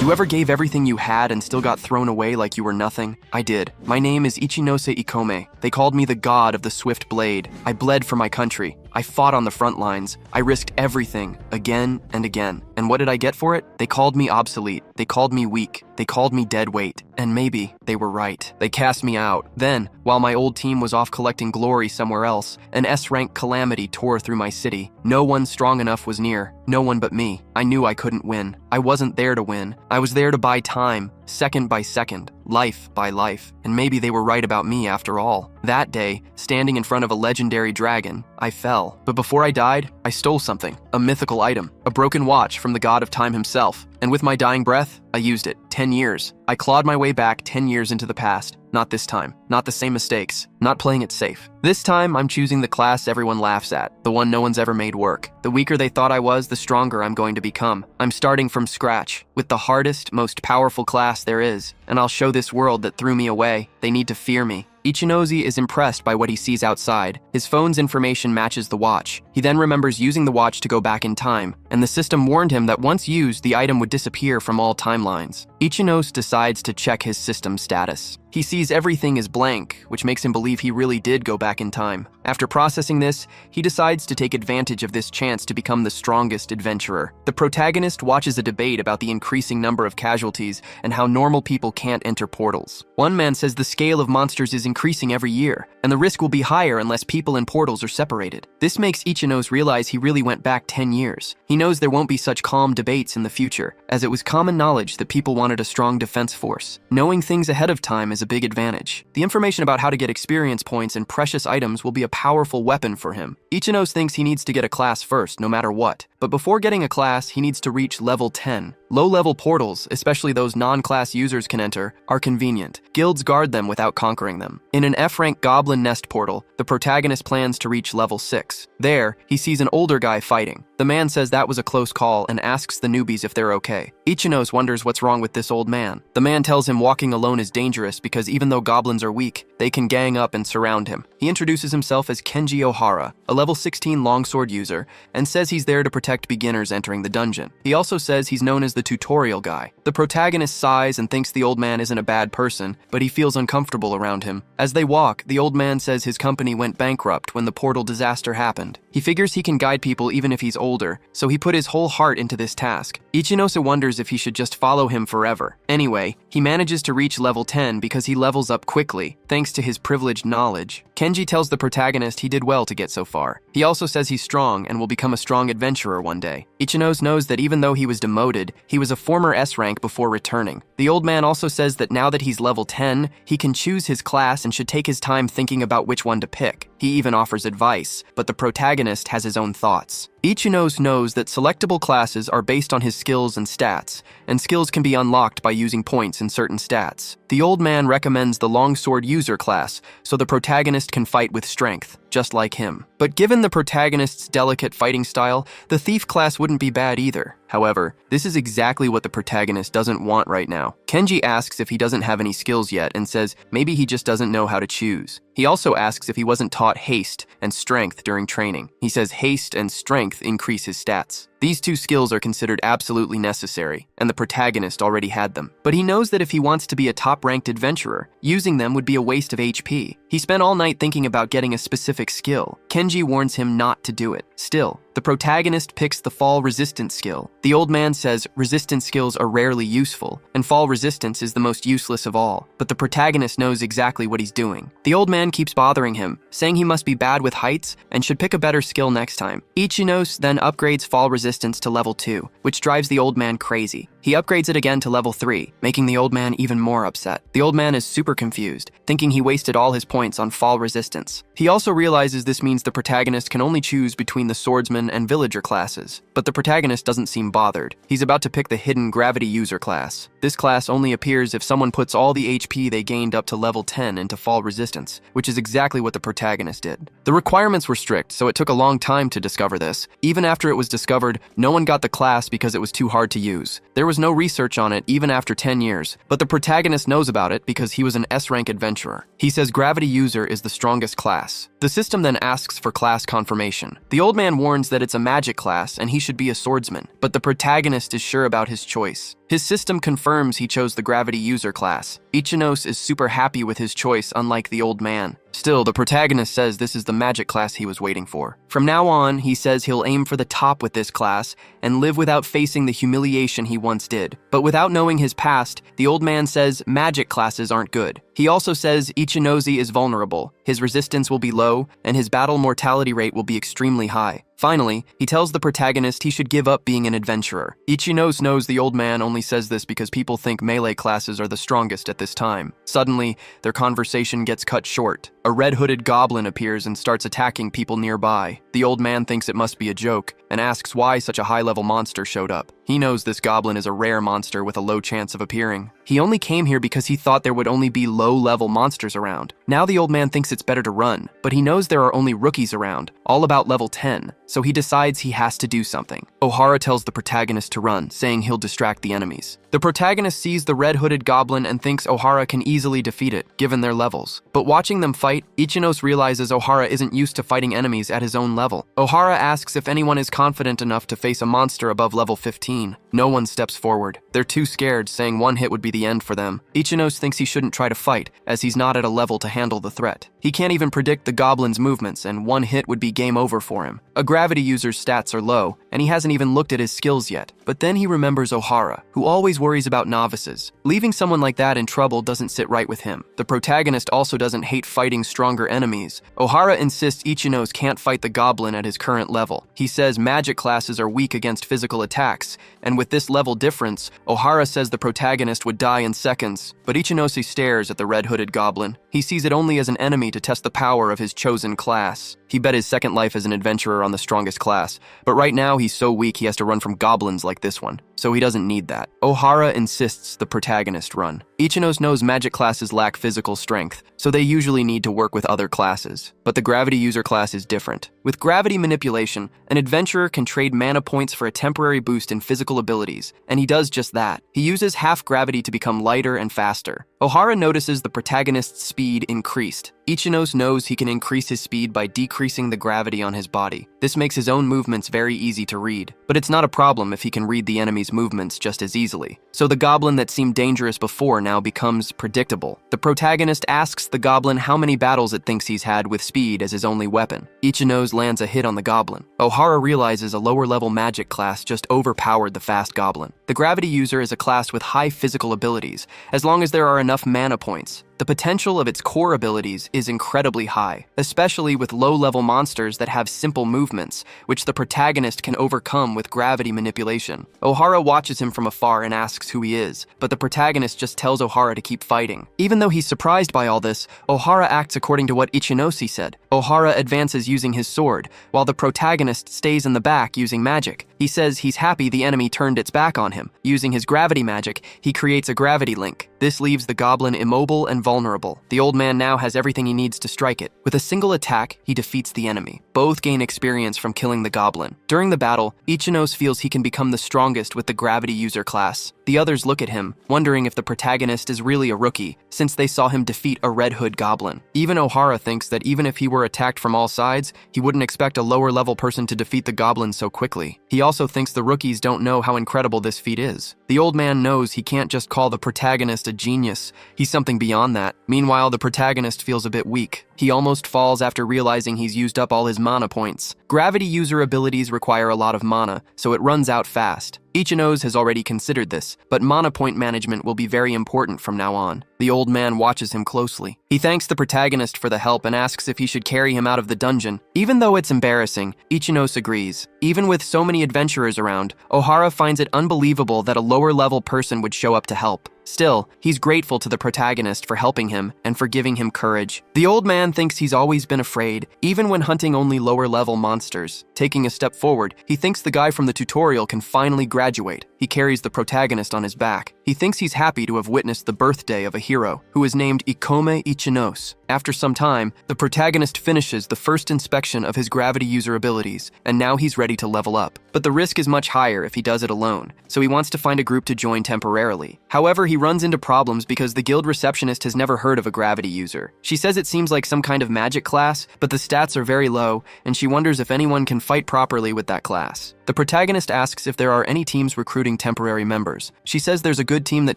You ever gave everything you had and still got thrown away like you were nothing? I did. My name is Ichinose Ikome. They called me the god of the swift blade. I bled for my country. I fought on the front lines. I risked everything, again and again. And what did I get for it? They called me obsolete. They called me weak. They called me dead weight. And maybe they were right. They cast me out. Then, while my old team was off collecting glory somewhere else, an S-rank calamity tore through my city. No one strong enough was near. No one but me. I knew I couldn't win. I wasn't there to win. I was there to buy time, second by second, life by life, and maybe they were right about me after all. That day, standing in front of a legendary dragon, I fell. But before I died, I stole something, a mythical item, a broken watch from the god of time himself. And with my dying breath, I used it. 10 years. I clawed my way back 10 years into the past. Not this time. Not the same mistakes. Not playing it safe. This time, I'm choosing the class everyone laughs at, the one no one's ever made work. The weaker they thought I was, the stronger I'm going to become. I'm starting from scratch, with the hardest, most powerful class there is, and I'll show this world that threw me away. They need to fear me. Ichinose is impressed by what he sees outside. His phone's information matches the watch. He then remembers using the watch to go back in time, and the system warned him that once used, the item would disappear from all timelines. Ichinose decides to check his system status. He sees everything is blank, which makes him believe he really did go back in time. After processing this, he decides to take advantage of this chance to become the strongest adventurer. The protagonist watches a debate about the increasing number of casualties and how normal people can't enter portals. One man says the scale of monsters is increasing every year, and the risk will be higher unless people in portals are separated. This makes Ichinose realize he really went back 10 years. He knows there won't be such calm debates in the future, as it was common knowledge that people wanted a strong defense force. Knowing things ahead of time is a big advantage. The information about how to get experience points and precious items will be a powerful weapon for him. Ichinose thinks he needs to get a class first, no matter what. But before getting a class, he needs to reach level 10. Low-level portals, especially those non-class users can enter, are convenient. Guilds guard them without conquering them. In an F-rank goblin nest portal, the protagonist plans to reach level 6. There, he sees an older guy fighting. The man says that was a close call and asks the newbies if they're okay. Ichinose wonders what's wrong with this old man. The man tells him walking alone is dangerous because even though goblins are weak, they can gang up and surround him. He introduces himself as Kenji Ohara, a level 16 longsword user, and says he's there to protect beginners entering the dungeon. He also says he's known as the tutorial guy. The protagonist sighs and thinks the old man isn't a bad person, but he feels uncomfortable around him. As they walk, the old man says his company went bankrupt when the portal disaster happened. He figures he can guide people even if he's older, so he put his whole heart into this task. Ichinose wonders if he should just follow him forever. Anyway, he manages to reach level 10 because he levels up quickly, thanks to his privileged knowledge. Kenji tells the protagonist he did well to get so far. He also says he's strong and will become a strong adventurer one day. Ichinose knows that even though he was demoted, he was a former S-rank before returning. The old man also says that now that he's level 10, he can choose his class and should take his time thinking about which one to pick. He even offers advice, but the protagonist has his own thoughts. Ichinose knows that selectable classes are based on his skills and stats, and skills can be unlocked by using points in certain stats. The old man recommends the longsword user class, so the protagonist can fight with strength, just like him. But given the protagonist's delicate fighting style, the thief class wouldn't be bad either. However, this is exactly what the protagonist doesn't want right now. Kenji asks if he doesn't have any skills yet and says maybe he just doesn't know how to choose. He also asks if he wasn't taught haste and strength during training. He says haste and strength increase his stats. These two skills are considered absolutely necessary, and the protagonist already had them. But he knows that if he wants to be a top-ranked adventurer, using them would be a waste of HP. He spent all night thinking about getting a specific skill. Kenji warns him not to do it. Still, the protagonist picks the fall resistance skill. The old man says resistance skills are rarely useful, and fall resistance is the most useless of all, but the protagonist knows exactly what he's doing. The old man keeps bothering him, saying he must be bad with heights and should pick a better skill next time. Ichinose then upgrades fall resistance to level 2, which drives the old man crazy. He upgrades it again to level 3, making the old man even more upset. The old man is super confused, thinking he wasted all his points on fall resistance. He also realizes this means the protagonist can only choose between the swordsman and villager classes, but the protagonist doesn't seem bothered. He's about to pick the hidden gravity user class. This class only appears if someone puts all the HP they gained up to level 10 into fall resistance, which is exactly what the protagonist did. The requirements were strict, so it took a long time to discover this. Even after it was discovered, no one got the class because it was too hard to use. There was no research on it even after 10 years, but the protagonist knows about it because he was an S-rank adventurer. He says gravity user is the strongest class. The system then asks for class confirmation. The old man warns that it's a magic class and he should be a swordsman, but the protagonist is sure about his choice. His system confirms he chose the gravity user class. Ichinos is super happy with his choice, unlike the old man. Still, the protagonist says this is the magic class he was waiting for. From now on, he says he'll aim for the top with this class and live without facing the humiliation he once did. But without knowing his past, the old man says magic classes aren't good. He also says Ichinozi is vulnerable, his resistance will be low, and his battle mortality rate will be extremely high. Finally, he tells the protagonist he should give up being an adventurer. Ichinos knows the old man only says this because people think melee classes are the strongest at this time. Suddenly, their conversation gets cut short. A red-hooded goblin appears and starts attacking people nearby. The old man thinks it must be a joke and asks why such a high-level monster showed up. He knows this goblin is a rare monster with a low chance of appearing. He only came here because he thought there would only be low-level monsters around. Now the old man thinks it's better to run, but he knows there are only rookies around, all about level 10, so he decides he has to do something. Ohara tells the protagonist to run, saying he'll distract the enemies. The protagonist sees the red-hooded goblin and thinks Ohara can easily defeat it, given their levels. But watching them fight, Ichinos realizes Ohara isn't used to fighting enemies at his own level. Ohara asks if anyone is confident enough to face a monster above level 15. No one steps forward. They're too scared, saying one hit would be the end for them. Ichinos thinks he shouldn't try to fight, as he's not at a level to handle the threat. He can't even predict the goblin's movements, and one hit would be game over for him. A gravity user's stats are low, and he hasn't even looked at his skills yet. But then he remembers Ohara, who always worries about novices. Leaving someone like that in trouble doesn't sit right with him. The protagonist also doesn't hate fighting stronger enemies. Ohara insists Ichinos can't fight the goblin at his current level. He says magic classes are weak against physical attacks, and with this level difference, Ohara says the protagonist would die in seconds. But Ichinosi stares at the red-hooded goblin. He sees it only as an enemy to test the power of his chosen class. He bet his second life as an adventurer on the strongest class, but right now he's so weak he has to run from goblins like this one, so he doesn't need that. Ohara insists the protagonist run. Ichinos knows magic classes lack physical strength, so they usually need to work with other classes. But the gravity user class is different. With gravity manipulation, an adventurer can trade mana points for a temporary boost in physical abilities, and he does just that. He uses half gravity to become lighter and faster. Ohara notices the protagonist's speed increased. Ichinos knows he can increase his speed by decreasing the gravity on his body. This makes his own movements very easy to read, but it's not a problem if he can read the enemy's movements just as easily. So the goblin that seemed dangerous before now becomes predictable. The protagonist asks the goblin how many battles it thinks he's had with speed as his only weapon. Ichinos lands a hit on the goblin. Ohara realizes a lower-level magic class just overpowered the fast goblin. The gravity user is a class with high physical abilities, as long as there are enough mana points. The potential of its core abilities is incredibly high, especially with low-level monsters that have simple movements, which the protagonist can overcome with gravity manipulation. Ohara watches him from afar and asks who he is, but the protagonist just tells Ohara to keep fighting. Even though he's surprised by all this, Ohara acts according to what Ichinosi said. Ohara advances using his sword, while the protagonist stays in the back using magic. He says he's happy the enemy turned its back on him. Using his gravity magic, he creates a gravity link. This leaves the goblin immobile and vulnerable. The old man now has everything he needs to strike it. With a single attack, he defeats the enemy. Both gain experience from killing the goblin. During the battle, Ichinos feels he can become the strongest with the gravity user class. The others look at him, wondering if the protagonist is really a rookie, since they saw him defeat a Red Hood goblin. Even Ohara thinks that even if he were attacked from all sides, he wouldn't expect a lower-level person to defeat the goblin so quickly. He also thinks the rookies don't know how incredible this feat is. The old man knows he can't just call the protagonist a genius. He's something beyond that. Meanwhile, the protagonist feels a bit weak. He almost falls after realizing he's used up all his mana points. Gravity user abilities require a lot of mana, so it runs out fast. Ichinos has already considered this, but mana point management will be very important from now on. The old man watches him closely. He thanks the protagonist for the help and asks if he should carry him out of the dungeon. Even though it's embarrassing, Ichinos agrees. Even with so many adventurers around, Ohara finds it unbelievable that a lower-level person would show up to help. Still, he's grateful to the protagonist for helping him and for giving him courage. The old man thinks he's always been afraid, even when hunting only lower-level monsters. Taking a step forward, he thinks the guy from the tutorial can finally graduate. He carries the protagonist on his back. He thinks he's happy to have witnessed the birthday of a hero, who is named Ikome Ichinos. After some time, the protagonist finishes the first inspection of his gravity user abilities, and now he's ready to level up. But the risk is much higher if he does it alone, so he wants to find a group to join temporarily. However, he runs into problems because the guild receptionist has never heard of a gravity user. She says it seems like some kind of magic class, but the stats are very low, and she wonders if anyone can fight properly with that class. The protagonist asks if there are any teams recruiting temporary members. She says there's a good team that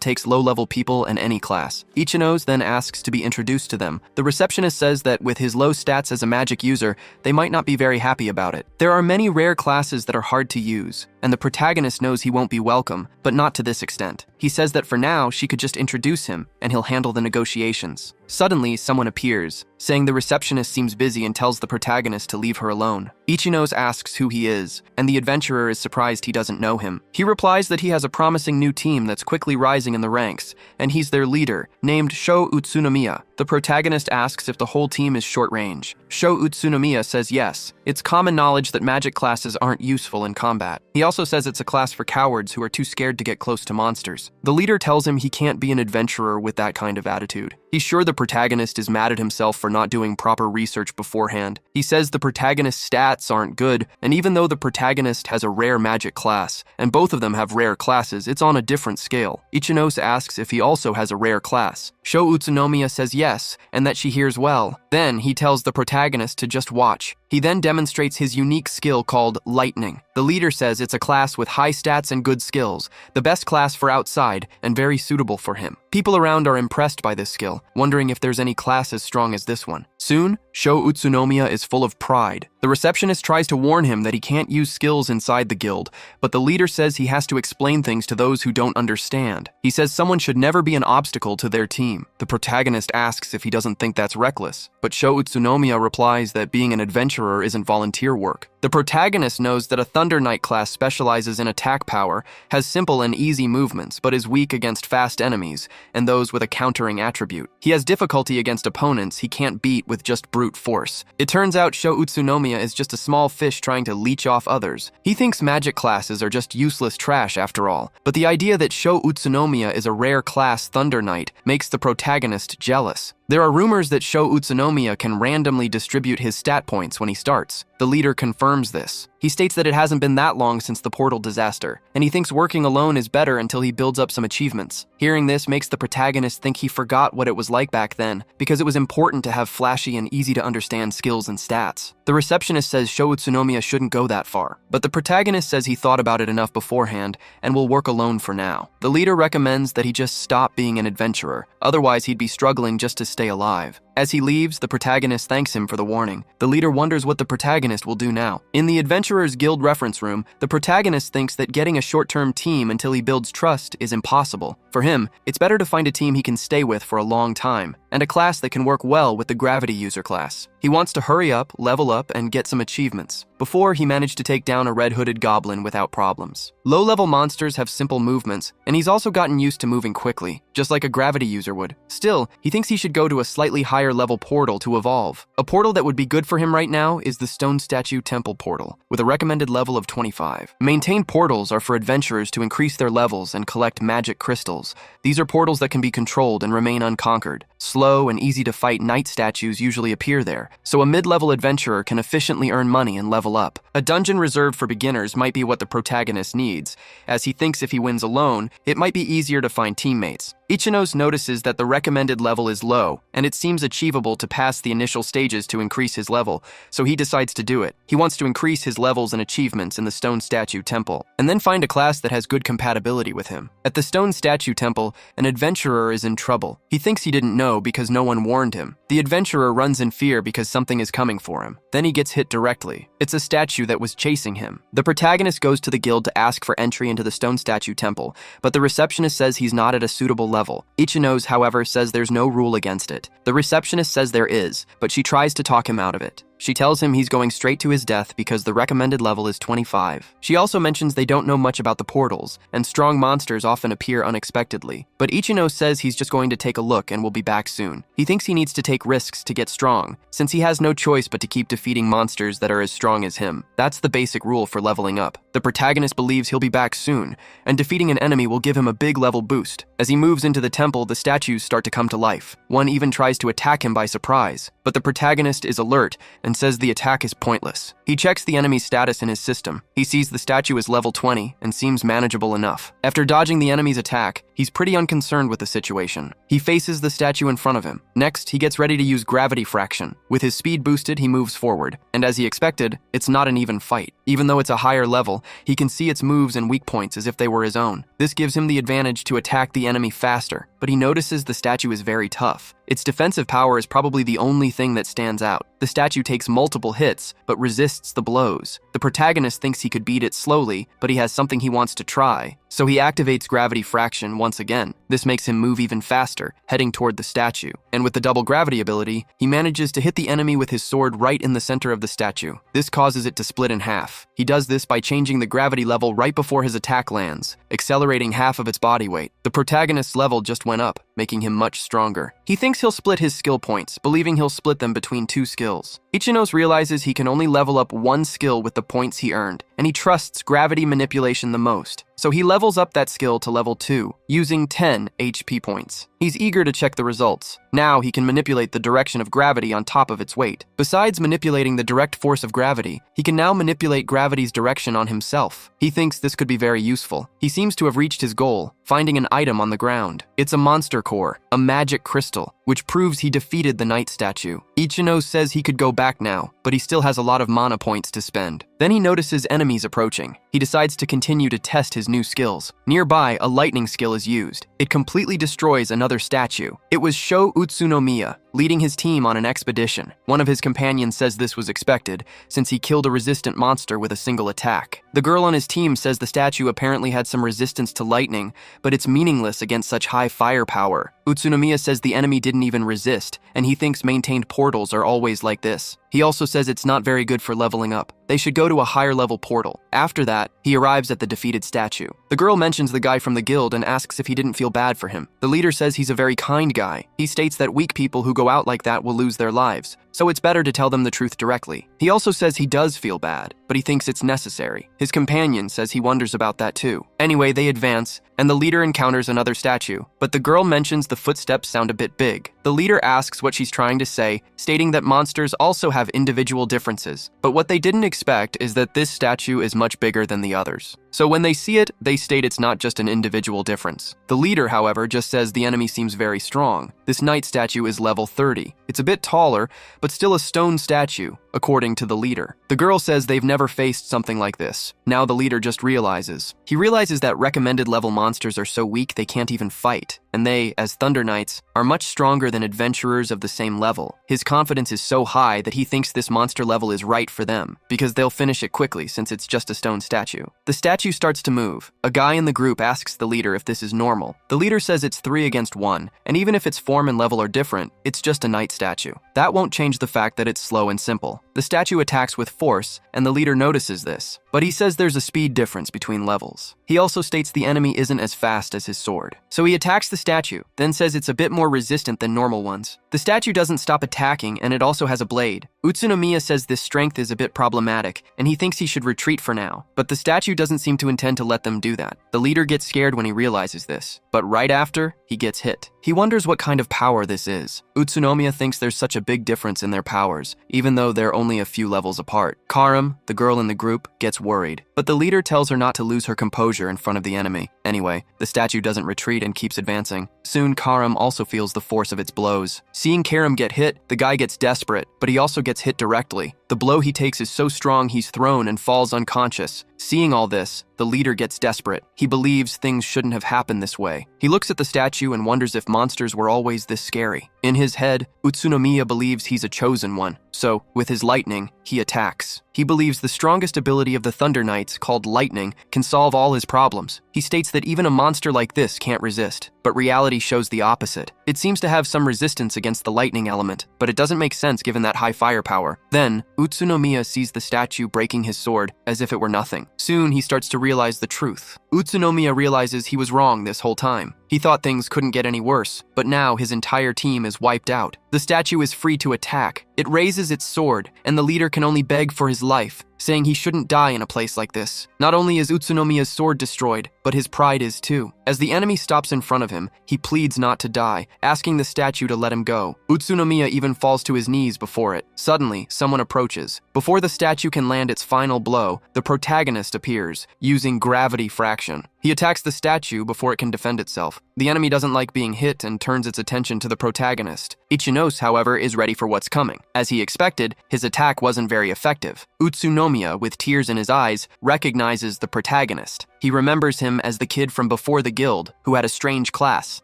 takes low-level people and any class. Ichino then asks to be introduced to them. The receptionist says that with his low stats as a magic user, they might not be very happy about it. There are many rare classes that are hard to use, and the protagonist knows he won't be welcome, but not to this extent. He says that for now, she could just introduce him, and he'll handle the negotiations. Suddenly, someone appears, saying the receptionist seems busy and tells the protagonist to leave her alone. Ichino asks who he is, and the adventurer is surprised he doesn't know him. He replies that he has a promising new team that's quickly rising in the ranks, and he's their leader, named Sho Utsunomiya. The protagonist asks if the whole team is short range. Sho Utsunomiya says yes. It's common knowledge that magic classes aren't useful in combat. He also says it's a class for cowards who are too scared to get close to monsters. The leader tells him he can't be an adventurer with that kind of attitude. He's sure the protagonist is mad at himself for not doing proper research beforehand. He says the protagonist's stats aren't good, and even though the protagonist has a rare magic class, and both of them have rare classes, it's on a different scale. Ichino asks if he also has a rare class. Sho Utsunomiya says yes, and that she hears well. Then he tells the protagonist to just watch. He then demonstrates his unique skill called Lightning. The leader says it's a class with high stats and good skills, the best class for outside, and very suitable for him. People around are impressed by this skill, wondering if there's any class as strong as this one. Soon, Sho Utsunomiya is full of pride. The receptionist tries to warn him that he can't use skills inside the guild, but the leader says he has to explain things to those who don't understand. He says someone should never be an obstacle to their team. The protagonist asks if he doesn't think that's reckless, but Sho Utsunomiya replies that being an adventurer isn't volunteer work. The protagonist knows that a Thunder Knight class specializes in attack power, has simple and easy movements, but is weak against fast enemies and those with a countering attribute. He has difficulty against opponents he can't beat with just brute force. It turns out Sho Utsunomiya is just a small fish trying to leech off others. He thinks magic classes are just useless trash after all, but the idea that Sho Utsunomiya is a rare class Thunder Knight makes the protagonist jealous. There are rumors that Sho Utsunomiya can randomly distribute his stat points when he starts. The leader confirms this. He states that it hasn't been that long since the portal disaster, and he thinks working alone is better until he builds up some achievements. Hearing this makes the protagonist think he forgot what it was like back then, because it was important to have flashy and easy to understand skills and stats. The receptionist says Sho Utsunomiya shouldn't go that far, but the protagonist says he thought about it enough beforehand and will work alone for now. The leader recommends that he just stop being an adventurer, otherwise he'd be struggling just to stay alive. As he leaves, the protagonist thanks him for the warning. The leader wonders what the protagonist will do now. In the Adventurers Guild reference room, the protagonist thinks that getting a short-term team until he builds trust is impossible. For him, it's better to find a team he can stay with for a long time, and a class that can work well with the Gravity User class. He wants to hurry up, level up, and get some achievements. Before, he managed to take down a red-hooded goblin without problems. Low-level monsters have simple movements, and he's also gotten used to moving quickly, just like a Gravity User would. Still, he thinks he should go to a slightly higher level portal to evolve. A portal that would be good for him right now is the Stone Statue Temple portal, with a recommended level of 25. Maintained portals are for adventurers to increase their levels and collect magic crystals. These are portals that can be controlled and remain unconquered. Slow and easy to fight knight statues usually appear there, so a mid-level adventurer can efficiently earn money and level up. A dungeon reserved for beginners might be what the protagonist needs, as he thinks if he wins alone, it might be easier to find teammates. Ichino notices that the recommended level is low, and it seems achievable to pass the initial stages to increase his level, so he decides to do it. He wants to increase his levels and achievements in the Stone Statue Temple, and then find a class that has good compatibility with him. At the Stone Statue Temple, an adventurer is in trouble. He thinks he didn't know because no one warned him. The adventurer runs in fear because something is coming for him. Then he gets hit directly. It's a statue that was chasing him. The protagonist goes to the guild to ask for entry into the Stone Statue Temple, but the receptionist says he's not at a suitable level. Ichino, however, says there's no rule against it. The receptionist says there is, but she tries to talk him out of it. She tells him he's going straight to his death because the recommended level is 25. She also mentions they don't know much about the portals, and strong monsters often appear unexpectedly. But Ichino says he's just going to take a look and will be back soon. He thinks he needs to take risks to get strong, since he has no choice but to keep defeating monsters that are as strong as him. That's the basic rule for leveling up. The protagonist believes he'll be back soon, and defeating an enemy will give him a big level boost. As he moves into the temple, the statues start to come to life. One even tries to attack him by surprise, but the protagonist is alert and says the attack is pointless. He checks the enemy's status in his system. He sees the statue is level 20 and seems manageable enough. After dodging the enemy's attack, he's pretty unconcerned with the situation. He faces the statue in front of him. Next, he gets ready to use gravity fraction. With his speed boosted, he moves forward, and as he expected, it's not an even fight. Even though it's a higher level, he can see its moves and weak points as if they were his own. This gives him the advantage to attack the enemy faster, but he notices the statue is very tough. Its defensive power is probably the only thing that stands out. The statue takes multiple hits, but resists the blows. The protagonist thinks he could beat it slowly, but he has something he wants to try, so he activates gravity fraction once again. This makes him move even faster, heading toward the statue. And with the double gravity ability, he manages to hit the enemy with his sword right in the center of the statue. This causes it to split in half. He does this by changing the gravity level right before his attack lands, accelerating half of its body weight. The protagonist's level just went up, making him much stronger. He thinks he'll split his skill points, believing he'll split them between 2 skills. Ichinos realizes he can only level up 1 skill with the points he earned, and he trusts gravity manipulation the most. So he levels up that skill to level 2, using 10 HP points. He's eager to check the results. Now he can manipulate the direction of gravity on top of its weight. Besides manipulating the direct force of gravity, he can now manipulate gravity's direction on himself. He thinks this could be very useful. He seems to have reached his goal, finding an item on the ground. It's a monster core, a magic crystal, which proves he defeated the knight statue. Ichino says he could go back now, but he still has a lot of mana points to spend. Then he notices enemies approaching. He decides to continue to test his new skills. Nearby, a lightning skill is used. It completely destroys another statue. It was Sho Utsunomiya, leading his team on an expedition. One of his companions says this was expected, since he killed a resistant monster with a single attack. The girl on his team says the statue apparently had some resistance to lightning, but it's meaningless against such high firepower. Utsunomiya says the enemy didn't even resist, and he thinks maintained portals are always like this. He also says it's not very good for leveling up. They should go to a higher level portal. After that, he arrives at the defeated statue. The girl mentions the guy from the guild and asks if he didn't feel bad for him. The leader says he's a very kind guy. He states that weak people who go out like that will lose their lives, so it's better to tell them the truth directly. He also says he does feel bad, but he thinks it's necessary. His companion says he wonders about that too. Anyway, they advance, and the leader encounters another statue, but the girl mentions the footsteps sound a bit big. The leader asks what she's trying to say, stating that monsters also have individual differences, but what they didn't expect is that this statue is much bigger than the others. So when they see it, they state it's not just an individual difference. The leader, however, just says the enemy seems very strong. This knight statue is level 30. It's a bit taller, but still a stone statue, according to the leader. The girl says they've never faced something like this. Now the leader just realizes. He realizes that recommended level monsters are so weak they can't even fight, and they, as Thunder Knights, are much stronger than adventurers of the same level. His confidence is so high that he thinks this monster level is right for them, because they'll finish it quickly since it's just a stone statue. The statue starts to move. A guy in the group asks the leader if this is normal. The leader says it's 3 against 1, and even if its form and level are different, it's just a knight statue. That won't change the fact that it's slow and simple. The statue attacks with force, and the leader notices this, but he says there's a speed difference between levels. He also states the enemy isn't as fast as his sword. So he attacks the statue, then says it's a bit more resistant than normal ones. The statue doesn't stop attacking, and it also has a blade. Utsunomiya says this strength is a bit problematic, and he thinks he should retreat for now, but the statue doesn't seem to intend to let them do that. The leader gets scared when he realizes this, but right after, he gets hit. He wonders what kind of power this is. Utsunomiya thinks there's such a big difference in their powers, even though they're only a few levels apart. Karim, the girl in the group, gets worried, but the leader tells her not to lose her composure in front of the enemy. Anyway, the statue doesn't retreat and keeps advancing. Soon, Karim also feels the force of its blows. Seeing Karim get hit, the guy gets desperate, but he also gets hit directly. The blow he takes is so strong he's thrown and falls unconscious. Seeing all this, the leader gets desperate. He believes things shouldn't have happened this way. He looks at the statue and wonders if monsters were always this scary. In his head, Utsunomiya believes he's a chosen one, so, with his lightning, he attacks. He believes the strongest ability of the Thunder Knights, called Lightning, can solve all his problems. He states that even a monster like this can't resist, but reality shows the opposite. It seems to have some resistance against the lightning element, but it doesn't make sense given that high firepower. Then, Utsunomiya sees the statue breaking his sword as if it were nothing. Soon, he starts to realize the truth. Utsunomiya realizes he was wrong this whole time. He thought things couldn't get any worse, but now his entire team is wiped out. The statue is free to attack. It raises its sword, and the leader can only beg for his life, saying he shouldn't die in a place like this. Not only is Utsunomiya's sword destroyed, but his pride is too. As the enemy stops in front of him, he pleads not to die, asking the statue to let him go. Utsunomiya even falls to his knees before it. Suddenly, someone approaches. Before the statue can land its final blow, the protagonist appears, using gravity fraction. He attacks the statue before it can defend itself. himself. The enemy doesn't like being hit and turns its attention to the protagonist. Ichinose, however, is ready for what's coming. As he expected, his attack wasn't very effective. Utsunomiya, with tears in his eyes, recognizes the protagonist. He remembers him as the kid from before the guild, who had a strange class.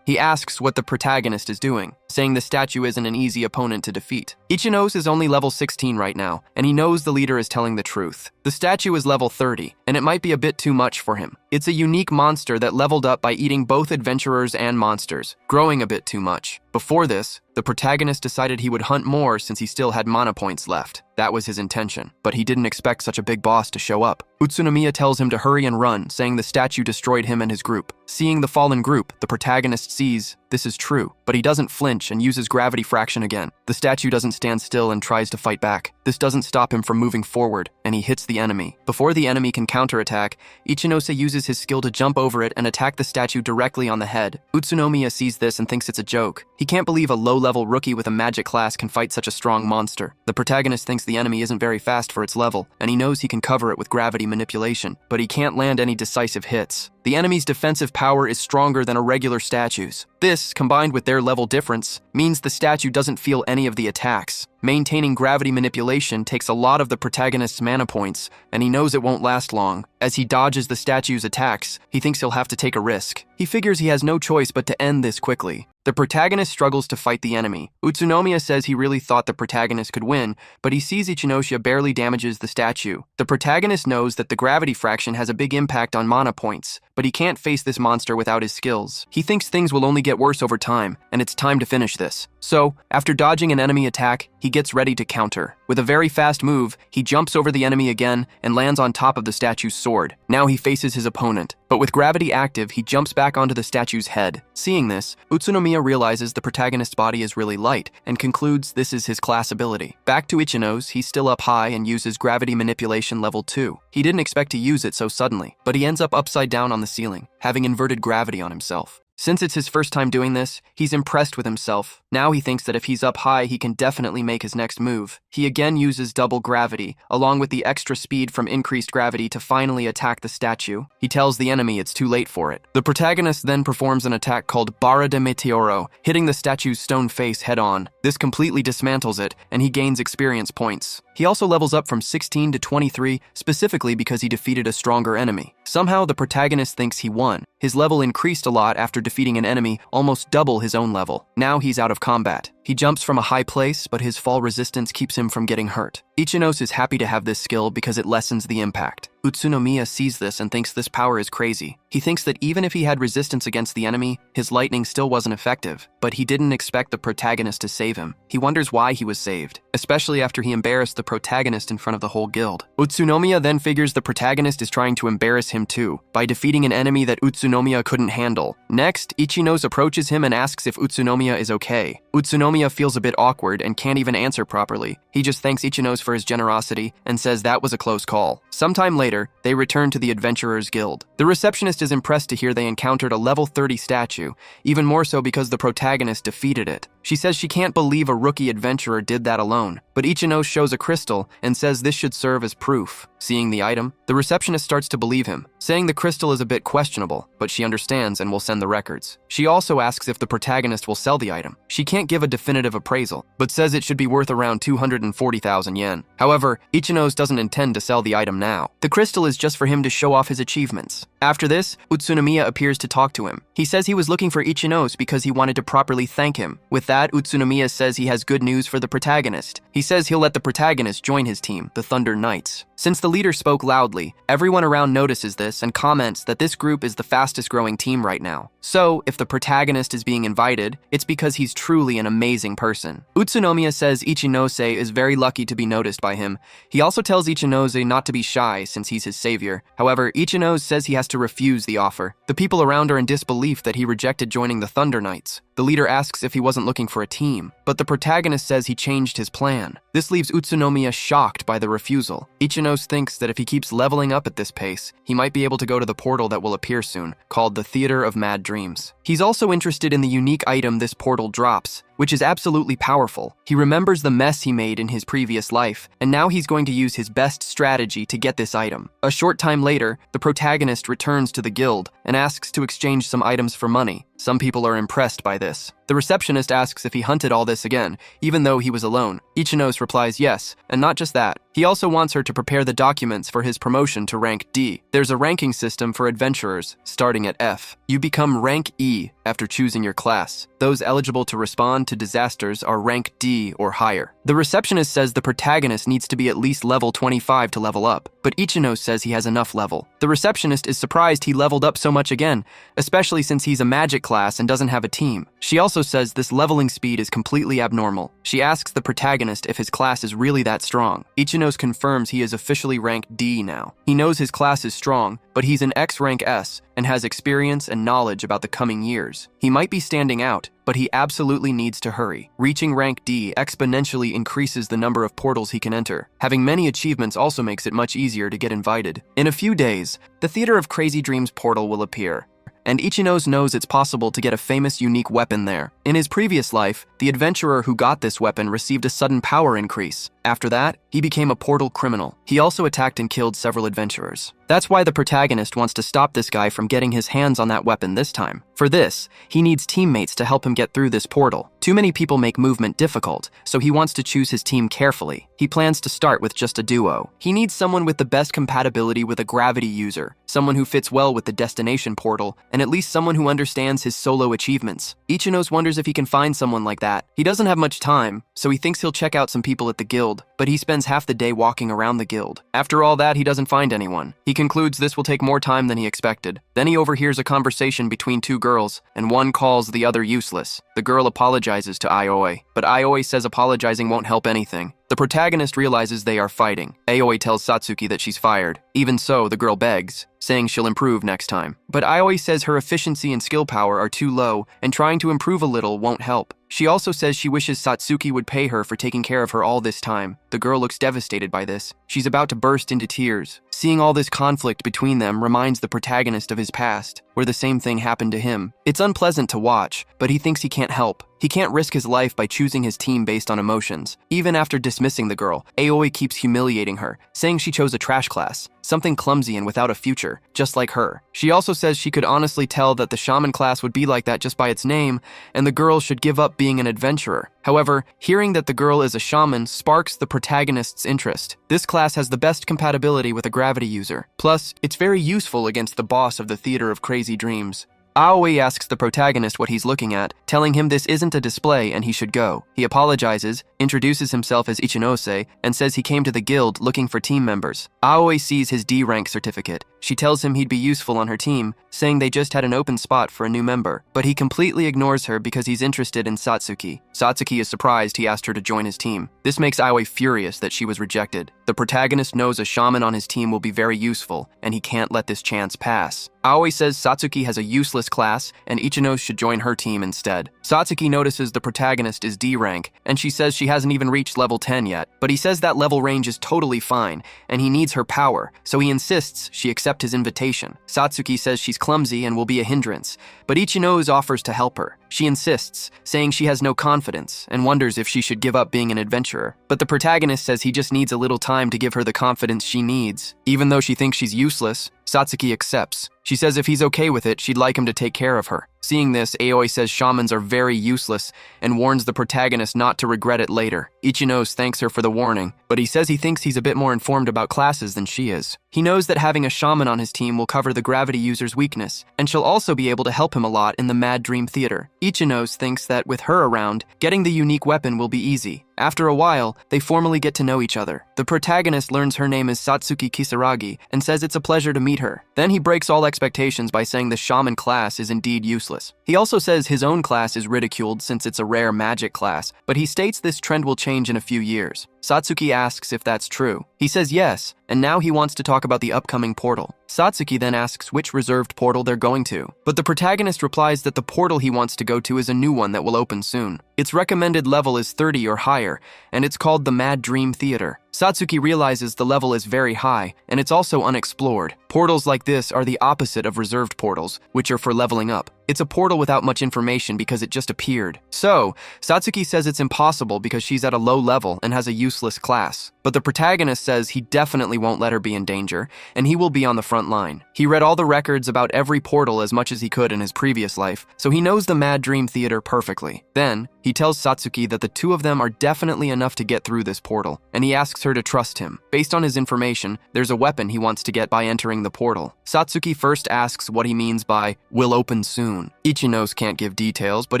He asks what the protagonist is doing, saying the statue isn't an easy opponent to defeat. Ichinose is only level 16 right now, and he knows the leader is telling the truth. The statue is level 30, and it might be a bit too much for him. It's a unique monster that leveled up by eating both adventurers and monsters, growing a bit too much. Before this, the protagonist decided he would hunt more since he still had mana points left. That was his intention, but he didn't expect such a big boss to show up. Utsunomiya tells him to hurry and run, saying the statue destroyed him and his group. Seeing the fallen group, the protagonist sees this is true, but he doesn't flinch and uses gravity fraction again. The statue doesn't stand still and tries to fight back. This doesn't stop him from moving forward, and he hits the enemy. Before the enemy can counterattack, Ichinose uses his skill to jump over it and attack the statue directly on the head. Utsunomiya sees this and thinks it's a joke. He can't believe a low-level rookie with a magic class can fight such a strong monster. The protagonist thinks the enemy isn't very fast for its level, and he knows he can cover it with gravity manipulation, but he can't land any decisive hits. The enemy's defensive power is stronger than a regular statue's. This, combined with their level difference, means the statue doesn't feel any of the attacks. Maintaining gravity manipulation takes a lot of the protagonist's mana points, and he knows it won't last long. As he dodges the statue's attacks, he thinks he'll have to take a risk. He figures he has no choice but to end this quickly. The protagonist struggles to fight the enemy. Utsunomiya says he really thought the protagonist could win, but he sees Ichinose barely damages the statue. The protagonist knows that the gravity fraction has a big impact on mana points, but he can't face this monster without his skills. He thinks things will only get worse over time, and it's time to finish this. So, after dodging an enemy attack, he gets ready to counter. With a very fast move, he jumps over the enemy again and lands on top of the statue's sword. Now he faces his opponent, but with gravity active, he jumps back onto the statue's head. Seeing this, Utsunomiya realizes the protagonist's body is really light and concludes this is his class ability. Back to Ichinose, he's still up high and uses gravity manipulation level 2. He didn't expect to use it so suddenly, but he ends up upside down on the ceiling, having inverted gravity on himself. Since it's his first time doing this, he's impressed with himself. Now he thinks that if he's up high, he can definitely make his next move. He again uses double gravity, along with the extra speed from increased gravity to finally attack the statue. He tells the enemy it's too late for it. The protagonist then performs an attack called Barra de Meteoro, hitting the statue's stone face head-on. This completely dismantles it, and he gains experience points. He also levels up from 16 to 23, specifically because he defeated a stronger enemy. Somehow, the protagonist thinks he won. His level increased a lot after defeating an enemy almost double his own level. Now he's out of combat. He jumps from a high place, but his fall resistance keeps him from getting hurt. Ichinose is happy to have this skill because it lessens the impact. Utsunomiya sees this and thinks this power is crazy. He thinks that even if he had resistance against the enemy, his lightning still wasn't effective, but he didn't expect the protagonist to save him. He wonders why he was saved, especially after he embarrassed the protagonist in front of the whole guild. Utsunomiya then figures the protagonist is trying to embarrass him too, by defeating an enemy that Utsunomiya couldn't handle. Next, Ichinose approaches him and asks if Utsunomiya is okay. Utsunomiya feels a bit awkward and can't even answer properly. He just thanks Ichinose for his generosity and says that was a close call. Sometime later, they return to the Adventurers Guild. The receptionist is impressed to hear they encountered a level 30 statue, even more so because the protagonist defeated it. She says she can't believe a rookie adventurer did that alone, but Ichinose shows a crystal and says this should serve as proof. Seeing the item, the receptionist starts to believe him, saying the crystal is a bit questionable, but she understands and will send the records. She also asks if the protagonist will sell the item. She can't give a definitive appraisal, but says it should be worth around 240,000 yen. However, Ichinose doesn't intend to sell the item now. The crystal is just for him to show off his achievements. After this, Utsunomiya appears to talk to him. He says he was looking for Ichinose because he wanted to properly thank him. With that, Utsunomiya says he has good news for the protagonist. He says he'll let the protagonist join his team, the Thunder Knights. Since the leader spoke loudly, everyone around notices this and comments that this group is the fastest growing team right now. So, if the protagonist is being invited, it's because he's truly an amazing person. Utsunomiya says Ichinose is very lucky to be noticed by him. He also tells Ichinose not to be shy since he's his savior. However, Ichinose says he has to refuse the offer. The people around are in disbelief that he rejected joining the Thunder Knights. The leader asks if he wasn't looking for a team, but the protagonist says he changed his plan. This leaves Utsunomiya shocked by the refusal. Ichinose thinks that if he keeps leveling up at this pace, he might be able to go to the portal that will appear soon, called the Theater of Mad Dreams. He's also interested in the unique item this portal drops, which is absolutely powerful. He remembers the mess he made in his previous life, and now he's going to use his best strategy to get this item. A short time later, the protagonist returns to the guild and asks to exchange some items for money. Some people are impressed by this. The receptionist asks if he hunted all this again, even though he was alone. Ichinos replies yes, and not just that. He also wants her to prepare the documents for his promotion to rank D. There's a ranking system for adventurers, starting at F. You become rank E after choosing your class. Those eligible to respond to disasters are rank D or higher. The receptionist says the protagonist needs to be at least level 25 to level up, but Ichinos says he has enough level. The receptionist is surprised he leveled up so much again, especially since he's a magic class and doesn't have a team. She also says this leveling speed is completely abnormal. She asks the protagonist if his class is really that strong. Ichinos confirms he is officially rank D now. He knows his class is strong, but he's an X-rank S and has experience and knowledge about the coming years. He might be standing out, but he absolutely needs to hurry. Reaching rank D exponentially increases the number of portals he can enter. Having many achievements also makes it much easier to get invited. In a few days, the Theater of Crazy Dreams portal will appear, and Ichinos knows it's possible to get a famous unique weapon there. In his previous life, the adventurer who got this weapon received a sudden power increase. After that, he became a portal criminal. He also attacked and killed several adventurers. That's why the protagonist wants to stop this guy from getting his hands on that weapon this time. For this, he needs teammates to help him get through this portal. Too many people make movement difficult, so he wants to choose his team carefully. He plans to start with just a duo. He needs someone with the best compatibility with a gravity user, someone who fits well with the destination portal, and at least someone who understands his solo achievements. Ichinos wonders if he can find someone like that. He doesn't have much time, so he thinks he'll check out some people at the guild, but he spends half the day walking around the guild. After all that, he doesn't find anyone. He concludes this will take more time than he expected. Then he overhears a conversation between two girls, and one calls the other useless. The girl apologizes to Aoi, but Aoi says apologizing won't help anything. The protagonist realizes they are fighting. Aoi tells Satsuki that she's fired. Even so, the girl begs, saying she'll improve next time. But Aoi says her efficiency and skill power are too low, and trying to improve a little won't help. She also says she wishes Satsuki would pay her for taking care of her all this time. The girl looks devastated by this. She's about to burst into tears. Seeing all this conflict between them reminds the protagonist of his past, where the same thing happened to him. It's unpleasant to watch, but he thinks he can't help. He can't risk his life by choosing his team based on emotions. Even after dismissing the girl, Aoi keeps humiliating her, saying she chose a trash class, something clumsy and without a future, just like her. She also says she could honestly tell that the shaman class would be like that just by its name, and the girl should give up being an adventurer. However, hearing that the girl is a shaman sparks the protagonist's interest. This class has the best compatibility with a gravity user. Plus, it's very useful against the boss of the Theater of Crazy Dreams. Aoi asks the protagonist what he's looking at, telling him this isn't a display and he should go. He apologizes, introduces himself as Ichinose, and says he came to the guild looking for team members. Aoi sees his D rank certificate. She tells him he'd be useful on her team, saying they just had an open spot for a new member. But he completely ignores her because he's interested in Satsuki. Satsuki is surprised he asked her to join his team. This makes Aoi furious that she was rejected. The protagonist knows a shaman on his team will be very useful, and he can't let this chance pass. Aoi says Satsuki has a useless class, and Ichinos should join her team instead. Satsuki notices the protagonist is D rank, and she says she hasn't even reached level 10 yet. But he says that level range is totally fine, and he needs her power, so he insists she accept his invitation. Satsuki says she's clumsy and will be a hindrance, but Ichinos offers to help her. She insists, saying she has no confidence, and wonders if she should give up being an adventurer. But the protagonist says he just needs a little time to give her the confidence she needs. Even though she thinks she's useless, Satsuki accepts. She says if he's okay with it, she'd like him to take care of her. Seeing this, Aoi says shamans are very useless and warns the protagonist not to regret it later. Ichinos thanks her for the warning, but he says he thinks he's a bit more informed about classes than she is. He knows that having a shaman on his team will cover the gravity user's weakness, and she'll also be able to help him a lot in the Mad Dream Theater. Ichinos thinks that with her around, getting the unique weapon will be easy. After a while, they formally get to know each other. The protagonist learns her name is Satsuki Kisaragi and says it's a pleasure to meet her. Then he breaks all expectations by saying the shaman class is indeed useless. He also says his own class is ridiculed since it's a rare magic class, but he states this trend will change in a few years. Satsuki asks if that's true. He says yes, and now he wants to talk about the upcoming portal. Satsuki then asks which reserved portal they're going to, but the protagonist replies that the portal he wants to go to is a new one that will open soon. Its recommended level is 30 or higher, and it's called the Mad Dream Theater. Satsuki realizes the level is very high, and it's also unexplored. Portals like this are the opposite of reserved portals, which are for leveling up. It's a portal without much information because it just appeared. So, Satsuki says it's impossible because she's at a low level and has a useless class. but the protagonist says he definitely won't let her be in danger, and he will be on the front line. He read all the records about every portal as much as he could in his previous life, so he knows the Mad Dream Theater perfectly. Then, he tells Satsuki that the two of them are definitely enough to get through this portal, and he asks her to trust him. Based on his information, there's a weapon he wants to get by entering the portal. Satsuki first asks what he means by "will open soon." Ichinose can't give details, but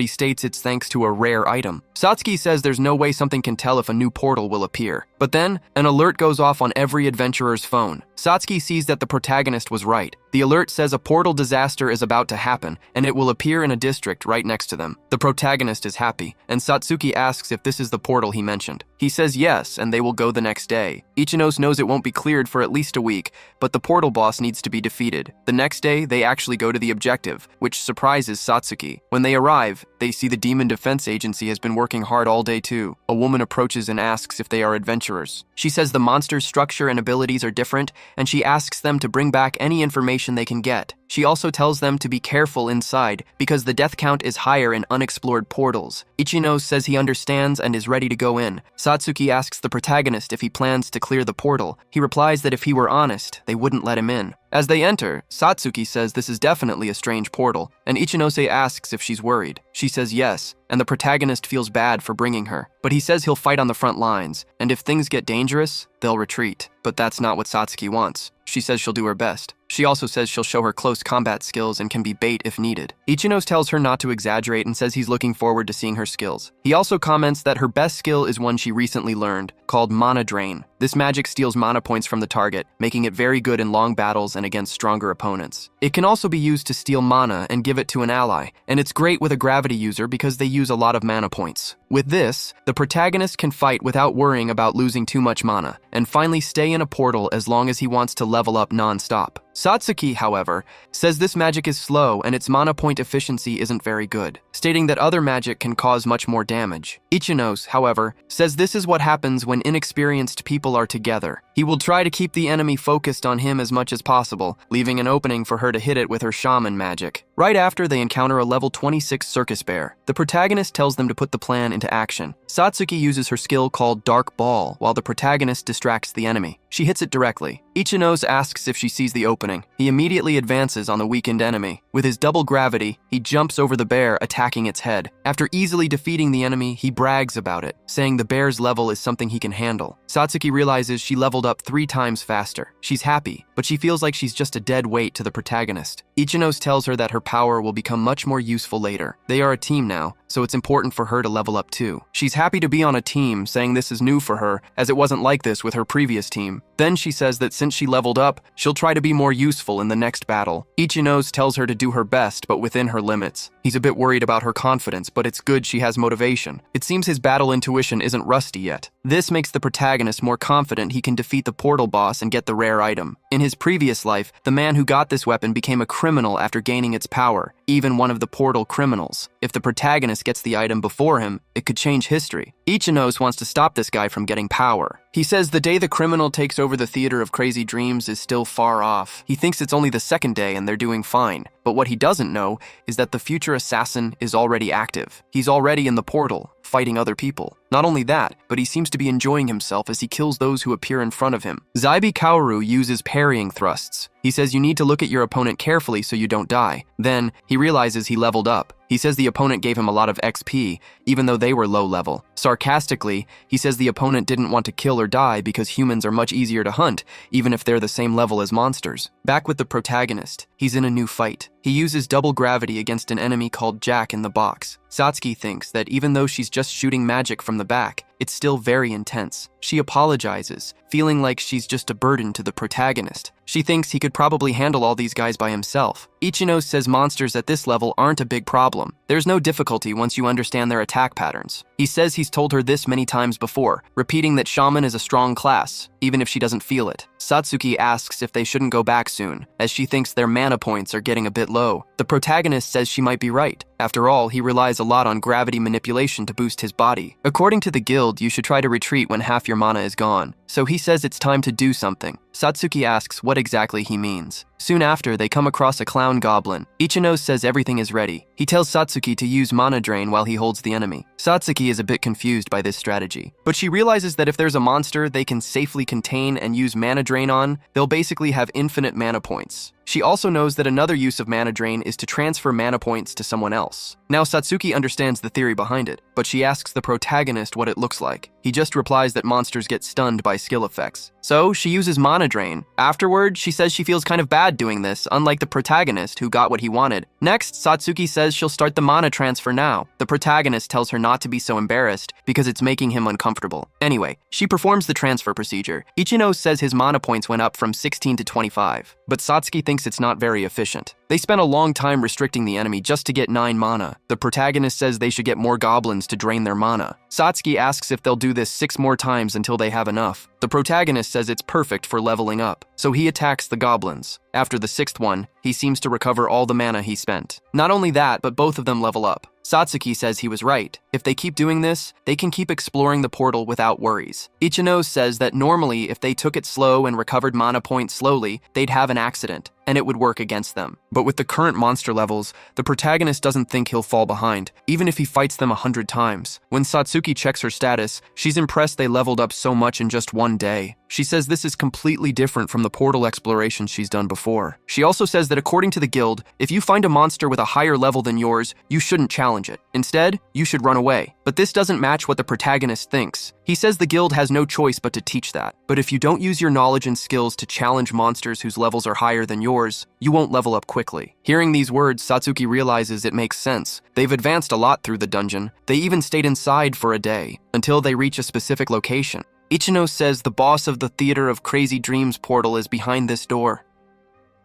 he states it's thanks to a rare item. Satsuki says there's no way something can tell if a new portal will appear. But then, an alert goes off on every adventurer's phone. Satsuki sees that the protagonist was right. The alert says a portal disaster is about to happen, and it will appear in a district right next to them. The protagonist is happy, and Satsuki asks if this is the portal he mentioned. He says yes, and they will go the next day. Ichinose knows it won't be cleared for at least a week, but the portal boss needs to be defeated. The next day, they actually go to the objective, which surprises Satsuki. When they arrive, they see the Demon Defense Agency has been working hard all day too. A woman approaches and asks if they are adventurers. She says the monster's structure and abilities are different, and she asks them to bring back any information they can get. She also tells them to be careful inside because the death count is higher in unexplored portals. Ichinose says he understands and is ready to go in. Satsuki asks the protagonist if he plans to clear the portal. He replies that if he were honest, they wouldn't let him in. As they enter, Satsuki says this is definitely a strange portal, and Ichinose asks if she's worried. She says yes, and the protagonist feels bad for bringing her, but he says he'll fight on the front lines, and if things get dangerous, they'll retreat. But that's not what Satsuki wants. She says she'll do her best. She also says she'll show her close combat skills and can be bait if needed. Ichinose tells her not to exaggerate and says he's looking forward to seeing her skills. He also comments that her best skill is one she recently learned, called Mana Drain. This magic steals mana points from the target, making it very good in long battles and against stronger opponents. It can also be used to steal mana and give it to an ally, and it's great with a gravity user because they use a lot of mana points. With this, the protagonist can fight without worrying about losing too much mana, and finally stay in a portal as long as he wants to level up non-stop. Satsuki, however, says this magic is slow and its mana point efficiency isn't very good, stating that other magic can cause much more damage. Ichinose, however, says this is what happens when inexperienced people are together. He will try to keep the enemy focused on him as much as possible, leaving an opening for her to hit it with her shaman magic. Right after, they encounter a level 26 circus bear. The protagonist tells them to put the plan into action. Satsuki uses her skill called Dark Ball, while the protagonist distracts the enemy. She hits it directly. Ichinose asks if she sees the opening. He immediately advances on the weakened enemy. With his double gravity, he jumps over the bear, attacking its head. After easily defeating the enemy, he brags about it, saying the bear's level is something he can handle. Satsuki realizes she leveled up 3 times faster. She's happy, but she feels like she's just a dead weight to the protagonist. Ichinose tells her that her power will become much more useful later. They are a team now, so it's important for her to level up too. She's happy to be on a team, saying this is new for her, as it wasn't like this with her previous team. Then she says that since she leveled up, she'll try to be more useful in the next battle. Ichinose tells her to do her best, but within her limits. He's a bit worried about her confidence, but it's good she has motivation. It seems his battle intuition isn't rusty yet. This makes the protagonist more confident he can defeat the portal boss and get the rare item. In his previous life, the man who got this weapon became a criminal after gaining its power, even one of the portal criminals. If the protagonist gets the item before him, it could change history. Ichinose wants to stop this guy from getting power. He says the day the criminal takes over the theater of crazy dreams is still far off. He thinks it's only the second day and they're doing fine. But what he doesn't know is that the future assassin is already active. He's already in the portal, fighting other people. Not only that, but he seems to be enjoying himself as he kills those who appear in front of him. Zaibi Kaoru uses parrying thrusts. He says you need to look at your opponent carefully so you don't die. Then, he realizes he leveled up. He says the opponent gave him a lot of XP, even though they were low level. Sarcastically, he says the opponent didn't want to kill or die because humans are much easier to hunt, even if they're the same level as monsters. Back with the protagonist, he's in a new fight. He uses double gravity against an enemy called Jack in the Box. Satsuki thinks that even though she's just shooting magic from the back, it's still very intense. She apologizes, feeling like she's just a burden to the protagonist. She thinks he could probably handle all these guys by himself. Ichinose says monsters at this level aren't a big problem. There's no difficulty once you understand their attack patterns. He says he's told her this many times before, repeating that shaman is a strong class, even if she doesn't feel it. Satsuki asks if they shouldn't go back soon, as she thinks their mana points are getting a bit low. The protagonist says she might be right. After all, he relies a lot on gravity manipulation to boost his body. According to the guild, you should try to retreat when half your mana is gone. so he says it's time to do something. Satsuki asks what exactly he means. Soon after, they come across a clown goblin. Ichino says everything is ready. He tells Satsuki to use mana drain while he holds the enemy. Satsuki is a bit confused by this strategy, but she realizes that if there's a monster they can safely contain and use mana drain on, they'll basically have infinite mana points. She also knows that another use of mana drain is to transfer mana points to someone else. Now Satsuki understands the theory behind it, but she asks the protagonist what it looks like. He just replies that monsters get stunned by skill effects. So she uses mana drain. Afterward, she says she feels kind of bad doing this, unlike the protagonist who got what he wanted. Next, Satsuki says she'll start the mana transfer now. The protagonist tells her not to be so embarrassed because it's making him uncomfortable. Anyway, she performs the transfer procedure. Ichino says his mana points went up from 16 to 25, but Satsuki thinks it's not very efficient. They spent a long time restricting the enemy just to get 9 mana. The protagonist says they should get more goblins to drain their mana. Satsuki asks if they'll do this 6 more times until they have enough. The protagonist says it's perfect for leveling up, so he attacks the goblins. After the 6th one, he seems to recover all the mana he spent. Not only that, but both of them level up. Satsuki says he was right. If they keep doing this, they can keep exploring the portal without worries. Ichino says that normally if they took it slow and recovered mana points slowly, they'd have an accident, and it would work against them. But with the current monster levels, the protagonist doesn't think he'll fall behind, even if he fights them 100 times. When Satsuki checks her status, she's impressed they leveled up so much in just one day. She says this is completely different from the portal explorations she's done before. She also says that according to the guild, if you find a monster with a higher level than yours, you shouldn't challenge it. Instead, you should run away. But this doesn't match what the protagonist thinks. He says the guild has no choice but to teach that. But if you don't use your knowledge and skills to challenge monsters whose levels are higher than yours, you won't level up quickly. Hearing these words, Satsuki realizes it makes sense. They've advanced a lot through the dungeon. They even stayed inside for a day, until they reach a specific location. Ichino says the boss of the Theater of Crazy Dreams portal is behind this door.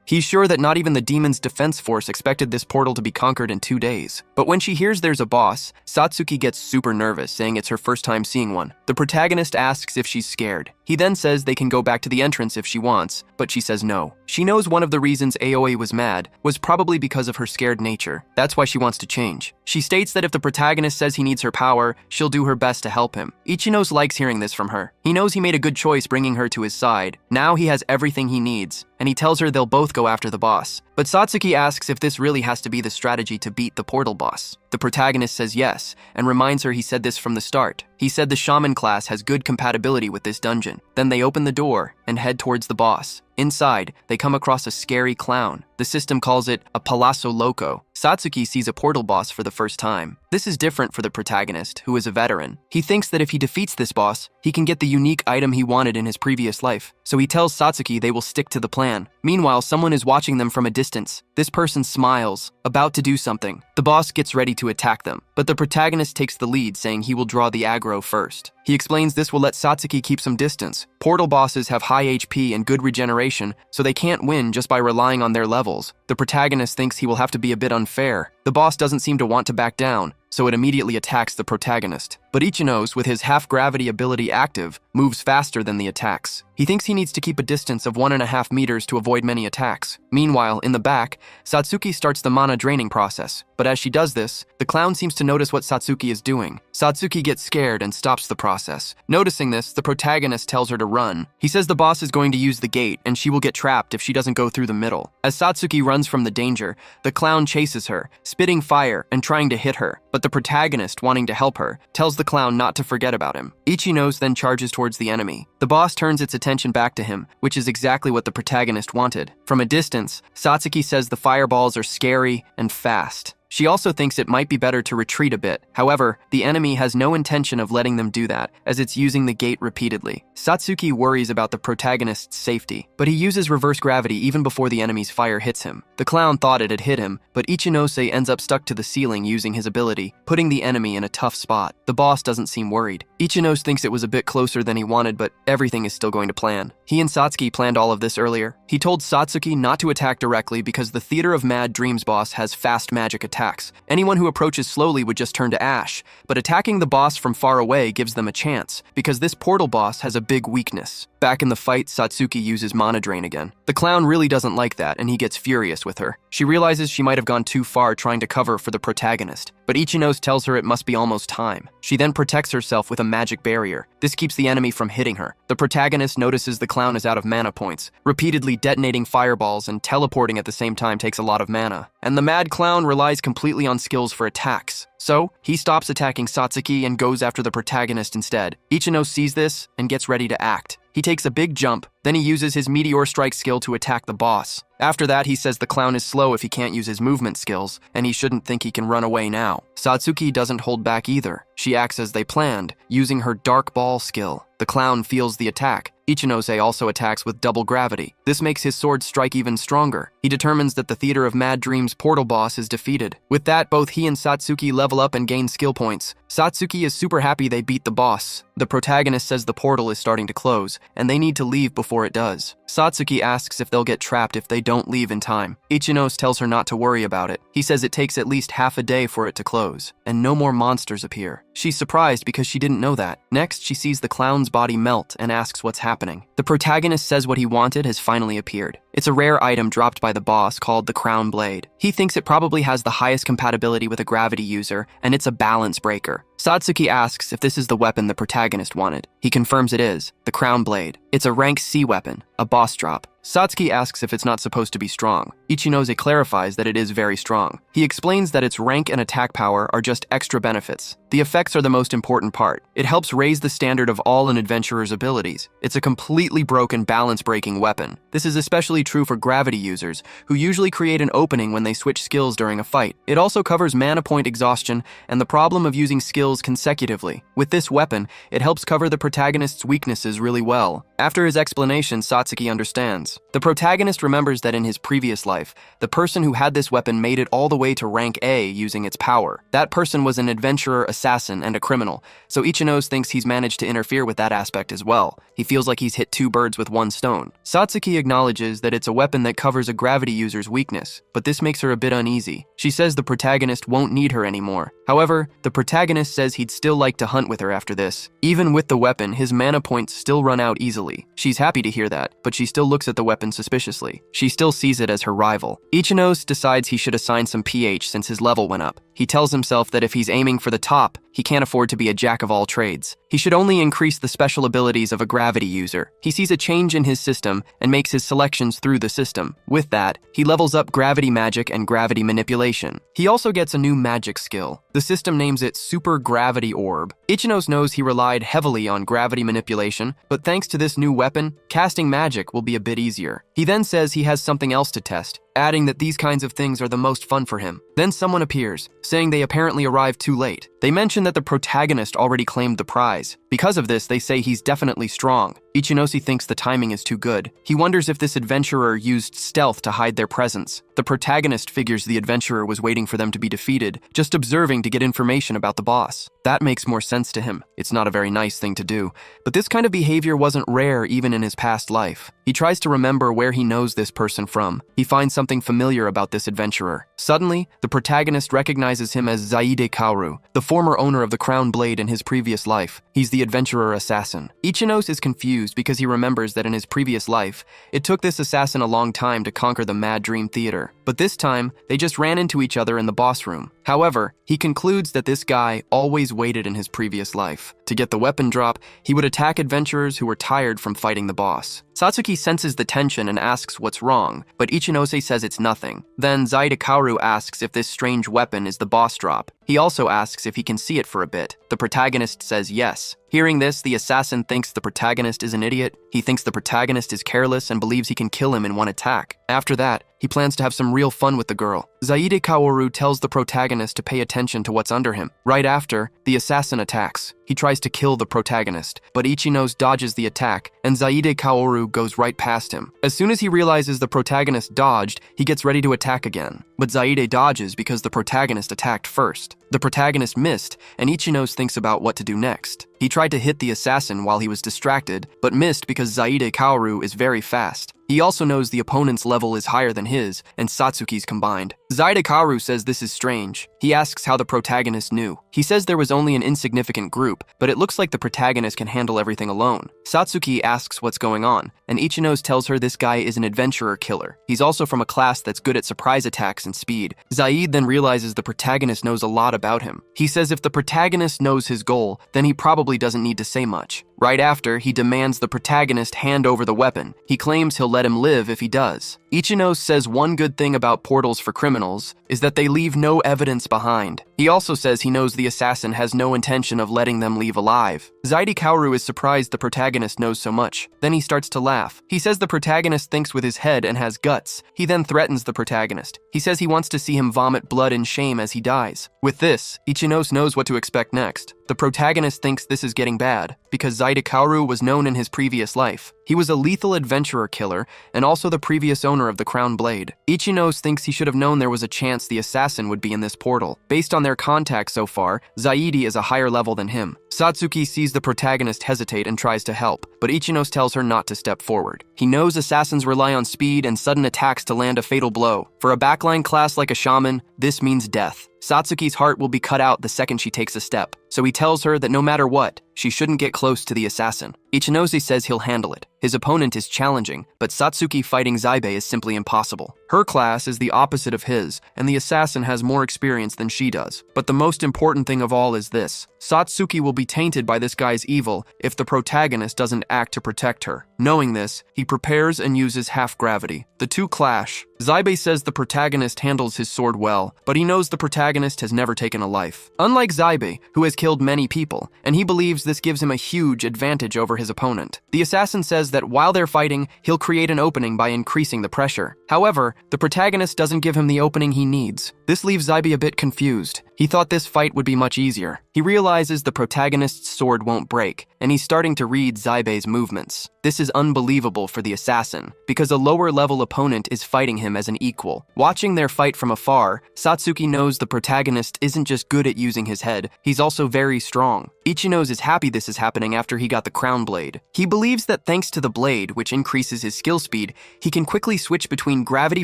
He's sure that not even the demon's defense force expected this portal to be conquered in 2 days. But when she hears there's a boss, Satsuki gets super nervous, saying it's her first time seeing one. The protagonist asks if she's scared. He then says they can go back to the entrance if she wants, but she says no. She knows one of the reasons Aoi was mad was probably because of her scared nature. That's why she wants to change. She states that if the protagonist says he needs her power, she'll do her best to help him. Ichino likes hearing this from her. He knows he made a good choice bringing her to his side. Now he has everything he needs, and he tells her they'll both go after the boss. But Satsuki asks if this really has to be the strategy to beat the portal boss. The protagonist says yes, and reminds her he said this from the start. He said the shaman class has good compatibility with this dungeon. Then they open the door and head towards the boss. Inside, they come across a scary clown. The system calls it a Palazzo Loco. Satsuki sees a portal boss for the first time. This is different for the protagonist, who is a veteran. He thinks that if he defeats this boss, he can get the unique item he wanted in his previous life. So he tells Satsuki they will stick to the plan. Meanwhile, someone is watching them from a distance. This person smiles, about to do something. The boss gets ready to attack them, but the protagonist takes the lead, saying he will draw the aggro first. He explains this will let Satsuki keep some distance. Portal bosses have high HP and good regeneration, so they can't win just by relying on their levels. The protagonist thinks he will have to be a bit unfair. The boss doesn't seem to want to back down, so it immediately attacks the protagonist. But Ichino, with his half-gravity ability active, moves faster than the attacks. He thinks he needs to keep a distance of 1.5 meters to avoid many attacks. Meanwhile, in the back, Satsuki starts the mana draining process. But as she does this, the clown seems to notice what Satsuki is doing. Satsuki gets scared and stops the process. Noticing this, the protagonist tells her to run. He says the boss is going to use the gate, and she will get trapped if she doesn't go through the middle. As Satsuki runs from the danger, the clown chases her, spitting fire and trying to hit her. But the protagonist, wanting to help her, tells the clown not to forget about him. Ichino then charges towards the enemy. The boss turns its attention back to him, which is exactly what the protagonist wanted. From a distance, Satsuki says the fireballs are scary and fast. She also thinks it might be better to retreat a bit. However, the enemy has no intention of letting them do that, as it's using the gate repeatedly. Satsuki worries about the protagonist's safety, but he uses reverse gravity even before the enemy's fire hits him. The clown thought it had hit him, but Ichinose ends up stuck to the ceiling using his ability, putting the enemy in a tough spot. The boss doesn't seem worried. Ichinose thinks it was a bit closer than he wanted, but everything is still going to plan. He and Satsuki planned all of this earlier. He told Satsuki not to attack directly because the Theater of Mad Dreams boss has fast magic attacks. Anyone who approaches slowly would just turn to ash, but attacking the boss from far away gives them a chance, because this portal boss has a big weakness. Back in the fight, Satsuki uses mana drain again. The clown really doesn't like that, and he gets furious with her. She realizes she might have gone too far trying to cover for the protagonist, but Ichinose tells her it must be almost time. She then protects herself with a magic barrier. This keeps the enemy from hitting her. The protagonist notices the clown is out of mana points. Repeatedly detonating fireballs and teleporting at the same time takes a lot of mana. And the mad clown relies completely on skills for attacks. So, he stops attacking Satsuki and goes after the protagonist instead. Ichino sees this and gets ready to act. He takes a big jump, then he uses his Meteor Strike skill to attack the boss. After that, he says the clown is slow if he can't use his movement skills, and he shouldn't think he can run away now. Satsuki doesn't hold back either. She acts as they planned, using her Dark Ball skill. The clown feels the attack. Ichinose also attacks with double gravity. This makes his sword strike even stronger. He determines that the Theater of Mad Dreams portal boss is defeated. With that, both he and Satsuki level up and gain skill points. Satsuki is super happy they beat the boss. The protagonist says the portal is starting to close, and they need to leave before it does. Satsuki asks if they'll get trapped if they don't leave in time. Ichinose tells her not to worry about it. He says it takes at least half a day for it to close, and no more monsters appear. She's surprised because she didn't know that. Next, she sees the clown's body melt and asks what's happening. The protagonist says what he wanted has finally appeared. It's a rare item dropped by the boss called the Crown Blade. He thinks it probably has the highest compatibility with a gravity user, and it's a balance breaker. Satsuki asks if this is the weapon the protagonist wanted. He confirms it is, the Crown Blade. It's a rank C weapon, a boss drop. Satsuki asks if it's not supposed to be strong. Ichinose clarifies that it is very strong. He explains that its rank and attack power are just extra benefits. The effects are the most important part. It helps raise the standard of all an adventurer's abilities. It's a completely broken balance-breaking weapon. This is especially true for gravity users, who usually create an opening when they switch skills during a fight. It also covers mana point exhaustion and the problem of using skills consecutively. With this weapon, it helps cover the protagonist's weaknesses really well. After his explanation, Satsuki understands. The protagonist remembers that in his previous life, the person who had this weapon made it all the way to rank A using its power. That person was an adventurer, assassin, and a criminal, so Ichinose thinks he's managed to interfere with that aspect as well. He feels like he's hit two birds with one stone. Satsuki acknowledges that it's a weapon that covers a gravity user's weakness, but this makes her a bit uneasy. She says the protagonist won't need her anymore. However, the protagonist says he'd still like to hunt with her after this. Even with the weapon, his mana points still run out easily. She's happy to hear that, but she still looks at the weapon suspiciously. She still sees it as her rival. Ichinose decides he should assign some PH since his level went up. He tells himself that if he's aiming for the top, he can't afford to be a jack of all trades. He should only increase the special abilities of a gravity user. He sees a change in his system and makes his selections through the system. With that, he levels up gravity magic and gravity manipulation. He also gets a new magic skill. The system names it Super Gravity Orb. Ichinose knows he relied heavily on gravity manipulation, but thanks to this new weapon, casting magic will be a bit easier. He then says he has something else to test, adding that these kinds of things are the most fun for him. Then someone appears, saying they apparently arrived too late. They mention that the protagonist already claimed the prize. Because of this, they say he's definitely strong. Ichinose thinks the timing is too good. He wonders if this adventurer used stealth to hide their presence. The protagonist figures the adventurer was waiting for them to be defeated, just observing to get information about the boss. That makes more sense to him. It's not a very nice thing to do, but this kind of behavior wasn't rare even in his past life. He tries to remember where he knows this person from. He finds something familiar about this adventurer. Suddenly, the protagonist recognizes him as Zaide Kaoru, the former owner of the Crown Blade in his previous life. He's the adventurer assassin. Ichinose is confused because he remembers that in his previous life, it took this assassin a long time to conquer the Mad Dream Theater. But this time, they just ran into each other in the boss room. However, he concludes that this guy always waited in his previous life. To get the weapon drop, he would attack adventurers who were tired from fighting the boss. Satsuki senses the tension and asks what's wrong, but Ichinose says it's nothing. Then Zaide Kaoru asks if this strange weapon is the boss drop. He also asks if he can see it for a bit. The protagonist says yes. Hearing this, the assassin thinks the protagonist is an idiot. He thinks the protagonist is careless and believes he can kill him in one attack. After that, he plans to have some real fun with the girl. Zaide Kaoru tells the protagonist to pay attention to what's under him. Right after, the assassin attacks. He tries to kill the protagonist, but Ichinose dodges the attack, and Zaide Kaoru goes right past him. As soon as he realizes the protagonist dodged, he gets ready to attack again. But Zaide dodges because the protagonist attacked first. The protagonist missed, and Ichinose thinks about what to do next. He tried to hit the assassin while he was distracted, but missed because Zaide Kaoru is very fast. He also knows the opponent's level is higher than his, and Satsuki's combined. Zaide Kaoru says this is strange. He asks how the protagonist knew. He says there was only an insignificant group, but it looks like the protagonist can handle everything alone. Satsuki asks what's going on, and Ichinos tells her this guy is an adventurer killer. He's also from a class that's good at surprise attacks and speed. Zaid then realizes the protagonist knows a lot about him. He says if the protagonist knows his goal, then he probably doesn't need to say much. Right after, he demands the protagonist hand over the weapon. He claims he'll let him live if he does. Ichinos says one good thing about portals for criminals is that they leave no evidence behind. He also says he knows the assassin has no intention of letting them leave alive. Zaide Kaoru is surprised the protagonist knows so much. Then he starts to laugh. He says the protagonist thinks with his head and has guts. He then threatens the protagonist. He says he wants to see him vomit blood in shame as he dies. With this, Ichinos knows what to expect next. The protagonist thinks this is getting bad, because Zaide Kaoru was known in his previous life. He was a lethal adventurer killer, and also the previous owner of the Crown Blade. Ichinos thinks he should have known there was a chance the assassin would be in this portal. Based on their contacts so far, Zaidi is a higher level than him. Satsuki sees the protagonist hesitate and tries to help, but Ichinos tells her not to step forward. He knows assassins rely on speed and sudden attacks to land a fatal blow. For a backline class like a shaman, this means death. Satsuki's heart will be cut out the second she takes a step, so he tells her that no matter what, she shouldn't get close to the assassin. Ichinose says he'll handle it. His opponent is challenging, but Satsuki fighting Zaibe is simply impossible. Her class is the opposite of his, and the assassin has more experience than she does. But the most important thing of all is this. Satsuki will be tainted by this guy's evil if the protagonist doesn't act to protect her. Knowing this, he prepares and uses half-gravity. The two clash. Zaibe says the protagonist handles his sword well, but he knows the protagonist has never taken a life. Unlike Zaibe, who has killed many people, and he believes this gives him a huge advantage over his opponent. The assassin says that while they're fighting, he'll create an opening by increasing the pressure. However, the protagonist doesn't give him the opening he needs. This leaves Zaibe a bit confused. He thought this fight would be much easier. He realizes the protagonist's sword won't break, and he's starting to read Zaibe's movements. This is unbelievable for the assassin, because a lower-level opponent is fighting him as an equal. Watching their fight from afar, Satsuki knows the protagonist isn't just good at using his head, he's also very strong. Ichinos is happy this is happening after he got the crown blade. He believes that thanks to the blade, which increases his skill speed, he can quickly switch between gravity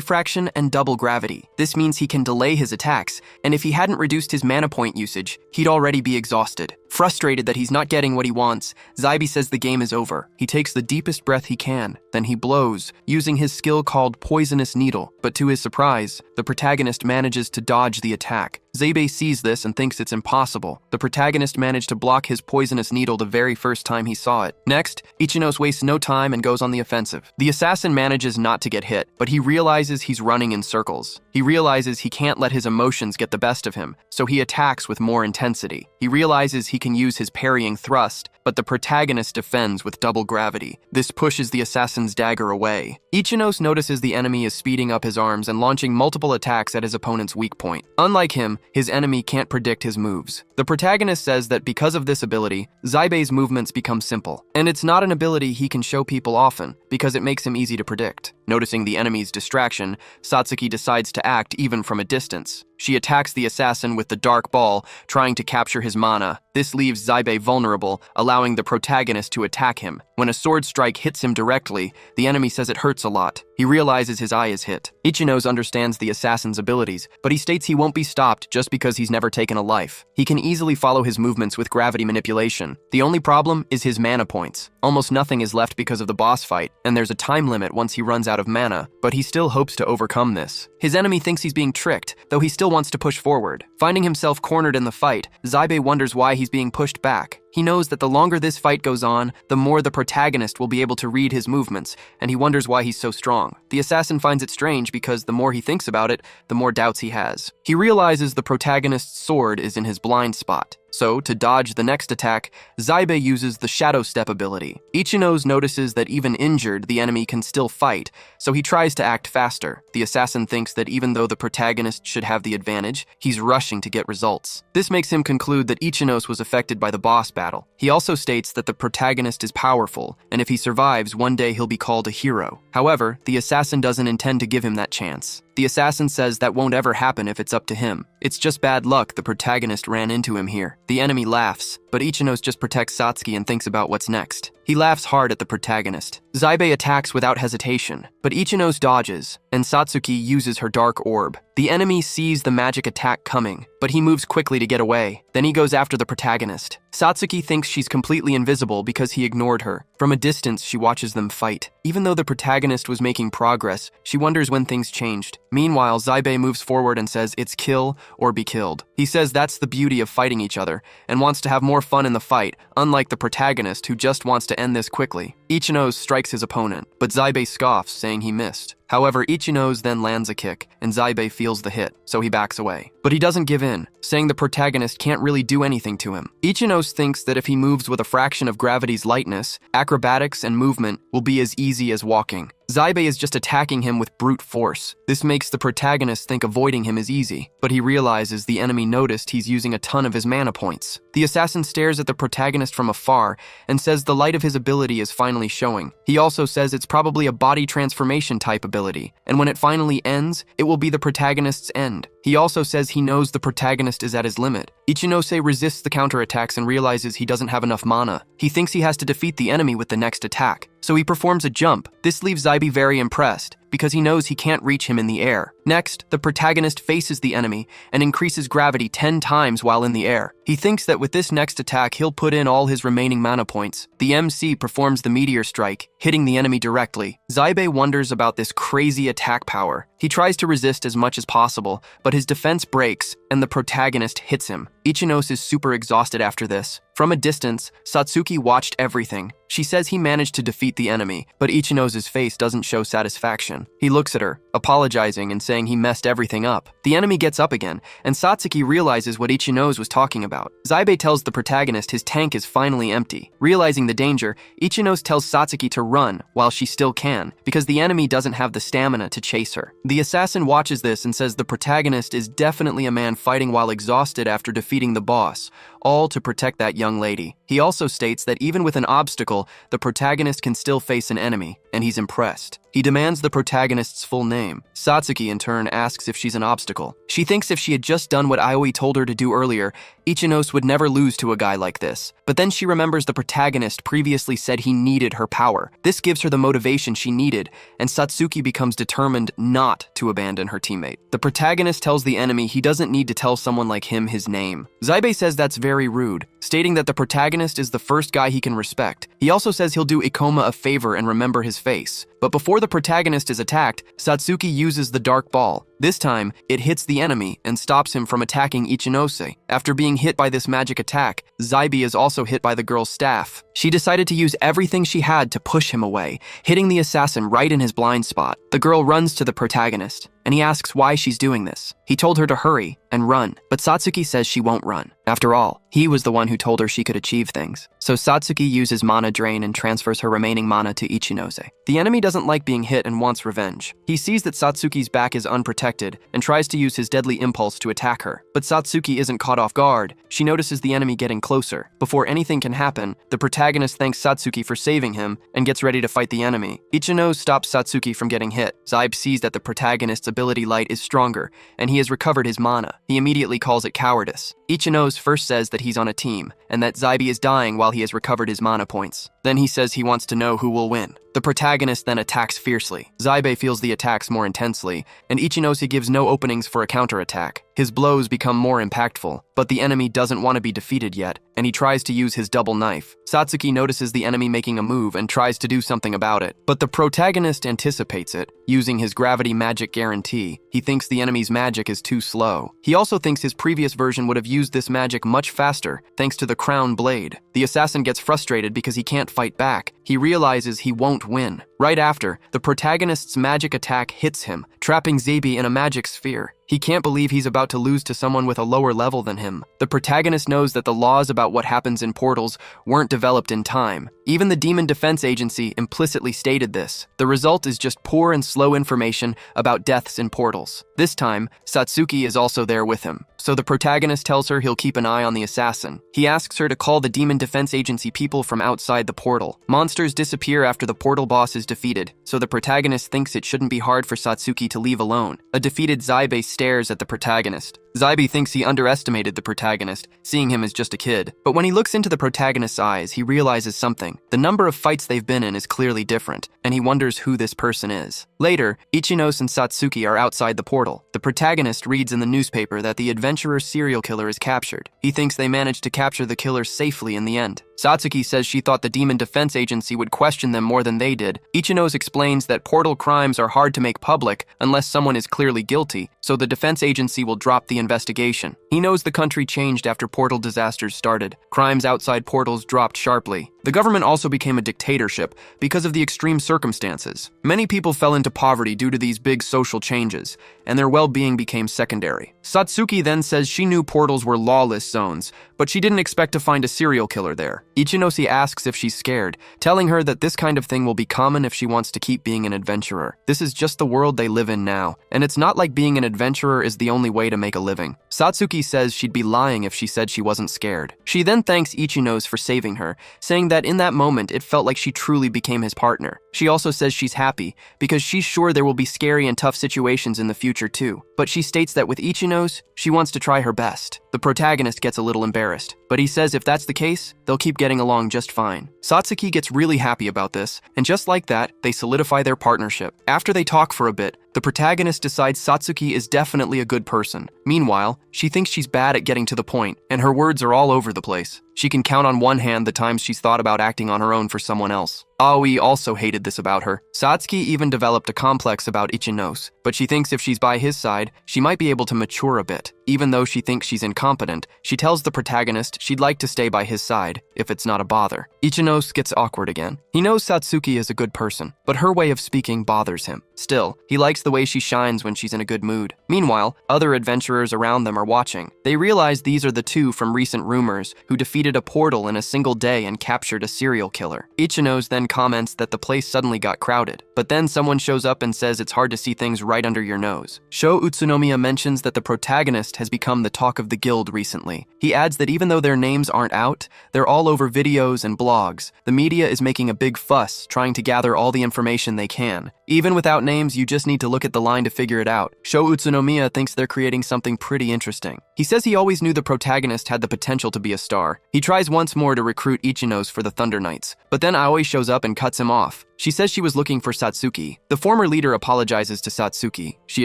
fraction and double gravity. This means he can delay his attacks, and if he hadn't reduced his mana point usage, he'd already be exhausted. Frustrated that he's not getting what he wants, Zaibe says the game is over. He takes the deepest breath he can, then he blows, using his skill called Poisonous Needle. But to his surprise, the protagonist manages to dodge the attack. Zaibe sees this and thinks it's impossible. The protagonist managed to block his poisonous needle the very first time he saw it. Next, Ichinos wastes no time and goes on the offensive. The assassin manages not to get hit, but he realizes he's running in circles. He realizes he can't let his emotions get the best of him, so he attacks with more intensity. He realizes he can use his parrying thrust, but the protagonist defends with double gravity. This pushes the assassin's dagger away. Ichinos notices the enemy is speeding up his arms and launching multiple attacks at his opponent's weak point. Unlike him, his enemy can't predict his moves. The protagonist says that because of this ability, Zaibe's movements become simple. And it's not an ability he can show people often, because it makes him easy to predict. Noticing the enemy's distraction, Satsuki decides to act even from a distance. She attacks the assassin with the dark ball, trying to capture his mana. This leaves Zaibe vulnerable, allowing the protagonist to attack him. When a sword strike hits him directly, the enemy says it hurts a lot. He realizes his eye is hit. Ichinos understands the assassin's abilities, but he states he won't be stopped just because he's never taken a life. He can easily follow his movements with gravity manipulation. The only problem is his mana points. Almost nothing is left because of the boss fight, and there's a time limit once he runs out of mana, but he still hopes to overcome this. His enemy thinks he's being tricked, though he still wants to push forward. Finding himself cornered in the fight, Zaibe wonders why he's being pushed back. He knows that the longer this fight goes on, the more the protagonist will be able to read his movements, and he wonders why he's so strong. The assassin finds it strange because the more he thinks about it, the more doubts he has. He realizes the protagonist's sword is in his blind spot. So, to dodge the next attack, Zaibe uses the Shadow Step ability. Ichinos notices that even injured, the enemy can still fight, so he tries to act faster. The assassin thinks that even though the protagonist should have the advantage, he's rushing to get results. This makes him conclude that Ichinos was affected by the boss battle. He also states that the protagonist is powerful, and if he survives, one day he'll be called a hero. However, the assassin doesn't intend to give him that chance. The assassin says that won't ever happen if it's up to him. It's just bad luck the protagonist ran into him here. The enemy laughs, but Ichinos just protects Satsuki and thinks about what's next. He laughs hard at the protagonist. Zaibe attacks without hesitation, but Ichinos dodges, and Satsuki uses her dark orb. The enemy sees the magic attack coming, but he moves quickly to get away. Then he goes after the protagonist. Satsuki thinks she's completely invisible because he ignored her. From a distance, she watches them fight. Even though the protagonist was making progress, she wonders when things changed. Meanwhile, Zaibe moves forward and says it's kill or be killed. He says that's the beauty of fighting each other, and wants to have more fun in the fight, unlike the protagonist who just wants to end this quickly. Ichinos strikes his opponent, but Zaibe scoffs, saying he missed. However, Ichinos then lands a kick, and Zaibe feels the hit, so he backs away. But he doesn't give in, saying the protagonist can't really do anything to him. Ichinos thinks that if he moves with a fraction of gravity's lightness, acrobatics and movement will be as easy as walking. Zaibe is just attacking him with brute force. This makes the protagonist think avoiding him is easy, but he realizes the enemy noticed he's using a ton of his mana points. The assassin stares at the protagonist from afar and says the light of his ability is finally showing. He also says it's probably a body transformation type ability, and when it finally ends, it will be the protagonist's end. He also says he knows the protagonist is at his limit. Ichinose resists the counterattacks and realizes he doesn't have enough mana. He thinks he has to defeat the enemy with the next attack, so he performs a jump. This leaves Zaibe very impressed, because he knows he can't reach him in the air. Next, the protagonist faces the enemy and increases gravity 10 times while in the air. He thinks that with this next attack, he'll put in all his remaining mana points. The MC performs the meteor strike, hitting the enemy directly. Zaibe wonders about this crazy attack power. He tries to resist as much as possible, but his defense breaks and the protagonist hits him. Ichinos is super exhausted after this. From a distance, Satsuki watched everything. She says he managed to defeat the enemy, but Ichinos' face doesn't show satisfaction. He looks at her, apologizing and saying he messed everything up. The enemy gets up again, and Satsuki realizes what Ichinos was talking about. Zaibe tells the protagonist his tank is finally empty. Realizing the danger, Ichinos tells Satsuki to run while she still can, because the enemy doesn't have the stamina to chase her. The assassin watches this and says the protagonist is definitely a man fighting while exhausted after defeating the boss, all to protect that young lady. He also states that even with an obstacle, the protagonist can still face an enemy, and he's impressed. He demands the protagonist's full name. Satsuki, in turn, asks if she's an obstacle. She thinks if she had just done what Aoi told her to do earlier, Ichinos would never lose to a guy like this. But then she remembers the protagonist previously said he needed her power. This gives her the motivation she needed, and Satsuki becomes determined not to abandon her teammate. The protagonist tells the enemy he doesn't need to tell someone like him his name. Zaibe says that's very rude, stating that the protagonist is the first guy he can respect. He also says he'll do Ikoma a favor and remember his face. But before the protagonist is attacked, Satsuki uses the dark ball. This time, it hits the enemy and stops him from attacking Ichinose. After being hit by this magic attack, Zaibe is also hit by the girl's staff. She decided to use everything she had to push him away, hitting the assassin right in his blind spot. The girl runs to the protagonist, and he asks why she's doing this. He told her to hurry and run, but Satsuki says she won't run. After all, he was the one who told her she could achieve things. So Satsuki uses mana drain and transfers her remaining mana to Ichinose. The enemy doesn't like being hit and wants revenge. He sees that Satsuki's back is unprotected and tries to use his deadly impulse to attack her. But Satsuki isn't caught off guard. She notices the enemy getting closer. Before anything can happen, the protagonist thanks Satsuki for saving him and gets ready to fight the enemy. Ichinos stops Satsuki from getting hit. Zaibe sees that the protagonist's ability light is stronger, and he has recovered his mana. He immediately calls it cowardice. Ichinos first says that he's on a team, and that Zaibe is dying while he has recovered his mana points. Then he says he wants to know who will win. The protagonist then attacks fiercely. Zaibe feels the attacks more intensely, and Ichinose gives no openings for a counterattack. His blows become more impactful, but the enemy doesn't want to be defeated yet, and he tries to use his double knife. Satsuki notices the enemy making a move and tries to do something about it, but the protagonist anticipates it, using his gravity magic guarantee. He thinks the enemy's magic is too slow. He also thinks his previous version would have used this magic much faster, thanks to the crown blade. The assassin gets frustrated because he can't fight back. He realizes he won't win. Right after, the protagonist's magic attack hits him, trapping Zabi in a magic sphere. He can't believe he's about to lose to someone with a lower level than him. The protagonist knows that the laws about what happens in portals weren't developed in time. Even the Demon Defense Agency implicitly stated this. The result is just poor and slow information about deaths in portals. This time, Satsuki is also there with him, so the protagonist tells her he'll keep an eye on the assassin. He asks her to call the Demon Defense Agency people from outside the portal. Monsters disappear after the portal boss is defeated, so the protagonist thinks it shouldn't be hard for Satsuki to leave alone. A defeated Zaibe stares at the protagonist. Zaibe thinks he underestimated the protagonist, seeing him as just a kid. But when he looks into the protagonist's eyes, he realizes something. The number of fights they've been in is clearly different, and he wonders who this person is. Later, Ichinos and Satsuki are outside the portal. The protagonist reads in the newspaper that the adventurer serial killer is captured. He thinks they managed to capture the killer safely in the end. Satsuki says she thought the Demon Defense Agency would question them more than they did. Ichinos explains that portal crimes are hard to make public unless someone is clearly guilty, so the defense agency will drop the investigation. He knows the country changed after portal disasters started. Crimes outside portals dropped sharply. The government also became a dictatorship because of the extreme circumstances. Many people fell into poverty due to these big social changes, and their well-being became secondary. Satsuki then says she knew portals were lawless zones, but she didn't expect to find a serial killer there. Ichinosi asks if she's scared, telling her that this kind of thing will be common if she wants to keep being an adventurer. This is just the world they live in now, and it's not like being an adventurer is the only way to make a living. Satsuki says she'd be lying if she said she wasn't scared. She then thanks Ichinos for saving her, saying that in that moment it felt like she truly became his partner. She also says she's happy because she's sure there will be scary and tough situations in the future too. But she states that with Ichinos, she wants to try her best. The protagonist gets a little embarrassed, but he says if that's the case, they'll keep getting along just fine. Satsuki gets really happy about this, and just like that, they solidify their partnership. After they talk for a bit, the protagonist decides Satsuki is definitely a good person. Meanwhile, she thinks she's bad at getting to the point, and her words are all over the place. She can count on one hand the times she's thought about acting on her own for someone else. Aoi also hated this about her. Satsuki even developed a complex about Ichinos, but she thinks if she's by his side, she might be able to mature a bit. Even though she thinks she's incompetent, she tells the protagonist she'd like to stay by his side, if it's not a bother. Ichinos gets awkward again. He knows Satsuki is a good person, but her way of speaking bothers him. Still, he likes the way she shines when she's in a good mood. Meanwhile, other adventurers around them are watching. They realize these are the two from recent rumors who defeated a portal in a single day and captured a serial killer. Ichinos then comments that the place suddenly got crowded, but then someone shows up and says it's hard to see things right under your nose. Sho Utsunomiya mentions that the protagonist has become the talk of the guild recently. He adds that even though their names aren't out, they're all over videos and blogs. The media is making a big fuss, trying to gather all the information they can. Even without names, you just need to look at the line to figure it out. Sho Utsunomiya thinks they're creating something pretty interesting. He says he always knew the protagonist had the potential to be a star. He tries once more to recruit Ichinos for the Thunder Knights, but then Aoi shows up and cuts him off. She says she was looking for Satsuki. The former leader apologizes to Satsuki. She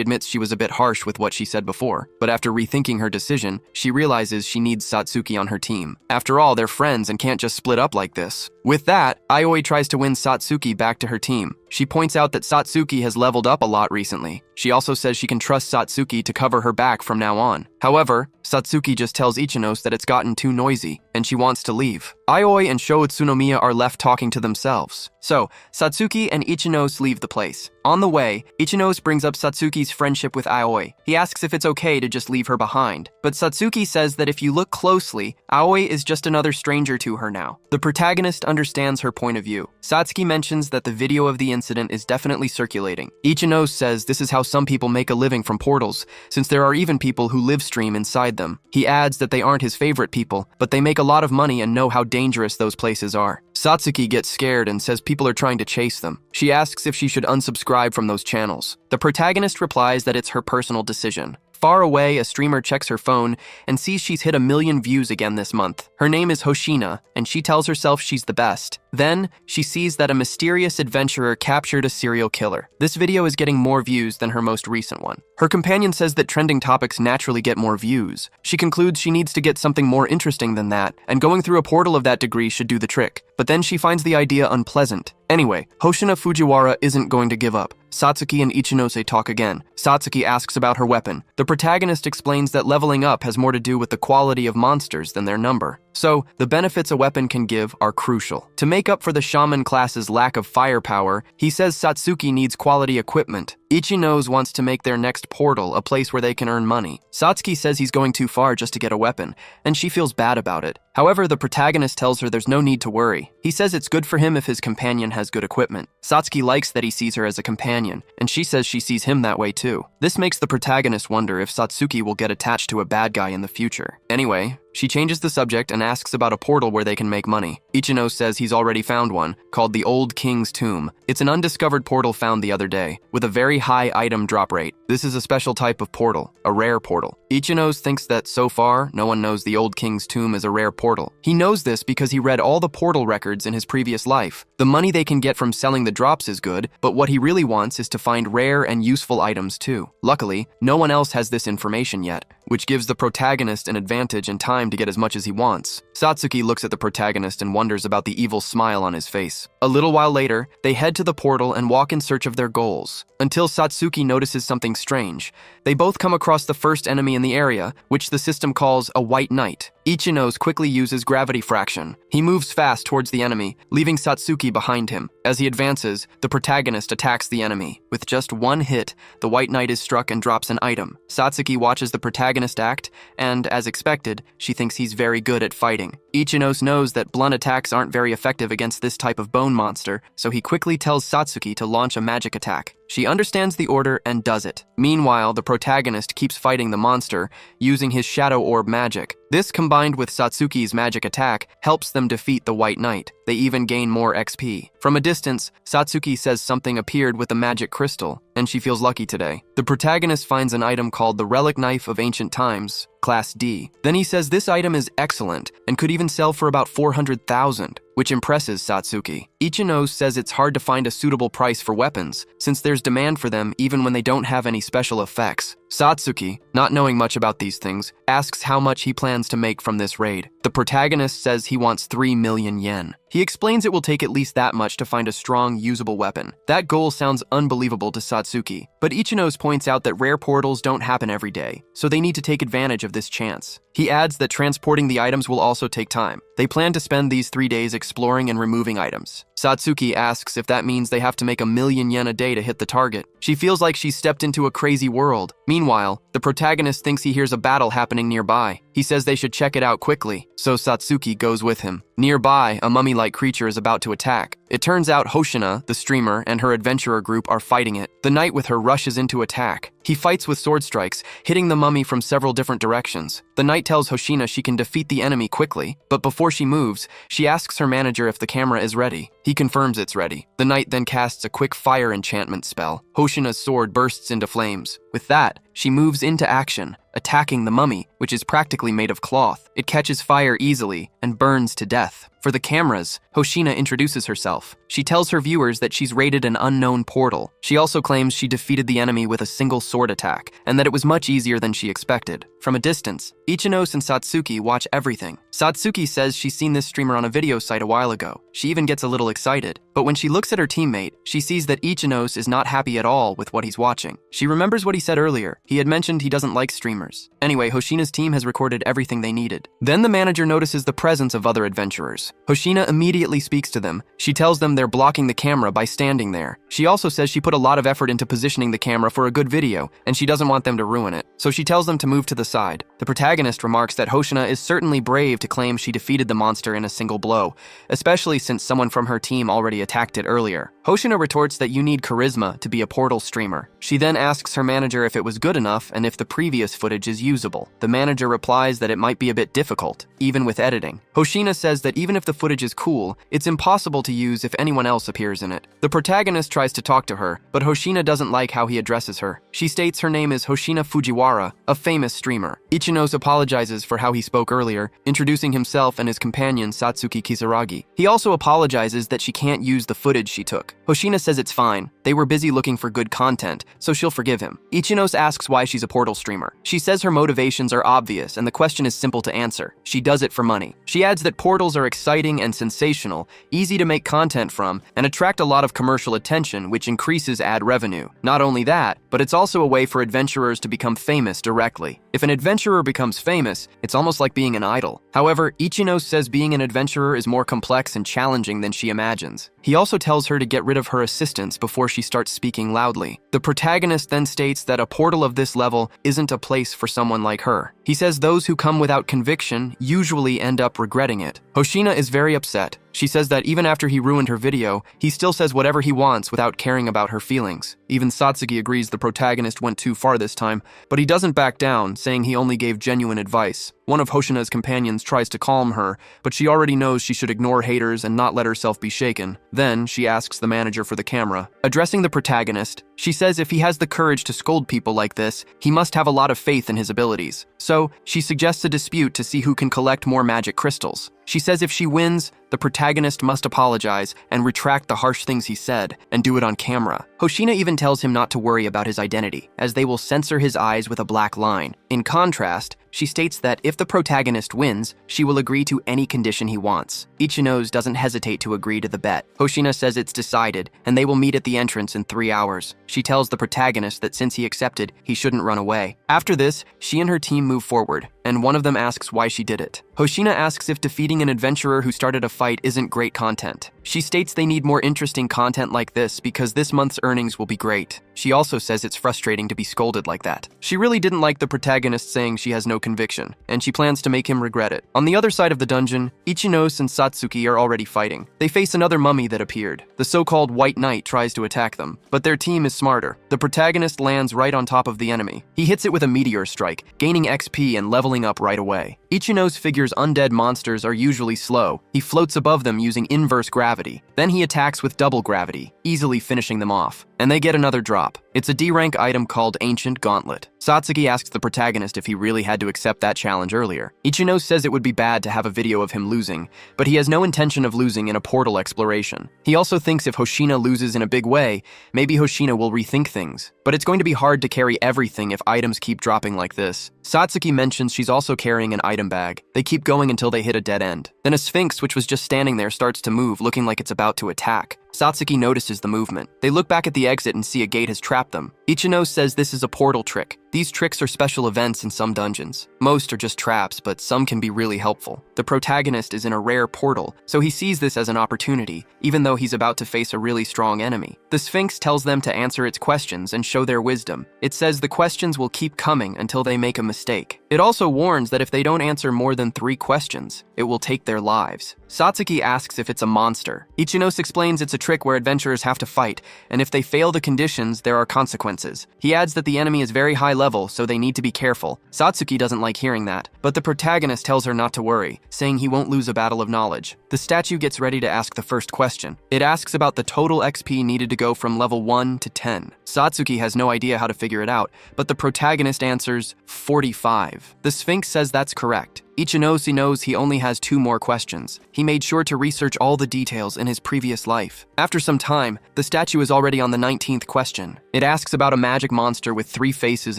admits she was a bit harsh with what she said before, but after rethinking her decision, she realizes she needs Satsuki on her team. After all, they're friends and can't just split up like this. With that, Aoi tries to win Satsuki back to her team. She points out that Satsuki has leveled up a lot recently. She also says she can trust Satsuki to cover her back from now on. However, Satsuki just tells Ichinos that it's gotten too noisy, and she wants to leave. Aoi and Sho Utsunomiya are left talking to themselves. So, Satsuki and Ichinos leave the place. On the way, Ichinos brings up Satsuki's friendship with Aoi. He asks if it's okay to just leave her behind. But Satsuki says that if you look closely, Aoi is just another stranger to her now. The protagonist understands her point of view. Satsuki mentions that the video of the incident is definitely circulating. Ichinos says this is how some people make a living from portals, since there are even people who live stream inside them. He adds that they aren't his favorite people, but they make a lot of money and know how dangerous those places are. Satsuki gets scared and says people are trying to chase them. She asks if she should unsubscribe from those channels. The protagonist replies that it's her personal decision. Far away, a streamer checks her phone and sees she's hit 1 million views again this month. Her name is Hoshina, and she tells herself she's the best. Then, she sees that a mysterious adventurer captured a serial killer. This video is getting more views than her most recent one. Her companion says that trending topics naturally get more views. She concludes she needs to get something more interesting than that, and going through a portal of that degree should do the trick. But then she finds the idea unpleasant. Anyway, Hoshina Fujiwara isn't going to give up. Satsuki and Ichinose talk again. Satsuki asks about her weapon. The protagonist explains that leveling up has more to do with the quality of monsters than their number. So, the benefits a weapon can give are crucial. To make up for the shaman class's lack of firepower, he says Satsuki needs quality equipment. Ichino's wants to make their next portal a place where they can earn money. Satsuki says he's going too far just to get a weapon, and she feels bad about it. However, the protagonist tells her there's no need to worry. He says it's good for him if his companion has good equipment. Satsuki likes that he sees her as a companion, and she says she sees him that way too. This makes the protagonist wonder if Satsuki will get attached to a bad guy in the future. Anyway, she changes the subject and asks about a portal where they can make money. Ichino says he's already found one, called the Old King's Tomb. It's an undiscovered portal found the other day, with a very high item drop rate. This is a special type of portal, a rare portal. Ichino thinks that so far, no one knows the Old King's Tomb is a rare portal. He knows this because he read all the portal records in his previous life. The money they can get from selling the drops is good, but what he really wants is to find rare and useful items too. Luckily, no one else has this information yet, which gives the protagonist an advantage and time to get as much as he wants. Satsuki looks at the protagonist and wonders about the evil smile on his face. A little while later, they head to the portal and walk in search of their goals, until Satsuki notices something strange. They both come across the first enemy in the area, which the system calls a white knight. Ichino's quickly uses gravity fraction. He moves fast towards the enemy, leaving Satsuki behind him. As he advances, the protagonist attacks the enemy. With just one hit, the white knight is struck and drops an item. Satsuki watches the protagonist act, and, as expected, she thinks he's very good at fighting. Ichino knows that blunt attacks aren't very effective against this type of bone monster, so he quickly tells Satsuki to launch a magic attack. She understands the order and does it. Meanwhile, the protagonist keeps fighting the monster, using his shadow orb magic. This, combined with Satsuki's magic attack, helps them defeat the White Knight. They even gain more XP. From a distance, Satsuki says something appeared with a magic crystal, and she feels lucky today. The protagonist finds an item called the Relic Knife of Ancient Times, Class D. Then he says this item is excellent and could even sell for about 400,000, which impresses Satsuki. Ichino says it's hard to find a suitable price for weapons, since there's demand for them even when they don't have any special effects. Satsuki, not knowing much about these things, asks how much he plans to make from this raid. The protagonist says he wants 3 million yen. He explains it will take at least that much to find a strong, usable weapon. That goal sounds unbelievable to Satsuki, but Ichino points out that rare portals don't happen every day, so they need to take advantage of this chance. He adds that transporting the items will also take time. They plan to spend these 3 days exploring and removing items. Satsuki asks if that means they have to make 1 million yen a day to hit the target. She feels like she's stepped into a crazy world. Meanwhile, the protagonist thinks he hears a battle happening nearby. He says they should check it out quickly, so Satsuki goes with him. Nearby, a mummy-like creature is about to attack. It turns out Hoshina, the streamer, and her adventurer group are fighting it. The knight with her rushes into attack. He fights with sword strikes, hitting the mummy from several different directions. The knight tells Hoshina she can defeat the enemy quickly, but before she moves, she asks her manager if the camera is ready. He confirms it's ready. The knight then casts a quick fire enchantment spell. Hoshina's sword bursts into flames. With that, she moves into action, attacking the mummy, which is practically made of cloth. It catches fire easily and burns to death. For the cameras, Hoshina introduces herself. She tells her viewers that she's raided an unknown portal. She also claims she defeated the enemy with a single sword attack, and that it was much easier than she expected. From a distance, Ichino and Satsuki watch everything. Satsuki says she's seen this streamer on a video site a while ago. She even gets a little excited. But when she looks at her teammate, she sees that Ichino is not happy at all with what he's watching. She remembers what he said earlier. He had mentioned he doesn't like streamers. Anyway, Hoshina's team has recorded everything they needed. Then the manager notices the presence of other adventurers. Hoshina immediately speaks to them. She tells them they're blocking the camera by standing there. She also says she put a lot of effort into positioning the camera for a good video, and she doesn't want them to ruin it. So she tells them to move to the side. The protagonist remarks that Hoshina is certainly brave to claim she defeated the monster in a single blow, especially since someone from her team already attacked it earlier. Hoshina retorts that you need charisma to be a portal streamer. She then asks her manager if it was good enough and if the previous footage is usable. The manager replies that it might be a bit difficult, even with editing. Hoshina says that even if the footage is cool, it's impossible to use if anyone else appears in it. The protagonist tries to talk to her, but Hoshina doesn't like how he addresses her. She states her name is Hoshina Fujiwara, a famous streamer. Ichino apologizes for how he spoke earlier, introducing himself and his companion Satsuki Kisaragi. He also apologizes that she can't use the footage she took. Hoshina says it's fine. They were busy looking for good content, so she'll forgive him. Ichinos asks why she's a portal streamer. She says her motivations are obvious and the question is simple to answer. She does it for money. She adds that portals are exciting and sensational, easy to make content from, and attract a lot of commercial attention, which increases ad revenue. Not only that, but it's also a way for adventurers to become famous directly. If an adventurer becomes famous, it's almost like being an idol. However, Ichinos says being an adventurer is more complex and challenging than she imagines. He also tells her to get rid of her assistants before she starts speaking loudly. The protagonist then states that a portal of this level isn't a place for someone like her. He says those who come without conviction usually end up regretting it. Hoshina is very upset. She says that even after he ruined her video, he still says whatever he wants without caring about her feelings. Even Satsuki agrees the protagonist went too far this time, but he doesn't back down, saying he only gave genuine advice. One of Hoshina's companions tries to calm her, but she already knows she should ignore haters and not let herself be shaken. Then, she asks the manager for the camera. Addressing the protagonist, she says if he has the courage to scold people like this, he must have a lot of faith in his abilities. So, she suggests a dispute to see who can collect more magic crystals. She says if she wins, the protagonist must apologize and retract the harsh things he said, and do it on camera. Hoshina even tells him not to worry about his identity, as they will censor his eyes with a black line. In contrast, she states that if the protagonist wins, she will agree to any condition he wants. Ichinos doesn't hesitate to agree to the bet. Hoshina says it's decided, and they will meet at the entrance in 3 hours. She tells the protagonist that since he accepted, he shouldn't run away. After this, she and her team move forward, and one of them asks why she did it. Hoshina asks if defeating an adventurer who started a fight isn't great content. She states they need more interesting content like this because this month's earnings will be great. She also says it's frustrating to be scolded like that. She really didn't like the protagonist saying she has no conviction, and she plans to make him regret it. On the other side of the dungeon, Ichinos and Satsuki are already fighting. They face another mummy that appeared. The so-called White Knight tries to attack them, but their team is smarter. The protagonist lands right on top of the enemy. He hits it with a meteor strike, gaining XP and leveling up right away. Ichinos figures undead monsters are usually slow. He floats above them using inverse gravity. Then he attacks with double gravity, easily finishing them off. And they get another drop. It's a D-rank item called Ancient Gauntlet. Satsuki asks the protagonist if he really had to accept that challenge earlier. Ichinos says it would be bad to have a video of him losing, but he has no intention of losing in a portal exploration. He also thinks if Hoshina loses in a big way, maybe Hoshina will rethink things. But it's going to be hard to carry everything if items keep dropping like this. Satsuki mentions she's also carrying an item bag. They keep going until they hit a dead end. Then a sphinx, which was just standing there, starts to move, looking like it's about to attack. Satsuki notices the movement. They look back at the exit and see a gate has trapped them. Ichinos says this is a portal trick. These tricks are special events in some dungeons. Most are just traps, but some can be really helpful. The protagonist is in a rare portal, so he sees this as an opportunity, even though he's about to face a really strong enemy. The Sphinx tells them to answer its questions and show their wisdom. It says the questions will keep coming until they make a mistake. It also warns that if they don't answer more than 3 questions, it will take their lives. Satsuki asks if it's a monster. Ichinos explains it's a trick where adventurers have to fight, and if they fail the conditions, there are consequences. He adds that the enemy is very high level, so they need to be careful. Satsuki doesn't like hearing that, but the protagonist tells her not to worry, saying he won't lose a battle of knowledge. The statue gets ready to ask the first question. It asks about the total XP needed to go from level 1 to 10. Satsuki has no idea how to figure it out, but the protagonist answers 45. The Sphinx says that's correct. Ichinos knows he only has 2 more questions. He made sure to research all the details in his previous life. After some time, the statue is already on the 19th question. It asks about a magic monster with 3 faces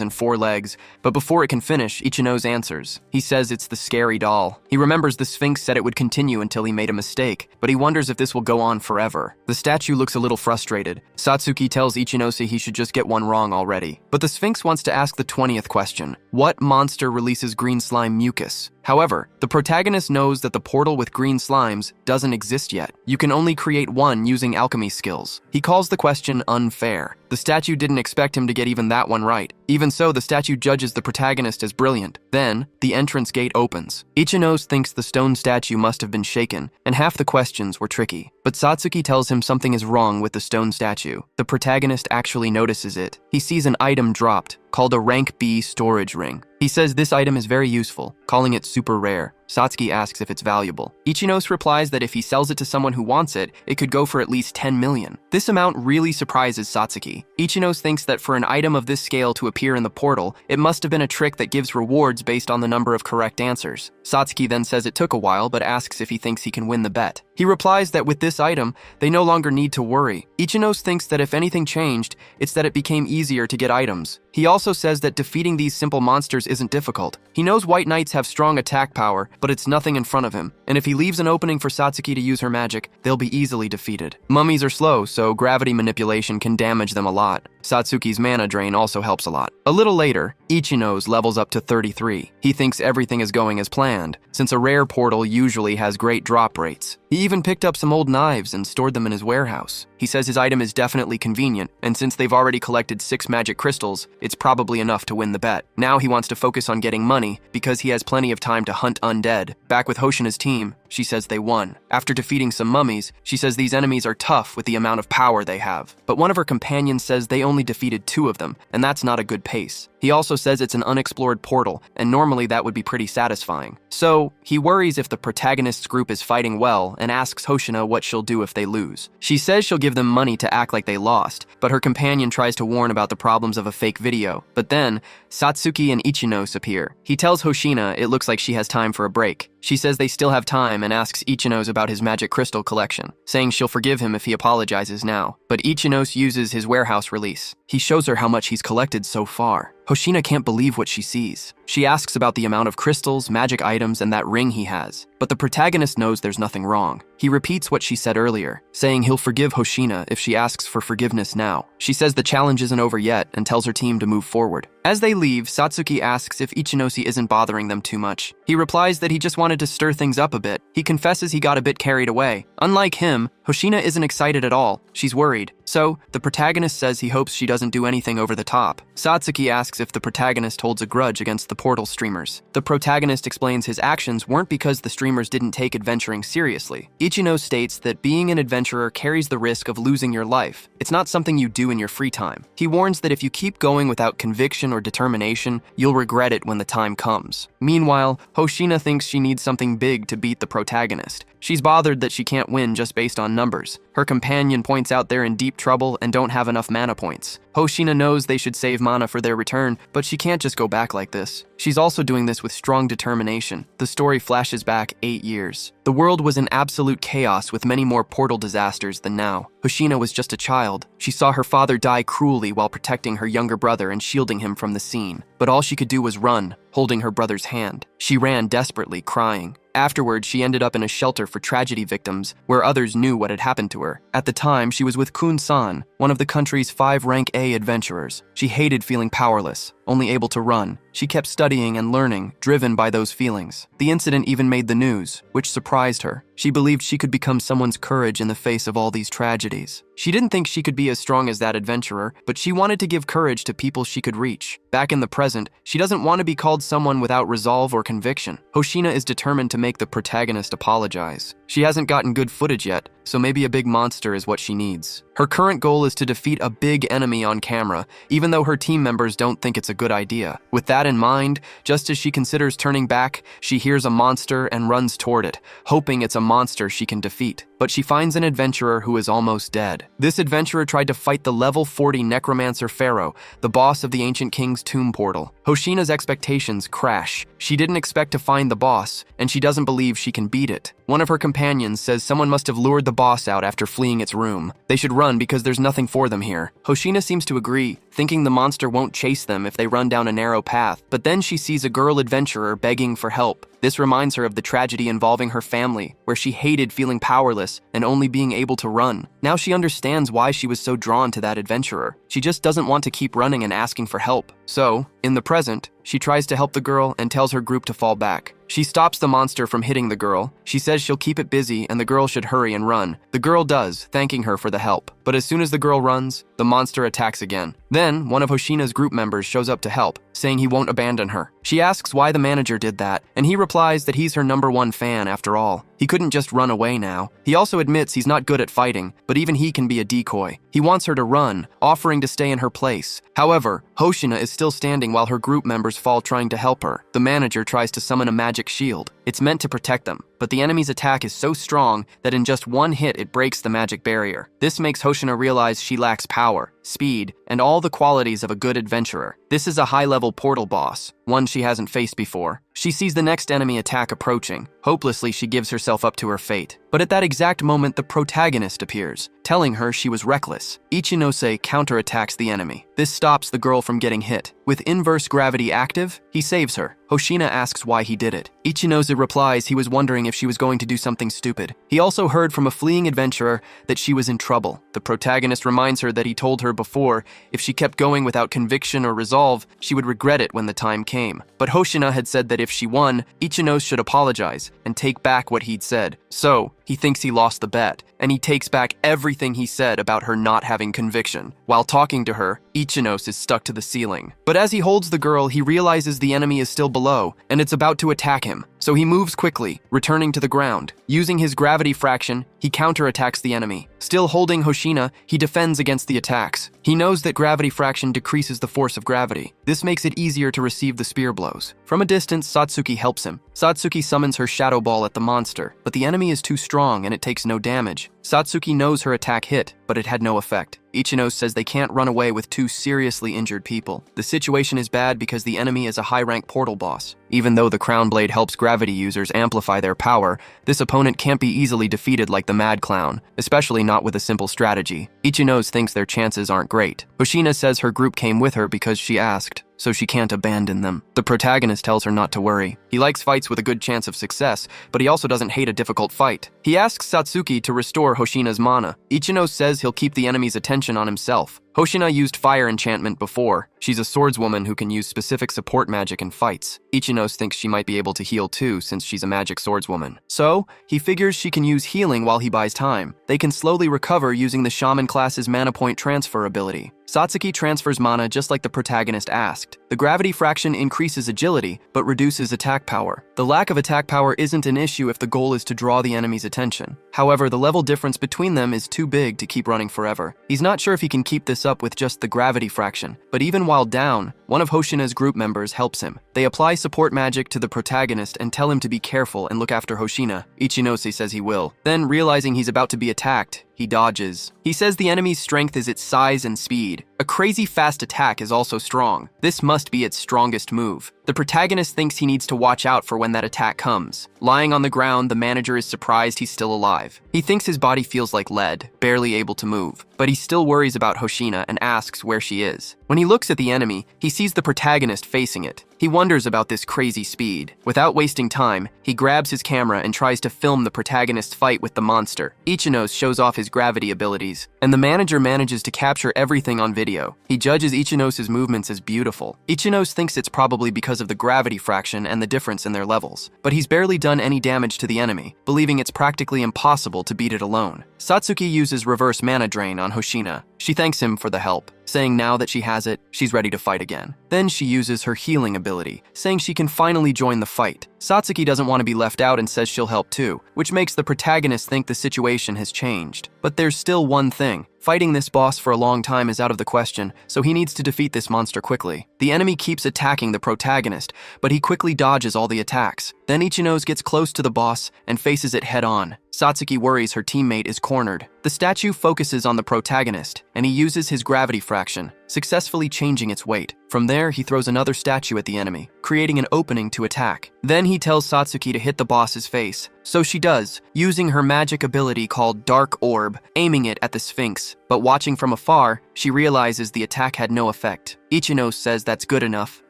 and 4 legs, but before it can finish, Ichinos answers. He says it's the scary doll. He remembers the Sphinx said it would continue until he made a mistake, but he wonders if this will go on forever. The statue looks a little frustrated. Satsuki tells Ichinose he should just get one wrong already. But the Sphinx wants to ask the 20th question. What monster releases green slime mucus? However, the protagonist knows that the portal with green slimes doesn't exist yet. You can only create one using alchemy skills. He calls the question unfair. The statue didn't expect him to get even that one right. Even so, the statue judges the protagonist as brilliant. Then, the entrance gate opens. Ichinos thinks the stone statue must have been shaken, and half the questions were tricky. But Satsuki tells him something is wrong with the stone statue. The protagonist actually notices it. He sees an item dropped, called a rank B storage ring. He says this item is very useful, calling it super rare. Satsuki asks if it's valuable. Ichinos replies that if he sells it to someone who wants it, it could go for at least 10 million. This amount really surprises Satsuki. Ichinos thinks that for an item of this scale to appear in the portal, it must have been a trick that gives rewards based on the number of correct answers. Satsuki then says it took a while, but asks if he thinks he can win the bet. He replies that with this item, they no longer need to worry. Ichinos thinks that if anything changed, it's that it became easier to get items. He also says that defeating these simple monsters isn't difficult. He knows White Knights have strong attack power, but it's nothing in front of him. And if he leaves an opening for Satsuki to use her magic, they'll be easily defeated. Mummies are slow, so gravity manipulation can damage them a lot. Satsuki's mana drain also helps a lot. A little later, Ichinos levels up to 33. He thinks everything is going as planned, since a rare portal usually has great drop rates. He even picked up some old knives and stored them in his warehouse. He says his item is definitely convenient, and since they've already collected 6 magic crystals, it's probably enough to win the bet. Now he wants to focus on getting money, because he has plenty of time to hunt undead. Back with Hoshina's team, she says they won. After defeating some mummies, she says these enemies are tough with the amount of power they have. But one of her companions says they only defeated 2 of them, and that's not a good pace. He also says it's an unexplored portal, and normally that would be pretty satisfying. So, he worries if the protagonist's group is fighting well and asks Hoshina what she'll do if they lose. She says she'll give them money to act like they lost, but her companion tries to warn about the problems of a fake video. But then, Satsuki and Ichinos appear. He tells Hoshina it looks like she has time for a break. She says they still have time and asks Ichinos about his magic crystal collection, saying she'll forgive him if he apologizes now. But Ichinos uses his warehouse release. He shows her how much he's collected so far. Hoshina can't believe what she sees. She asks about the amount of crystals, magic items, and that ring he has. But the protagonist knows there's nothing wrong. He repeats what she said earlier, saying he'll forgive Hoshina if she asks for forgiveness now. She says the challenge isn't over yet and tells her team to move forward. As they leave, Satsuki asks if Ichinoshi isn't bothering them too much. He replies that he just wanted to stir things up a bit. He confesses he got a bit carried away. Unlike him, Hoshina isn't excited at all. She's worried. So, the protagonist says he hopes she doesn't do anything over the top. Satsuki asks if the protagonist holds a grudge against the portal streamers. The protagonist explains his actions weren't because the streamers didn't take adventuring seriously. Ichino states that being an adventurer carries the risk of losing your life. It's not something you do in your free time. He warns that if you keep going without conviction or determination, you'll regret it when the time comes. Meanwhile, Hoshina thinks she needs something big to beat the protagonist. She's bothered that she can't win just based on numbers. Her companion points out they're in deep trouble and don't have enough mana points. Hoshina knows they should save mana for their return, but she can't just go back like this. She's also doing this with strong determination. The story flashes back 8 years. The world was in absolute chaos with many more portal disasters than now. Hoshina was just a child. She saw her father die cruelly while protecting her younger brother and shielding him from the scene. But all she could do was run, holding her brother's hand. She ran desperately, crying. Afterward, she ended up in a shelter for tragedy victims, where others knew what had happened to her. At the time, she was with Kun-san, one of the country's 5 rank A adventurers. She hated feeling powerless, only able to run. She kept studying and learning, driven by those feelings. The incident even made the news, which surprised her. She believed she could become someone's courage in the face of all these tragedies. She didn't think she could be as strong as that adventurer, but she wanted to give courage to people she could reach. Back in the present, she doesn't want to be called someone without resolve or conviction. Hoshina is determined to make the protagonist apologize. She hasn't gotten good footage yet, so maybe a big monster is what she needs. Her current goal is to defeat a big enemy on camera, even though her team members don't think it's a good idea. With that in mind, just as she considers turning back, she hears a monster and runs toward it, hoping it's a monster she can defeat. But she finds an adventurer who is almost dead. This adventurer tried to fight the level 40 necromancer Pharaoh, the boss of the ancient king's tomb portal. Hoshina's expectations crash. She didn't expect to find the boss, and she doesn't believe she can beat it. One of her companions says someone must have lured the boss out after fleeing its room. They should run because there's nothing for them here. Hoshina seems to agree, thinking the monster won't chase them if they run down a narrow path. But then she sees a girl adventurer begging for help. This reminds her of the tragedy involving her family, where she hated feeling powerless and only being able to run. Now she understands why she was so drawn to that adventurer. She just doesn't want to keep running and asking for help. So, in the present, she tries to help the girl and tells her group to fall back. She stops the monster from hitting the girl. She says she'll keep it busy and the girl should hurry and run. The girl does, thanking her for the help. But as soon as the girl runs, the monster attacks again. Then, one of Hoshina's group members shows up to help, saying he won't abandon her. She asks why the manager did that, and he replies that he's her #1 fan after all. He couldn't just run away now. He also admits he's not good at fighting, but even he can be a decoy. He wants her to run, offering to stay in her place. However, Hoshina is still standing while her group members fall trying to help her. The manager tries to summon a magic shield. It's meant to protect them, but the enemy's attack is so strong that in just one hit it breaks the magic barrier. This makes Hoshina realize she lacks power, speed, and all the qualities of a good adventurer. This is a high-level portal boss, one she hasn't faced before. She sees the next enemy attack approaching. Hopelessly, she gives herself up to her fate. But at that exact moment, the protagonist appears, telling her she was reckless. Ichinose counterattacks the enemy. This stops the girl from getting hit. With inverse gravity active, he saves her. Hoshina asks why he did it. Ichinose replies he was wondering if she was going to do something stupid. He also heard from a fleeing adventurer that she was in trouble. The protagonist reminds her that he told her before if she kept going without conviction or resolve, she would regret it when the time came. But Hoshina had said that if she won, Ichinose should apologize and take back what he'd said. So, he thinks he lost the bet, and he takes back everything he said about her not having conviction. While talking to her, Ichinose is stuck to the ceiling. But as he holds the girl, he realizes the enemy is still below, and it's about to attack him. So he moves quickly, returning to the ground. Using his gravity fraction, he counterattacks the enemy. Still holding Hoshina, he defends against the attacks. He knows that gravity fraction decreases the force of gravity. This makes it easier to receive the spear blows. From a distance, Satsuki helps him. Satsuki summons her shadow ball at the monster, but the enemy is too strong and it takes no damage. Satsuki knows her attack hit, but it had no effect. Ichinose says they can't run away with two seriously injured people. The situation is bad because the enemy is a high-rank portal boss. Even though the Crown Blade helps gravity users amplify their power, this opponent can't be easily defeated like the Mad Clown, especially not with a simple strategy. Ichinose thinks their chances aren't great. Hoshina says her group came with her because she asked, so she can't abandon them. The protagonist tells her not to worry. He likes fights with a good chance of success, but he also doesn't hate a difficult fight. He asks Satsuki to restore Hoshina's mana. Ichinose says he'll keep the enemy's attention on himself. Hoshina used fire enchantment before. She's a swordswoman who can use specific support magic in fights. Ichinose thinks she might be able to heal too since she's a magic swordswoman. So, he figures she can use healing while he buys time. They can slowly recover using the shaman class's mana point transfer ability. Satsuki transfers mana just like the protagonist asked. The gravity fraction increases agility, but reduces attack power. The lack of attack power isn't an issue if the goal is to draw the enemy's attention. However, the level difference between them is too big to keep running forever. He's not sure if he can keep this up with just the gravity fraction, but even while down, one of Hoshina's group members helps him. They apply support magic to the protagonist and tell him to be careful and look after Hoshina. Ichinose says he will. Then, realizing he's about to be attacked, he dodges. He says the enemy's strength is its size and speed. A crazy fast attack is also strong. This must be its strongest move. The protagonist thinks he needs to watch out for when that attack comes. Lying on the ground, the manager is surprised he's still alive. He thinks his body feels like lead, barely able to move, but he still worries about Hoshina and asks where she is. When he looks at the enemy, he sees the protagonist facing it. He wonders about this crazy speed. Without wasting time, he grabs his camera and tries to film the protagonist's fight with the monster. Ichinose shows off his gravity abilities, and the manager manages to capture everything on video. He judges Ichinose's movements as beautiful. Ichinose thinks it's probably because of the gravity fraction and the difference in their levels, but he's barely done any damage to the enemy, believing it's practically impossible to beat it alone. Satsuki uses reverse mana drain on Hoshina. She thanks him for the help, saying now that she has it, she's ready to fight again. Then she uses her healing ability, saying she can finally join the fight. Satsuki doesn't want to be left out and says she'll help too, which makes the protagonist think the situation has changed. But there's still one thing. Fighting this boss for a long time is out of the question, so he needs to defeat this monster quickly. The enemy keeps attacking the protagonist, but he quickly dodges all the attacks. Then Ichinose gets close to the boss and faces it head-on. Satsuki worries her teammate is cornered. The statue focuses on the protagonist, and he uses his gravity fraction, successfully changing its weight. From there, he throws another statue at the enemy, creating an opening to attack. Then he tells Satsuki to hit the boss's face. So she does, using her magic ability called Dark Orb, aiming it at the Sphinx. But watching from afar, she realizes the attack had no effect. Ichinose says that's good enough,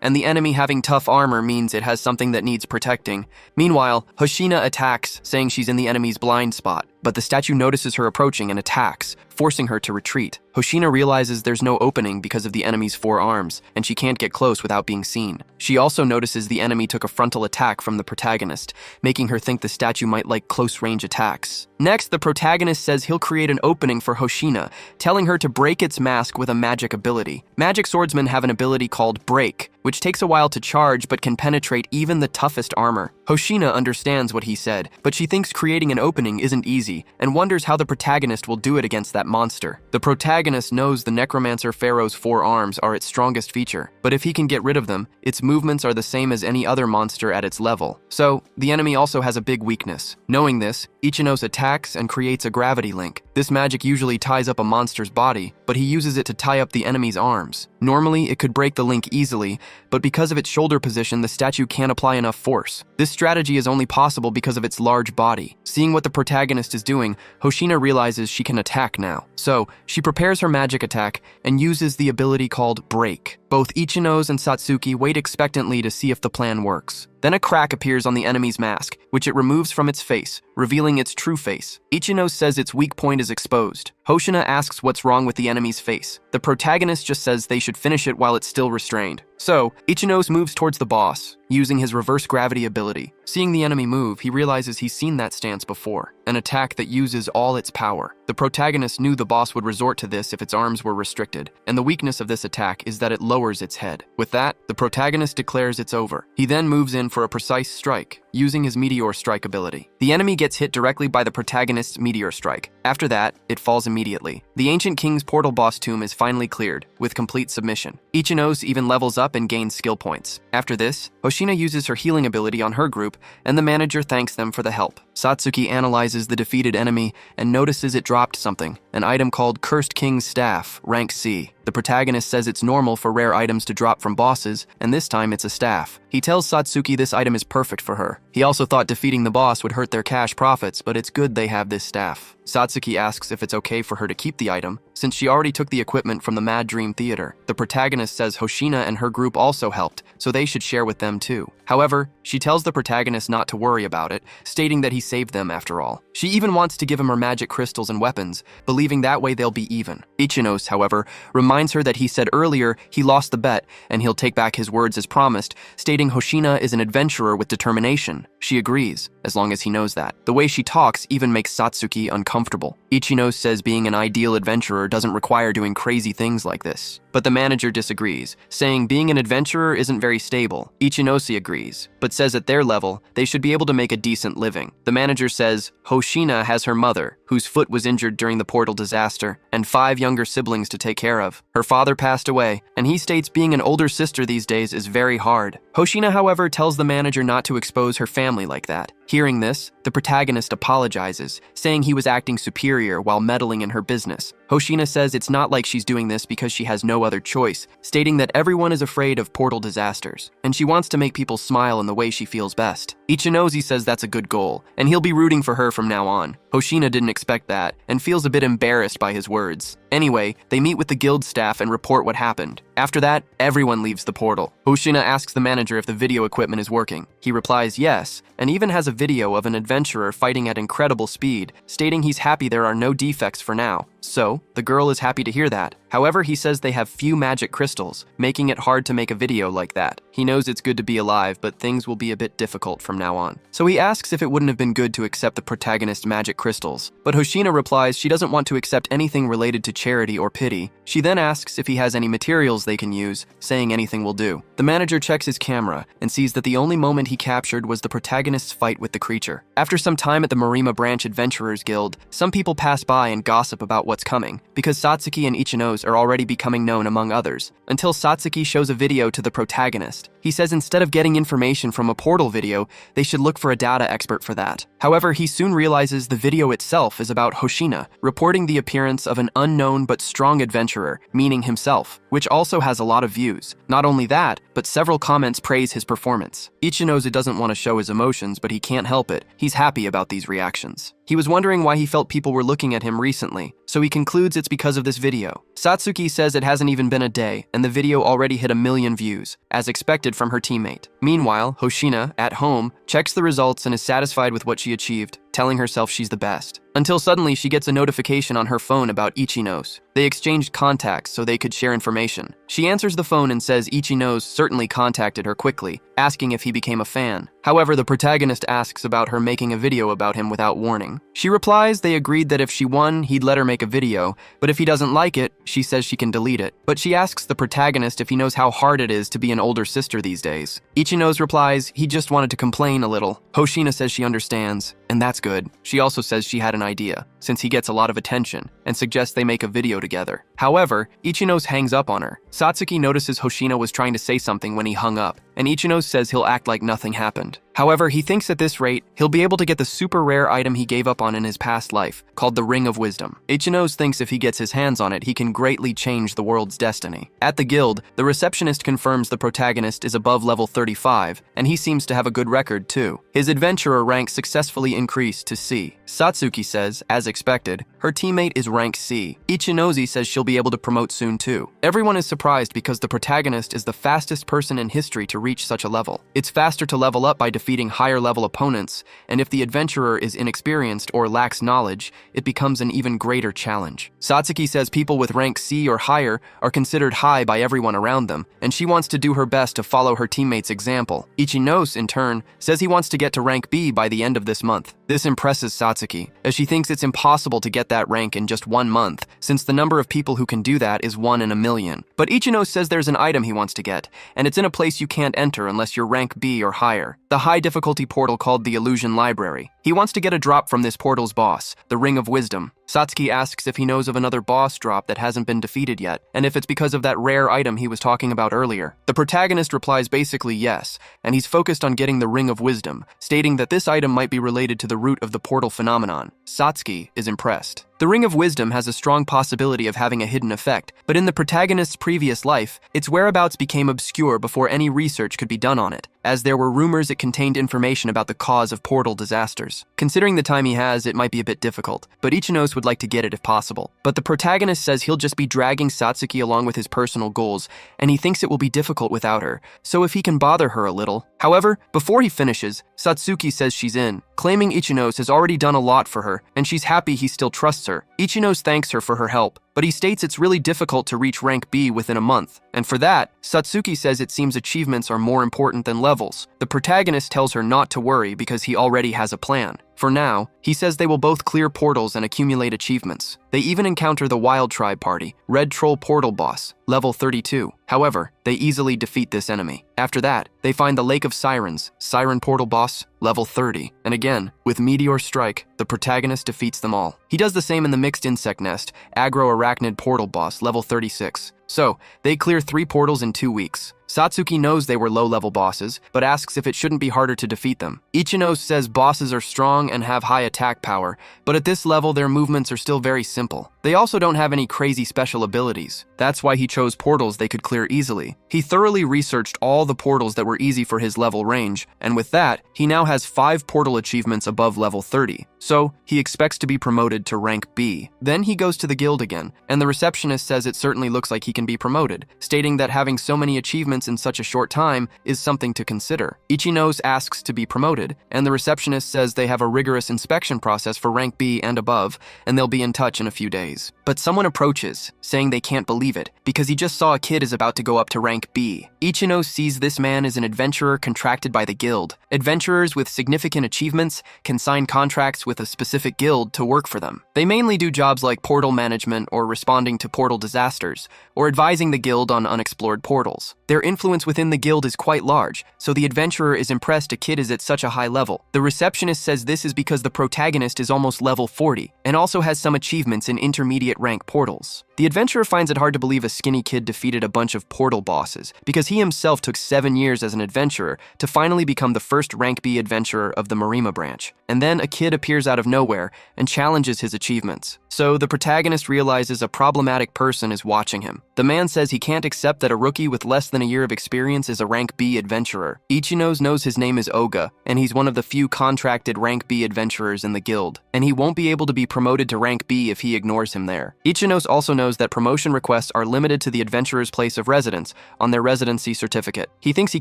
and the enemy having tough armor means it has something that needs protecting. Meanwhile, Hoshina attacks, saying she's in the enemy's blind spot, but the statue notices her approaching and attacks, forcing her to retreat. Hoshina realizes there's no opening because of the enemy's 4 arms, and she can't get close without being seen. She also notices the enemy took a frontal attack from the protagonist, making her think the statue might like close-range attacks. Next, the protagonist says he'll create an opening for Hoshina, telling her to break its mask with a magic ability. Magic swordsmen have an ability called Break, which takes a while to charge but can penetrate even the toughest armor. Hoshina understands what he said, but she thinks creating an opening isn't easy and wonders how the protagonist will do it against that that monster. The protagonist knows the necromancer pharaoh's 4 arms are its strongest feature, but if he can get rid of them, its movements are the same as any other monster at its level. So, the enemy also has a big weakness. Knowing this, Ichinos attacks and creates a gravity link. This magic usually ties up a monster's body, but he uses it to tie up the enemy's arms. Normally, it could break the link easily, but because of its shoulder position, the statue can't apply enough force. This strategy is only possible because of its large body. Seeing what the protagonist is doing, Hoshina realizes she can attack now. So, she prepares her magic attack and uses the ability called Break. Both Ichinos and Satsuki wait expectantly to see if the plan works. Then a crack appears on the enemy's mask, which it removes from its face, revealing its true face. Ichino says its weak point is exposed. Hoshina asks what's wrong with the enemy's face. The protagonist just says they should finish it while it's still restrained. So, Ichinos moves towards the boss, using his reverse gravity ability. Seeing the enemy move, he realizes he's seen that stance before, an attack that uses all its power. The protagonist knew the boss would resort to this if its arms were restricted, and the weakness of this attack is that it lowers its head. With that, the protagonist declares it's over. He then moves in for a precise strike, using his Meteor Strike ability. The enemy gets hit directly by the protagonist's Meteor Strike. After that, it falls immediately. The Ancient King's portal boss tomb is finally cleared, with complete submission. Ichinos even levels up and gains skill points. After this, Hoshina uses her healing ability on her group, and the manager thanks them for the help. Satsuki analyzes the defeated enemy and notices it dropped something, an item called Cursed King's Staff, rank C. The protagonist says it's normal for rare items to drop from bosses, and this time it's a staff. He tells Satsuki this item is perfect for her. He also thought defeating the boss would hurt their cash profits, but it's good they have this staff. Satsuki asks if it's okay for her to keep the item, since she already took the equipment from the Mad Dream Theater. The protagonist says Hoshina and her group also helped, so they should share with them too. However, she tells the protagonist not to worry about it, stating that he saved them after all. She even wants to give him her magic crystals and weapons, believing that way they'll be even. Ichinos, however, reminds her that he said earlier he lost the bet and he'll take back his words as promised, stating Hoshina is an adventurer with determination. She agrees, as long as he knows that. The way she talks even makes Satsuki uncomfortable. Ichinos says being an ideal adventurer doesn't require doing crazy things like this. But the manager disagrees, saying being an adventurer isn't very stable. Ichinosi agrees, but says at their level, they should be able to make a decent living. The manager says Hoshina has her mother, whose foot was injured during the portal disaster, and 5 younger siblings to take care of. Her father passed away, and he states being an older sister these days is very hard. Hoshina, however, tells the manager not to expose her family like that. Hearing this, the protagonist apologizes, saying he was acting superior while meddling in her business. Hoshina says it's not like she's doing this because she has no other choice, stating that everyone is afraid of portal disasters, and she wants to make people smile in the way she feels best. Ichinozi says that's a good goal, and he'll be rooting for her from now on. Hoshina didn't expect that, and feels a bit embarrassed by his words. Anyway, they meet with the guild staff and report what happened. After that, everyone leaves the portal. Hoshina asks the manager if the video equipment is working. He replies yes, and even has a video of an adventurer fighting at incredible speed, stating he's happy there are no defects for now. So, the girl is happy to hear that. However, he says they have few magic crystals, making it hard to make a video like that. He knows it's good to be alive, but things will be a bit difficult from now on. So he asks if it wouldn't have been good to accept the protagonist's magic crystals. But Hoshina replies she doesn't want to accept anything related to charity or pity. She then asks if he has any materials they can use, saying anything will do. The manager checks his camera and sees that the only moment he captured was the protagonist's fight with the creature. After some time at the Marima Branch Adventurers Guild, some people pass by and gossip about what's coming, because Satsuki and Ichinos are already becoming known among others, until Satsuki shows a video to the protagonist. He says instead of getting information from a portal video, they should look for a data expert for that. However, he soon realizes the video itself is about Hoshina, reporting the appearance of an unknown but strong adventurer, meaning himself, which also has a lot of views. Not only that, but several comments praise his performance. Ichinozu doesn't want to show his emotions, but he can't help it. He's happy about these reactions. He was wondering why he felt people were looking at him recently, so he concludes it's because of this video. Satsuki says it hasn't even been a day, and the video already hit 1 million views, as expected from her teammate. Meanwhile, Hoshina, at home, checks the results and is satisfied with what she achieved, telling herself she's the best. Until suddenly she gets a notification on her phone about Ichinos. They exchanged contacts so they could share information. She answers the phone and says Ichinos certainly contacted her quickly, asking if he became a fan. However, the protagonist asks about her making a video about him without warning. She replies they agreed that if she won, he'd let her make a video, but if he doesn't like it, she says she can delete it. But she asks the protagonist if he knows how hard it is to be an older sister these days. Ichinos replies he just wanted to complain a little. Hoshina says she understands, and that's good. She also says she had an idea. since he gets a lot of attention, and suggests they make a video together. However, Ichinose hangs up on her. Satsuki notices Hoshino was trying to say something when he hung up, and Ichinose says he'll act like nothing happened. However, he thinks at this rate, he'll be able to get the super rare item he gave up on in his past life, called the Ring of Wisdom. Ichinose thinks if he gets his hands on it, he can greatly change the world's destiny. At the guild, the receptionist confirms the protagonist is above level 35, and he seems to have a good record too. His adventurer rank successfully increased to C. Satsuki says, as expected, her teammate is rank C. Ichinose says she'll be able to promote soon too. Everyone is surprised because the protagonist is the fastest person in history to reach such a level. It's faster to level up by defeating higher level opponents, and if the adventurer is inexperienced or lacks knowledge, it becomes an even greater challenge. Satsuki says people with rank C or higher are considered high by everyone around them, and she wants to do her best to follow her teammate's example. Ichinose, in turn, says he wants to get to rank B by the end of this month. This impresses Satsuki, as she thinks it's impossible to get that rank in just 1 month, since the number of people who can do that is 1 in a million. But Ichinose says there's an item he wants to get, and it's in a place you can't enter unless you're rank B or higher. The high difficulty portal called the Illusion Library. He wants to get a drop from this portal's boss, the Ring of Wisdom. Satsuki asks if he knows of another boss drop that hasn't been defeated yet, and if it's because of that rare item he was talking about earlier. The protagonist replies basically yes, and he's focused on getting the Ring of Wisdom, stating that this item might be related to the root of the portal phenomenon. Satsuki is impressed. The Ring of Wisdom has a strong possibility of having a hidden effect, but in the protagonist's previous life, its whereabouts became obscure before any research could be done on it, as there were rumors it contained information about the cause of portal disasters. Considering the time he has, it might be a bit difficult, but Ichinose would like to get it if possible. But the protagonist says he'll just be dragging Satsuki along with his personal goals, and he thinks it will be difficult without her, so if he can bother her a little. However, before he finishes, Satsuki says she's in, claiming Ichinose has already done a lot for her, and she's happy he still trusts her. Ichinose thanks her for her help, but he states it's really difficult to reach rank B within a month, and for that, Satsuki says it seems achievements are more important than levels. The protagonist tells her not to worry because he already has a plan. For now, he says they will both clear portals and accumulate achievements. They even encounter the Wild Tribe Party, Red Troll Portal Boss, level 32. However, they easily defeat this enemy. After that, they find the Lake of Sirens, Siren Portal Boss, level 30. And again, with Meteor Strike, the protagonist defeats them all. He does the same in the Mixed Insect Nest, Agro Arachnid Portal Boss, level 36. So, they clear 3 portals in 2 weeks. Satsuki knows they were low-level bosses, but asks if it shouldn't be harder to defeat them. Ichinose says bosses are strong and have high attack power, but at this level their movements are still very simple. They also don't have any crazy special abilities. That's why he chose portals they could clear easily. He thoroughly researched all the portals that were easy for his level range, and with that, he now has 5 portal achievements above level 30. So, he expects to be promoted to rank B. Then he goes to the guild again, and the receptionist says it certainly looks like he can be promoted, stating that having so many achievements in such a short time is something to consider. Ichinose asks to be promoted, and the receptionist says they have a rigorous inspection process for rank B and above, and they'll be in touch in a few days. But someone approaches, saying they can't believe it, because he just saw a kid is about to go up to rank B. Ichinose sees this man as an adventurer contracted by the guild. Adventurers with significant achievements can sign contracts with a specific guild to work for them. They mainly do jobs like portal management or responding to portal disasters, or advising the guild on unexplored portals. Their influence within the guild is quite large, so the adventurer is impressed a kid is at such a high level. The receptionist says this is because the protagonist is almost level 40, and also has some achievements in intermediate rank portals. The adventurer finds it hard to believe a skinny kid defeated a bunch of portal bosses, because he himself took 7 years as an adventurer to finally become the first rank B adventurer of the Marima branch. And then a kid appears out of nowhere and challenges his achievements. So the protagonist realizes a problematic person is watching him. The man says he can't accept that a rookie with less than a year of experience is a rank B adventurer. Ichinose knows his name is Oga, and he's one of the few contracted rank B adventurers in the guild, and he won't be able to be promoted to rank B if he ignores him there. Ichinose also knows that promotion requests are limited to the adventurer's place of residence on their residency certificate. He thinks he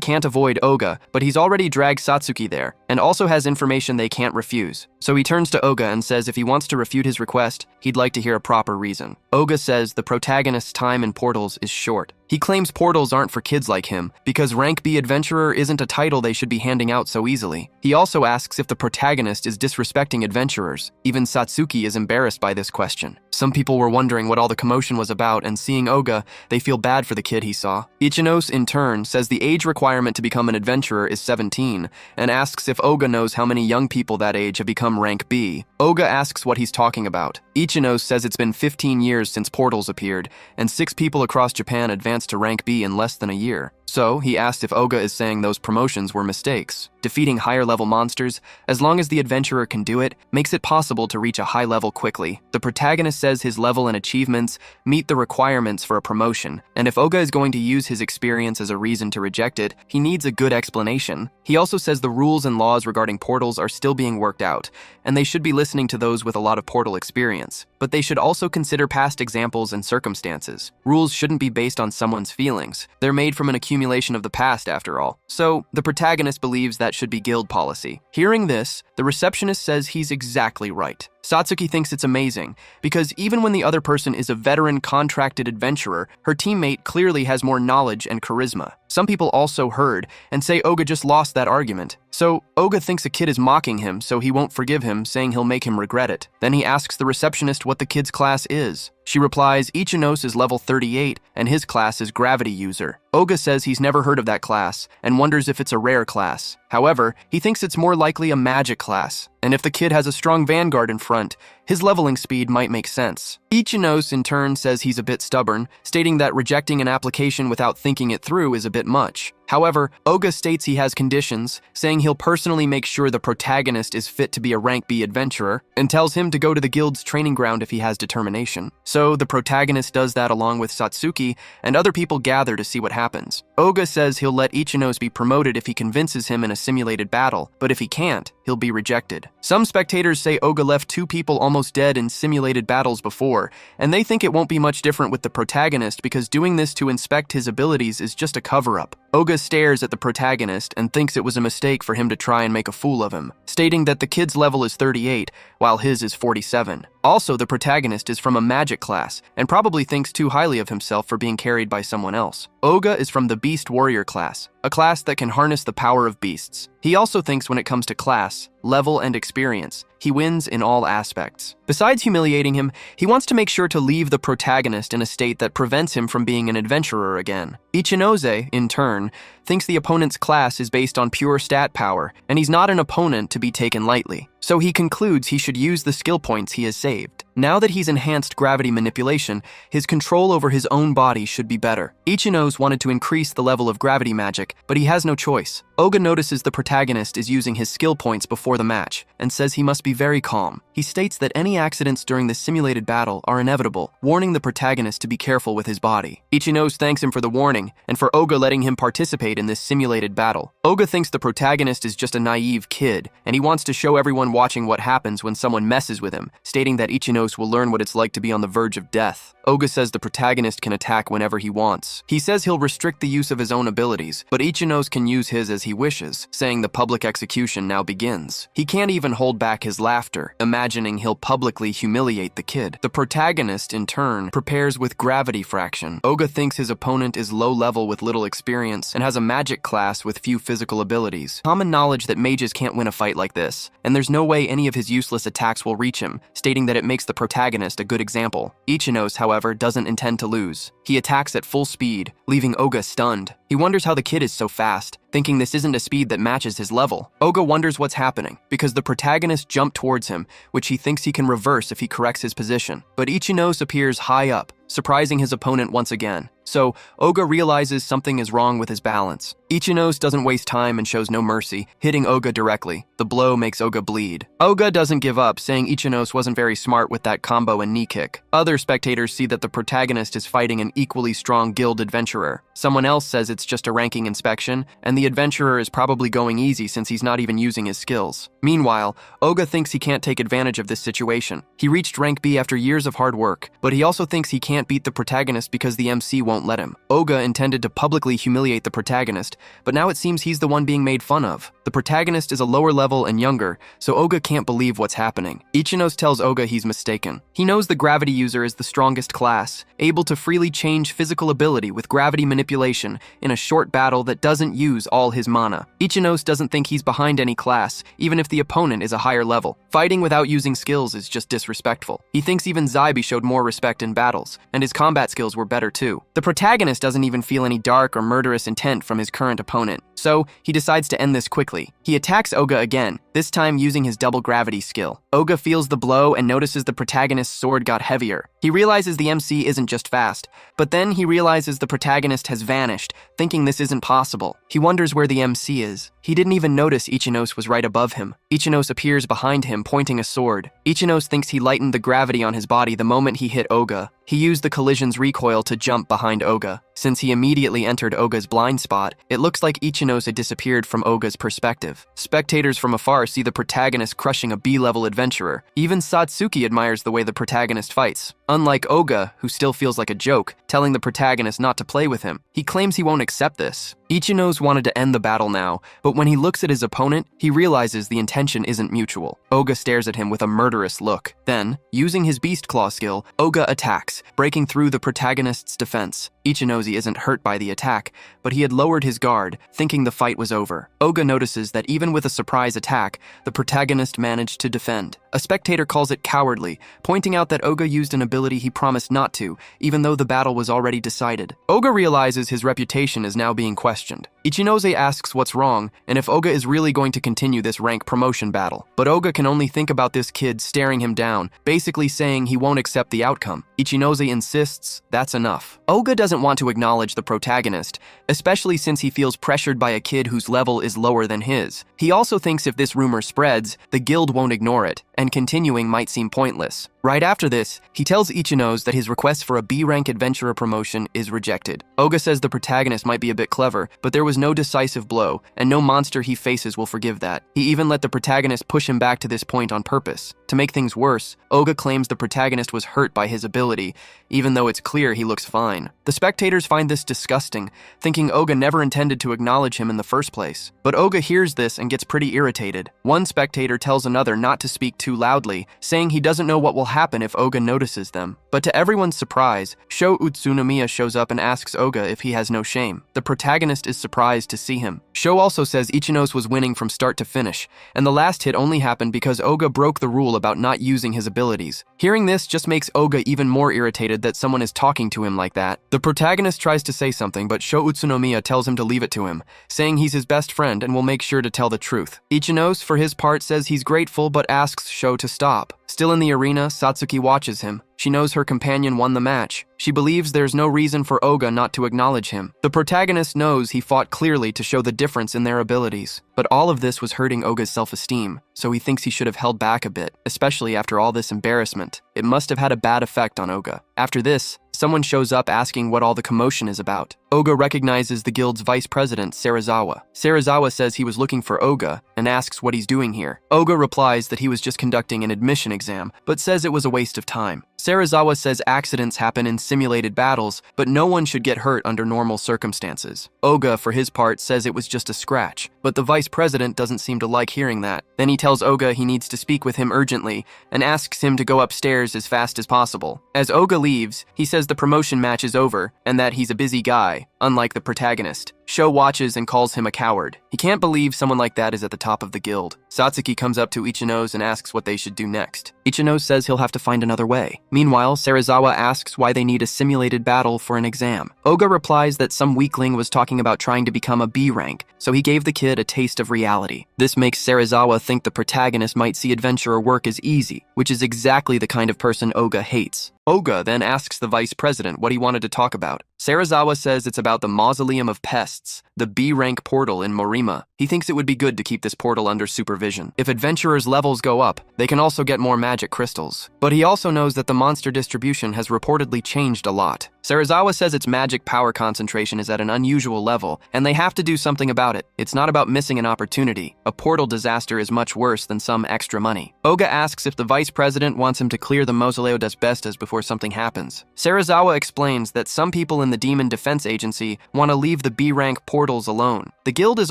can't avoid Oga, but he's already dragged Satsuki there, and also has information they can't refuse. So he turns to Oga and says if he wants to refute his request, he'd like to hear a proper reason. Oga says the protagonist's time in portals is short. He claims portals aren't for kids like him because Rank B Adventurer isn't a title they should be handing out so easily. He also asks if the protagonist is disrespecting adventurers. Even Satsuki is embarrassed by this question. Some people were wondering what all the commotion was about, and seeing Oga, they feel bad for the kid he saw. Ichinos, in turn, says the age requirement to become an adventurer is 17, and asks if Oga knows how many young people that age have become Rank B. Oga asks what he's talking about. Ichinos says it's been 15 years since portals appeared, and 6 people across Japan advanced to Rank B in less than a year. So, he asked if Oga is saying those promotions were mistakes. Defeating higher-level monsters, as long as the adventurer can do it, makes it possible to reach a high level quickly. The protagonist says his level and achievements meet the requirements for a promotion, and if Oga is going to use his experience as a reason to reject it, he needs a good explanation. He also says the rules and laws regarding portals are still being worked out, and they should be listening to those with a lot of portal experience. But they should also consider past examples and circumstances. Rules shouldn't be based on someone's feelings. They're made from an accumulation of the past, after all. So, the protagonist believes that should be guild policy. Hearing this, the receptionist says he's exactly right. Satsuki thinks it's amazing, because even when the other person is a veteran contracted adventurer, her teammate clearly has more knowledge and charisma. Some people also heard and say Oga just lost that argument. So, Oga thinks a kid is mocking him, so he won't forgive him, saying he'll make him regret it. Then he asks the receptionist what the kid's class is. She replies Ichinos is level 38, and his class is Gravity User. Oga says he's never heard of that class, and wonders if it's a rare class. However, he thinks it's more likely a magic class, and if the kid has a strong vanguard in front, his leveling speed might make sense. Ichinos, in turn, says he's a bit stubborn, stating that rejecting an application without thinking it through is a bit much. However, Oga states he has conditions, saying he'll personally make sure the protagonist is fit to be a Rank B adventurer, and tells him to go to the guild's training ground if he has determination. So, the protagonist does that along with Satsuki, and other people gather to see what happens. Oga says he'll let Ichinos be promoted if he convinces him in a simulated battle, but if he can't, he'll be rejected. Some spectators say Oga left 2 people almost dead in simulated battles before, and they think it won't be much different with the protagonist because doing this to inspect his abilities is just a cover-up. Oga stares at the protagonist and thinks it was a mistake for him to try and make a fool of him, stating that the kid's level is 38, while his is 47. Also, the protagonist is from a magic class, and probably thinks too highly of himself for being carried by someone else. Oga is from the Beast Warrior class, a class that can harness the power of beasts. He also thinks when it comes to class, level, and experience, he wins in all aspects. Besides humiliating him, he wants to make sure to leave the protagonist in a state that prevents him from being an adventurer again. Ichinose, in turn, thinks the opponent's class is based on pure stat power, and he's not an opponent to be taken lightly. So he concludes he should use the skill points he has saved. Now that he's enhanced gravity manipulation, his control over his own body should be better. Ichinos wanted to increase the level of gravity magic, but he has no choice. Oga notices the protagonist is using his skill points before the match, and says he must be very calm. He states that any accidents during the simulated battle are inevitable, warning the protagonist to be careful with his body. Ichinos thanks him for the warning, and for Oga letting him participate in this simulated battle. Oga thinks the protagonist is just a naive kid, and he wants to show everyone watching what happens when someone messes with him, stating that Ichinos will learn what it's like to be on the verge of death. Oga says the protagonist can attack whenever he wants. He says he'll restrict the use of his own abilities, but Ichinos can use his as he wishes, saying the public execution now begins. He can't even hold back his laughter, imagining he'll publicly humiliate the kid. The protagonist, in turn, prepares with gravity fraction. Oga thinks his opponent is low level with little experience and has a magic class with few physical abilities. Common knowledge that mages can't win a fight like this, and there's no way any of his useless attacks will reach him, stating that it makes the protagonist a good example. Ichinos, however, doesn't intend to lose. He attacks at full speed, leaving Oga stunned. He wonders how the kid is so fast, thinking this isn't a speed that matches his level. Oga wonders what's happening, because the protagonist jumped towards him, which he thinks he can reverse if he corrects his position. But Ichinos appears high up, surprising his opponent once again. So, Oga realizes something is wrong with his balance. Ichinos doesn't waste time and shows no mercy, hitting Oga directly. The blow makes Oga bleed. Oga doesn't give up, saying Ichinos wasn't very smart with that combo and knee kick. Other spectators see that the protagonist is fighting an equally strong guild adventurer. Someone else says it's just a ranking inspection, and the adventurer is probably going easy since he's not even using his skills. Meanwhile, Oga thinks he can't take advantage of this situation. He reached rank B after years of hard work, but he also thinks he can't beat the protagonist because the MC won't let him. Oga intended to publicly humiliate the protagonist, but now it seems he's the one being made fun of. The protagonist is a lower level and younger, so Oga can't believe what's happening. Ichinos tells Oga he's mistaken. He knows the gravity user is the strongest class, able to freely change physical ability with gravity manipulation in a short battle that doesn't use all his mana. Ichinos doesn't think he's behind any class, even if the opponent is a higher level. Fighting without using skills is just disrespectful. He thinks even Zaibi showed more respect in battles, and his combat skills were better too. The protagonist doesn't even feel any dark or murderous intent from his current opponent, so he decides to end this quickly. He attacks Oga again, this time using his double gravity skill. Oga feels the blow and notices the protagonist's sword got heavier. He realizes the MC isn't just fast, but then he realizes the protagonist has vanished, thinking this isn't possible. He wonders where the MC is. He didn't even notice Ichinos was right above him. Ichinos appears behind him, pointing a sword. Ichinos thinks he lightened the gravity on his body the moment he hit Oga. He used the collision's recoil to jump behind Oga. Since he immediately entered Oga's blind spot, it looks like Ichinos had disappeared from Oga's perspective. Spectators from afar see the protagonist crushing a B-level adventurer. Even Satsuki admires the way the protagonist fights. Unlike Oga, who still feels like a joke, telling the protagonist not to play with him, he claims he won't accept this. Ichinos wanted to end the battle now, but when he looks at his opponent, he realizes the intention isn't mutual. Oga stares at him with a murderous look. Then, using his Beast Claw skill, Oga attacks, breaking through the protagonist's defense. Ichinozi isn't hurt by the attack, but he had lowered his guard, thinking the fight was over. Oga notices that even with a surprise attack, the protagonist managed to defend. A spectator calls it cowardly, pointing out that Oga used an ability he promised not to, even though the battle was already decided. Oga realizes his reputation is now being questioned. Ichinose asks what's wrong, and if Oga is really going to continue this rank promotion battle. But Oga can only think about this kid staring him down, basically saying he won't accept the outcome. Ichinose insists that's enough. Oga doesn't want to acknowledge the protagonist, especially since he feels pressured by a kid whose level is lower than his. He also thinks if this rumor spreads, the guild won't ignore it, and continuing might seem pointless. Right after this, he tells Ichinos that his request for a B-rank adventurer promotion is rejected. Oga says the protagonist might be a bit clever, but there was no decisive blow, and no monster he faces will forgive that. He even let the protagonist push him back to this point on purpose. To make things worse, Oga claims the protagonist was hurt by his ability, even though it's clear he looks fine. The spectators find this disgusting, thinking Oga never intended to acknowledge him in the first place. But Oga hears this and gets pretty irritated. One spectator tells another not to speak too loudly, saying he doesn't know what will happen if Oga notices them. But to everyone's surprise, Sho Utsunomiya shows up and asks Oga if he has no shame. The protagonist is surprised to see him. Sho also says Ichinos was winning from start to finish, and the last hit only happened because Oga broke the rule about not using his abilities. Hearing this just makes Oga even more irritated that someone is talking to him like that. The protagonist tries to say something, but Sho Utsunomiya tells him to leave it to him, saying he's his best friend and will make sure to tell the truth. Ichinos, for his part, says he's grateful but asks Sho to stop. Still in the arena, Satsuki watches him. She knows her companion won the match. She believes there's no reason for Oga not to acknowledge him. The protagonist knows he fought clearly to show the difference in their abilities. But all of this was hurting Oga's self-esteem, so he thinks he should have held back a bit, especially after all this embarrassment. It must have had a bad effect on Oga. After this, someone shows up asking what all the commotion is about. Oga recognizes the guild's vice president, Serizawa. Serizawa says he was looking for Oga and asks what he's doing here. Oga replies that he was just conducting an admission exam, but says it was a waste of time. Serizawa says accidents happen in simulated battles, but no one should get hurt under normal circumstances. Oga, for his part, says it was just a scratch, but the vice president doesn't seem to like hearing that. Then he tells Oga he needs to speak with him urgently and asks him to go upstairs as fast as possible. As Oga leaves, he says the promotion match is over and that he's a busy guy, unlike the protagonist. Sho watches and calls him a coward. He can't believe someone like that is at the top of the guild. Satsuki comes up to Ichinos and asks what they should do next. Ichinos says he'll have to find another way. Meanwhile, Serizawa asks why they need a simulated battle for an exam. Oga replies that some weakling was talking about trying to become a B rank, so he gave the kid a taste of reality. This makes Serizawa think the protagonist might see adventurer work as easy, which is exactly the kind of person Oga hates. Oga then asks the vice president what he wanted to talk about. Serizawa says it's about the Mausoleum of Pests, the B-rank portal in Morima. He thinks it would be good to keep this portal under supervision. If adventurers' levels go up, they can also get more magic crystals. But he also knows that the monster distribution has reportedly changed a lot. Serizawa says its magic power concentration is at an unusual level, and they have to do something about it. It's not about missing an opportunity. A portal disaster is much worse than some extra money. Oga asks if the vice president wants him to clear the Mausoleo das Bestas before something happens. Serizawa explains that some people in the Demon Defense Agency want to leave the B-rank portals alone. The guild is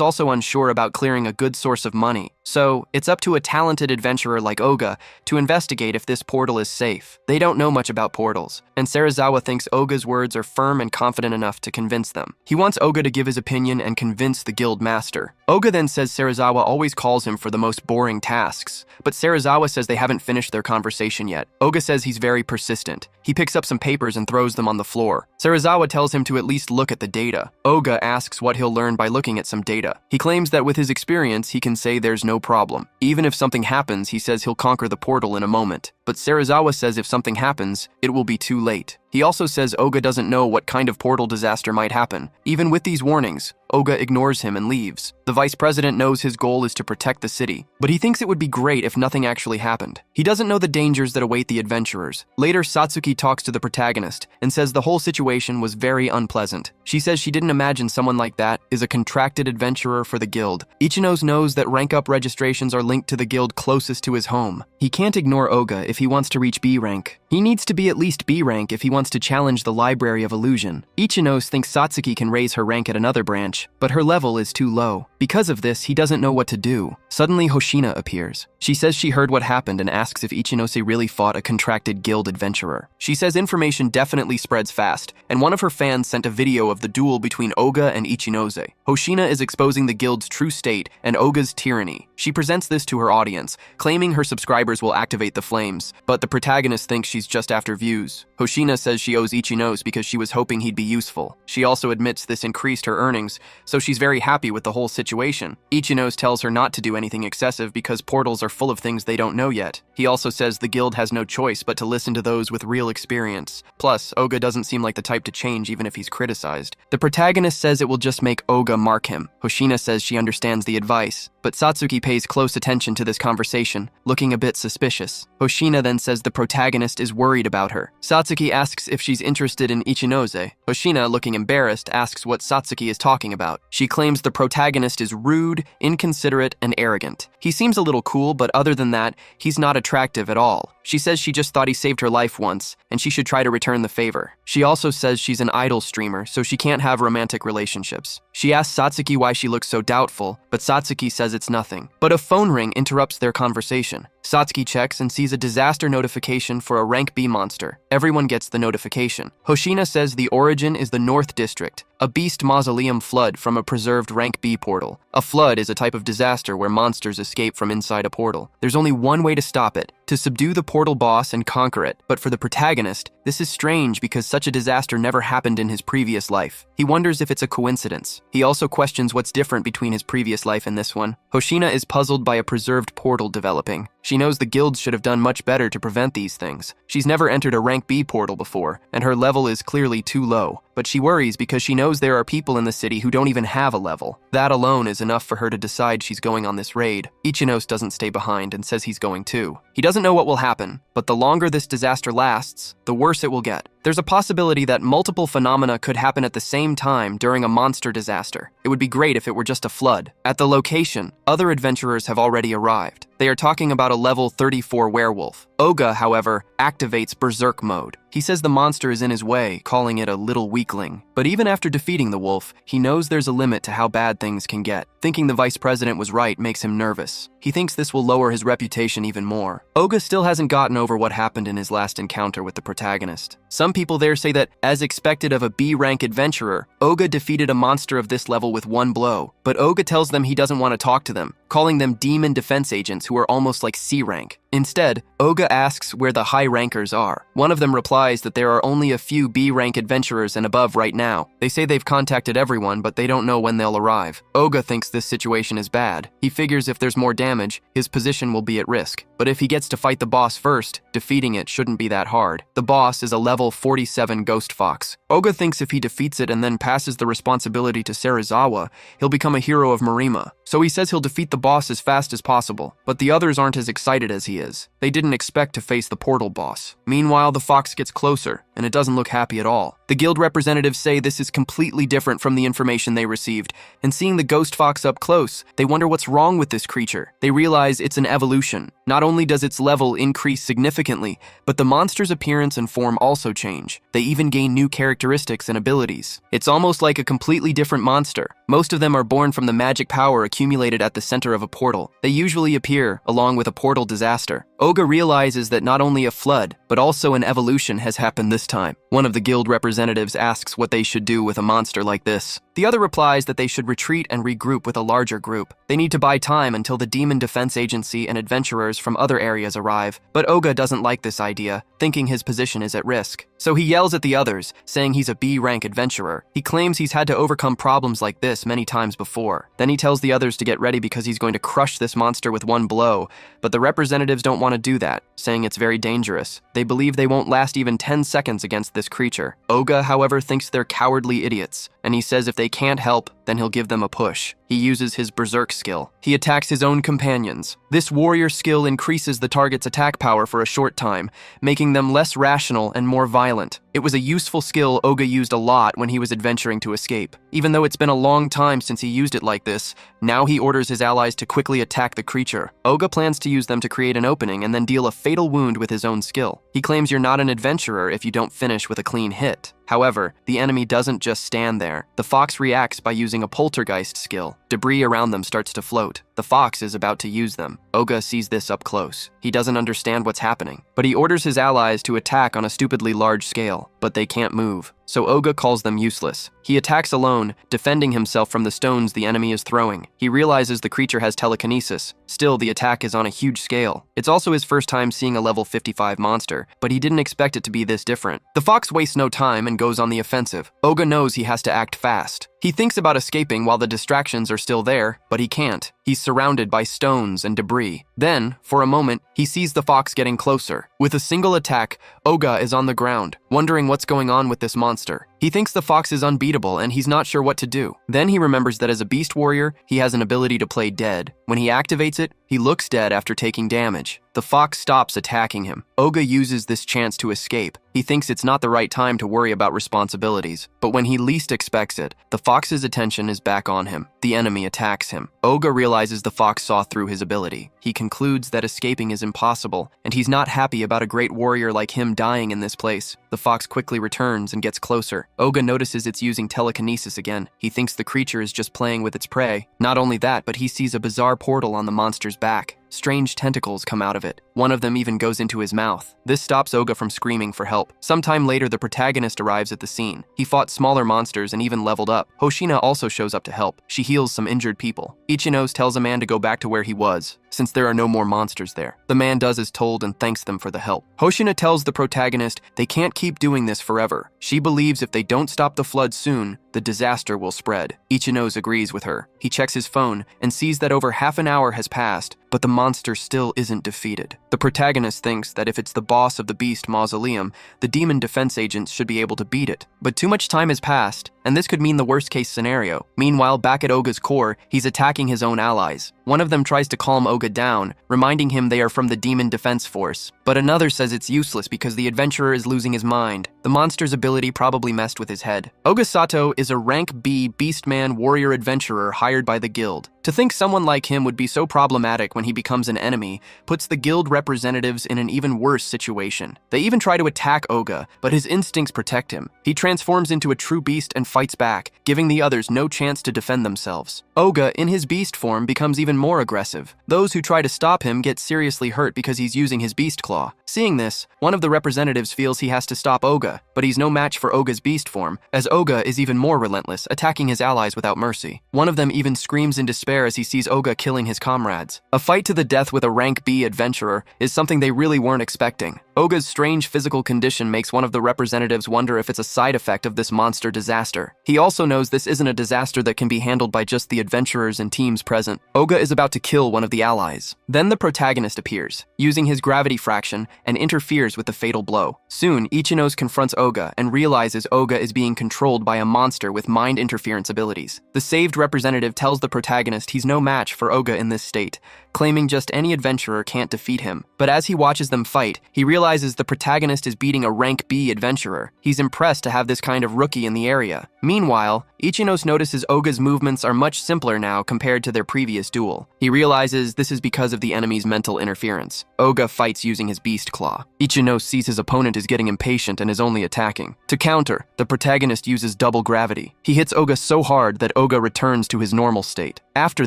also unsure about clearing a good source of money, so it's up to a talented adventurer like Oga to investigate if this portal is safe. They don't know much about portals, and Serizawa thinks Oga's words are firm and confident enough to convince them. He wants Oga to give his opinion and convince the guild master. Oga then says Serizawa always calls him for the most boring tasks, but Serizawa says they haven't finished their conversation yet. Oga says he's very persistent. He picks up some papers and throws them on the floor. Serizawa tells him to at least look at the data. Oga asks what he'll learn by looking at some data. He claims that with his experience, he can say there's no problem. Even if something happens, he says he'll conquer the portal in a moment. But Serizawa says if something happens, it will be too late. He also says Oga doesn't know what kind of portal disaster might happen. Even with these warnings, Oga ignores him and leaves. The vice president knows his goal is to protect the city, but he thinks it would be great if nothing actually happened. He doesn't know the dangers that await the adventurers. Later, Satsuki talks to the protagonist and says the whole situation was very unpleasant. She says she didn't imagine someone like that is a contracted adventurer for the guild. Ichino knows that rank-up registrations are linked to the guild closest to his home. He can't ignore Oga if he wants to reach B rank. He needs to be at least B rank if he wants to challenge the Library of Illusion. Ichino thinks Satsuki can raise her rank at another branch, but her level is too low. Because of this, he doesn't know what to do. Suddenly, Hoshina appears. She says she heard what happened and asks if Ichinose really fought a contracted guild adventurer. She says information definitely spreads fast, and one of her fans sent a video of the duel between Oga and Ichinose. Hoshina is exposing the guild's true state and Oga's tyranny. She presents this to her audience, claiming her subscribers will activate the flames, but the protagonist thinks she's just after views. Hoshina says she owes Ichinose because she was hoping he'd be useful. She also admits this increased her earnings, so she's very happy with the whole situation. Ichinose tells her not to do anything excessive because portals are full of things they don't know yet. He also says the guild has no choice but to listen to those with real experience. Plus, Oga doesn't seem like the type to change even if he's criticized. The protagonist says it will just make Oga mark him. Hoshina says she understands the advice, but Satsuki pays close attention to this conversation, looking a bit suspicious. Hoshina then says the protagonist is worried about her. Satsuki asks if she's interested in Ichinose. Hoshina, looking embarrassed, asks what Satsuki is talking about. She claims the protagonist is rude, inconsiderate, and arrogant. He seems a little cool, but other than that, he's not attractive at all. She says she just thought he saved her life once, and she should try to return the favor. She also says she's an idol streamer, so she can't have romantic relationships. She asks Satsuki why she looks so doubtful, but Satsuki says it's nothing. But a phone ring interrupts their conversation. Satsuki checks and sees a disaster notification for a rank B monster. Everyone gets the notification. Hoshina says the origin is the North District, a beast mausoleum flood from a preserved rank B portal. A flood is a type of disaster where monsters escape from inside a portal. There's only one way to stop it, to subdue the portal boss and conquer it. But for the protagonist, this is strange because such a disaster never happened in his previous life. He wonders if it's a coincidence. He also questions what's different between his previous life and this one. Hoshina is puzzled by a preserved portal developing. She knows the guilds should have done much better to prevent these things. She's never entered a rank B portal before, and her level is clearly too low. But she worries because she knows there are people in the city who don't even have a level. That alone is enough for her to decide she's going on this raid. Ichinos doesn't stay behind and says he's going too. He doesn't know what will happen, but the longer this disaster lasts, the worse it will get. There's a possibility that multiple phenomena could happen at the same time during a monster disaster. It would be great if it were just a flood. At the location, other adventurers have already arrived. They are talking about a level 34 werewolf. Oga, however, activates Berserk mode. He says the monster is in his way, calling it a little weakling. But even after defeating the wolf, he knows there's a limit to how bad things can get. Thinking the vice president was right makes him nervous. He thinks this will lower his reputation even more. Oga still hasn't gotten over what happened in his last encounter with the protagonist. Some people there say that, as expected of a B-rank adventurer, Oga defeated a monster of this level with one blow. But Oga tells them he doesn't want to talk to them, calling them demon defense agents who are almost like C-rank. Instead, Oga asks where the high rankers are. One of them replies that there are only a few B-rank adventurers and above right now. They say they've contacted everyone, but they don't know when they'll arrive. Oga thinks this situation is bad. He figures if there's more damage, his position will be at risk. But if he gets to fight the boss first, defeating it shouldn't be that hard. The boss is a level 47 Ghost Fox. Oga thinks if he defeats it and then passes the responsibility to Serizawa, he'll become a hero of Marima. So he says he'll defeat the boss as fast as possible. But the others aren't as excited as he is. They didn't expect to face the portal boss. Meanwhile, the fox gets closer, and it doesn't look happy at all. The guild representatives say this is completely different from the information they received, and seeing the ghost fox up close, they wonder what's wrong with this creature. They realize it's an evolution. Not only does its level increase significantly, but the monster's appearance and form also change. They even gain new characteristics and abilities. It's almost like a completely different monster. Most of them are born from the magic power accumulated at the center of a portal. They usually appear along with a portal disaster. Oga realizes that not only a flood, but also an evolution has happened this time. One of the guild representatives asks what they should do with a monster like this. The other replies that they should retreat and regroup with a larger group. They need to buy time until the Demon Defense Agency and adventurers from other areas arrive. But Oga doesn't like this idea, thinking his position is at risk. So he yells at the others, saying he's a B-rank adventurer. He claims he's had to overcome problems like this many times before. Then he tells the others to get ready because he's going to crush this monster with one blow, but the representatives don't want to do that, saying it's very dangerous. They believe they won't last even 10 seconds against this creature. Oga, however, thinks they're cowardly idiots, and he says if they can't help, then he'll give them a push. He uses his berserk skill. He attacks his own companions. This warrior skill increases the target's attack power for a short time, making them less rational and more violent. It was a useful skill Oga used a lot when he was adventuring to escape. Even though it's been a long time since he used it like this, now he orders his allies to quickly attack the creature. Oga plans to use them to create an opening and then deal a fatal wound with his own skill. He claims you're not an adventurer if you don't finish with a clean hit. However, the enemy doesn't just stand there. The fox reacts by using a poltergeist skill. Debris around them starts to float. The fox is about to use them. Oga sees this up close. He doesn't understand what's happening, but he orders his allies to attack on a stupidly large scale, but they can't move. So Oga calls them useless. He attacks alone, defending himself from the stones the enemy is throwing. He realizes the creature has telekinesis. Still, the attack is on a huge scale. It's also his first time seeing a level 55 monster, but he didn't expect it to be this different. The fox wastes no time and goes on the offensive. Oga knows he has to act fast. He thinks about escaping while the distractions are still there, but he can't. He's surrounded by stones and debris. Then, for a moment, he sees the fox getting closer. With a single attack, Oga is on the ground, wondering what's going on with this monster. He thinks the fox is unbeatable and he's not sure what to do. Then he remembers that as a beast warrior, he has an ability to play dead. When he activates it, he looks dead after taking damage. The fox stops attacking him. Oga uses this chance to escape. He thinks it's not the right time to worry about responsibilities, but when he least expects it, the fox's attention is back on him. The enemy attacks him. Oga realizes the fox saw through his ability. He concludes that escaping is impossible, and he's not happy about a great warrior like him dying in this place. The fox quickly returns and gets closer. Oga notices it's using telekinesis again. He thinks the creature is just playing with its prey. Not only that, but he sees a bizarre portal on the monster's back. Strange tentacles come out of it. One of them even goes into his mouth. This stops Oga from screaming for help. Sometime later, the protagonist arrives at the scene. He fought smaller monsters and even leveled up. Hoshina also shows up to help. She heals some injured people. Ichinos tells a man to go back to where he was, since there are no more monsters there. The man does as told and thanks them for the help. Hoshina tells the protagonist they can't keep doing this forever. She believes if they don't stop the flood soon, the disaster will spread. Ichinos agrees with her. He checks his phone and sees that over half an hour has passed, but the monster still isn't defeated. The protagonist thinks that if it's the boss of the Beast Mausoleum, the demon defense agents should be able to beat it. But too much time has passed, and this could mean the worst-case scenario. Meanwhile, back at Oga's core, he's attacking his own allies. One of them tries to calm Oga down, reminding him they are from the Demon Defense Force. But another says it's useless because the adventurer is losing his mind. The monster's ability probably messed with his head. Oga Sato is a rank B beastman warrior adventurer hired by the guild. To think someone like him would be so problematic when he becomes an enemy puts the guild representatives in an even worse situation. They even try to attack Oga, but his instincts protect him. He transforms into a true beast and fights back, giving the others no chance to defend themselves. Oga, in his beast form, becomes even more aggressive. Those who try to stop him get seriously hurt because he's using his beast claw. Seeing this, one of the representatives feels he has to stop Oga, but he's no match for Oga's beast form, as Oga is even more relentless, attacking his allies without mercy. One of them even screams in despair as he sees Oga killing his comrades. A fight to the death with a rank B adventurer is something they really weren't expecting. Oga's strange physical condition makes one of the representatives wonder if it's a side effect of this monster disaster. He also knows this isn't a disaster that can be handled by just the adventurers and teams present. Oga is about to kill one of the allies. Then the protagonist appears, using his gravity fraction, and interferes with the fatal blow. Soon, Ichinos confronts Oga and realizes Oga is being controlled by a monster with mind interference abilities. The saved representative tells the protagonist protagonist he's no match for Oga in this state, claiming just any adventurer can't defeat him. But as he watches them fight, he realizes the protagonist is beating a rank B adventurer. He's impressed to have this kind of rookie in the area. Meanwhile, Ichinos notices Oga's movements are much simpler now compared to their previous duel. He realizes this is because of the enemy's mental interference. Oga fights using his beast claw. Ichinos sees his opponent is getting impatient and is only attacking. To counter, the protagonist uses double gravity. He hits Oga so hard that Oga returns to his normal state. After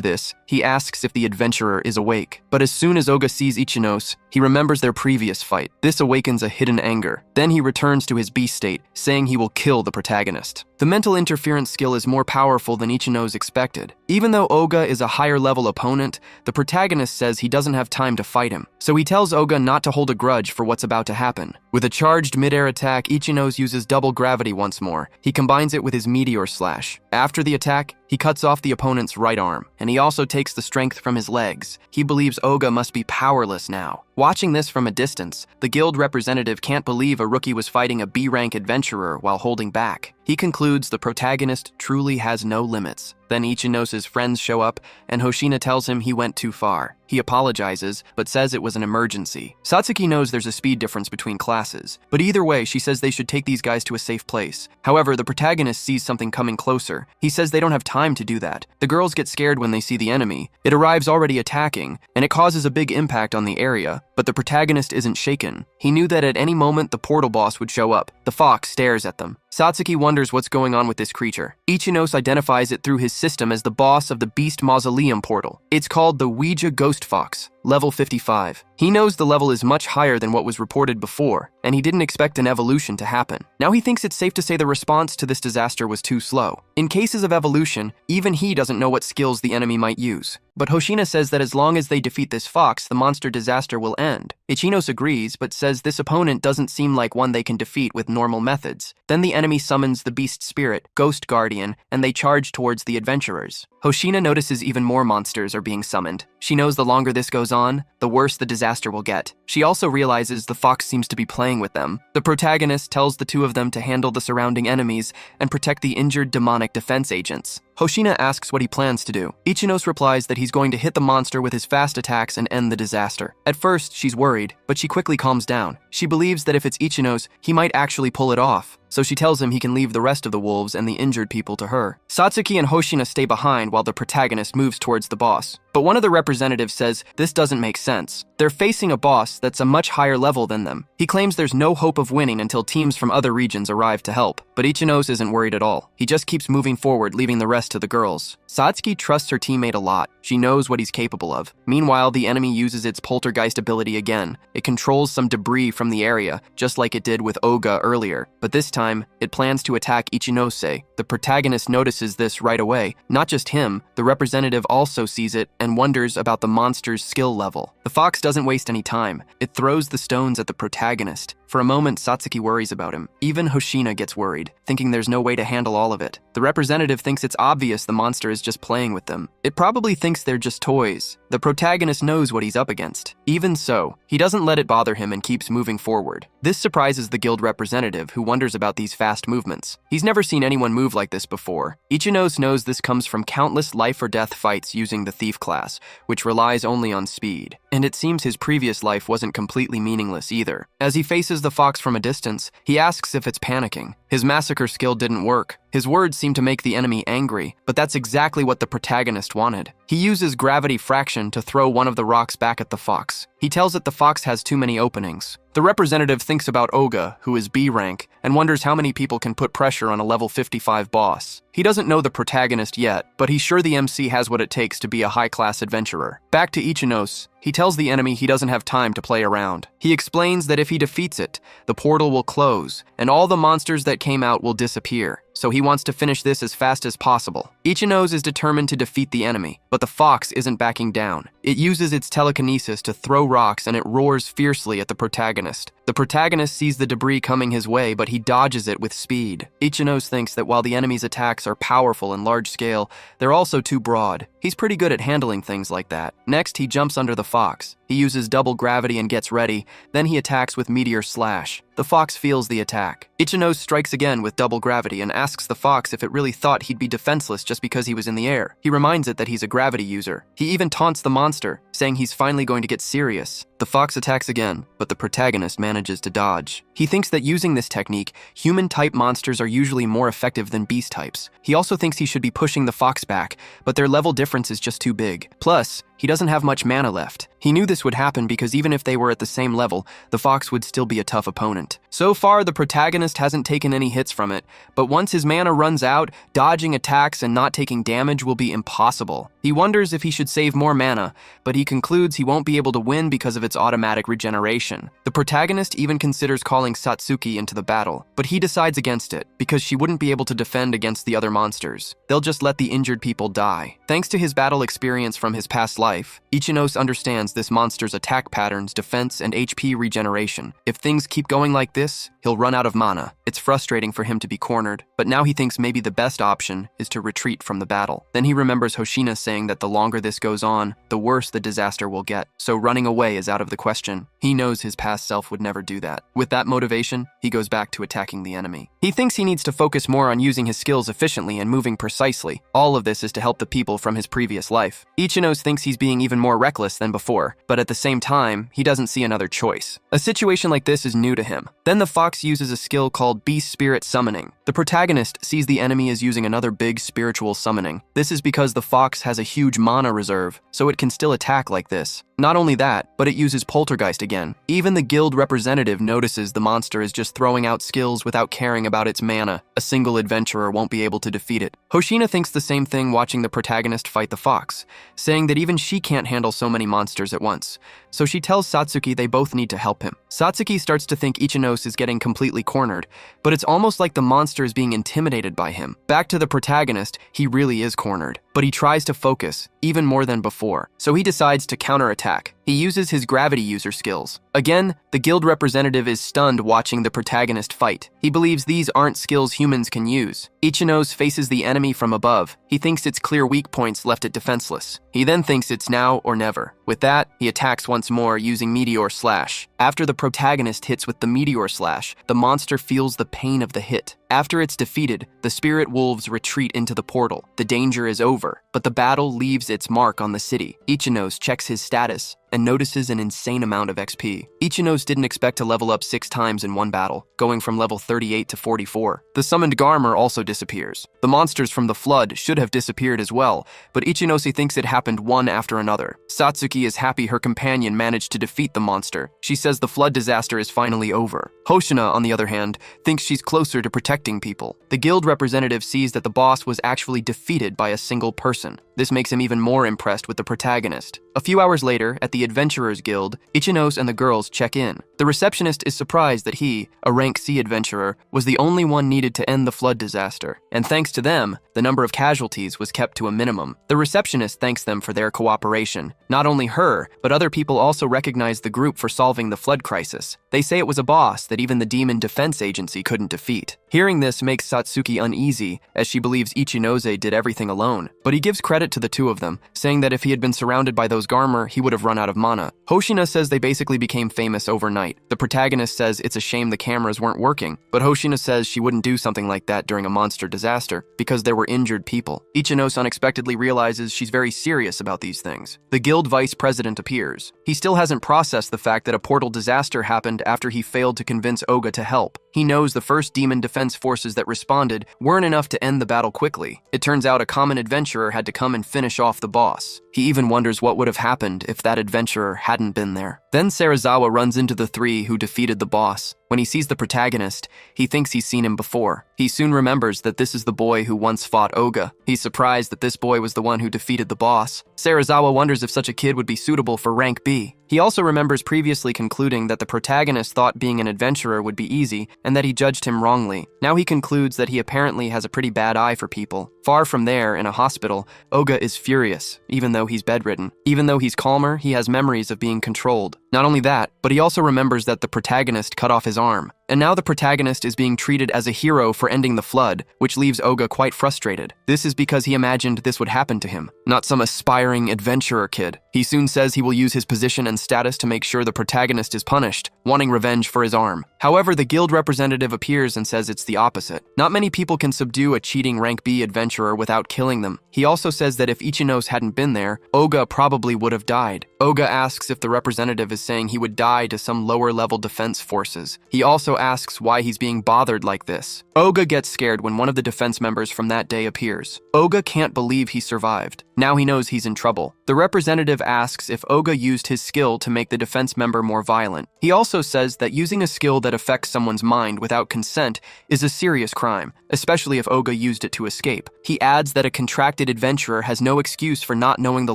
this, he asks if the adventurer is awake. But as soon as Oga sees Ichinos, he remembers their previous fight. This awakens a hidden anger. Then he returns to his beast state, saying he will kill the protagonist. The mental interference skill is more powerful than Ichinos expected. Even though Oga is a higher level opponent, the protagonist says he doesn't have time to fight him. So he tells Oga not to hold a grudge for what's about to happen. With a charged mid-air attack, Ichinos uses double gravity once more. He combines it with his meteor slash. After the attack, he cuts off the opponent's right arm, and he also takes the strength from his legs. He believes Oga must be powerless now. Watching this from a distance, the guild representative can't believe a rookie was fighting a B-rank adventurer while holding back. He concludes the protagonist truly has no limits. Then Ichinos' friends show up, and Hoshina tells him he went too far. He apologizes, but says it was an emergency. Satsuki knows there's a speed difference between classes, but either way, she says they should take these guys to a safe place. However, the protagonist sees something coming closer. He says they don't have time to do that. The girls get scared when they see the enemy. It arrives already attacking, and it causes a big impact on the area, but the protagonist isn't shaken. He knew that at any moment the portal boss would show up. The fox stares at them. Satsuki wonders what's going on with this creature. Ichinos identifies it through his system as the boss of the Beast Mausoleum portal. It's called the Ouija Ghost Fox, level 55. He knows the level is much higher than what was reported before, and he didn't expect an evolution to happen. Now he thinks it's safe to say the response to this disaster was too slow. In cases of evolution, even he doesn't know what skills the enemy might use. But Hoshina says that as long as they defeat this fox, the monster disaster will end. Ichinos agrees, but says this opponent doesn't seem like one they can defeat with normal methods. Then the enemy summons the beast spirit, Ghost Guardian, and they charge towards the adventurers. Hoshina notices even more monsters are being summoned. She knows the longer this goes on, the worse the disaster will get. She also realizes the fox seems to be playing with them. The protagonist tells the two of them to handle the surrounding enemies and protect the injured demonic defense agents. Hoshina asks what he plans to do. Ichinos replies that he's going to hit the monster with his fast attacks and end the disaster. At first, she's worried, but she quickly calms down. She believes that if it's Ichinos, he might actually pull it off. So she tells him he can leave the rest of the wolves and the injured people to her. Satsuki and Hoshina stay behind while the protagonist moves towards the boss. But one of the representatives says this doesn't make sense. They're facing a boss that's a much higher level than them. He claims there's no hope of winning until teams from other regions arrive to help. But Ichinos isn't worried at all. He just keeps moving forward, leaving the rest to the girls. Satsuki trusts her teammate a lot. She knows what he's capable of. Meanwhile, the enemy uses its poltergeist ability again. It controls some debris from the area, just like it did with Oga earlier. But this time, it plans to attack Ichinose. The protagonist notices this right away. Not just him, the representative also sees it and wonders about the monster's skill level. The fox doesn't waste any time. It throws the stones at the protagonist. For a moment, Satsuki worries about him. Even Hoshina gets worried, thinking there's no way to handle all of it. The representative thinks it's obvious the monster is just playing with them. It probably thinks they're just toys. The protagonist knows what he's up against. Even so, he doesn't let it bother him and keeps moving forward. This surprises the guild representative, who wonders about these fast movements. He's never seen anyone move like this before. Ichinos knows this comes from countless life-or-death fights using the thief class, which relies only on speed. And it seems his previous life wasn't completely meaningless either. As he faces the fox from a distance, he asks if it's panicking. His massacre skill didn't work. His words seem to make the enemy angry, but that's exactly what the protagonist wanted. He uses gravity fraction to throw one of the rocks back at the fox. He tells it the fox has too many openings. The representative thinks about Oga, who is B rank, and wonders how many people can put pressure on a level 55 boss. He doesn't know the protagonist yet, but he's sure the MC has what it takes to be a high-class adventurer. Back to Ichinos, he tells the enemy he doesn't have time to play around. He explains that if he defeats it, the portal will close, and all the monsters that came out will disappear. So he wants to finish this as fast as possible. Ichinos is determined to defeat the enemy, but the fox isn't backing down. It uses its telekinesis to throw rocks and it roars fiercely at the protagonist. The protagonist sees the debris coming his way, but he dodges it with speed. Ichinos thinks that while the enemy's attacks are powerful and large scale, they're also too broad. He's pretty good at handling things like that. Next, he jumps under the fox. He uses double gravity and gets ready, then he attacks with Meteor Slash. The fox feels the attack. Ichinose strikes again with double gravity and asks the fox if it really thought he'd be defenseless just because he was in the air. He reminds it that he's a gravity user. He even taunts the monster, saying he's finally going to get serious. The fox attacks again, but the protagonist manages to dodge. He thinks that using this technique, human-type monsters are usually more effective than beast types. He also thinks he should be pushing the fox back, but their level difference is just too big. Plus, he doesn't have much mana left. He knew this would happen because even if they were at the same level, the fox would still be a tough opponent. So far, the protagonist hasn't taken any hits from it, but once his mana runs out, dodging attacks and not taking damage will be impossible. He wonders if he should save more mana, but he concludes he won't be able to win because of its automatic regeneration. The protagonist even considers calling Satsuki into the battle, but he decides against it because she wouldn't be able to defend against the other monsters. They'll just let the injured people die. Thanks to his battle experience from his past life, Ichinose understands this monster's attack patterns, defense, and HP regeneration. If things keep going like this, he'll run out of mana. It's frustrating for him to be cornered, but now he thinks maybe the best option is to retreat from the battle. Then he remembers Hoshina saying that the longer this goes on, the worse the disaster will get, so running away is out of the question. He knows his past self would never do that. With that motivation, he goes back to attacking the enemy. He thinks he needs to focus more on using his skills efficiently and moving precisely. All of this is to help the people from his previous life. Ichinose thinks he's being even more reckless than before, but at the same time, he doesn't see another choice. A situation like this is new to him. Then the fox uses a skill called Beast Spirit Summoning. The protagonist sees the enemy as using another big spiritual summoning. This is because the fox has a huge mana reserve, so it can still attack like this. Not only that, but it uses Poltergeist again. Even the guild representative notices the monster is just throwing out skills without caring about its mana. A single adventurer won't be able to defeat it. Hoshina thinks the same thing watching the protagonist fight the fox, saying that even she can't handle so many monsters at once. So she tells Satsuki they both need to help him. Satsuki starts to think Ichinose is getting completely cornered, but it's almost like the monster is being intimidated by him. Back to the protagonist, he really is cornered, but he tries to focus, even more than before, so he decides to counterattack. He uses his gravity user skills. Again, the guild representative is stunned watching the protagonist fight. He believes these aren't skills humans can use. Ichinose faces the enemy from above. He thinks its clear weak points left it defenseless. He then thinks it's now or never. With that, he attacks once more using Meteor Slash. After the protagonist hits with the Meteor Slash, the monster feels the pain of the hit. After it's defeated, the spirit wolves retreat into the portal. The danger is over, but the battle leaves its mark on the city. Ichinose checks his status and notices an insane amount of XP. Ichinose didn't expect to level up 6 times in one battle, going from level 38 to 44. The summoned Garmer also disappears. The monsters from the flood should have disappeared as well, but Ichinose thinks it happened one after another. Satsuki is happy her companion managed to defeat the monster. She says the flood disaster is finally over. Hoshina, on the other hand, thinks she's closer to protecting people. The guild representative sees that the boss was actually defeated by a single person. This makes him even more impressed with the protagonist. A few hours later, at the Adventurers Guild, Ichinose and the girls check in. The receptionist is surprised that he, a rank C adventurer, was the only one needed to end the flood disaster, and thanks to them, the number of casualties was kept to a minimum. The receptionist thanks them for their cooperation. Not only her, but other people also recognize the group for solving the flood crisis. They say it was a boss that even the Demon Defense Agency couldn't defeat. Hearing this makes Satsuki uneasy, as she believes Ichinose did everything alone, but he gives credit to the two of them, saying that if he had been surrounded by those Garmer, he would have run out of mana. Hoshina says they basically became famous overnight. The protagonist says it's a shame the cameras weren't working, but Hoshina says she wouldn't do something like that during a monster disaster, because there were injured people. Ichinose unexpectedly realizes she's very serious about these things. The guild vice president appears. He still hasn't processed the fact that a portal disaster happened after he failed to convince Oga to help. He knows the first demon defense forces that responded weren't enough to end the battle quickly. It turns out a common adventurer had to come and finish off the boss. He even wonders what would have happened if that adventurer hadn't been there. Then Serizawa runs into the three who defeated the boss. When he sees the protagonist, he thinks he's seen him before. He soon remembers that this is the boy who once fought Oga. He's surprised that this boy was the one who defeated the boss. Serizawa wonders if such a kid would be suitable for rank B. He also remembers previously concluding that the protagonist thought being an adventurer would be easy and that he judged him wrongly. Now he concludes that he apparently has a pretty bad eye for people. Far from there, in a hospital, Oga is furious, even though he's bedridden. Even though he's calmer, he has memories of being controlled. Not only that, but he also remembers that the protagonist cut off his arm. And now the protagonist is being treated as a hero for ending the flood, which leaves Oga quite frustrated. This is because he imagined this would happen to him, not some aspiring adventurer kid. He soon says he will use his position and status to make sure the protagonist is punished, wanting revenge for his arm. However, the guild representative appears and says it's the opposite. Not many people can subdue a cheating rank B adventurer without killing them. He also says that if Ichinos hadn't been there, Oga probably would have died. Oga asks if the representative is saying he would die to some lower-level defense forces. He also asks why he's being bothered like this. Oga gets scared when one of the defense members from that day appears. Oga can't believe he survived. Now he knows he's in trouble. The representative asks if Oga used his skill to make the defense member more violent. He also says that using a skill that affects someone's mind without consent is a serious crime, especially if Oga used it to escape. He adds that a contracted adventurer has no excuse for not knowing the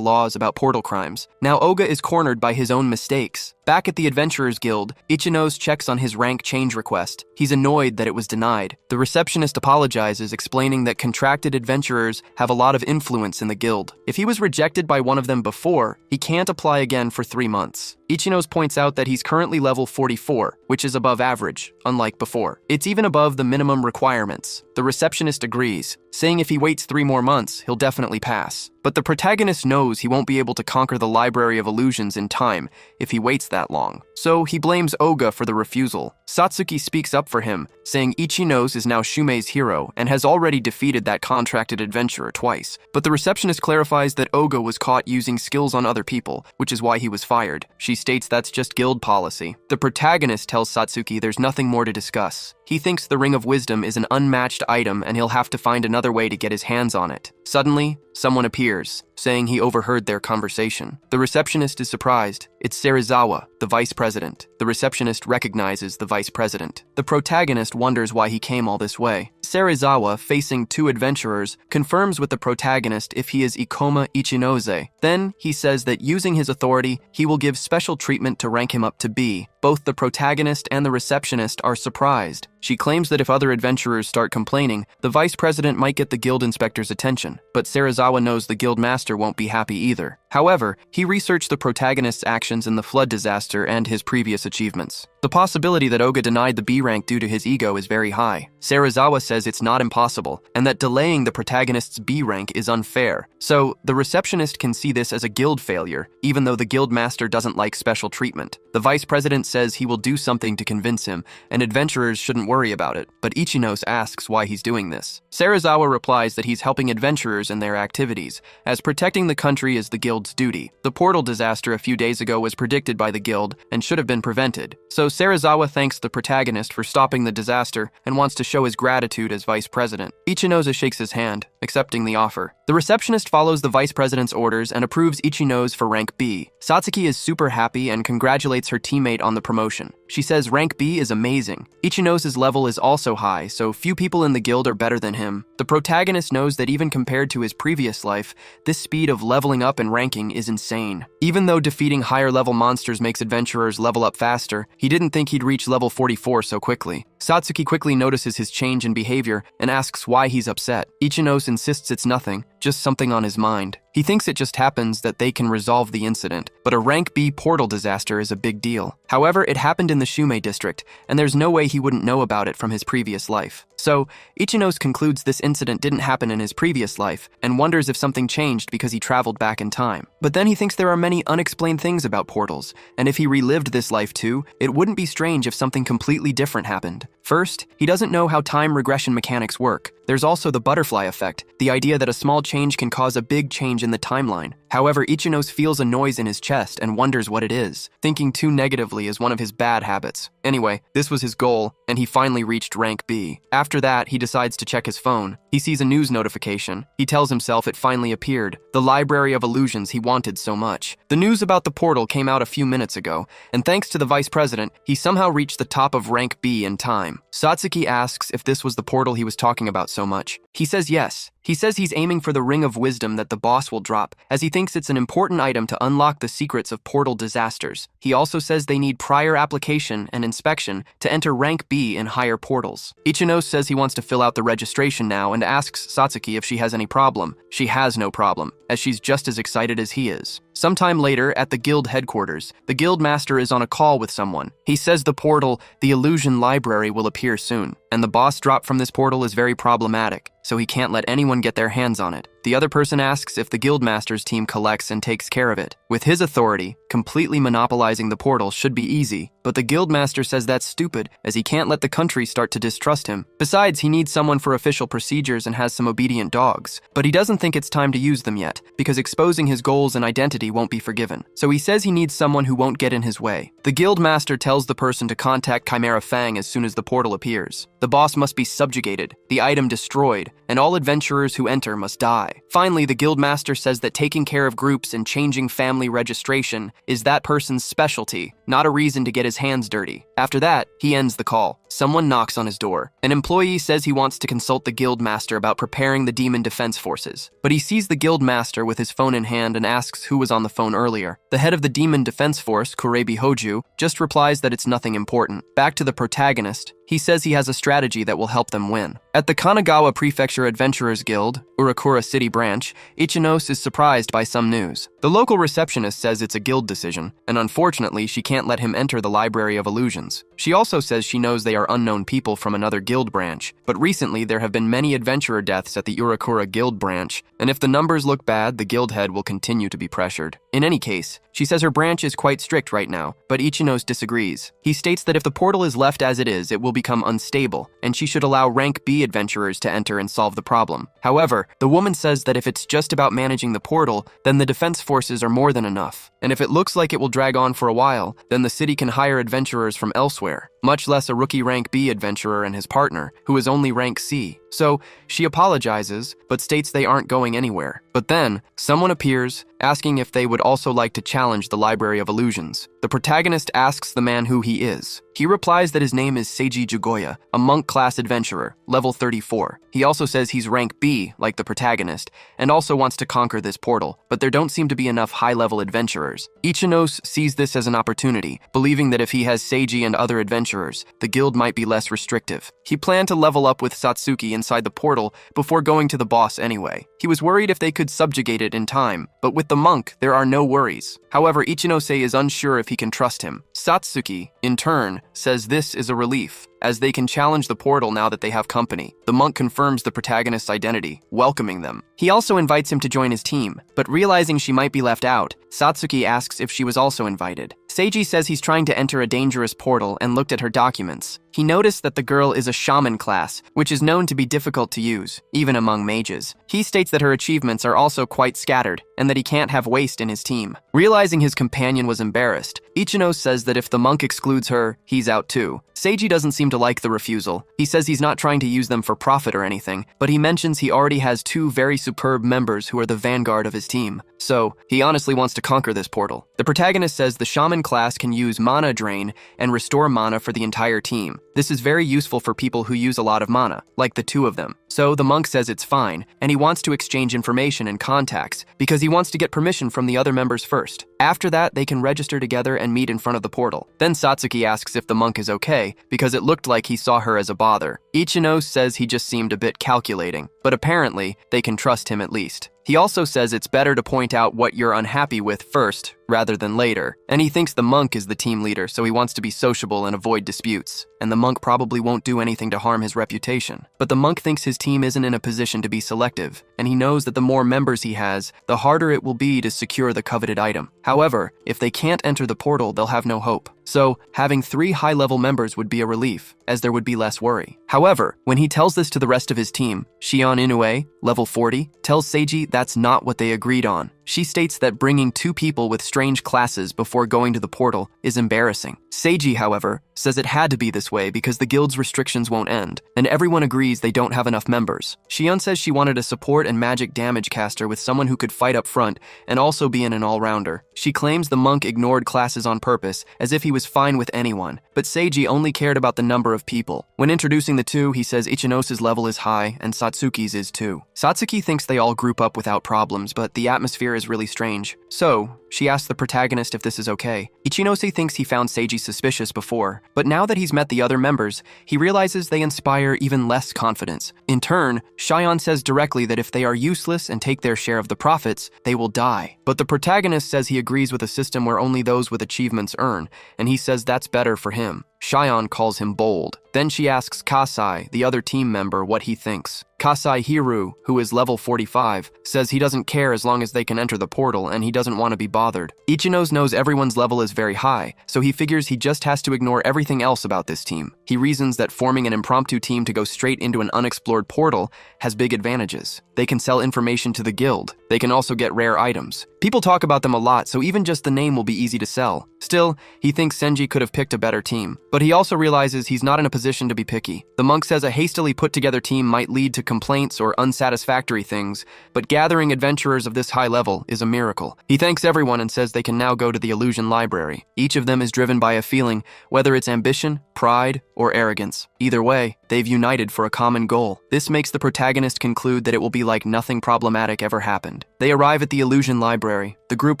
laws about portal crimes. Now Oga is cornered by his own mistakes. Back at the Adventurers Guild, Ichinos checks on his rank change request. He's annoyed that it was denied. The receptionist apologizes, explaining that contracted adventurers have a lot of influence in the guild. If he was rejected by one of them before, he can't apply again for 3 months. Ichinos points out that he's currently level 44, which is above average, unlike before. It's even above the minimum requirements. The receptionist agrees, saying if he waits 3 more months, he'll definitely pass. But the protagonist knows he won't be able to conquer the Library of Illusions in time if he waits that long. So he blames Oga for the refusal. Satsuki speaks up for him, saying Ichinos is now Shumei's hero and has already defeated that contracted adventurer twice. But the receptionist clarifies that Oga was caught using skills on other people, which is why he was fired. She states that's just guild policy. The protagonist tells Satsuki there's nothing more to discuss. He thinks the Ring of Wisdom is an unmatched item and he'll have to find another way to get his hands on it. Suddenly, someone appears, saying he overheard their conversation. The receptionist is surprised. It's Serizawa, the vice president. The receptionist recognizes the vice president. The protagonist wonders why he came all this way. Serizawa, facing 2 adventurers, confirms with the protagonist if he is Ikoma Ichinose. Then, he says that using his authority, he will give special treatment to rank him up to B. Both the protagonist and the receptionist are surprised. She claims that if other adventurers start complaining, the vice president might get the guild inspector's attention, but Serizawa knows the guild master won't be happy either. However, he researched the protagonist's actions in the flood disaster and his previous achievements. The possibility that Oga denied the B rank due to his ego is very high. Serizawa says it's not impossible, and that delaying the protagonist's B rank is unfair. So, the receptionist can see this as a guild failure, even though the guild master doesn't like special treatment. The vice president says he will do something to convince him, and adventurers shouldn't worry about it, but Ichinos asks why he's doing this. Serizawa replies that he's helping adventurers in their activities, as protecting the country is the guild's duty. The portal disaster a few days ago was predicted by the guild and should have been prevented, so Serizawa thanks the protagonist for stopping the disaster and wants to show his gratitude as vice president. Ichinose shakes his hand, accepting the offer. The receptionist follows the vice president's orders and approves Ichinose for rank B. Satsuki is super happy and congratulates her teammate on the promotion. She says rank B is amazing. Ichinose's level is also high, so few people in the guild are better than him. The protagonist knows that even compared to his previous life, this speed of leveling up and ranking is insane. Even though defeating higher level monsters makes adventurers level up faster, he didn't think he'd reach level 44 so quickly. Satsuki quickly notices his change in behavior and asks why he's upset. Ichinose insists it's nothing, just something on his mind. He thinks it just happens that they can resolve the incident, but a rank B portal disaster is a big deal. However, it happened in the Shumei district, and there's no way he wouldn't know about it from his previous life. So, Ichinose concludes this incident didn't happen in his previous life, and wonders if something changed because he traveled back in time. But then he thinks there are many unexplained things about portals, and if he relived this life too, it wouldn't be strange if something completely different happened. First, he doesn't know how time regression mechanics work. There's also the butterfly effect, the idea that a small change can cause a big change in the timeline. However, Ichinose feels a noise in his chest and wonders what it is. Thinking too negatively is one of his bad habits. Anyway, this was his goal, and he finally reached rank B. After that, he decides to check his phone. He sees a news notification. He tells himself it finally appeared, the Library of Illusions he wanted so much. The news about the portal came out a few minutes ago, and thanks to the vice president, he somehow reached the top of rank B in time. Satsuki asks if this was the portal he was talking about so much. He says yes. He says he's aiming for the Ring of Wisdom that the boss will drop, as he thinks it's an important item to unlock the secrets of portal disasters. He also says they need prior application and inspection to enter rank B in higher portals. Ichino says he wants to fill out the registration now and asks Satsuki if she has any problem. She has no problem, as she's just as excited as he is. Sometime later, at the guild headquarters, the guild master is on a call with someone. He says the portal, the Illusion Library, will appear soon, and the boss drop from this portal is very problematic, so he can't let anyone get their hands on it. The other person asks if the guild master's team collects and takes care of it. With his authority, completely monopolizing the portal should be easy, but the guild master says that's stupid, as he can't let the country start to distrust him. Besides, he needs someone for official procedures and has some obedient dogs, but he doesn't think it's time to use them yet, because exposing his goals and identity won't be forgiven. So he says he needs someone who won't get in his way. The guild master tells the person to contact Chimera Fang as soon as the portal appears. The boss must be subjugated, the item destroyed, and all adventurers who enter must die. Finally, the guild master says that taking care of groups and changing family registration is that person's specialty, not a reason to get his hands dirty. After that, he ends the call. Someone knocks on his door. An employee says he wants to consult the guild master about preparing the demon defense forces, but he sees the guild master with his phone in hand and asks who was on the phone earlier. The head of the demon defense force, Kurebi Hoju, just replies that it's nothing important. Back to the protagonist. He says he has a strategy that will help them win. At the Kanagawa Prefecture Adventurers Guild, Urakura City branch, Ichinos is surprised by some news. The local receptionist says it's a guild decision, and unfortunately she can't let him enter the Library of Illusions. She also says she knows they are unknown people from another guild branch, but recently there have been many adventurer deaths at the Urakura Guild branch, and if the numbers look bad, the guild head will continue to be pressured. In any case, she says her branch is quite strict right now, but Ichinos disagrees. He states that if the portal is left as it is, it will become unstable, and she should allow rank B adventurers to enter and solve the problem. However, the woman says that if it's just about managing the portal, then the defense forces are more than enough. And if it looks like it will drag on for a while, then the city can hire adventurers from elsewhere, much less a rookie rank B adventurer and his partner, who is only rank C. So, she apologizes, but states they aren't going anywhere. But then, someone appears, asking if they would also like to challenge the Library of Illusions. The protagonist asks the man who he is. He replies that his name is Seiji Jugoya, a monk-class adventurer, level 34. He also says he's rank B, like the protagonist, and also wants to conquer this portal, but there don't seem to be enough high-level adventurers. Ichinos sees this as an opportunity, believing that if he has Seiji and other adventurers, the guild might be less restrictive. He planned to level up with Satsuki inside the portal before going to the boss anyway. He was worried if they could subjugate it in time, but with the monk, there are no worries. However, Ichinose is unsure if he can trust him. Satsuki, in turn, says this is a relief, as they can challenge the portal now that they have company. The monk confirms the protagonist's identity, welcoming them. He also invites him to join his team, but realizing she might be left out, Satsuki asks if she was also invited. Seiji says he's trying to enter a dangerous portal and looked at her documents. He noticed that the girl is a shaman class, which is known to be difficult to use, even among mages. He states that her achievements are also quite scattered, and that he can't have waste in his team. Realizing his companion was embarrassed, Ichino says that if the monk excludes her, he's out too. Seiji doesn't seem to like the refusal. He says he's not trying to use them for profit or anything, but he mentions he already has 2 very superb members who are the vanguard of his team. So, he honestly wants to conquer this portal. The protagonist says the shaman class can use mana drain and restore mana for the entire team. This is very useful for people who use a lot of mana, like the 2 of them. So the monk says it's fine, and he wants to exchange information and contacts, because he wants to get permission from the other members first. After that, they can register together and meet in front of the portal. Then Satsuki asks if the monk is okay, because it looked like he saw her as a bother. Ichino says he just seemed a bit calculating, but apparently, they can trust him at least. He also says it's better to point out what you're unhappy with first, rather than later. And he thinks the monk is the team leader, so he wants to be sociable and avoid disputes. And the monk probably won't do anything to harm his reputation. But the monk thinks his team isn't in a position to be selective, and he knows that the more members he has, the harder it will be to secure the coveted item. However, if they can't enter the portal, they'll have no hope. So, having 3 high-level members would be a relief, as there would be less worry. However, when he tells this to the rest of his team, Shion Inoue, level 40, tells Seiji that's not what they agreed on. She states that bringing 2 people with strange classes before going to the portal is embarrassing. Seiji, however, says it had to be this way because the guild's restrictions won't end, and everyone agrees they don't have enough members. Shion says she wanted a support and magic damage caster with someone who could fight up front and also be an all-rounder. She claims the monk ignored classes on purpose, as if he was fine with anyone, but Seiji only cared about the number of people. When introducing the two, he says Ichinose's level is high and Satsuki's is too. Satsuki thinks they all group up without problems, but the atmosphere is really strange. So, she asks the protagonist if this is okay. Ichinose thinks he found Seiji suspicious before, but now that he's met the other members, he realizes they inspire even less confidence. In turn, Shion says directly that if they are useless and take their share of the profits, they will die. But the protagonist says he agrees with a system where only those with achievements earn, and he says that's better for him. Shion calls him bold. Then she asks Kasai, the other team member, what he thinks. Kasai Hiru, who is level 45, says he doesn't care as long as they can enter the portal and he doesn't want to be bothered. Ichinose knows everyone's level is very high, so he figures he just has to ignore everything else about this team. He reasons that forming an impromptu team to go straight into an unexplored portal has big advantages. They can sell information to the guild. They can also get rare items. People talk about them a lot, so even just the name will be easy to sell. Still, he thinks Senji could have picked a better team, but he also realizes he's not in a position to be picky. The monk says a hastily put-together team might lead to complaints or unsatisfactory things, but gathering adventurers of this high level is a miracle. He thanks everyone and says they can now go to the illusion library. Each of them is driven by a feeling, whether it's ambition, pride, or arrogance. Either way, they've united for a common goal. This makes the protagonist conclude that it will be like nothing problematic ever happened. They arrive at the illusion library. The group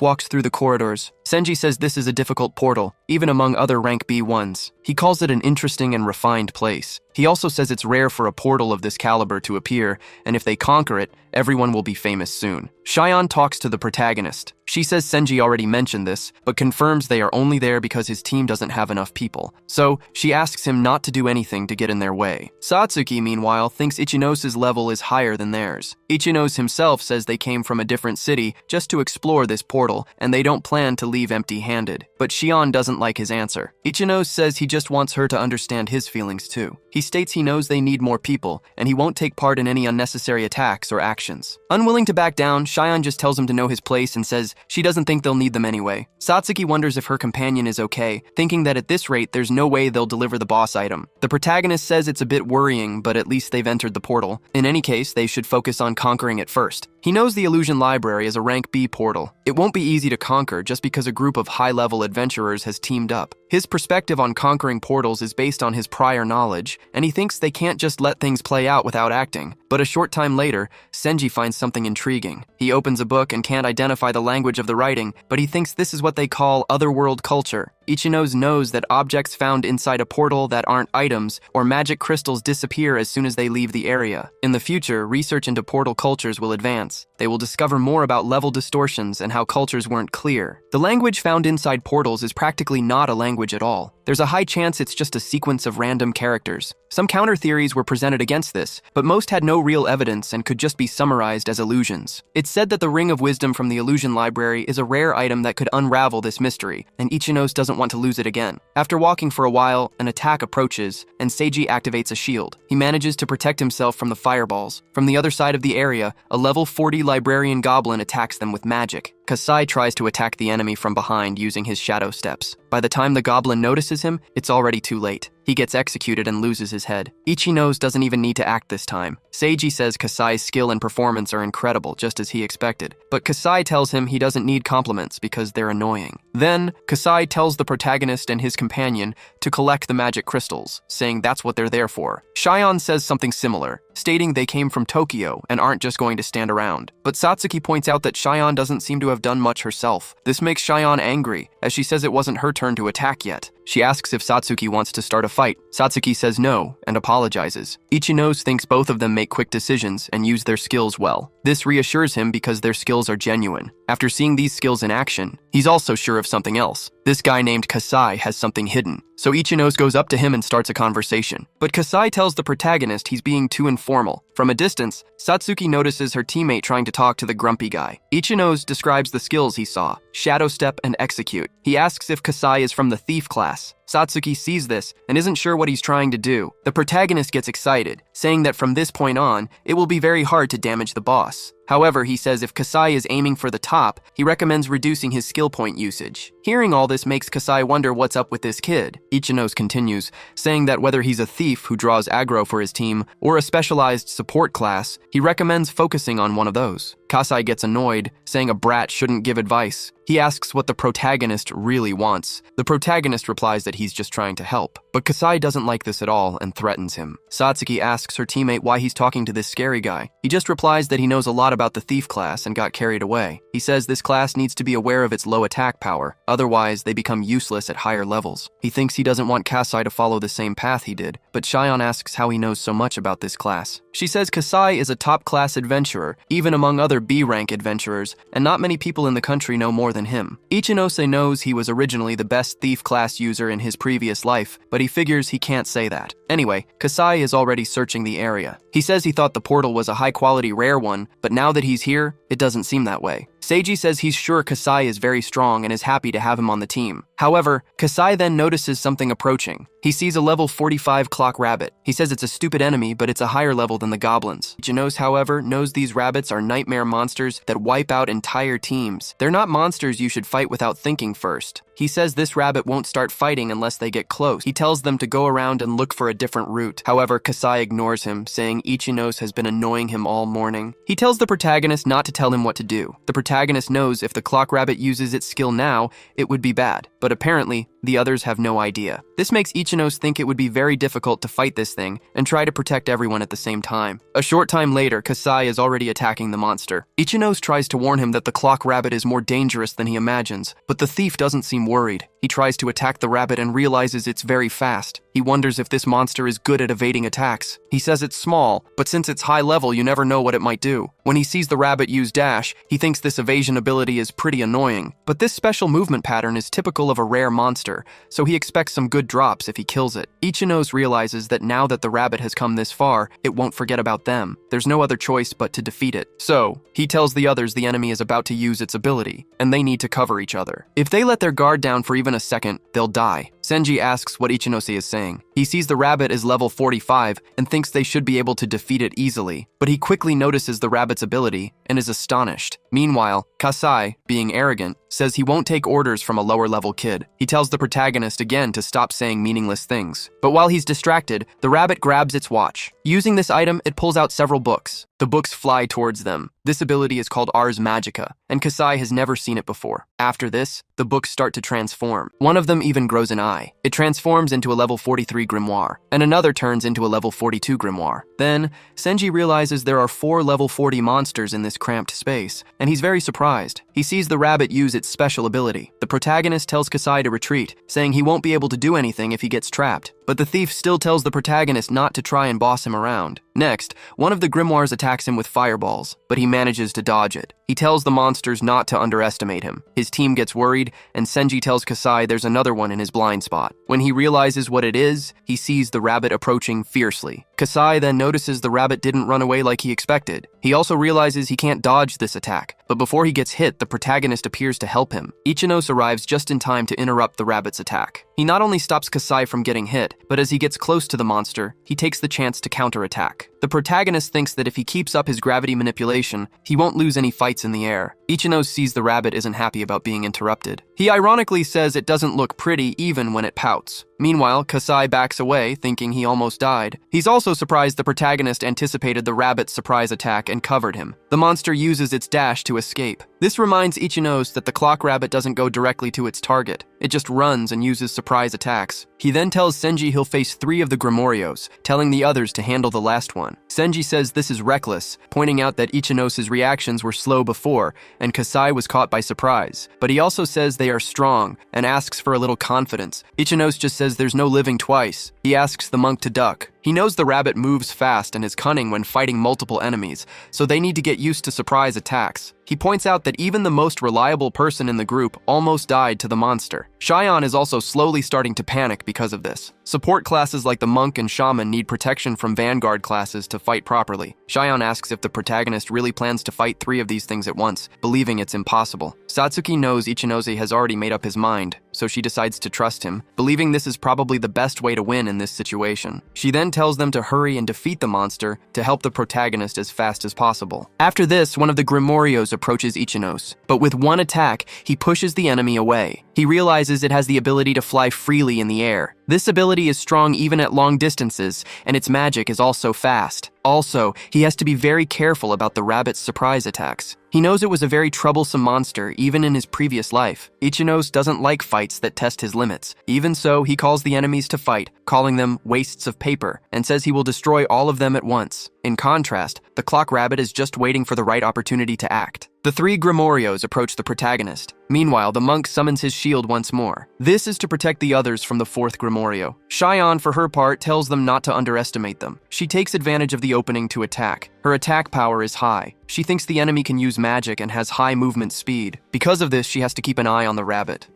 walks through the corridors. Senji says this is a difficult portal, even among other rank B ones. He calls it an interesting and refined place. He also says it's rare for a portal of this caliber to appear, and if they conquer it, everyone will be famous soon. Shion talks to the protagonist. She says Senji already mentioned this, but confirms they are only there because his team doesn't have enough people. So, she asks him not to do anything to get in their way. Satsuki, meanwhile, thinks Ichinose's level is higher than theirs. Ichinose himself says they came from a different city just to explore this portal, and they don't plan to leave empty-handed. But Shion doesn't like his answer. Ichinose says he just wants her to understand his feelings too. He states he knows they need more people, and he won't take part in any unnecessary attacks or actions. Unwilling to back down, Shion just tells him to know his place and says she doesn't think they'll need them anyway. Satsuki wonders if her companion is okay, thinking that at this rate there's no way they'll deliver the boss item. The protagonist says it's a bit worrying, but at least they've entered the portal. In any case, they should focus on conquering it first. He knows the Illusion Library is a rank B portal. It won't be easy to conquer just because a group of high-level adventurers has teamed up. His perspective on conquering portals is based on his prior knowledge, and he thinks they can't just let things play out without acting. But a short time later, Senji finds something intriguing. He opens a book and can't identify the language of the writing, but he thinks this is what they call otherworld culture. Ichinose knows that objects found inside a portal that aren't items or magic crystals disappear as soon as they leave the area. In the future, research into portal cultures will advance. They will discover more about level distortions and how cultures weren't clear. The language found inside portals is practically not a language at all. There's a high chance it's just a sequence of random characters. Some counter theories were presented against this, but most had no real evidence and could just be summarized as illusions. It's said that the Ring of Wisdom from the Illusion Library is a rare item that could unravel this mystery, and Ichinose doesn't want to lose it again. After walking for a while, an attack approaches, and Seiji activates a shield. He manages to protect himself from the fireballs. From the other side of the area, a level 40 librarian goblin attacks them with magic. Kasai tries to attack the enemy from behind using his shadow steps. By the time the goblin notices him, it's already too late. He gets executed and loses his head. Ichinose doesn't even need to act this time. Seiji says Kasai's skill and performance are incredible, just as he expected. But Kasai tells him he doesn't need compliments because they're annoying. Then, Kasai tells the protagonist and his companion to collect the magic crystals, saying that's what they're there for. Shion says something similar, stating they came from Tokyo and aren't just going to stand around. But Satsuki points out that Shion doesn't seem to have done much herself. This makes Shion angry, as she says it wasn't her turn to attack yet. She asks if Satsuki wants to start a fight. Satsuki says no and apologizes. Ichinose thinks both of them make quick decisions and use their skills well. This reassures him because their skills are genuine. After seeing these skills in action, he's also sure of something else. This guy named Kasai has something hidden, so Ichinose goes up to him and starts a conversation. But Kasai tells the protagonist he's being too informal. From a distance, Satsuki notices her teammate trying to talk to the grumpy guy. Ichinose describes the skills he saw, Shadow Step and Execute. He asks if Kasai is from the Thief class. Satsuki sees this and isn't sure what he's trying to do. The protagonist gets excited, saying that from this point on, it will be very hard to damage the boss. However, he says if Kasai is aiming for the top, he recommends reducing his skill point usage. Hearing all this makes Kasai wonder what's up with this kid. Ichinos continues, saying that whether he's a thief who draws aggro for his team or a specialized support class, he recommends focusing on one of those. Kasai gets annoyed, saying a brat shouldn't give advice. He asks what the protagonist really wants. The protagonist replies that he's just trying to help. But Kasai doesn't like this at all and threatens him. Satsuki asks her teammate why he's talking to this scary guy. He just replies that he knows a lot about the thief class and got carried away. He says this class needs to be aware of its low attack power, otherwise they become useless at higher levels. He thinks he doesn't want Kasai to follow the same path he did, but Shion asks how he knows so much about this class. She says Kasai is a top-class adventurer, even among other B-rank adventurers, and not many people in the country know more than him. Ichinose knows he was originally the best thief class user in his previous life, but he figures he can't say that. Anyway, Kasai is already searching the area. He says he thought the portal was a high-quality rare one, but now that he's here, it doesn't seem that way. Seiji says he's sure Kasai is very strong and is happy to have him on the team. However, Kasai then notices something approaching. He sees a level 45 clock rabbit. He says it's a stupid enemy, but it's a higher level than the goblins. Ichinos, however, knows these rabbits are nightmare monsters that wipe out entire teams. They're not monsters you should fight without thinking first. He says this rabbit won't start fighting unless they get close. He tells them to go around and look for a different route. However, Kasai ignores him, saying Ichinos has been annoying him all morning. He tells the protagonist not to tell him what to do. The protagonist knows if the clock rabbit uses its skill now, it would be bad. But apparently, the others have no idea. This makes Ichinos think it would be very difficult to fight this thing and try to protect everyone at the same time. A short time later, Kasai is already attacking the monster. Ichinos tries to warn him that the clock rabbit is more dangerous than he imagines, but the thief doesn't seem worried. He tries to attack the rabbit and realizes it's very fast. He wonders if this monster is good at evading attacks. He says it's small, but since it's high level, you never know what it might do. When he sees the rabbit use dash, he thinks this evasion ability is pretty annoying. But this special movement pattern is typical of a rare monster, so he expects some good drops if he kills it. Ichinos realizes that now that the rabbit has come this far, it won't forget about them. There's no other choice but to defeat it. So, he tells the others the enemy is about to use its ability, and they need to cover each other. If they let their guard down for even a second, they'll die. Senji asks what Ichinose is saying. He sees the rabbit is level 45 and thinks they should be able to defeat it easily, but he quickly notices the rabbit's ability and is astonished. Meanwhile, Kasai, being arrogant, says he won't take orders from a lower-level kid. He tells the protagonist again to stop saying meaningless things. But while he's distracted, the rabbit grabs its watch. Using this item, it pulls out several books. The books fly towards them. This ability is called Ars Magica, and Kasai has never seen it before. After this, the books start to transform. One of them even grows an eye. It transforms into a level 43 grimoire, and another turns into a level 42 grimoire. Then, Senji realizes there are 4 level 40 monsters in this cramped space, and he's very surprised. He sees the rabbit use its special ability. The protagonist tells Kasai to retreat, saying he won't be able to do anything if he gets trapped. But the thief still tells the protagonist not to try and boss him around. Next, one of the grimoires attacks him with fireballs, but he manages to dodge it. He tells the monsters not to underestimate him. His team gets worried, and Senji tells Kasai there's another one in his blind spot. When he realizes what it is, he sees the rabbit approaching fiercely. Kasai then notices the rabbit didn't run away like he expected. He also realizes he can't dodge this attack, but before he gets hit, the protagonist appears to help him. Ichinos arrives just in time to interrupt the rabbit's attack. He not only stops Kasai from getting hit, but as he gets close to the monster, he takes the chance to counterattack. The protagonist thinks that if he keeps up his gravity manipulation, he won't lose any fights in the air. Ichinos sees the rabbit isn't happy about being interrupted. He ironically says it doesn't look pretty even when it pouts. Meanwhile, Kasai backs away, thinking he almost died. He's also surprised the protagonist anticipated the rabbit's surprise attack and covered him. The monster uses its dash to escape. This reminds Ichinos that the clock rabbit doesn't go directly to its target. It just runs and uses surprise attacks. He then tells Senji he'll face 3 of the Grimorios, telling the others to handle the last one. Senji says this is reckless, pointing out that Ichinos' reactions were slow before, and Kasai was caught by surprise. But he also says they are strong, and asks for a little confidence. Ichinos just says there's no living twice. He asks the monk to duck. He knows the rabbit moves fast and is cunning when fighting multiple enemies, so they need to get used to surprise attacks. He points out that even the most reliable person in the group almost died to the monster. Shion is also slowly starting to panic because of this. Support classes like the monk and shaman need protection from vanguard classes to fight properly. Shion asks if the protagonist really plans to fight 3 of these things at once, believing it's impossible. Satsuki knows Ichinose has already made up his mind, so she decides to trust him, believing this is probably the best way to win in this situation. She then tells them to hurry and defeat the monster to help the protagonist as fast as possible. After this, one of the Grimorios approaches Ichinose, but with one attack, he pushes the enemy away. He realizes it has the ability to fly freely in the air. This ability is strong even at long distances, and its magic is also fast. Also, he has to be very careful about the rabbit's surprise attacks. He knows it was a very troublesome monster even in his previous life. Ichinose doesn't like fights that test his limits. Even so, he calls the enemies to fight, calling them wastes of paper, and says he will destroy all of them at once. In contrast, the clock rabbit is just waiting for the right opportunity to act. The 3 Grimorios approach the protagonist. Meanwhile, the monk summons his shield once more. This is to protect the others from the 4th Grimorio. Shion, for her part, tells them not to underestimate them. She takes advantage of the opening to attack. Her attack power is high. She thinks the enemy can use magic and has high movement speed. Because of this, she has to keep an eye on the rabbit.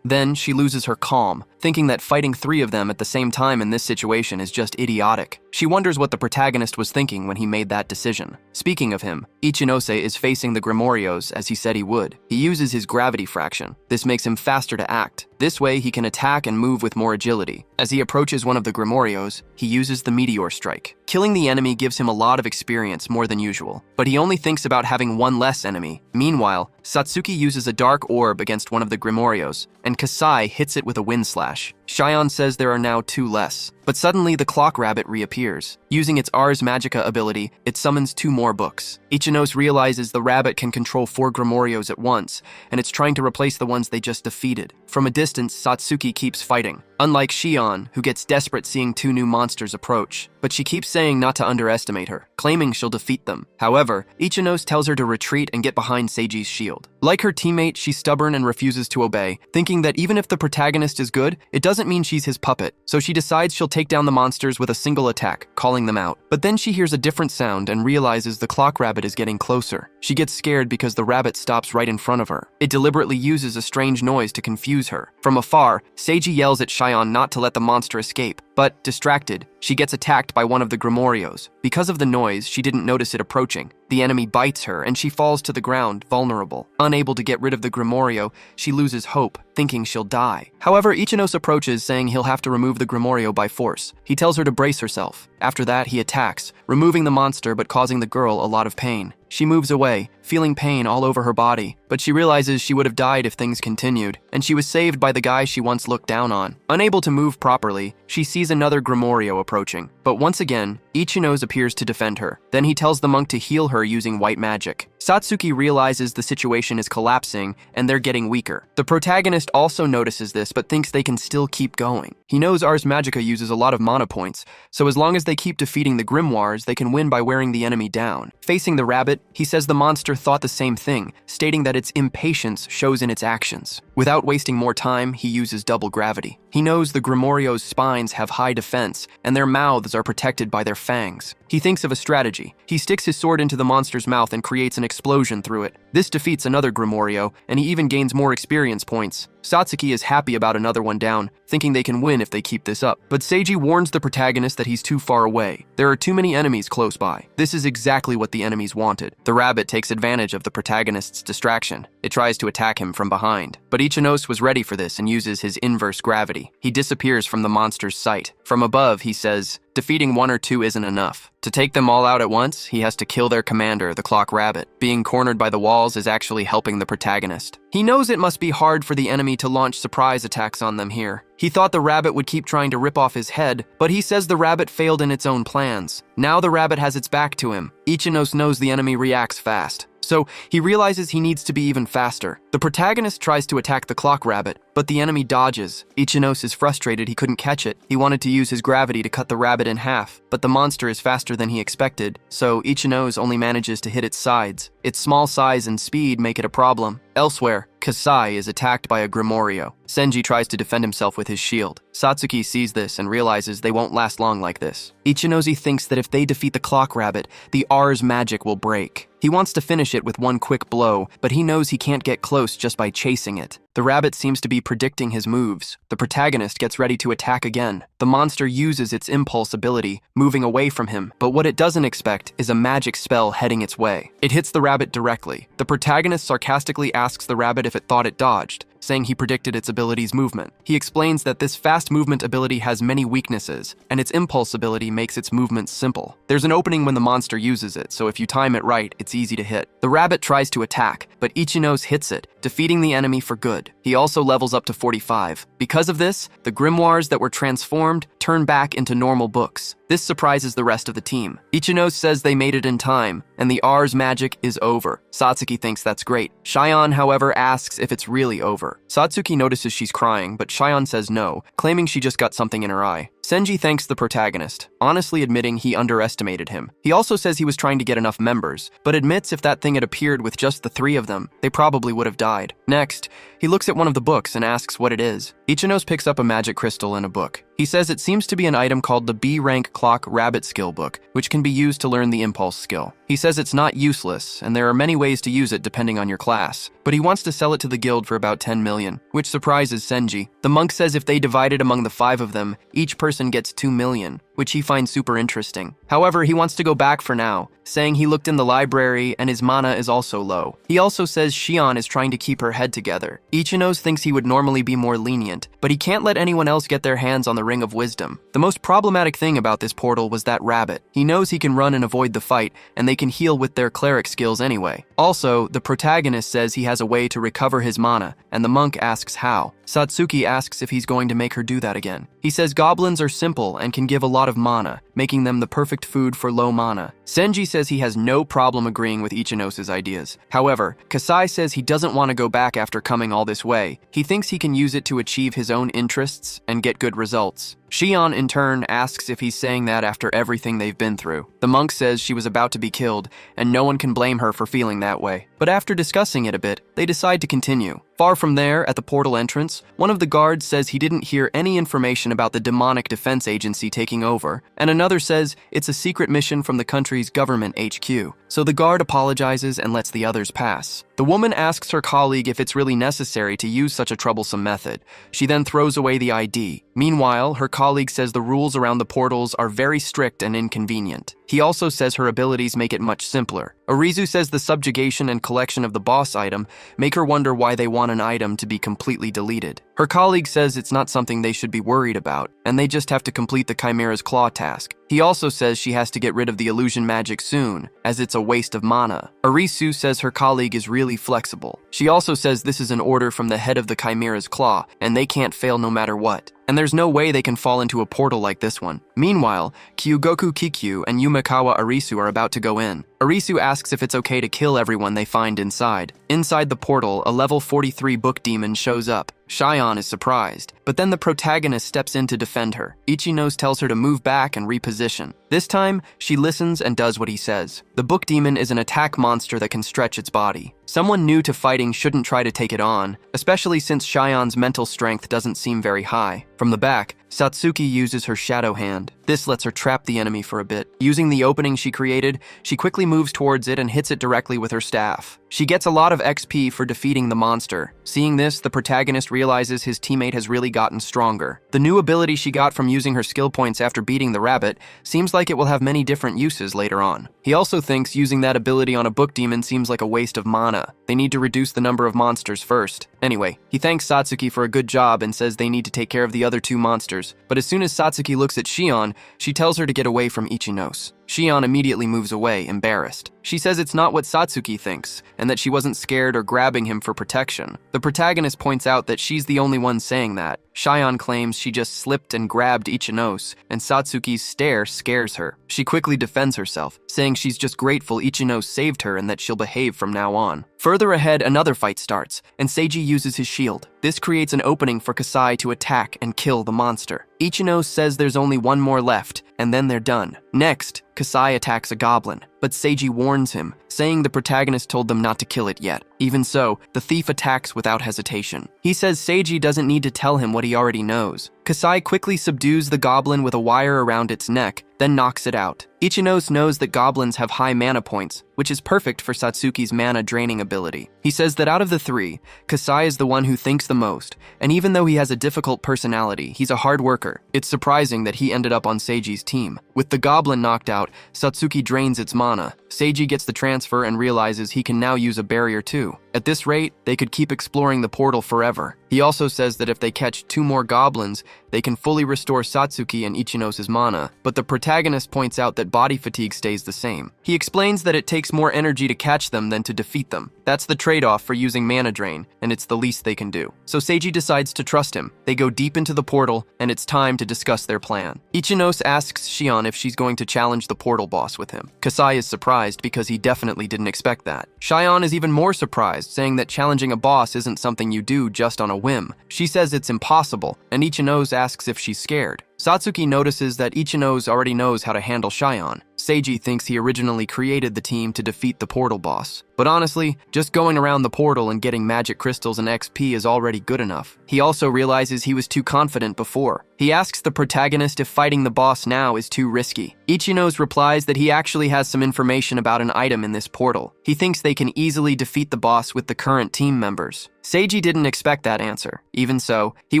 Then she loses her calm, thinking that fighting 3 of them at the same time in this situation is just idiotic. She wonders what the protagonist was thinking when he made that decision. Speaking of him, Ichinose is facing the Grimorios as he said he would. He uses his gravity fraction. This makes him faster to act. This way, he can attack and move with more agility. As he approaches one of the Grimorios, he uses the Meteor Strike. Killing the enemy gives him a lot of experience, more than usual, but he only thinks about having 1 less enemy. Meanwhile, Satsuki uses a dark orb against one of the Grimorios, and Kasai hits it with a wind slash. Shion says there are now 2 less, but suddenly the clock rabbit reappears. Using its Ars Magica ability, it summons 2 more books. Ichinose realizes the rabbit can control 4 Grimorios at once, and it's trying to replace the ones they just defeated. From a distance, Satsuki keeps fighting. Unlike Shion, who gets desperate seeing 2 new monsters approach, but she keeps saying not to underestimate her, claiming she'll defeat them. However, Ichinose tells her to retreat and get behind Seiji's shield. Like her teammate, she's stubborn and refuses to obey, thinking that even if the protagonist is good, it doesn't mean she's his puppet, so she decides she'll take down the monsters with a single attack, calling them out. But then she hears a different sound and realizes the clock rabbit is getting closer. She gets scared because the rabbit stops right in front of her. It deliberately uses a strange noise to confuse her. From afar, Seiji yells at Shion not to let the monster escape, but, distracted, she gets attacked by one of the Grimorios. Because of the noise, she didn't notice it approaching. The enemy bites her, and she falls to the ground, vulnerable. Unable to get rid of the Grimorio, she loses hope, thinking she'll die. However, Ichinose approaches, saying he'll have to remove the Grimorio by force. He tells her to brace herself. After that, he attacks, removing the monster but causing the girl a lot of pain. She moves away, feeling pain all over her body, but she realizes she would have died if things continued, and she was saved by the guy she once looked down on. Unable to move properly, she sees another Grimorio approaching, but once again, Ichinose appears to defend her. Then he tells the monk to heal her using white magic. Satsuki realizes the situation is collapsing and they're getting weaker. The protagonist also notices this but thinks they can still keep going. He knows Ars Magica uses a lot of mana points, so as long as they keep defeating the grimoires, they can win by wearing the enemy down. Facing the rabbit, he says the monster thought the same thing, stating that its impatience shows in its actions. Without wasting more time, he uses double gravity. He knows the Grimorio's spines have high defense, and their mouths are protected by their fangs. He thinks of a strategy. He sticks his sword into the monster's mouth and creates an explosion through it. This defeats another Grimorio, and he even gains more experience points. Satsuki is happy about another one down, thinking they can win if they keep this up. But Seiji warns the protagonist that he's too far away. There are too many enemies close by. This is exactly what the enemies wanted. The rabbit takes advantage of the protagonist's distraction. It tries to attack him from behind. But Ichinose was ready for this and uses his inverse gravity. He disappears from the monster's sight. From above, he says, defeating 1 or 2 isn't enough. To take them all out at once, he has to kill their commander, the Clock Rabbit. Being cornered by the walls is actually helping the protagonist. He knows it must be hard for the enemy to launch surprise attacks on them here. He thought the rabbit would keep trying to rip off his head, but he says the rabbit failed in its own plans. Now the rabbit has its back to him. Ichinose knows the enemy reacts fast, so he realizes he needs to be even faster. The protagonist tries to attack the Clock Rabbit, but the enemy dodges. Ichinose is frustrated he couldn't catch it. He wanted to use his gravity to cut the rabbit in half, but the monster is faster than he expected, so Ichinose only manages to hit its sides. Its small size and speed make it a problem. Elsewhere, Kasai is attacked by a Grimorio. Senji tries to defend himself with his shield. Satsuki sees this and realizes they won't last long like this. Ichinose thinks that if they defeat the Clock Rabbit, the R's magic will break. He wants to finish it with one quick blow, but he knows he can't get close just by chasing it. The rabbit seems to be predicting his moves. The protagonist gets ready to attack again. the monster uses its impulse ability, moving away from him, but what it doesn't expect is a magic spell heading its way. It hits the rabbit directly. The protagonist sarcastically asks the rabbit if it thought it dodged, saying he predicted its ability's movement. He explains that this fast movement ability has many weaknesses, and its impulse ability makes its movements simple. There's an opening when the monster uses it, so if you time it right, it's easy to hit. The rabbit tries to attack, but Ichinose hits it, defeating the enemy for good. He also levels up to 45. Because of this, the grimoires that were transformed turn back into normal books. This surprises the rest of the team. Ichinose says they made it in time, and the R's magic is over. Satsuki thinks that's great. Shion, however, asks if it's really over. Satsuki notices she's crying, but Shion says no, claiming she just got something in her eye. Senji thanks the protagonist, honestly admitting he underestimated him. He also says he was trying to get enough members, but admits if that thing had appeared with just the 3 of them, they probably would have died. Next, he looks at one of the books and asks what it is. Ichinose picks up a magic crystal in a book. He says it seems to be an item called the B-Rank Clock Rabbit Skill Book, which can be used to learn the impulse skill. He says it's not useless, and there are many ways to use it depending on your class, but he wants to sell it to the guild for about 10 million, which surprises Senji. The monk says if they divide it among the 5 of them, each person gets 2 million, which he finds super interesting. However, he wants to go back for now, saying he looked in the library and his mana is also low. He also says Shion is trying to keep her head together. Ichinose thinks he would normally be more lenient, but he can't let anyone else get their hands on the Ring of Wisdom. The most problematic thing about this portal was that rabbit. He knows he can run and avoid the fight, and they can heal with their cleric skills anyway. Also, the protagonist says he has a way to recover his mana, and the monk asks how. Satsuki asks if he's going to make her do that again. He says goblins are simple and can give a lot of mana, making them the perfect food for low mana. Senji says he has no problem agreeing with Ichinose's ideas. However, Kasai says he doesn't want to go back after coming all this way. He thinks he can use it to achieve his own interests and get good results. Shion, in turn, asks if he's saying that after everything they've been through. The monk says she was about to be killed, and no one can blame her for feeling that way. But after discussing it a bit, they decide to continue. Far from there, at the portal entrance, one of the guards says he didn't hear any information about the demonic defense agency taking over, and another says it's a secret mission from the country's government HQ. So the guard apologizes and lets the others pass. The woman asks her colleague if it's really necessary to use such a troublesome method. She then throws away the ID. Meanwhile, her colleague says the rules around the portals are very strict and inconvenient. He also says her abilities make it much simpler. Arizu says the subjugation and collection of the boss item make her wonder why they want an item to be completely deleted. Her colleague says it's not something they should be worried about, and they just have to complete the Chimera's Claw task. He also says she has to get rid of the illusion magic soon, as it's a waste of mana. Arisu says her colleague is really flexible. She also says this is an order from the head of the Chimera's Claw, and they can't fail no matter what. And there's no way they can fall into a portal like this one. Meanwhile, Kyugoku Kikyu and Yumekawa Arisu are about to go in. Arisu asks if it's okay to kill everyone they find inside. Inside the portal, a level 43 book demon shows up. Shion is surprised, but then the protagonist steps in to defend her. Ichinose tells her to move back and reposition. This time, she listens and does what he says. The book demon is an attack monster that can stretch its body. Someone new to fighting shouldn't try to take it on, especially since Shion's mental strength doesn't seem very high. From the back, Satsuki uses her shadow hand. This lets her trap the enemy for a bit. Using the opening she created, she quickly moves towards it and hits it directly with her staff. She gets a lot of XP for defeating the monster. Seeing this, the protagonist realizes his teammate has really gotten stronger. The new ability she got from using her skill points after beating the rabbit seems like it will have many different uses later on. He also thinks using that ability on a book demon seems like a waste of mana. They need to reduce the number of monsters first. Anyway, he thanks Satsuki for a good job and says they need to take care of the other 2 monsters. But as soon as Satsuki looks at Shion, she tells her to get away from Ichinose. Shion immediately moves away, embarrassed. She says it's not what Satsuki thinks, and that she wasn't scared or grabbing him for protection. The protagonist points out that she's the only one saying that. Shion claims she just slipped and grabbed Ichinose, and Satsuki's stare scares her. She quickly defends herself, saying she's just grateful Ichinose saved her and that she'll behave from now on. Further ahead, another fight starts, and Seiji uses his shield. This creates an opening for Kasai to attack and kill the monster. Ichinose says there's only one more left, and then they're done. Next, Kasai attacks a goblin, but Seiji warns him, saying the protagonist told them not to kill it yet. Even so, the thief attacks without hesitation. He says Seiji doesn't need to tell him what he already knows. Kasai quickly subdues the goblin with a wire around its neck, then knocks it out. Ichinos knows that goblins have high mana points, which is perfect for Satsuki's mana draining ability. He says that out of the three, Kasai is the one who thinks the most, and even though he has a difficult personality, he's a hard worker. It's surprising that he ended up on Seiji's team. With the goblin knocked out, Satsuki drains its mana. Seiji gets the transfer and realizes he can now use a barrier too. At this rate, they could keep exploring the portal forever. He also says that if they catch 2 more goblins, they can fully restore Satsuki and Ichinos' mana, but the protagonist points out that body fatigue stays the same. He explains that it takes more energy to catch them than to defeat them. That's the trade-off for using mana drain, and it's the least they can do. So Seiji decides to trust him. They go deep into the portal, and it's time to discuss their plan. Ichinos asks Shion if she's going to challenge the portal boss with him. Kasai is surprised because he definitely didn't expect that. Shion is even more surprised, saying that challenging a boss isn't something you do just on a whim. She says it's impossible, and Ichinos asks if she's scared. Satsuki notices that Ichinos already knows how to handle Shion. Seiji thinks he originally created the team to defeat the portal boss. But honestly, just going around the portal and getting magic crystals and XP is already good enough. He also realizes he was too confident before. He asks the protagonist if fighting the boss now is too risky. Ichinos replies that he actually has some information about an item in this portal. He thinks they can easily defeat the boss with the current team members. Seiji didn't expect that answer. Even so, he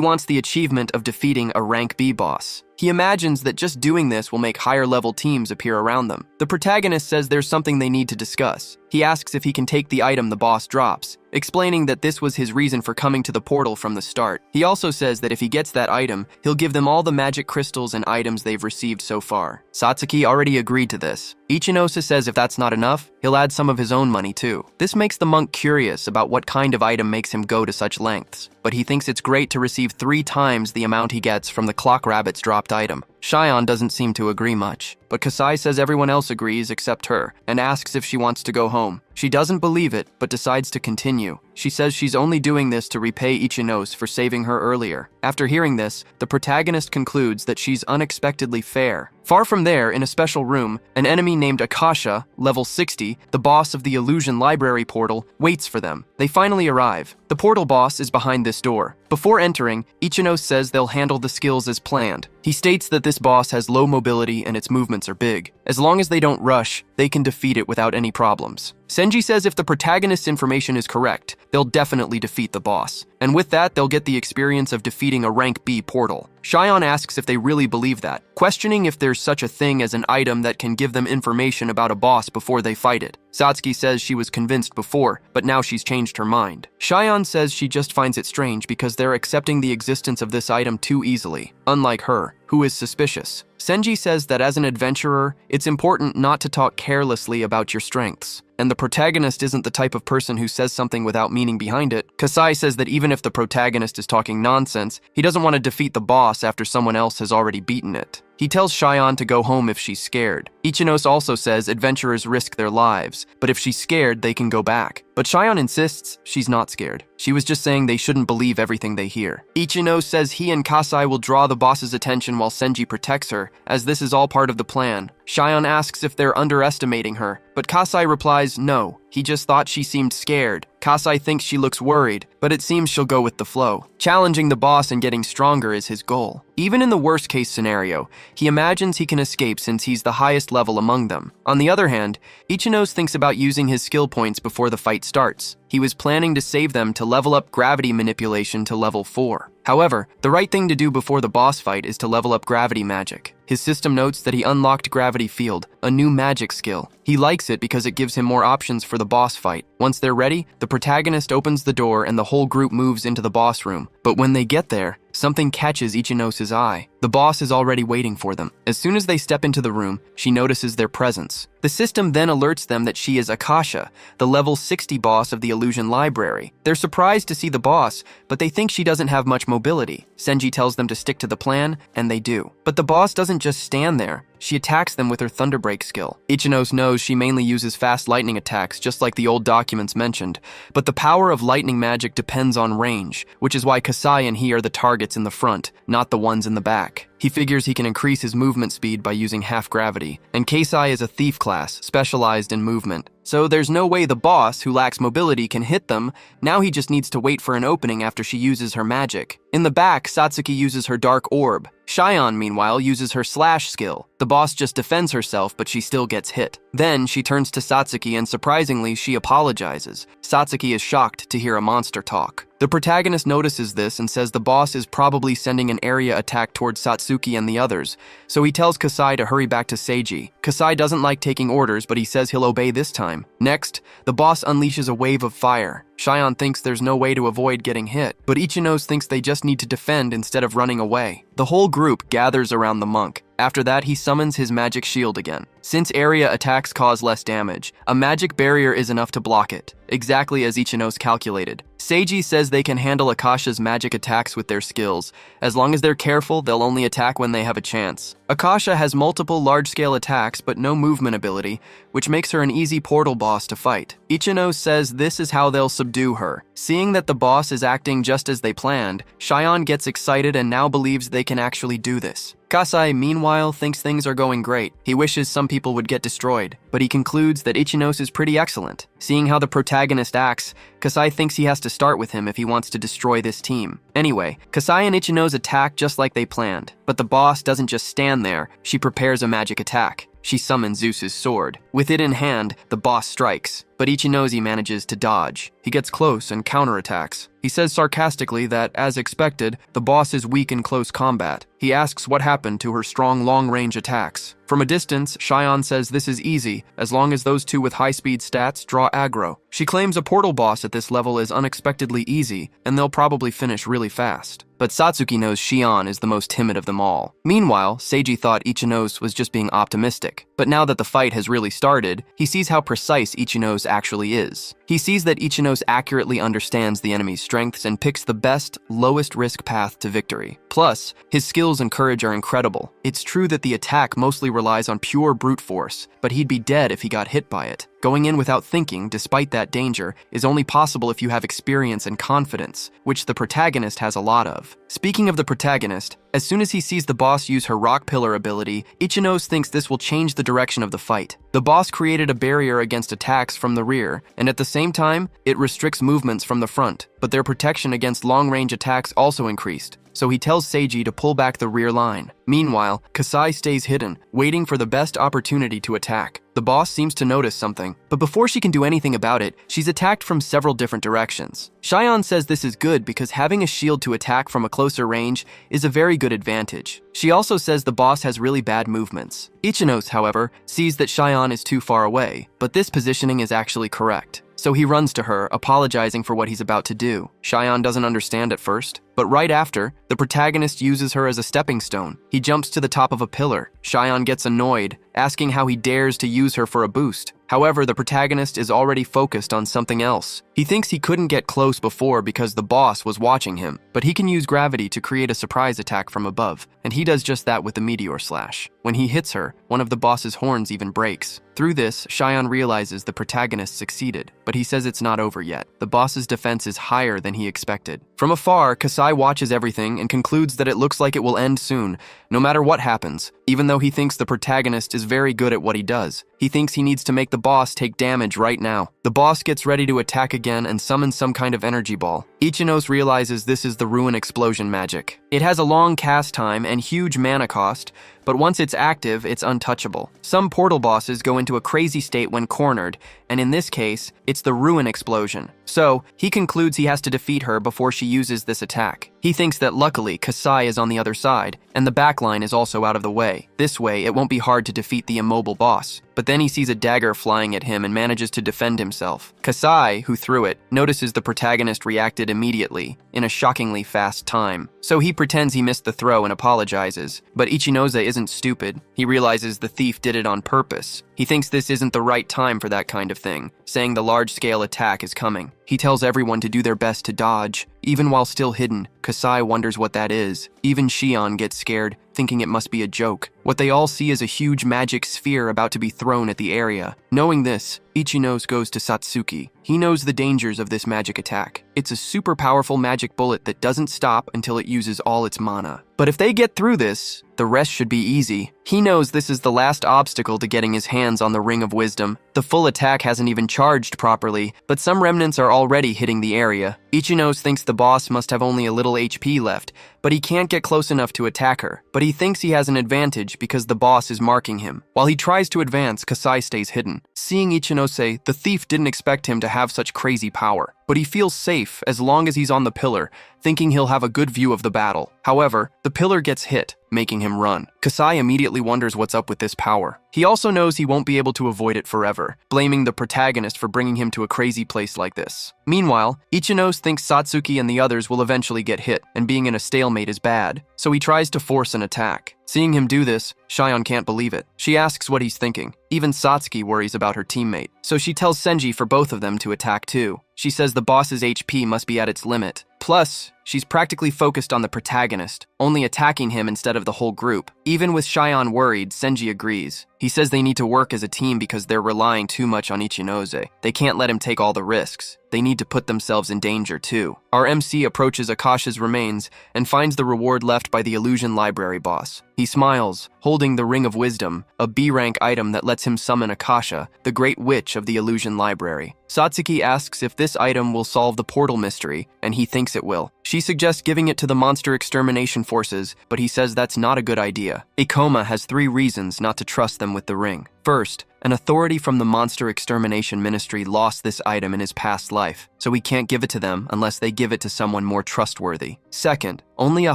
wants the achievement of defeating a rank B boss. He imagines that just doing this will make higher-level teams appear around them. The protagonist says there's something they need to discuss. He asks if he can take the item the boss drops, explaining that this was his reason for coming to the portal from the start. He also says that if he gets that item, he'll give them all the magic crystals and items they've received so far. Satsuki already agreed to this. Ichinosa says if that's not enough, he'll add some of his own money too. This makes the monk curious about what kind of item makes him go to such lengths, but he thinks it's great to receive 3 times the amount he gets from the clock rabbit's dropped item. Shion doesn't seem to agree much, but Kasai says everyone else agrees except her, and asks if she wants to go home. She doesn't believe it, but decides to continue. She says she's only doing this to repay Ichinos for saving her earlier. After hearing this, the protagonist concludes that she's unexpectedly fair. Far from there, in a special room, an enemy named Akasha, level 60, the boss of the Illusion Library portal, waits for them. They finally arrive. The portal boss is behind this door. Before entering, Ichinos says they'll handle the skills as planned. He states that this boss has low mobility and its movements are big. As long as they don't rush, they can defeat it without any problems. Senji says if the protagonist's information is correct, they'll definitely defeat the boss. And with that, they'll get the experience of defeating a rank B portal. Shion asks if they really believe that, questioning if there's such a thing as an item that can give them information about a boss before they fight it. Satsuki says she was convinced before, but now she's changed her mind. Shion says she just finds it strange because they're accepting the existence of this item too easily, unlike her, who is suspicious. Senji says that as an adventurer, it's important not to talk carelessly about your strengths, and the protagonist isn't the type of person who says something without meaning behind it. Kasai says that even if the protagonist is talking nonsense, he doesn't want to defeat the boss after someone else has already beaten it. He tells Shion to go home if she's scared. Ichinos also says adventurers risk their lives, but if she's scared, they can go back. But Shion insists she's not scared. She was just saying they shouldn't believe everything they hear. Ichinos says he and Kasai will draw the boss's attention while Senji protects her, as this is all part of the plan. Shion asks if they're underestimating her, but Kasai replies no. He just thought she seemed scared. Kasai thinks she looks worried, but it seems she'll go with the flow. Challenging the boss and getting stronger is his goal. Even in the worst-case scenario, he imagines he can escape since he's the highest level among them. On the other hand, Ichinos thinks about using his skill points before the fight starts. He was planning to save them to level up gravity manipulation to level 4. However, the right thing to do before the boss fight is to level up gravity magic. His system notes that he unlocked Gravity Field, a new magic skill. He likes it because it gives him more options for the boss fight. Once they're ready, the protagonist opens the door and the whole group moves into the boss room. But when they get there, something catches Ichinos' eye. The boss is already waiting for them. As soon as they step into the room, she notices their presence. The system then alerts them that she is Akasha, the level 60 boss of the illusion library. They're surprised to see the boss, but they think she doesn't have much mobility. Senji tells them to stick to the plan, and they do. But the boss doesn't just stand there. She attacks them with her Thunderbreak skill. Ichinos knows she mainly uses fast lightning attacks, just like the old documents mentioned, but the power of lightning magic depends on range, which is why Kasai and he are the targets in the front, not the ones in the back. He figures he can increase his movement speed by using half gravity, and Kasai is a thief class, specialized in movement. So there's no way the boss, who lacks mobility, can hit them. Now he just needs to wait for an opening after she uses her magic. In the back, Satsuki uses her dark orb. Shion, meanwhile, uses her slash skill. The boss just defends herself, but she still gets hit. Then she turns to Satsuki and surprisingly, she apologizes. Satsuki is shocked to hear a monster talk. The protagonist notices this and says the boss is probably sending an area attack towards Satsuki and the others, so he tells Kasai to hurry back to Seiji. Kasai doesn't like taking orders, but he says he'll obey this time. Next, the boss unleashes a wave of fire. Shion thinks there's no way to avoid getting hit, but Ichinos thinks they just need to defend instead of running away. The whole group gathers around the monk. After that, he summons his magic shield again. Since area attacks cause less damage, a magic barrier is enough to block it, exactly as Ichinos calculated. Seiji says they can handle Akasha's magic attacks with their skills. As long as they're careful, they'll only attack when they have a chance. Akasha has multiple large-scale attacks but no movement ability, which makes her an easy portal boss to fight. Ichinos says this is how they'll subdue her. Seeing that the boss is acting just as they planned, Shion gets excited and now believes they can actually do this. Kasai, meanwhile, thinks things are going great. He wishes some people would get destroyed, but he concludes that Ichinos is pretty excellent. Seeing how the protagonist acts, Kasai thinks he has to start with him if he wants to destroy this team. Anyway, Kasai and Ichinos attack just like they planned, but the boss doesn't just stand there, she prepares a magic attack. She summons Zeus's sword. With it in hand, the boss strikes, but Ichinozi manages to dodge. He gets close and counterattacks. He says sarcastically that, as expected, the boss is weak in close combat. He asks what happened to her strong long-range attacks. From a distance, Shion says this is easy, as long as those two with high-speed stats draw aggro. She claims a portal boss at this level is unexpectedly easy, and they'll probably finish really fast. But Satsuki knows Shion is the most timid of them all. Meanwhile, Seiji thought Ichinos was just being optimistic. But now that the fight has really started, he sees how precise Ichinos actually is. He sees that Ichinos accurately understands the enemy's strengths and picks the best, lowest-risk path to victory. Plus, his skills and courage are incredible. It's true that the attack mostly relies on pure brute force, but he'd be dead if he got hit by it. Going in without thinking, despite that danger, is only possible if you have experience and confidence, which the protagonist has a lot of. Speaking of the protagonist, as soon as he sees the boss use her rock pillar ability, Ichinos thinks this will change the direction of the fight. The boss created a barrier against attacks from the rear, and at the same time, it restricts movements from the front, but their protection against long-range attacks also increased. So he tells Seiji to pull back the rear line. Meanwhile, Kasai stays hidden, waiting for the best opportunity to attack. The boss seems to notice something, but before she can do anything about it, she's attacked from several different directions. Shion says this is good because having a shield to attack from a closer range is a very good advantage. She also says the boss has really bad movements. Ichinos, however, sees that Shion is too far away, but this positioning is actually correct. So he runs to her, apologizing for what he's about to do. Shion doesn't understand at first, but right after, the protagonist uses her as a stepping stone. He jumps to the top of a pillar. Shion gets annoyed, asking how he dares to use her for a boost. However, the protagonist is already focused on something else. He thinks he couldn't get close before because the boss was watching him, but he can use gravity to create a surprise attack from above, and he does just that with the meteor slash. When he hits her, one of the boss's horns even breaks. Through this, Shion realizes the protagonist succeeded, but he says it's not over yet. The boss's defense is higher than he expected. From afar, Kasai watches everything and concludes that it looks like it will end soon, no matter what happens. Even though he thinks the protagonist is very good at what he does, he thinks he needs to make the boss take damage right now. The boss gets ready to attack again and summons some kind of energy ball. Ichinos realizes this is the ruin explosion magic. It has a long cast time and huge mana cost, but once it's active, it's untouchable. Some portal bosses go into a crazy state when cornered, and in this case, it's the ruin explosion. So, he concludes he has to defeat her before she uses this attack. He thinks that luckily, Kasai is on the other side, and the backline is also out of the way. This way, it won't be hard to defeat the immobile boss. But then he sees a dagger flying at him and manages to defend himself. Kasai, who threw it, notices the protagonist reacted immediately, in a shockingly fast time. So he pretends he missed the throw and apologizes. But Ichinose isn't stupid. He realizes the thief did it on purpose. He He thinks this isn't the right time for that kind of thing, saying the large-scale attack is coming. He tells everyone to do their best to dodge. Even while still hidden, Kasai wonders what that is. Even Shion gets scared, thinking it must be a joke. What they all see is a huge magic sphere about to be thrown at the area. Knowing this, Ichinose goes to Satsuki. He knows the dangers of this magic attack. It's a super powerful magic bullet that doesn't stop until it uses all its mana. But if they get through this, the rest should be easy. He knows this is the last obstacle to getting his hands on the Ring of Wisdom. The full attack hasn't even charged properly, but some remnants are already hitting the area. Ichinose thinks the boss must have only a little HP left, but he can't get close enough to attack her. But he thinks he has an advantage because the boss is marking him. While he tries to advance, Kasai stays hidden. Seeing Ichinose, the thief didn't expect him to have such crazy power, but he feels safe as long as he's on the pillar, thinking he'll have a good view of the battle. However, the pillar gets hit, making him run. Kasai immediately wonders what's up with this power. He also knows he won't be able to avoid it forever, blaming the protagonist for bringing him to a crazy place like this. Meanwhile, Ichinose thinks Satsuki and the others will eventually get hit, and being in a stalemate is bad, so he tries to force an attack. Seeing him do this, Shion can't believe it. She asks what he's thinking. Even Satsuki worries about her teammate, so she tells Senji for both of them to attack too. She says the boss's HP must be at its limit. Plus, she's practically focused on the protagonist, only attacking him instead of the whole group. Even with Shion worried, Senji agrees. He says they need to work as a team because they're relying too much on Ichinose. They can't let him take all the risks. They need to put themselves in danger too. Our MC approaches Akasha's remains and finds the reward left by the illusion library boss. He smiles, holding the Ring of Wisdom, a B-rank item that lets him summon Akasha, the great witch of the illusion library. Satsuki asks if this item will solve the portal mystery, and he thinks it will. She suggests giving it to the monster extermination forces, but he says that's not a good idea. Ikoma has 3 reasons not to trust them with the ring. First, an authority from the Monster Extermination Ministry lost this item in his past life, so he can't give it to them unless they give it to someone more trustworthy. Second, only a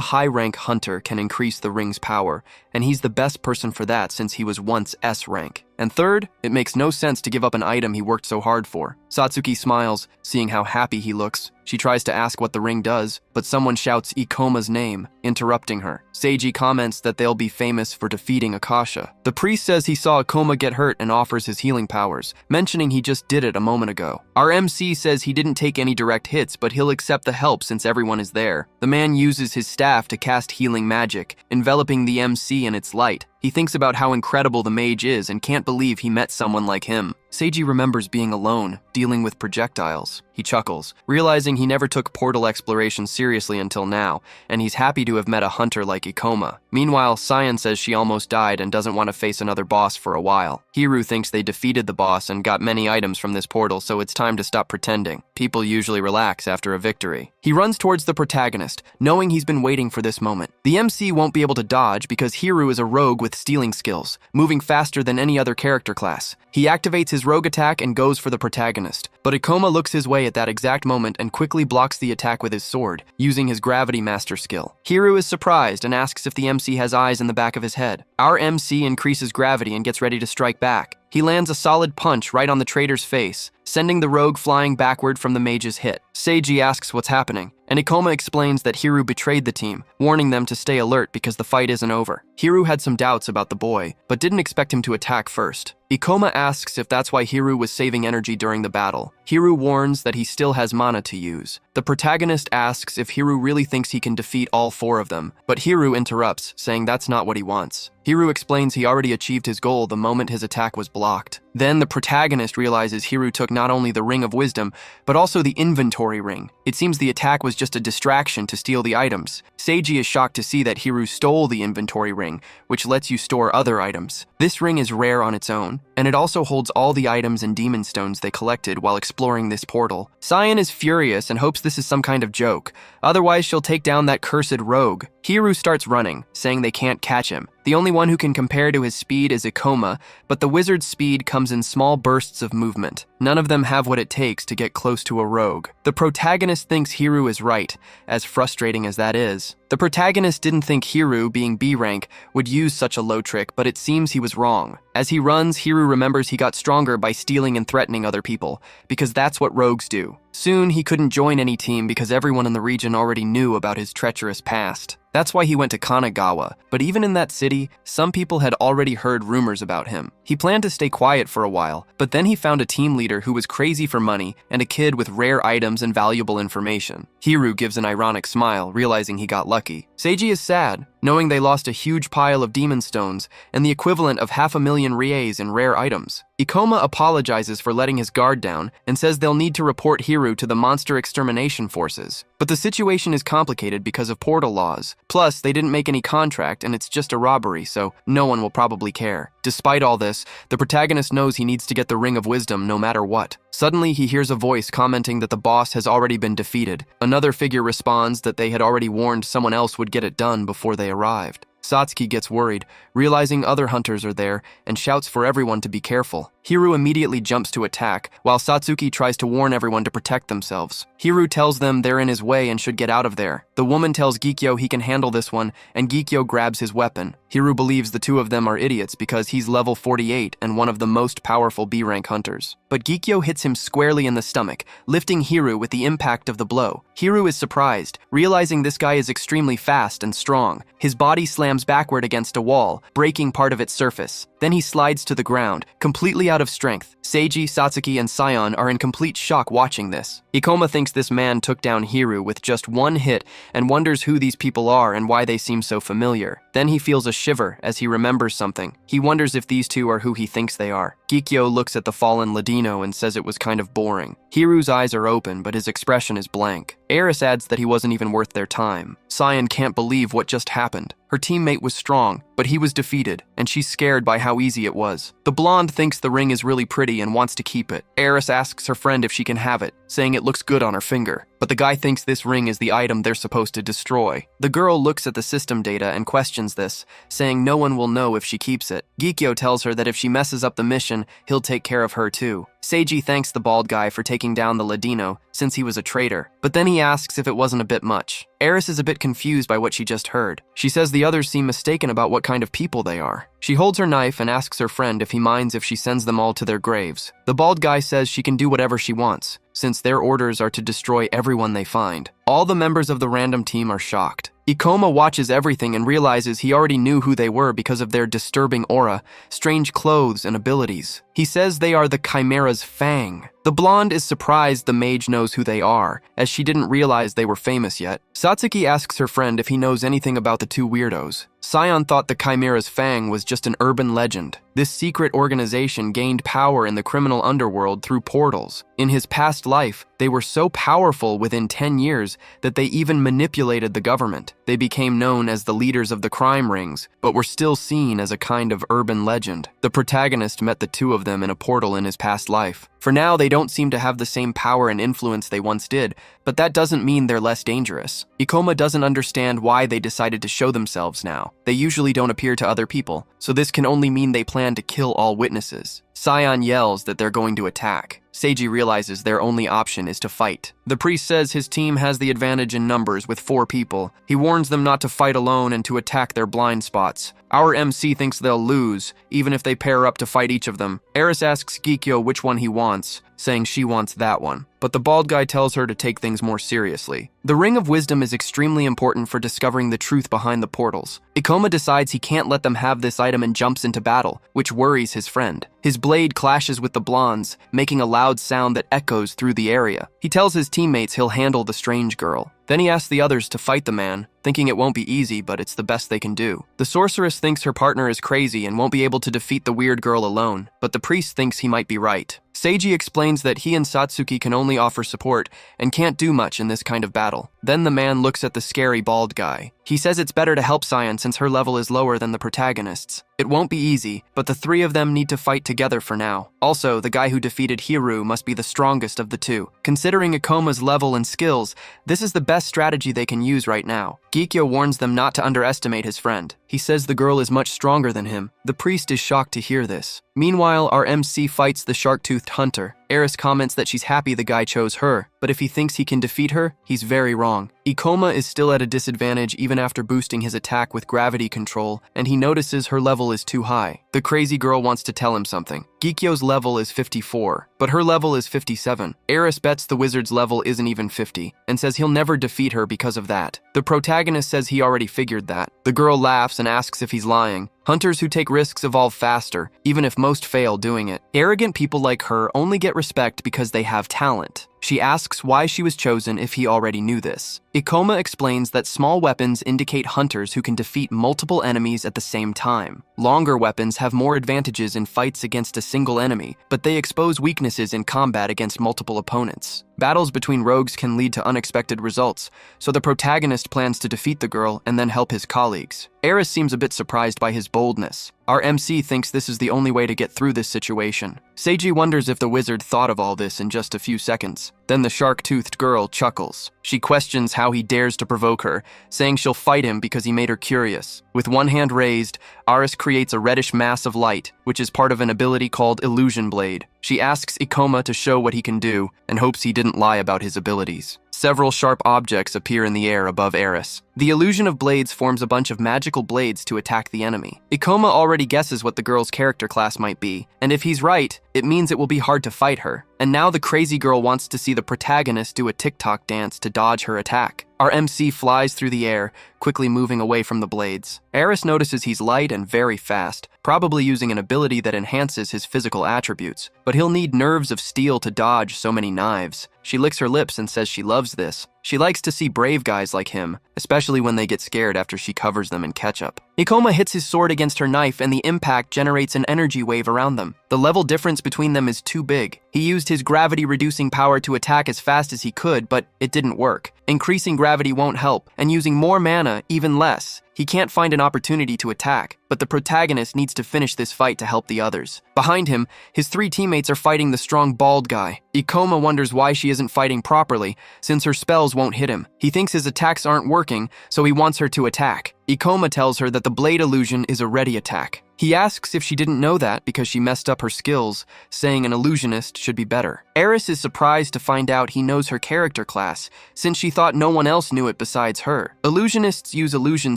high-rank hunter can increase the ring's power, and he's the best person for that since he was once S-rank. And third, it makes no sense to give up an item he worked so hard for. Satsuki smiles, seeing how happy he looks. She tries to ask what the ring does, but someone shouts Ikoma's name, interrupting her. Seiji comments that they'll be famous for defeating Akasha. The priest says he saw Ikoma get hurt and offers his healing powers, mentioning he just did it a moment ago. Our MC says he didn't take any direct hits, but he'll accept the help since everyone is there. The man uses his staff to cast healing magic, enveloping the MC in its light. He thinks about how incredible the mage is and can't believe he met someone like him. Seiji remembers being alone, dealing with projectiles. He chuckles, realizing he never took portal exploration seriously until now, and he's happy to have met a hunter like Ikoma. Meanwhile, Cyan says she almost died and doesn't want to face another boss for a while. Hiru thinks they defeated the boss and got many items from this portal, so it's time to stop pretending. People usually relax after a victory. He runs towards the protagonist, knowing he's been waiting for this moment. The MC won't be able to dodge because Hiru is a rogue with stealing skills, moving faster than any other character class. He activates his rogue attack and goes for the protagonist, but Ikoma looks his way at that exact moment and quickly blocks the attack with his sword, using his Gravity Master skill. Hiru is surprised and asks if the MC has eyes in the back of his head. Our MC increases gravity and gets ready to strike back. He lands a solid punch right on the traitor's face, sending the rogue flying backward from the mage's hit. Seiji asks what's happening, and Ikoma explains that Hiru betrayed the team, warning them to stay alert because the fight isn't over. Hiru had some doubts about the boy, but didn't expect him to attack first. Ikoma asks if that's why Hiru was saving energy during the battle. Hiru warns that he still has mana to use. The protagonist asks if Hiru really thinks he can defeat all 4 of them, but Hiru interrupts, saying that's not what he wants. Hiru explains he already achieved his goal the moment his attack was blocked. Then the protagonist realizes Hiru took not only the Ring of Wisdom, but also the inventory ring. It seems the attack was just a distraction to steal the items. Seiji is shocked to see that Hiru stole the inventory ring, which lets you store other items. This ring is rare on its own, and it also holds all the items and demon stones they collected while exploring this portal. Cyan is furious and hopes this is some kind of joke. Otherwise, she'll take down that cursed rogue. Hiru starts running, saying they can't catch him. The only one who can compare to his speed is Ikoma, but the wizard's speed comes in small bursts of movement. None of them have what it takes to get close to a rogue. The protagonist thinks Hiru is right, as frustrating as that is. The protagonist didn't think Hiru, being B rank, would use such a low trick, but it seems he was wrong. As he runs, Hiru remembers he got stronger by stealing and threatening other people, because that's what rogues do. Soon, he couldn't join any team because everyone in the region already knew about his treacherous past. That's why he went to Kanagawa, but even in that city, some people had already heard rumors about him. He planned to stay quiet for a while, but then he found a team leader who was crazy for money and a kid with rare items and valuable information. Hiru gives an ironic smile, realizing he got lucky. Seiji is sad, knowing they lost a huge pile of demon stones and the equivalent of 500,000 ries in rare items. Ikoma apologizes for letting his guard down and says they'll need to report Hiru to the monster extermination forces. But the situation is complicated because of portal laws. Plus, they didn't make any contract and it's just a robbery, so no one will probably care. Despite all this, the protagonist knows he needs to get the Ring of Wisdom no matter what. Suddenly, he hears a voice commenting that the boss has already been defeated. Another figure responds that they had already warned someone else would get it done before they arrived. Satsuki gets worried, realizing other hunters are there, and shouts for everyone to be careful. Hiru immediately jumps to attack, while Satsuki tries to warn everyone to protect themselves. Hiru tells them they're in his way and should get out of there. The woman tells Gikyo he can handle this one, and Gikyo grabs his weapon. Hiru believes the two of them are idiots because he's level 48 and one of the most powerful B-rank hunters. But Gikyo hits him squarely in the stomach, lifting Hiru with the impact of the blow. Hiru is surprised, realizing this guy is extremely fast and strong. His body slams backward against a wall, breaking part of its surface. Then he slides to the ground, completely out of strength. Seiji, Satsuki, and Sion are in complete shock watching this. Ikoma thinks this man took down Hiru with just one hit and wonders who these people are and why they seem so familiar. Then he feels a shiver as he remembers something. He wonders if these two are who he thinks they are. Gikyo looks at the fallen Ladino and says it was kind of boring. Hiru's eyes are open, but his expression is blank. Eris adds that he wasn't even worth their time. Sion can't believe what just happened. Her teammate was strong, but he was defeated, and she's scared by how easy it was. The blonde thinks the ring is really pretty and wants to keep it. Eris asks her friend if she can have it, saying it looks good on her finger. But the guy thinks this ring is the item they're supposed to destroy. The girl looks at the system data and questions this, saying no one will know if she keeps it. Gikyo tells her that if she messes up the mission, he'll take care of her too. Seiji thanks the bald guy for taking down the Ladino, since he was a traitor, but then he asks if it wasn't a bit much. Eris is a bit confused by what she just heard. She says the others seem mistaken about what kind of people they are. She holds her knife and asks her friend if he minds if she sends them all to their graves. The bald guy says she can do whatever she wants, since their orders are to destroy everyone they find. All the members of the random team are shocked. Ikoma watches everything and realizes he already knew who they were because of their disturbing aura, strange clothes, and abilities. He says they are the Chimera's Fang. The blonde is surprised the mage knows who they are, as she didn't realize they were famous yet. Satsuki asks her friend if he knows anything about the two weirdos. Sion thought the Chimera's Fang was just an urban legend. This secret organization gained power in the criminal underworld through portals. In his past life, they were so powerful within 10 years that they even manipulated the government. They became known as the leaders of the crime rings, but were still seen as a kind of urban legend. The protagonist met the two of them in a portal in his past life. For now, they don't seem to have the same power and influence they once did, but that doesn't mean they're less dangerous. Ikoma doesn't understand why they decided to show themselves now. They usually don't appear to other people, so this can only mean they plan to kill all witnesses. Sion yells that they're going to attack. Seiji realizes their only option is to fight. The priest says his team has the advantage in numbers with 4 people. He warns them not to fight alone and to attack their blind spots. Our MC thinks they'll lose, even if they pair up to fight each of them. Eris asks Gikyo which one he wants, saying she wants that one. But the bald guy tells her to take things more seriously. The Ring of Wisdom is extremely important for discovering the truth behind the portals. Ikoma decides he can't let them have this item and jumps into battle, which worries his friend. His blade clashes with the blonde's, making a loud sound that echoes through the area. He tells his teammates he'll handle the strange girl. Then he asks the others to fight the man, thinking it won't be easy, but it's the best they can do. The sorceress thinks her partner is crazy and won't be able to defeat the weird girl alone, but the priest thinks he might be right. Seiji explains that he and Satsuki can only offer support and can't do much in this kind of battle. Then the man looks at the scary bald guy. He says it's better to help Sion since her level is lower than the protagonist's. It won't be easy, but the 3 of them need to fight together for now. Also, the guy who defeated Hiru must be the strongest of the 2. Considering Ikoma's level and skills, this is the best strategy they can use right now. Gikyo warns them not to underestimate his friend. He says the girl is much stronger than him. The priest is shocked to hear this. Meanwhile, our MC fights the shark-toothed hunter. Eris comments that she's happy the guy chose her, but if he thinks he can defeat her, he's very wrong. Ikoma is still at a disadvantage even after boosting his attack with gravity control, and he notices her level is too high. The crazy girl wants to tell him something. Gikyo's level is 54, but her level is 57. Eris bets the wizard's level isn't even 50, and says he'll never defeat her because of that. The protagonist says he already figured that. The girl laughs and asks if he's lying. Hunters who take risks evolve faster, even if most fail doing it. Arrogant people like her only get respect because they have talent. She asks why she was chosen if he already knew this. Ikoma explains that small weapons indicate hunters who can defeat multiple enemies at the same time. Longer weapons have more advantages in fights against a single enemy, but they expose weaknesses in combat against multiple opponents. Battles between rogues can lead to unexpected results, so the protagonist plans to defeat the girl and then help his colleagues. Eris seems a bit surprised by his boldness. Our MC thinks this is the only way to get through this situation. Seiji wonders if the wizard thought of all this in just a few seconds. Then the shark-toothed girl chuckles. She questions how he dares to provoke her, saying she'll fight him because he made her curious. With one hand raised, Aris creates a reddish mass of light, which is part of an ability called Illusion Blade. She asks Ikoma to show what he can do, and hopes he didn't lie about his abilities. Several sharp objects appear in the air above Eris. The illusion of blades forms a bunch of magical blades to attack the enemy. Ikoma already guesses what the girl's character class might be, and if he's right, it means it will be hard to fight her. And now the crazy girl wants to see the protagonist do a TikTok dance to dodge her attack. Our MC flies through the air, quickly moving away from the blades. Eris notices he's light and very fast, probably using an ability that enhances his physical attributes, but he'll need nerves of steel to dodge so many knives. She licks her lips and says she loves this. She likes to see brave guys like him, especially when they get scared after she covers them in ketchup. Ikoma hits his sword against her knife and the impact generates an energy wave around them. The level difference between them is too big. He used his gravity-reducing power to attack as fast as he could, but it didn't work. Increasing gravity won't help, and using more mana, even less. He can't find an opportunity to attack, but the protagonist needs to finish this fight to help the others. Behind him, his 3 teammates are fighting the strong bald guy. Ikoma wonders why she isn't fighting properly, since her spells won't hit him. He thinks his attacks aren't working, so he wants her to attack. Ikoma tells her that the blade illusion is a ready attack. He asks if she didn't know that because she messed up her skills, saying an illusionist should be better. Eris is surprised to find out he knows her character class, since she thought no one else knew it besides her. Illusionists use illusion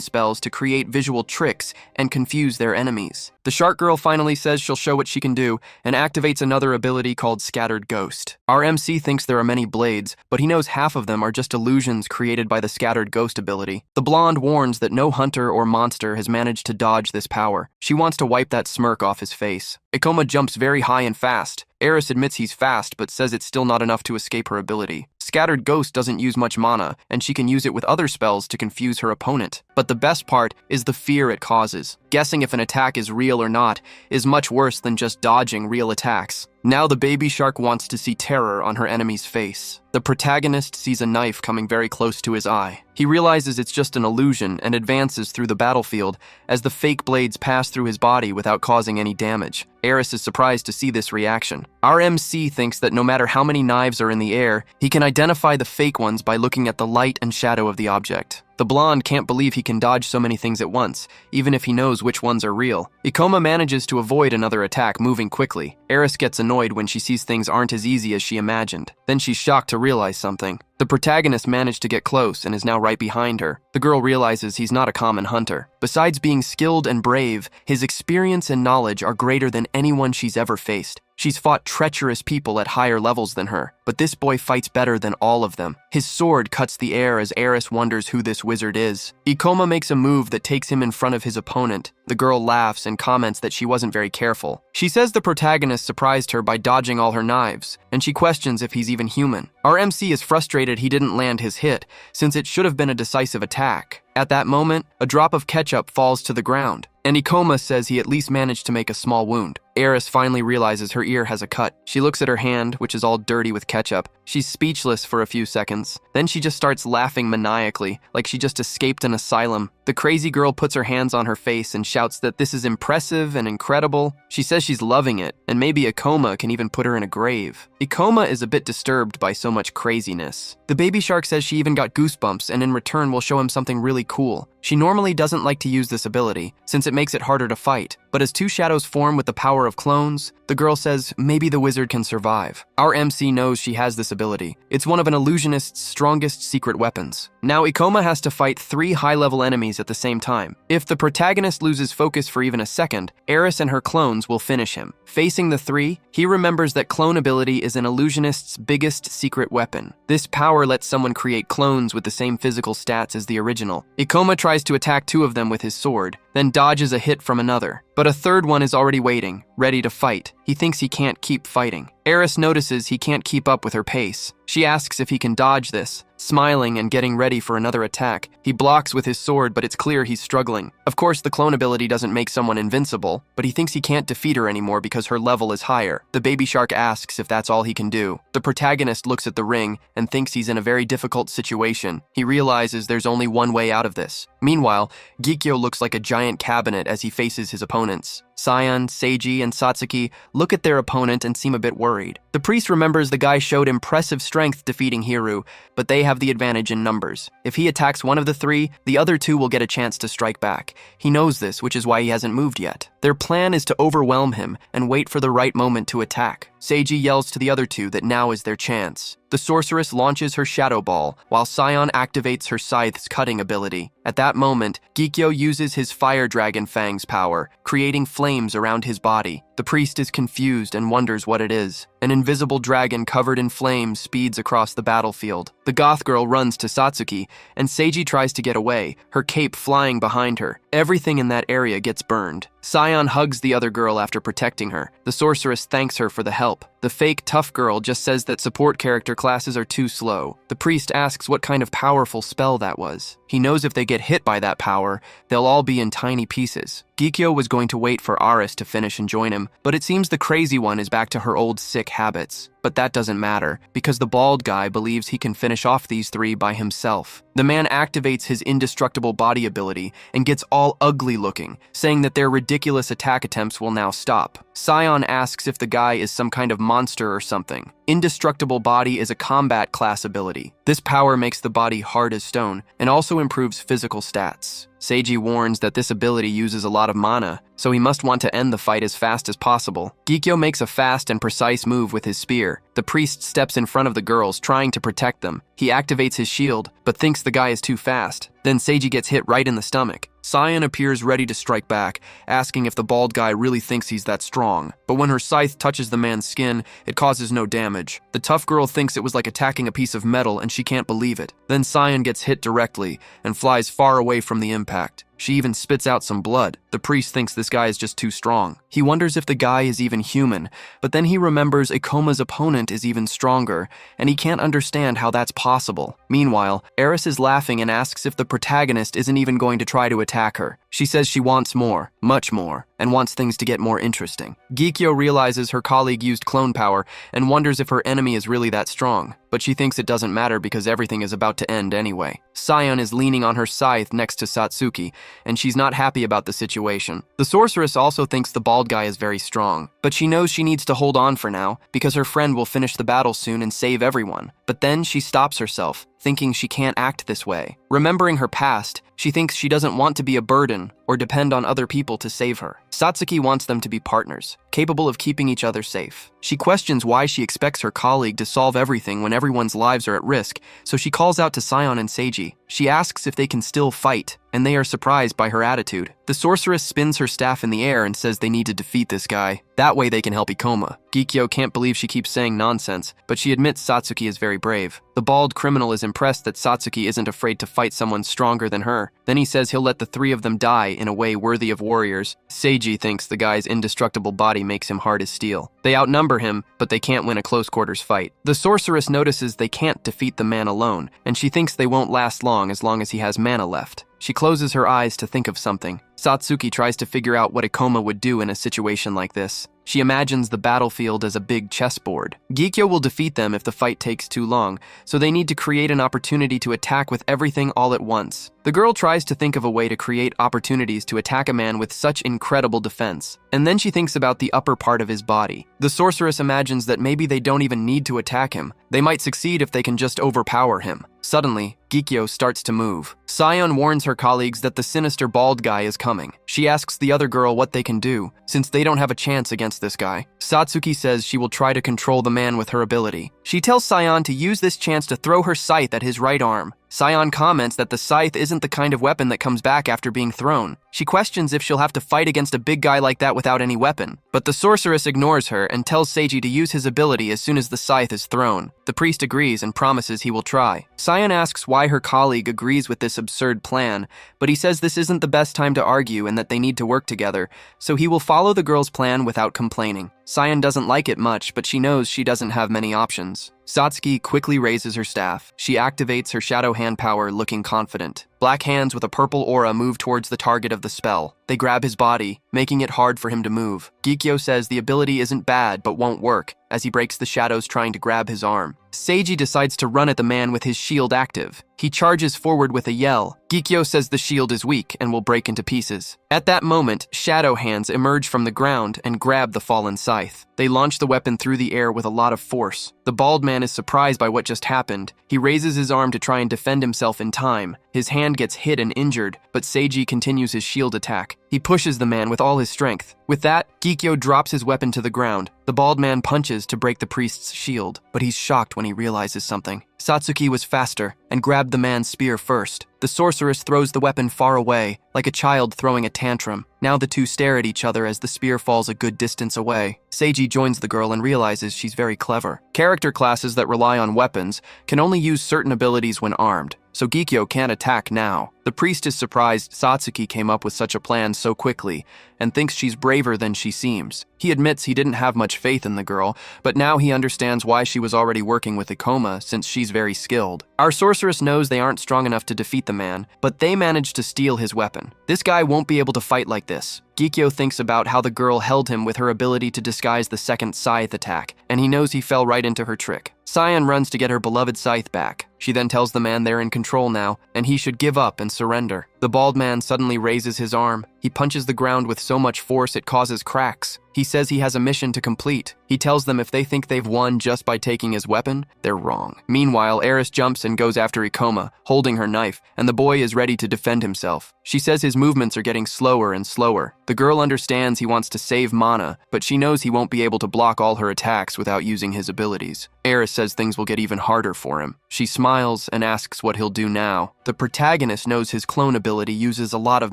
spells to create visual tricks and confuse their enemies. The shark girl finally says she'll show what she can do and activates another ability called Scattered Ghost. Our MC thinks there are many blades, but he knows half of them are just illusions created by the Scattered Ghost ability. The blonde warns that no hunter or monster has managed to dodge this power. She wants to wipe that smirk off his face. Ikoma jumps very high and fast. Eris admits he's fast, but says it's still not enough to escape her ability. Scattered Ghost doesn't use much mana, and she can use it with other spells to confuse her opponent. But the best part is the fear it causes. Guessing if an attack is real or not is much worse than just dodging real attacks. Now the baby shark wants to see terror on her enemy's face. The protagonist sees a knife coming very close to his eye. He realizes it's just an illusion and advances through the battlefield as the fake blades pass through his body without causing any damage. Eris is surprised to see this reaction. Our MC thinks that no matter how many knives are in the air, he can identify the fake ones by looking at the light and shadow of the object. The blonde can't believe he can dodge so many things at once, even if he knows which ones are real. Ikoma manages to avoid another attack, moving quickly. Eris gets annoyed when she sees things aren't as easy as she imagined. Then she's shocked to realize something. The protagonist managed to get close and is now right behind her. The girl realizes he's not a common hunter. Besides being skilled and brave, his experience and knowledge are greater than anyone she's ever faced. She's fought treacherous people at higher levels than her, but this boy fights better than all of them. His sword cuts the air as Eris wonders who this wizard is. Ikoma makes a move that takes him in front of his opponent. The girl laughs and comments that she wasn't very careful. She says the protagonist surprised her by dodging all her knives, and she questions if he's even human. Our MC is frustrated he didn't land his hit, since it should have been a decisive attack. At that moment, a drop of ketchup falls to the ground, and Ikoma says he at least managed to make a small wound. Eris finally realizes her ear has a cut. She looks at her hand, which is all dirty with ketchup. She's speechless for a few seconds. Then she just starts laughing maniacally, like she just escaped an asylum. The crazy girl puts her hands on her face and shouts that this is impressive and incredible. She says she's loving it, and maybe Ikoma can even put her in a grave. Ikoma is a bit disturbed by so much craziness. The baby shark says she even got goosebumps and in return will show him something really cool. She normally doesn't like to use this ability, since it makes it harder to fight. But as two shadows form with the power of clones, the girl says maybe the wizard can survive. Our MC knows she has this ability. It's one of an illusionist's strongest secret weapons. Now Ikoma has to fight 3 high-level enemies at the same time. If the protagonist loses focus for even a second, Eris and her clones will finish him. Facing the 3, he remembers that clone ability is an illusionist's biggest secret weapon. This power lets someone create clones with the same physical stats as the original. Ikoma tries to attack 2 of them with his sword, then dodges a hit from another. But a third one is already waiting, ready to fight. He thinks he can't keep fighting. Eris notices he can't keep up with her pace. She asks if he can dodge this, smiling and getting ready for another attack. He blocks with his sword, but it's clear he's struggling. Of course, the clone ability doesn't make someone invincible, but he thinks he can't defeat her anymore because her level is higher. The baby shark asks if that's all he can do. The protagonist looks at the ring and thinks he's in a very difficult situation. He realizes there's only one way out of this. Meanwhile, Gikyo looks like a giant cabinet as he faces his opponents. Sion, Seiji, and Satsuki look at their opponent and seem a bit worried. The priest remembers the guy showed impressive strength defeating Hiru, but they have the advantage in numbers. If he attacks one of the 3, the other 2 will get a chance to strike back. He knows this, which is why he hasn't moved yet. Their plan is to overwhelm him and wait for the right moment to attack. Seiji yells to the other 2 that now is their chance. The sorceress launches her shadow ball, while Sion activates her scythe's cutting ability. At that moment, Gikyo uses his fire dragon fang's power, creating flames around his body. The priest is confused and wonders what it is. An invisible dragon covered in flames speeds across the battlefield. The goth girl runs to Satsuki, and Seiji tries to get away, her cape flying behind her. Everything in that area gets burned. Sion hugs the other girl after protecting her. The sorceress thanks her for the help. The fake tough girl just says that support character classes are too slow. The priest asks what kind of powerful spell that was. He knows if they get hit by that power, they'll all be in tiny pieces. Gikyo was going to wait for Aris to finish and join him, but it seems the crazy one is back to her old sick habits. But that doesn't matter, because the bald guy believes he can finish off these 3 by himself. The man activates his indestructible body ability and gets all ugly looking, saying that their ridiculous attack attempts will now stop. Sion asks if the guy is some kind of monster or something. Indestructible body is a combat class ability. This power makes the body hard as stone and also improves physical stats. Seiji warns that this ability uses a lot of mana, so he must want to end the fight as fast as possible. Gikyo makes a fast and precise move with his spear. The priest steps in front of the girls, trying to protect them. He activates his shield, but thinks the guy is too fast. Then Seiji gets hit right in the stomach. Sion appears ready to strike back, asking if the bald guy really thinks he's that strong. But when her scythe touches the man's skin, it causes no damage. The tough girl thinks it was like attacking a piece of metal and she can't believe it. Then Sion gets hit directly and flies far away from the impact. She even spits out some blood. The priest thinks this guy is just too strong. He wonders if the guy is even human, but then he remembers Ikoma's opponent is even stronger, and he can't understand how that's possible. Meanwhile, Eris is laughing and asks if the protagonist isn't even going to try to attack her. She says she wants more, much more, and wants things to get more interesting. Gikyo realizes her colleague used clone power and wonders if her enemy is really that strong, but she thinks it doesn't matter because everything is about to end anyway. Sion is leaning on her scythe next to Satsuki, and she's not happy about the situation. The sorceress also thinks the bald guy is very strong, but she knows she needs to hold on for now because her friend will finish the battle soon and save everyone. But then she stops herself, thinking she can't act this way. Remembering her past, she thinks she doesn't want to be a burden or depend on other people to save her. Satsuki wants them to be partners, capable of keeping each other safe. She questions why she expects her colleague to solve everything when everyone's lives are at risk, so she calls out to Sion and Seiji. She asks if they can still fight, and they are surprised by her attitude. The sorceress spins her staff in the air and says they need to defeat this guy. That way they can help Ikoma. Gikyo can't believe she keeps saying nonsense, but she admits Satsuki is very brave. The bald criminal is impressed that Satsuki isn't afraid to fight someone stronger than her. Then he says he'll let the 3 of them die in a way worthy of warriors. Seiji thinks the guy's indestructible body makes him hard as steel. They outnumber him, but they can't win a close quarters fight. The sorceress notices they can't defeat the man alone, and she thinks they won't last long as he has mana left. She closes her eyes to think of something. Satsuki tries to figure out what Ikoma would do in a situation like this. She imagines the battlefield as a big chessboard. Gikyo will defeat them if the fight takes too long, so they need to create an opportunity to attack with everything all at once. The girl tries to think of a way to create opportunities to attack a man with such incredible defense, and then she thinks about the upper part of his body. The sorceress imagines that maybe they don't even need to attack him. They might succeed if they can just overpower him. Suddenly, Gikyo starts to move. Sion warns her colleagues that the sinister bald guy is coming. She asks the other girl what they can do, since they don't have a chance against this guy. Satsuki says she will try to control the man with her ability. She tells Sion to use this chance to throw her scythe at his right arm. Sion comments that the scythe isn't the kind of weapon that comes back after being thrown. She questions if she'll have to fight against a big guy like that without any weapon. But the sorceress ignores her and tells Seiji to use his ability as soon as the scythe is thrown. The priest agrees and promises he will try. Sion asks why her colleague agrees with this absurd plan, but he says this isn't the best time to argue and that they need to work together, so he will follow the girl's plan without complaining. Sion doesn't like it much, but she knows she doesn't have many options. Satsuki quickly raises her staff. She activates her shadow hand power, looking confident. Black hands with a purple aura move towards the target of the spell. They grab his body, making it hard for him to move. Gikyo says the ability isn't bad, but won't work, as he breaks the shadows trying to grab his arm. Seiji decides to run at the man with his shield active. He charges forward with a yell. Gikyo says the shield is weak and will break into pieces. At that moment, shadow hands emerge from the ground and grab the fallen scythe. They launch the weapon through the air with a lot of force. The bald man is surprised by what just happened. He raises his arm to try and defend himself in time. His hand gets hit and injured, but Seiji continues his shield attack. He pushes the man with all his strength. With that, Gikyo drops his weapon to the ground. The bald man punches to break the priest's shield, but he's shocked when he realizes something. Satsuki was faster and grabbed the man's spear first. The sorceress throws the weapon far away, like a child throwing a tantrum. Now the two stare at each other as the spear falls a good distance away. Seiji joins the girl and realizes she's very clever. Character classes that rely on weapons can only use certain abilities when armed, so Gikyo can't attack now. The priest is surprised Satsuki came up with such a plan so quickly and thinks she's braver than she seems. He admits he didn't have much faith in the girl, but now he understands why she was already working with Ikoma since she's very skilled. Our sorceress knows they aren't strong enough to defeat the man, but they managed to steal his weapon. This guy won't be able to fight like this. Gikyo thinks about how the girl held him with her ability to disguise the second scythe attack, and he knows he fell right into her trick. Sion runs to get her beloved scythe back. She then tells the man they're in control now, and he should give up and surrender. The bald man suddenly raises his arm. He punches the ground with so much force it causes cracks. He says he has a mission to complete. He tells them if they think they've won just by taking his weapon, they're wrong. Meanwhile, Eris jumps and goes after Ikoma, holding her knife, and the boy is ready to defend himself. She says his movements are getting slower and slower. The girl understands he wants to save mana, but she knows he won't be able to block all her attacks without using his abilities. Eris says things will get even harder for him. She smiles and asks what he'll do now. The protagonist knows his clone ability uses a lot of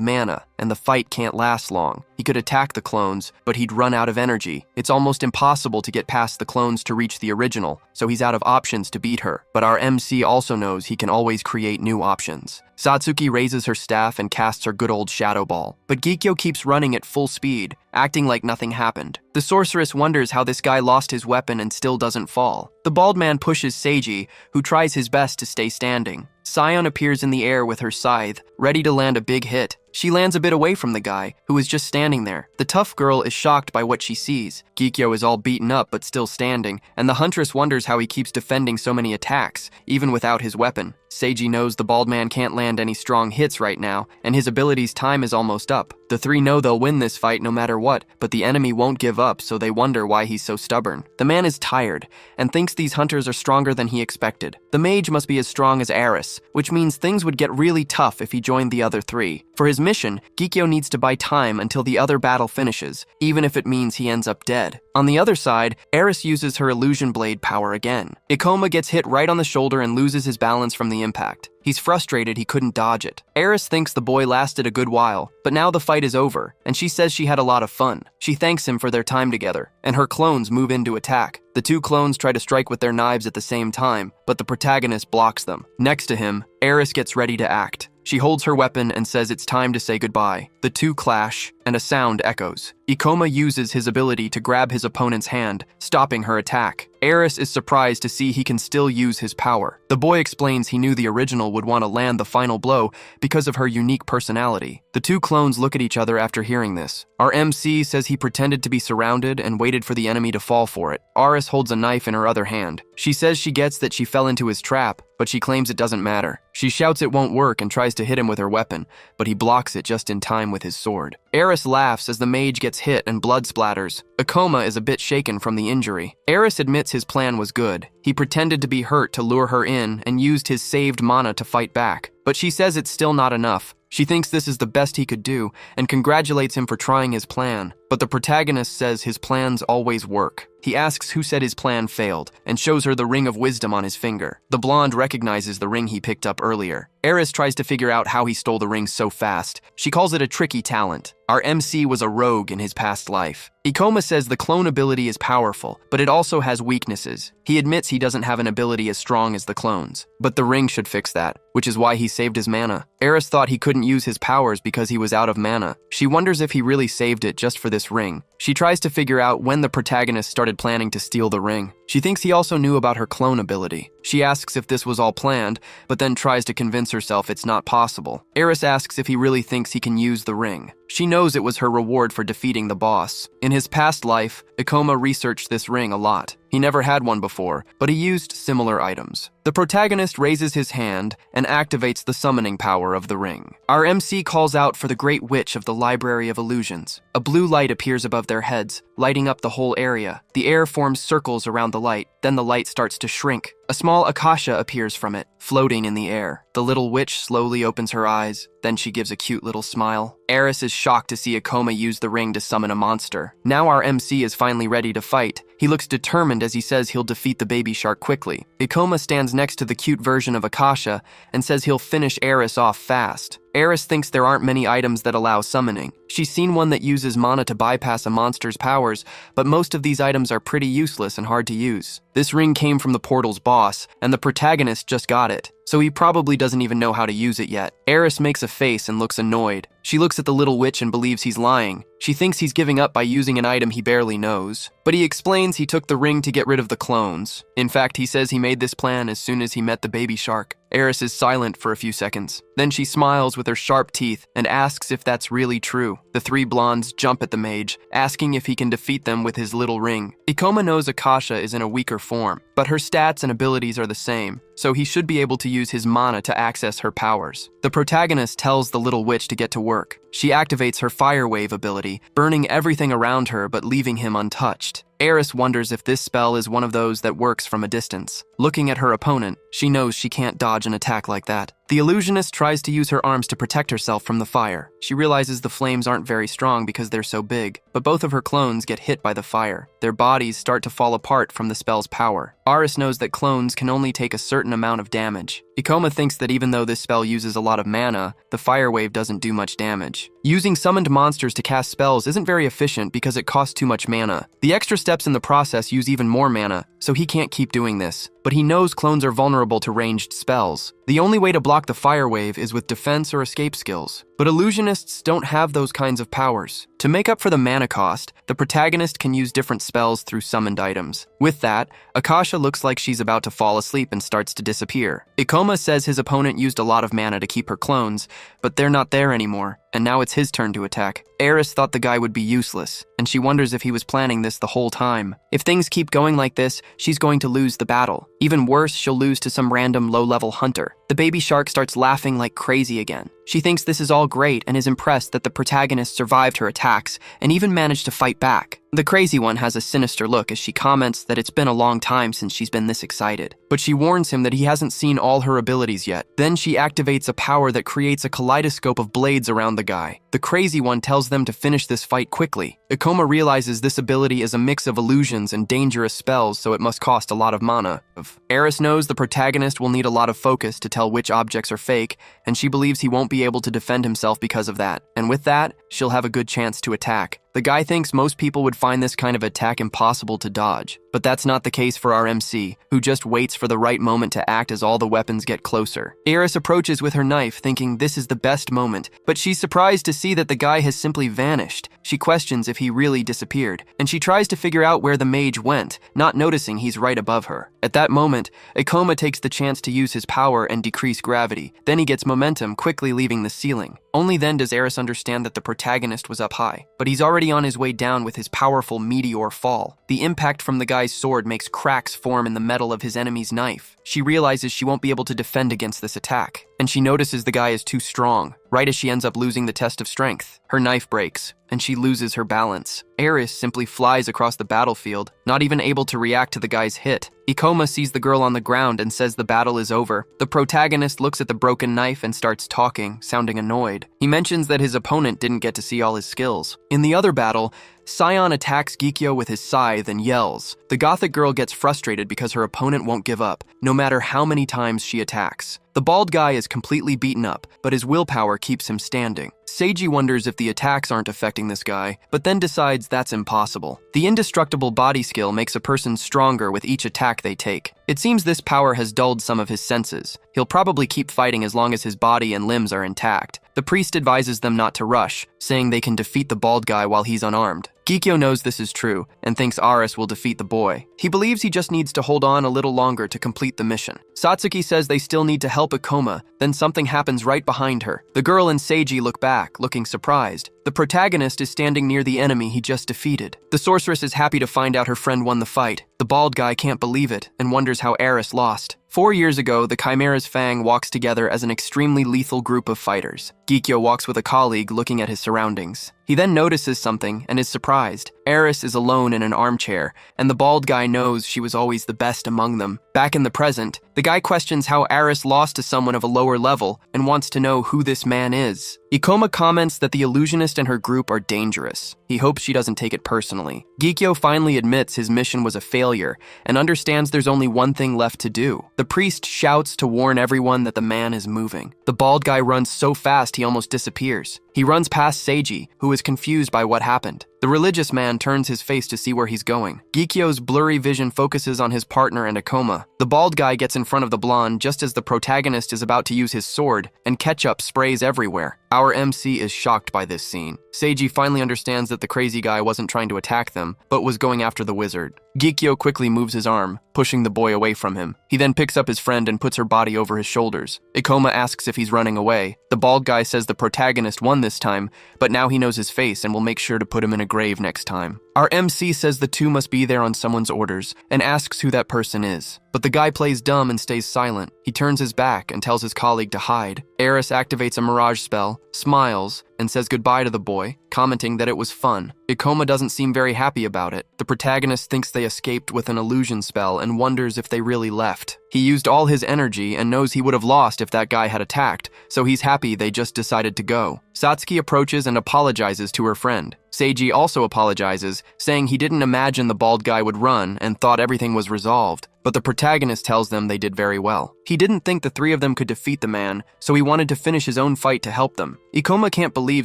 mana, and the fight can't last long. He could attack the clones, but he'd run out of energy. It's almost impossible to get past the clones to reach the original, so he's out of options to beat her. But our MC also knows he can always create new options. Satsuki raises her staff and casts her good old Shadow Ball, but Gikyo keeps running at full speed, acting like nothing happened. The sorceress wonders how this guy lost his weapon and still doesn't fall. The bald man pushes Seiji, who tries his best to stay standing. Sion appears in the air with her scythe, ready to land a big hit. She lands a bit away from the guy, who is just standing there. The tough girl is shocked by what she sees. Gikyo is all beaten up but still standing, and the huntress wonders how he keeps defending so many attacks, even without his weapon. Seiji knows the bald man can't land any strong hits right now, and his ability's time is almost up. The three know they'll win this fight no matter what, but the enemy won't give up, so they wonder why he's so stubborn. The man is tired, and thinks these hunters are stronger than he expected. The mage must be as strong as Eris, which means things would get really tough if he joined the other three. For his mission, Gikyo needs to buy time until the other battle finishes, even if it means he ends up dead. On the other side, Eris uses her illusion blade power again. Ikoma gets hit right on the shoulder and loses his balance from the impact. He's frustrated he couldn't dodge it. Eris thinks the boy lasted a good while, but now the fight is over, and she says she had a lot of fun. She thanks him for their time together, and her clones move in to attack. The two clones try to strike with their knives at the same time, but the protagonist blocks them. Next to him, Eris gets ready to act. She holds her weapon and says it's time to say goodbye. The two clash, and a sound echoes. Ikoma uses his ability to grab his opponent's hand, stopping her attack. Eris is surprised to see he can still use his power. The boy explains he knew the original would want to land the final blow because of her unique personality. The two clones look at each other after hearing this. Our MC says he pretended to be surrounded and waited for the enemy to fall for it. Aris holds a knife in her other hand. She says she gets that she fell into his trap, but she claims it doesn't matter. She shouts it won't work and tries to hit him with her weapon, but he blocks it just in time with his sword. Eris laughs as the mage gets hit and blood splatters. Ikoma is a bit shaken from the injury. Eris admits his plan was good. He pretended to be hurt to lure her in and used his saved mana to fight back, but she says it's still not enough. She thinks this is the best he could do and congratulates him for trying his plan, but the protagonist says his plans always work. He asks who said his plan failed and shows her the ring of wisdom on his finger. The blonde recognizes the ring he picked up earlier. Eris tries to figure out how he stole the ring so fast. She calls it a tricky talent. Our MC was a rogue in his past life. Ikoma says the clone ability is powerful, but it also has weaknesses. He admits he doesn't have an ability as strong as the clones, but the ring should fix that, which is why he saved his mana. Eris thought he couldn't use his powers because he was out of mana. She wonders if he really saved it just for this ring. She tries to figure out when the protagonist started planning to steal the ring. She thinks he also knew about her clone ability. She asks if this was all planned, but then tries to convince herself it's not possible. Eris asks if he really thinks he can use the ring. She knows it was her reward for defeating the boss. In his past life, Ikoma researched this ring a lot. He never had one before, but he used similar items. The protagonist raises his hand and activates the summoning power of the ring. Our MC calls out for the Great Witch of the Library of Illusions. A blue light appears above their heads, lighting up the whole area. The air forms circles around the light, then the light starts to shrink. A small akasha appears from it, floating in the air. The little witch slowly opens her eyes, then she gives a cute little smile. Eris is shocked to see Ikoma use the ring to summon a monster. Now our MC is finally ready to fight. He looks determined as he says he'll defeat the baby shark quickly. Ikoma stands next to the cute version of Akasha and says he'll finish Eris off fast. Eris thinks there aren't many items that allow summoning. She's seen one that uses mana to bypass a monster's powers, but most of these items are pretty useless and hard to use. This ring came from the portal's boss, and the protagonist just got it, so he probably doesn't even know how to use it yet. Eris makes a face and looks annoyed. She looks at the little witch and believes he's lying. She thinks he's giving up by using an item he barely knows. But he explains he took the ring to get rid of the clones. In fact, he says he made this plan as soon as he met the baby shark. Eris is silent for a few seconds. Then she smiles with her sharp teeth and asks if that's really true. The three blondes jump at the mage, asking if he can defeat them with his little ring. Ikoma knows Akasha is in a weaker form, but her stats and abilities are the same, so he should be able to use his mana to access her powers. The protagonist tells the little witch to get to work. She activates her fire wave ability, burning everything around her but leaving him untouched. Eris wonders if this spell is one of those that works from a distance. Looking at her opponent, she knows she can't dodge an attack like that. The illusionist tries to use her arms to protect herself from the fire. She realizes the flames aren't very strong because they're so big, but both of her clones get hit by the fire. Their bodies start to fall apart from the spell's power. Aris knows that clones can only take a certain amount of damage. Ikoma thinks that even though this spell uses a lot of mana, the fire wave doesn't do much damage. Using summoned monsters to cast spells isn't very efficient because it costs too much mana. The extra steps in the process use even more mana, so he can't keep doing this. But he knows clones are vulnerable to ranged spells. The only way to block the fire wave is with defense or escape skills. But illusionists don't have those kinds of powers. To make up for the mana cost, the protagonist can use different spells through summoned items. With that, Akasha looks like she's about to fall asleep and starts to disappear. Ikoma says his opponent used a lot of mana to keep her clones, but they're not there anymore, and now it's his turn to attack. Eris thought the guy would be useless, and she wonders if he was planning this the whole time. If things keep going like this, she's going to lose the battle. Even worse, she'll lose to some random low-level hunter. The baby shark starts laughing like crazy again. She thinks this is all great and is impressed that the protagonist survived her attacks and even managed to fight back. The crazy one has a sinister look as she comments that it's been a long time since she's been this excited. But she warns him that he hasn't seen all her abilities yet. Then she activates a power that creates a kaleidoscope of blades around the guy. The crazy one tells them to finish this fight quickly. Ikoma realizes this ability is a mix of illusions and dangerous spells, so it must cost a lot of mana. Eris knows the protagonist will need a lot of focus to tell which objects are fake, and she believes he won't be able to defend himself because of that. And with that, she'll have a good chance to attack. The guy thinks most people would find this kind of attack impossible to dodge, But that's not the case for our MC, who just waits for the right moment to act as all the weapons get closer. Eris approaches with her knife, thinking this is the best moment, but she's surprised to see that the guy has simply vanished. She questions if he really disappeared, and she tries to figure out where the mage went, not noticing he's right above her. At that moment, Ikoma takes the chance to use his power and decrease gravity. Then he gets momentum, quickly leaving the ceiling. Only then does Eris understand that the protagonist was up high, but he's already on his way down with his powerful meteor fall. The impact from the guy's sword makes cracks form in the metal of his enemy's knife. She realizes she won't be able to defend against this attack, and she notices the guy is too strong. Right as she ends up losing the test of strength, her knife breaks, and she loses her balance. Eris simply flies across the battlefield, not even able to react to the guy's hit. Ikoma sees the girl on the ground and says the battle is over. The protagonist looks at the broken knife and starts talking, sounding annoyed. He mentions that his opponent didn't get to see all his skills. In the other battle, Sion attacks Gikyo with his scythe and yells. The gothic girl gets frustrated because her opponent won't give up, no matter how many times she attacks. The bald guy is completely beaten up, but his willpower keeps him standing. Seiji wonders if the attacks aren't affecting this guy, but then decides that's impossible. The indestructible body skill makes a person stronger with each attack they take. It seems this power has dulled some of his senses. He'll probably keep fighting as long as his body and limbs are intact. The priest advises them not to rush, saying they can defeat the bald guy while he's unarmed. Gikyo knows this is true and thinks Aris will defeat the boy. He believes he just needs to hold on a little longer to complete the mission. Satsuki says they still need to help Ikoma, then something happens right behind her. The girl and Seiji look back, looking surprised. The protagonist is standing near the enemy he just defeated. The sorceress is happy to find out her friend won the fight. The bald guy can't believe it and wonders how Aris lost. 4 years ago, the Chimera's Fang walks together as an extremely lethal group of fighters. Gikyo walks with a colleague looking at his surroundings. He then notices something and is surprised. Aris is alone in an armchair, and the bald guy knows she was always the best among them. Back in the present, the guy questions how Aris lost to someone of a lower level and wants to know who this man is. Ikoma comments that the illusionist and her group are dangerous. He hopes she doesn't take it personally. Gikyo finally admits his mission was a failure and understands there's only one thing left to do. The priest shouts to warn everyone that the man is moving. The bald guy runs so fast he almost disappears. He runs past Seiji, who is confused by what happened. The religious man turns his face to see where he's going. Gikyo's blurry vision focuses on his partner and Ikoma. The bald guy gets in front of the blonde just as the protagonist is about to use his sword, and ketchup sprays everywhere. Our MC is shocked by this scene. Seiji finally understands that the crazy guy wasn't trying to attack them, but was going after the wizard. Gikyo quickly moves his arm, pushing the boy away from him. He then picks up his friend and puts her body over his shoulders. Ikoma asks if he's running away. The bald guy says the protagonist won this time, but now he knows his face and will make sure to put him in a grave next time. Our MC says the two must be there on someone's orders and asks who that person is. But the guy plays dumb and stays silent. He turns his back and tells his colleague to hide. Eris activates a mirage spell, smiles, and says goodbye to the boy, commenting that it was fun. Ikoma doesn't seem very happy about it. The protagonist thinks they escaped with an illusion spell and wonders if they really left. He used all his energy and knows he would have lost if that guy had attacked, so he's happy they just decided to go. Satsuki approaches and apologizes to her friend. Seiji also apologizes, saying he didn't imagine the bald guy would run and thought everything was resolved. But the protagonist tells them they did very well. He didn't think the three of them could defeat the man, so he wanted to finish his own fight to help them. Ikoma can't believe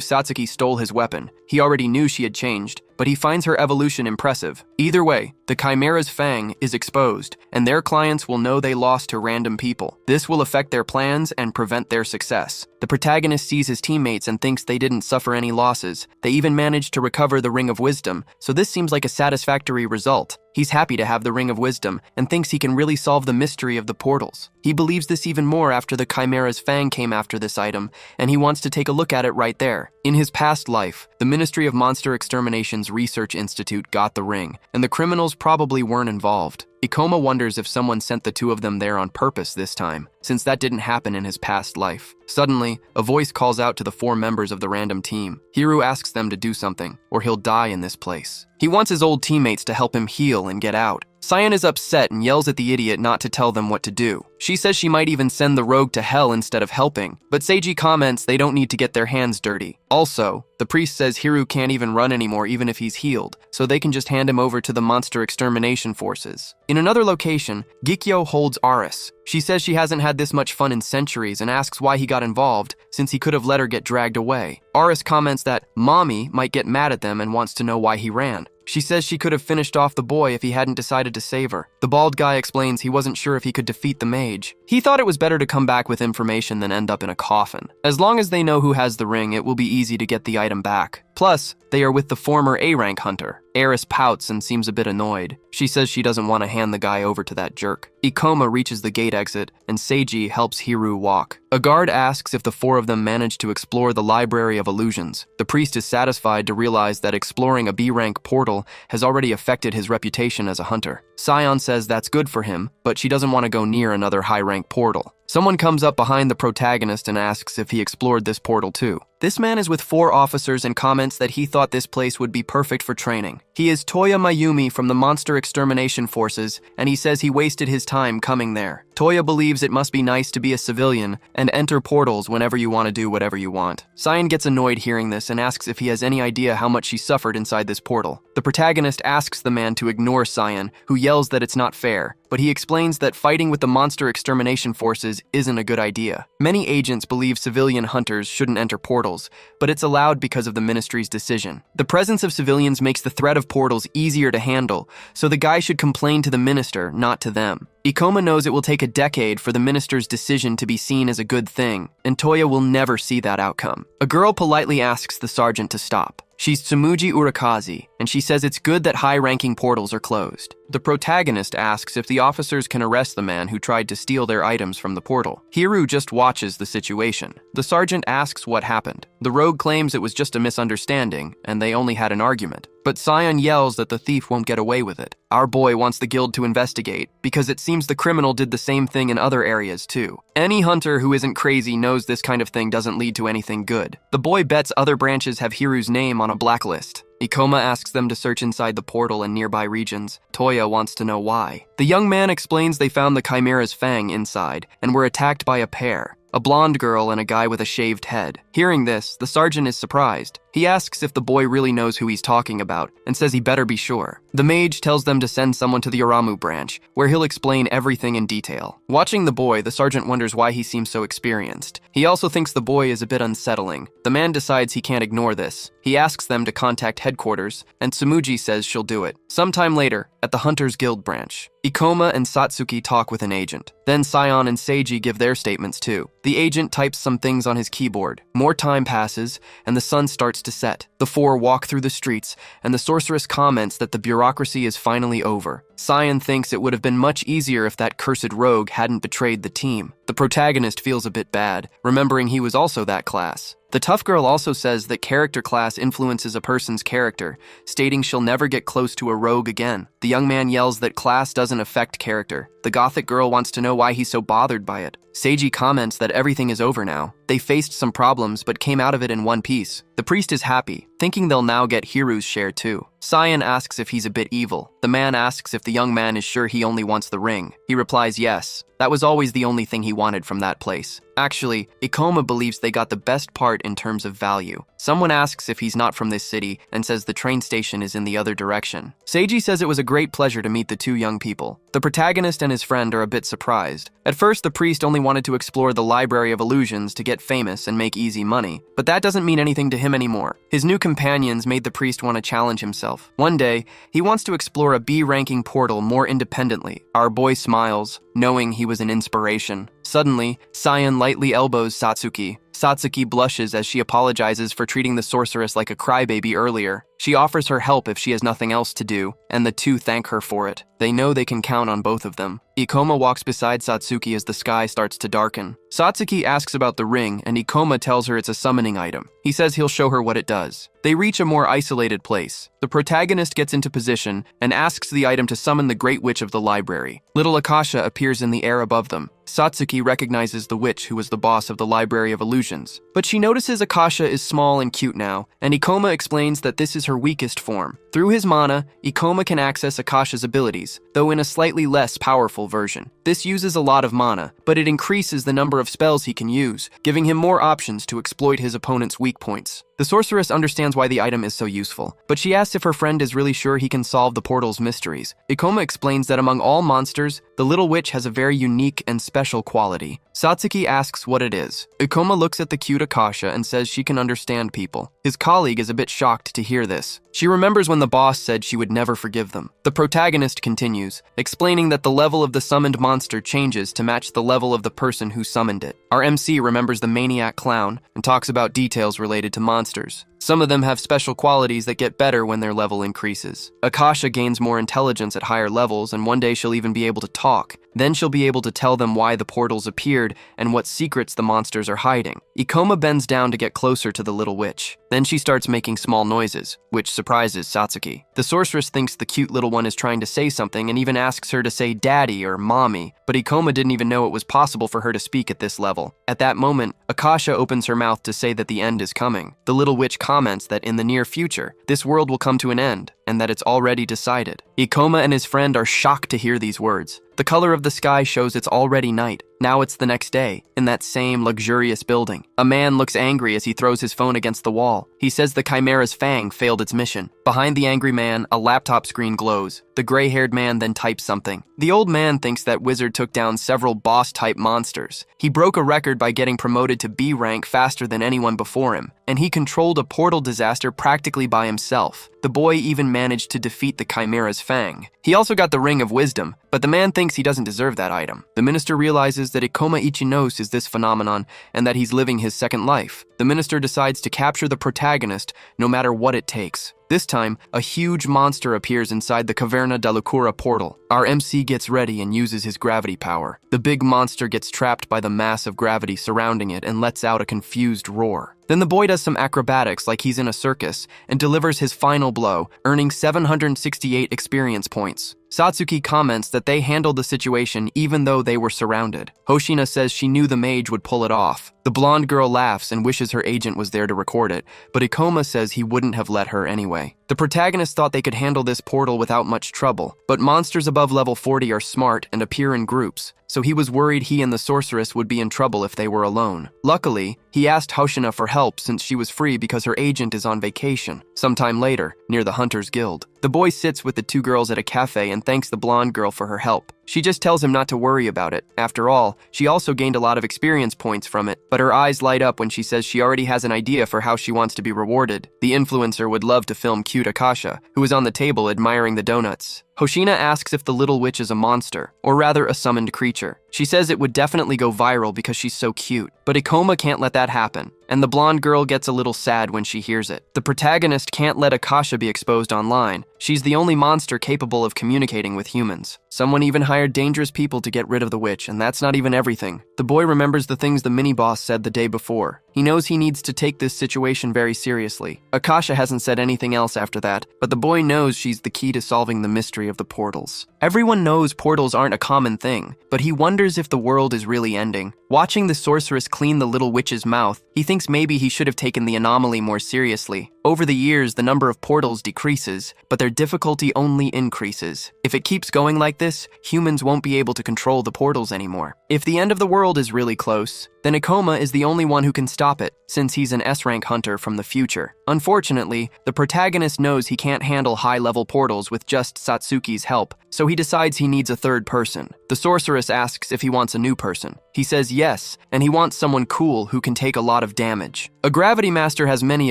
Satsuki stole his weapon. He already knew she had changed, but he finds her evolution impressive. Either way, the Chimera's Fang is exposed, and their clients will know they lost to random people. This will affect their plans and prevent their success. The protagonist sees his teammates and thinks they didn't suffer any losses. They even managed to recover the Ring of Wisdom, so this seems like a satisfactory result. He's happy to have the Ring of Wisdom and thinks he can really solve the mystery of the portals. He believes this even more after the Chimera's Fang came after this item, and he wants to take a look at it right there. In his past life, the Ministry of Monster Extermination's Research Institute got the ring, and the criminals probably weren't involved. Ikoma wonders if someone sent the two of them there on purpose this time, since that didn't happen in his past life. Suddenly, a voice calls out to the 4 members of the random team. Hiru asks them to do something, or he'll die in this place. He wants his old teammates to help him heal and get out. Cyan is upset and yells at the idiot not to tell them what to do. She says she might even send the rogue to hell instead of helping, but Seiji comments they don't need to get their hands dirty. Also, the priest says Hiru can't even run anymore even if he's healed, so they can just hand him over to the monster extermination forces. In another location, Gikyo holds Aris. She says she hasn't had this much fun in centuries and asks why he got involved, since he could have let her get dragged away. Aris comments that Mommy might get mad at them and wants to know why he ran. She says she could have finished off the boy if he hadn't decided to save her. The bald guy explains he wasn't sure if he could defeat the mage. He thought it was better to come back with information than end up in a coffin. As long as they know who has the ring, it will be easy to get the item back. Plus, they are with the former A-rank hunter. Eris pouts and seems a bit annoyed. She says she doesn't want to hand the guy over to that jerk. Ikoma reaches the gate exit, and Seiji helps Hiru walk. A guard asks if the four of them managed to explore the Library of Illusions. The priest is satisfied to realize that exploring a B-rank portal has already affected his reputation as a hunter. Sion says that's good for him, but she doesn't want to go near another high-rank portal. Someone comes up behind the protagonist and asks if he explored this portal too. This man is with 4 officers and comments that he thought this place would be perfect for training. He is Toya Mayumi from the Monster Extermination Forces, and he says he wasted his time coming there. Toya believes it must be nice to be a civilian and enter portals whenever you want to do whatever you want. Sion gets annoyed hearing this and asks if he has any idea how much she suffered inside this portal. The protagonist asks the man to ignore Sion, who yells that it's not fair, but he explains that fighting with the Monster Extermination Forces isn't a good idea. Many agents believe civilian hunters shouldn't enter portals, but it's allowed because of the ministry's decision. The presence of civilians makes the threat of portals easier to handle, so the guy should complain to the minister, not to them. Ikoma knows it will take a decade for the minister's decision to be seen as a good thing, and Toya will never see that outcome. A girl politely asks the sergeant to stop. She's Tsumuji Urakazi, and she says it's good that high-ranking portals are closed. The protagonist asks if the officers can arrest the man who tried to steal their items from the portal. Hiru just watches the situation. The sergeant asks what happened. The rogue claims it was just a misunderstanding, and they only had an argument. But Sion yells that the thief won't get away with it. Our boy wants the guild to investigate, because it seems the criminal did the same thing in other areas too. Any hunter who isn't crazy knows this kind of thing doesn't lead to anything good. The boy bets other branches have Hiru's name on a blacklist. Ikoma asks them to search inside the portal and nearby regions. Toya wants to know why. The young man explains they found the Chimera's fang inside and were attacked by a pair, a blonde girl and a guy with a shaved head. Hearing this, the sergeant is surprised. He asks if the boy really knows who he's talking about and says he better be sure. The mage tells them to send someone to the Aramu branch, where he'll explain everything in detail. Watching the boy, the sergeant wonders why he seems so experienced. He also thinks the boy is a bit unsettling. The man decides he can't ignore this. He asks them to contact headquarters, and Tsumuji says she'll do it. Sometime later, at the Hunters Guild branch, Ikoma and Satsuki talk with an agent. Then Sion and Seiji give their statements too. The agent types some things on his keyboard. More time passes, and the sun starts to set. The four walk through the streets, and the sorceress comments that the bureaucracy is finally over. Sion thinks it would have been much easier if that cursed rogue hadn't betrayed the team. The protagonist feels a bit bad, remembering he was also that class. The tough girl also says that character class influences a person's character, stating she'll never get close to a rogue again. The young man yells that class doesn't affect character. The gothic girl wants to know why he's so bothered by it. Seiji comments that everything is over now. They faced some problems but came out of it in one piece. The priest is happy, thinking they'll now get Hiru's share too. Sion asks if he's a bit evil. The man asks if the young man is sure he only wants the ring. He replies yes. That was always the only thing he wanted from that place. Actually, Ikoma believes they got the best part in terms of value. Someone asks if he's not from this city and says the train station is in the other direction. Seiji says it was a great pleasure to meet the two young people. The protagonist and his friend are a bit surprised. At first, the priest only wanted to explore the Library of Illusions to get famous and make easy money, but that doesn't mean anything to him anymore. His new companions made the priest want to challenge himself. One day, he wants to explore a B-ranking portal more independently. Our boy smiles, knowing he was an inspiration. Suddenly, Sion lightly elbows Satsuki. Satsuki blushes as she apologizes for treating the sorceress like a crybaby earlier. She offers her help if she has nothing else to do, and the two thank her for it. They know they can count on both of them. Ikoma walks beside Satsuki as the sky starts to darken. Satsuki asks about the ring, and Ikoma tells her it's a summoning item. He says he'll show her what it does. They reach a more isolated place. The protagonist gets into position and asks the item to summon the Great Witch of the library. Little Akasha appears in the air above them. Satsuki recognizes the witch who was the boss of the Library of Illusions. But she notices Akasha is small and cute now, and Ikoma explains that this is her weakest form. Through his mana, Ikoma can access Akasha's abilities, though in a slightly less powerful version. This uses a lot of mana, but it increases the number of spells he can use, giving him more options to exploit his opponent's weak points. The sorceress understands why the item is so useful, but she asks if her friend is really sure he can solve the portal's mysteries. Ikoma explains that among all monsters, the little witch has a very unique and special quality. Satsuki asks what it is. Ikoma looks at the cute Akasha and says she can understand people. His colleague is a bit shocked to hear this. She remembers when the boss said she would never forgive them. The protagonist continues, explaining that the level of the summoned monster changes to match the level of the person who summoned it. Our MC remembers the maniac clown and talks about details related to monsters. Some of them have special qualities that get better when their level increases. Akasha gains more intelligence at higher levels, and one day she'll even be able to talk. Then she'll be able to tell them why the portals appeared and what secrets the monsters are hiding. Ikoma bends down to get closer to the little witch. Then she starts making small noises, which surprises Satsuki. The sorceress thinks the cute little one is trying to say something and even asks her to say daddy or mommy, but Ikoma didn't even know it was possible for her to speak at this level. At that moment, Akasha opens her mouth to say that the end is coming. The little witch comments that in the near future, this world will come to an end, and that it's already decided. Ikoma and his friend are shocked to hear these words. The color of the sky shows it's already night. Now it's the next day, in that same luxurious building. A man looks angry as he throws his phone against the wall. He says the Chimera's fang failed its mission. Behind the angry man, a laptop screen glows. The gray-haired man then types something. The old man thinks that Wizard took down several boss-type monsters. He broke a record by getting promoted to B rank faster than anyone before him, and he controlled a portal disaster practically by himself. The boy even managed to defeat the Chimera's fang. He also got the Ring of Wisdom, but the man thinks he doesn't deserve that item. The minister realizes that Ikoma Ichinos is this phenomenon and that he's living his second life. The minister decides to capture the protagonist no matter what it takes. This time, a huge monster appears inside the Caverna della Cura portal. Our MC gets ready and uses his gravity power. The big monster gets trapped by the mass of gravity surrounding it and lets out a confused roar. Then the boy does some acrobatics like he's in a circus and delivers his final blow, earning 768 experience points. Satsuki comments that they handled the situation even though they were surrounded. Hoshina says she knew the mage would pull it off. The blonde girl laughs and wishes her agent was there to record it, but Ikoma says he wouldn't have let her anyway. The protagonist thought they could handle this portal without much trouble, but monsters above level 40 are smart and appear in groups, so he was worried he and the sorceress would be in trouble if they were alone. Luckily, he asked Hoshina for help since she was free because her agent is on vacation. Sometime later, near the Hunters Guild, the boy sits with the two girls at a cafe and thanks the blonde girl for her help. She just tells him not to worry about it. After all, she also gained a lot of experience points from it, but her eyes light up when she says she already has an idea for how she wants to be rewarded. The influencer would love to film cute Akasha, who is on the table admiring the donuts. Hoshina asks if the little witch is a monster, or rather a summoned creature. She says it would definitely go viral because she's so cute, but Ikoma can't let that happen, and the blonde girl gets a little sad when she hears it. The protagonist can't let Akasha be exposed online. She's the only monster capable of communicating with humans. Someone even hired dangerous people to get rid of the witch, and that's not even everything. The boy remembers the things the mini-boss said the day before. He knows he needs to take this situation very seriously. Akasha hasn't said anything else after that, but the boy knows she's the key to solving the mystery of the portals. Everyone knows portals aren't a common thing, but he wonders if the world is really ending. Watching the sorceress clean the little witch's mouth, he thinks maybe he should have taken the anomaly more seriously. Over the years, the number of portals decreases, but their difficulty only increases. If it keeps going like this, humans won't be able to control the portals anymore. If the end of the world is really close, then Ikoma is the only one who can stop it, since he's an S-rank hunter from the future. Unfortunately, the protagonist knows he can't handle high-level portals with just Satsuki's help, so he decides he needs a third person. The sorceress asks if he wants a new person. He says yes, and he wants someone cool who can take a lot of damage. A gravity master has many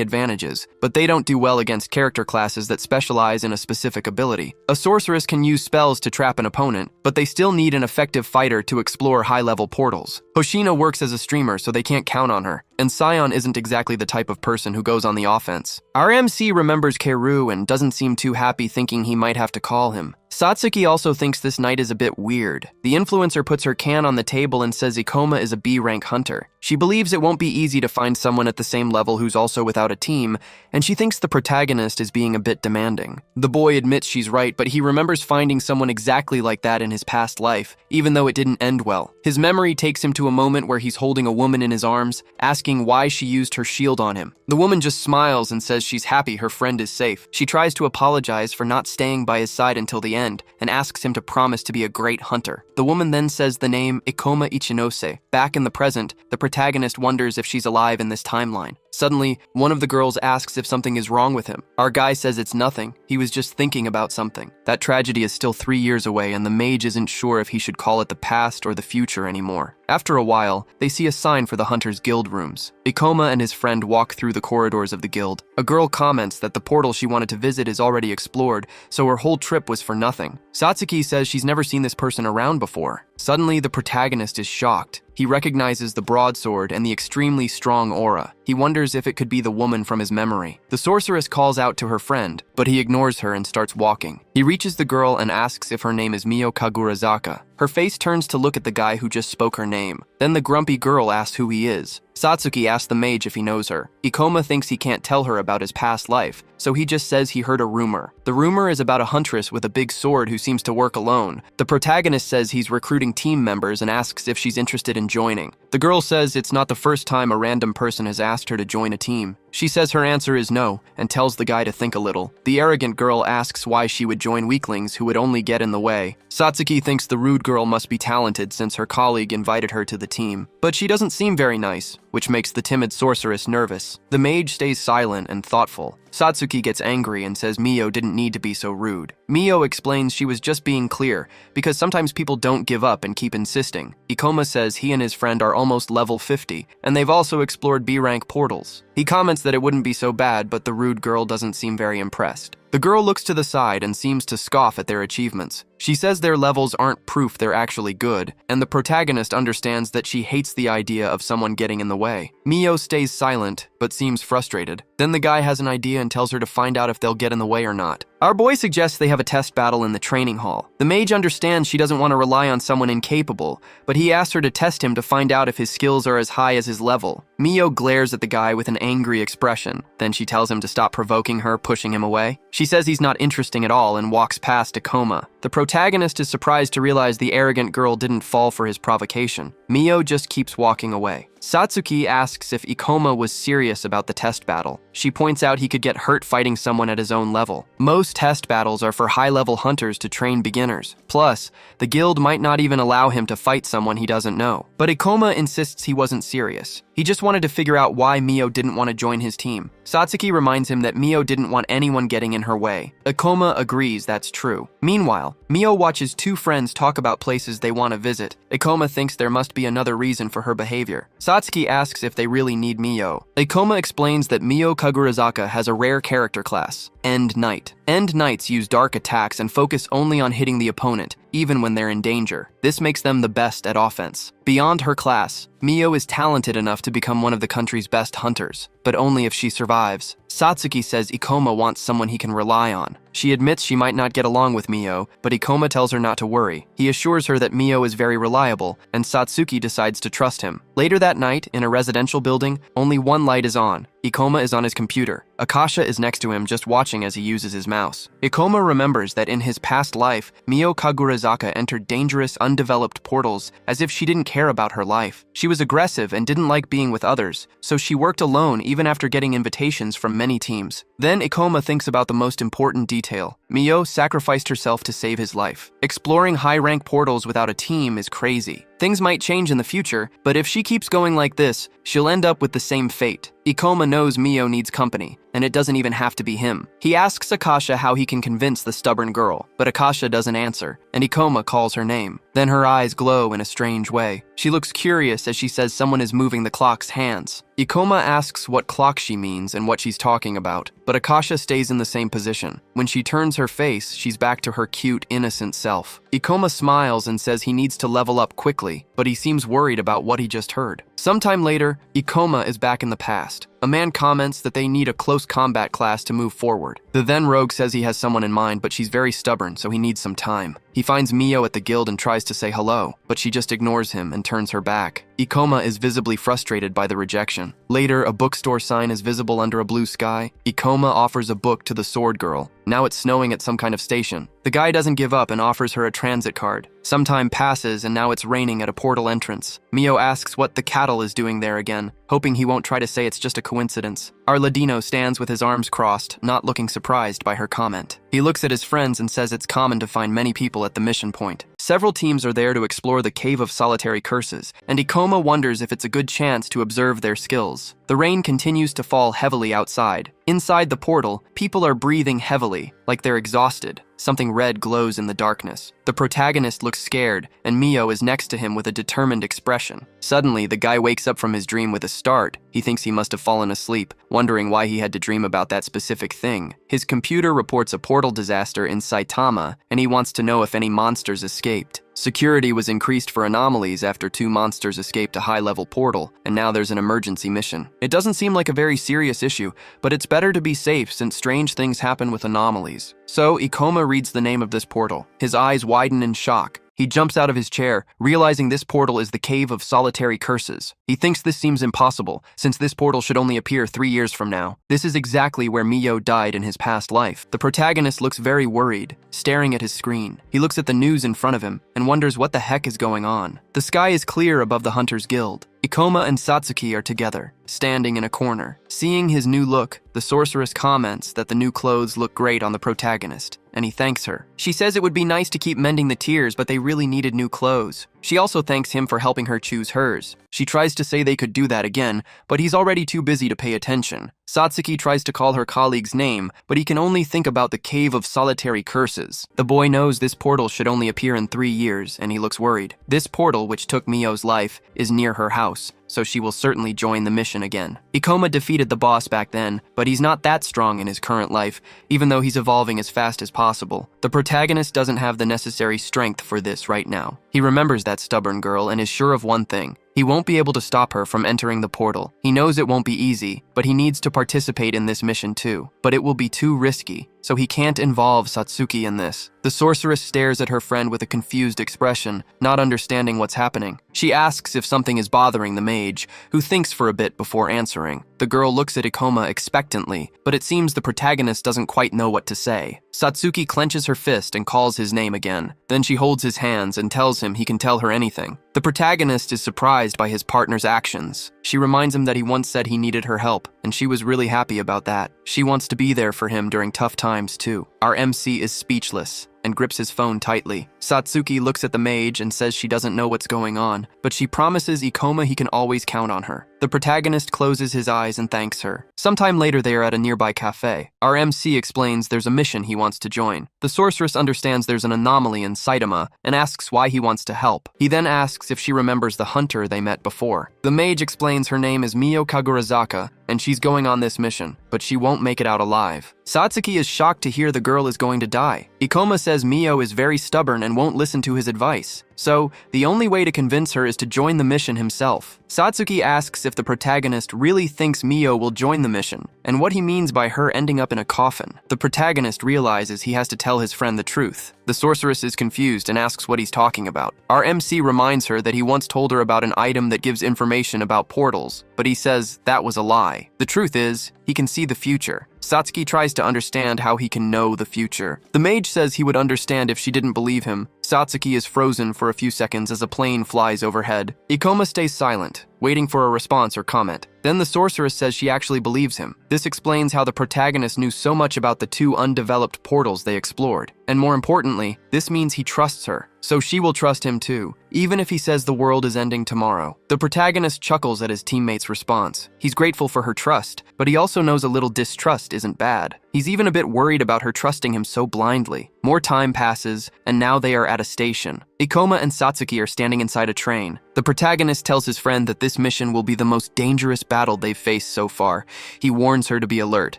advantages, but they don't do well against character classes that specialize in a specific ability. A sorceress can use spells to trap an opponent, but they still need an effective fighter to explore high-level portals. Hoshina works as a streamer, so they can't count on her, and Sion isn't exactly the type of person who goes on the offense. Our MC remembers Keru and doesn't seem too happy thinking he might have to call him. Satsuki also thinks this night is a bit weird. The influencer puts her can on the table and says Ikoma is a B-rank hunter. She believes it won't be easy to find someone at the same level who's also without a team, and she thinks the protagonist is being a bit demanding. The boy admits she's right, but he remembers finding someone exactly like that in his past life, even though it didn't end well. His memory takes him to a moment where he's holding a woman in his arms, asking why she used her shield on him. The woman just smiles and says she's happy her friend is safe. She tries to apologize for not staying by his side until the end, and asks him to promise to be a great hunter. The woman then says the name Ikoma Ichinose. Back in the present, the protagonist wonders if she's alive in this timeline. Suddenly, one of the girls asks if something is wrong with him. Our guy says it's nothing, he was just thinking about something. That tragedy is still 3 years away and the mage isn't sure if he should call it the past or the future anymore. After a while, they see a sign for the Hunters Guild rooms. Ikoma and his friend walk through the corridors of the guild. A girl comments that the portal she wanted to visit is already explored, so her whole trip was for nothing. Satsuki says she's never seen this person around before. Suddenly, the protagonist is shocked. He recognizes the broadsword and the extremely strong aura. He wonders if it could be the woman from his memory. The sorceress calls out to her friend, but he ignores her and starts walking. He reaches the girl and asks if her name is Mio Kagurazaka. Her face turns to look at the guy who just spoke her name. Then the grumpy girl asks who he is. Satsuki asks the mage if he knows her. Ikoma thinks he can't tell her about his past life, so he just says he heard a rumor. The rumor is about a huntress with a big sword who seems to work alone. The protagonist says he's recruiting team members and asks if she's interested in joining. The girl says it's not the first time a random person has asked her to join a team. She says her answer is no, and tells the guy to think a little. The arrogant girl asks why she would join weaklings who would only get in the way. Satsuki thinks the rude girl must be talented since her colleague invited her to the team. But she doesn't seem very nice, which makes the timid sorceress nervous. The mage stays silent and thoughtful. Satsuki gets angry and says Mio didn't need to be so rude. Mio explains she was just being clear, because sometimes people don't give up and keep insisting. Ikoma says he and his friend are almost level 50, and they've also explored B-rank portals. He comments that it wouldn't be so bad, but the rude girl doesn't seem very impressed. The girl looks to the side and seems to scoff at their achievements. She says their levels aren't proof they're actually good, and the protagonist understands that she hates the idea of someone getting in the way. Mio stays silent, but seems frustrated. Then the guy has an idea and tells her to find out if they'll get in the way or not. Our boy suggests they have a test battle in the training hall. The mage understands she doesn't want to rely on someone incapable, but he asks her to test him to find out if his skills are as high as his level. Mio glares at the guy with an angry expression. Then she tells him to stop provoking her, pushing him away. She says he's not interesting at all and walks past Ikoma. The protagonist is surprised to realize the arrogant girl didn't fall for his provocation. Mio just keeps walking away. Satsuki asks if Ikoma was serious about the test battle. She points out he could get hurt fighting someone at his own level. Most test battles are for high-level hunters to train beginners. Plus, the guild might not even allow him to fight someone he doesn't know. But Ikoma insists he wasn't serious. He just wanted to figure out why Mio didn't want to join his team. Satsuki reminds him that Mio didn't want anyone getting in her way. Ikoma agrees that's true. Meanwhile, Mio watches two friends talk about places they want to visit. Ikoma thinks there must be another reason for her behavior. Satsuki asks if they really need Mio. Ikoma explains that Mio Kagurazaka has a rare character class, End Knight. End Knights use dark attacks and focus only on hitting the opponent, even when they're in danger. This makes them the best at offense. Beyond her class, Mio is talented enough to become one of the country's best hunters, but only if she survives. Satsuki says Ikoma wants someone he can rely on. She admits she might not get along with Mio, but Ikoma tells her not to worry. He assures her that Mio is very reliable, and Satsuki decides to trust him. Later that night, in a residential building, only one light is on. Ikoma is on his computer. Akasha is next to him just watching as he uses his mouse. Ikoma remembers that in his past life, Mio Kagurazaka entered dangerous, undeveloped portals as if she didn't care about her life. She was aggressive and didn't like being with others, so she worked alone even after getting invitations from many teams. Then Ikoma thinks about the most important detail. Mio sacrificed herself to save his life. Exploring high-rank portals without a team is crazy. Things might change in the future, but if she keeps going like this, she'll end up with the same fate. Ikoma knows Mio needs company, and it doesn't even have to be him. He asks Akasha how he can convince the stubborn girl, but Akasha doesn't answer, and Ikoma calls her name. Then her eyes glow in a strange way. She looks curious as she says someone is moving the clock's hands. Ikoma asks what clock she means and what she's talking about, but Akasha stays in the same position. When she turns her face, she's back to her cute, innocent self. Ikoma smiles and says he needs to level up quickly, but he seems worried about what he just heard. Sometime later, Ikoma is back in the past. A man comments that they need a close combat class to move forward. The then rogue says he has someone in mind, but she's very stubborn, so he needs some time. He finds Mio at the guild and tries to say hello, but she just ignores him and turns her back. Ikoma is visibly frustrated by the rejection. Later, a bookstore sign is visible under a blue sky. Ikoma offers a book to the sword girl. Now it's snowing at some kind of station. The guy doesn't give up and offers her a transit card. Some time passes and now it's raining at a portal entrance. Mio asks what the cattle is doing there again, hoping he won't try to say it's just a coincidence. Our Ladino stands with his arms crossed, not looking surprised by her comment. He looks at his friends and says it's common to find many people at the mission point. Several teams are there to explore the Cave of Solitary Curses, and Ikoma Ikoma wonders if it's a good chance to observe their skills. The rain continues to fall heavily outside. Inside the portal, people are breathing heavily, like they're exhausted. Something red glows in the darkness. The protagonist looks scared, and Mio is next to him with a determined expression. Suddenly, the guy wakes up from his dream with a start. He thinks he must have fallen asleep, wondering why he had to dream about that specific thing. His computer reports a portal disaster in Saitama, and he wants to know if any monsters escaped. Security was increased for anomalies after 2 monsters escaped a high-level portal, and now there's an emergency mission. It doesn't seem like a very serious issue, but it's better to be safe since strange things happen with anomalies. So, Ikoma reads the name of this portal. His eyes widen in shock. He jumps out of his chair, realizing this portal is the Cave of Solitary Curses. He thinks this seems impossible, since this portal should only appear 3 years from now. This is exactly where Mio died in his past life. The protagonist looks very worried, staring at his screen. He looks at the news in front of him and wonders what the heck is going on. The sky is clear above the Hunters Guild. Ikoma and Satsuki are together, standing in a corner. Seeing his new look, the sorceress comments that the new clothes look great on the protagonist, and he thanks her. She says it would be nice to keep mending the tears, but they really needed new clothes. She also thanks him for helping her choose hers. She tries to say they could do that again, but he's already too busy to pay attention. Satsuki tries to call her colleague's name, but he can only think about the Cave of Solitary Curses. The boy knows this portal should only appear in 3 years, and he looks worried. This portal, which took Mio's life, is near her house, so she will certainly join the mission again. Ikoma defeated the boss back then, but he's not that strong in his current life, even though he's evolving as fast as possible. The protagonist doesn't have the necessary strength for this right now. He remembers that stubborn girl and is sure of one thing. He won't be able to stop her from entering the portal. He knows it won't be easy, but he needs to participate in this mission too. But it will be too risky, so he can't involve Satsuki in this. The sorceress stares at her friend with a confused expression, not understanding what's happening. She asks if something is bothering the mage, who thinks for a bit before answering. The girl looks at Ikoma expectantly, but it seems the protagonist doesn't quite know what to say. Satsuki clenches her fist and calls his name again. Then she holds his hands and tells him he can tell her anything. The protagonist is surprised by his partner's actions. She reminds him that he once said he needed her help, and she was really happy about that. She wants to be there for him during tough times too. Our MC is speechless and grips his phone tightly. Satsuki looks at the mage and says she doesn't know what's going on, but she promises Ikoma he can always count on her. The protagonist closes his eyes and thanks her. Sometime later, they are at a nearby cafe. Our MC explains there's a mission he wants to join. The sorceress understands there's an anomaly in Saitama and asks why he wants to help. He then asks if she remembers the hunter they met before. The mage explains her name is Mio Kagurazaka, and she's going on this mission, but she won't make it out alive. Satsuki is shocked to hear the girl is going to die. Ikoma says Mio is very stubborn and won't listen to his advice. So, the only way to convince her is to join the mission himself. Satsuki asks if the protagonist really thinks Mio will join the mission, and what he means by her ending up in a coffin. The protagonist realizes he has to tell his friend the truth. The sorceress is confused and asks what he's talking about. Our MC reminds her that he once told her about an item that gives information about portals, but he says that was a lie. The truth is, he can see the future. Satsuki tries to understand how he can know the future. The mage says he would understand if she didn't believe him. Satsuki is frozen for a few seconds as a plane flies overhead. Ikoma stays silent, waiting for a response or comment. Then the sorceress says she actually believes him. This explains how the protagonist knew so much about the 2 undeveloped portals they explored. And more importantly, this means he trusts her, so she will trust him too, even if he says the world is ending tomorrow. The protagonist chuckles at his teammate's response. He's grateful for her trust, but he also knows a little distrust isn't bad. He's even a bit worried about her trusting him so blindly. More time passes, and now they are at a station. Ikoma and Satsuki are standing inside a train. The protagonist tells his friend that this mission will be the most dangerous battle they've faced so far. He warns her to be alert,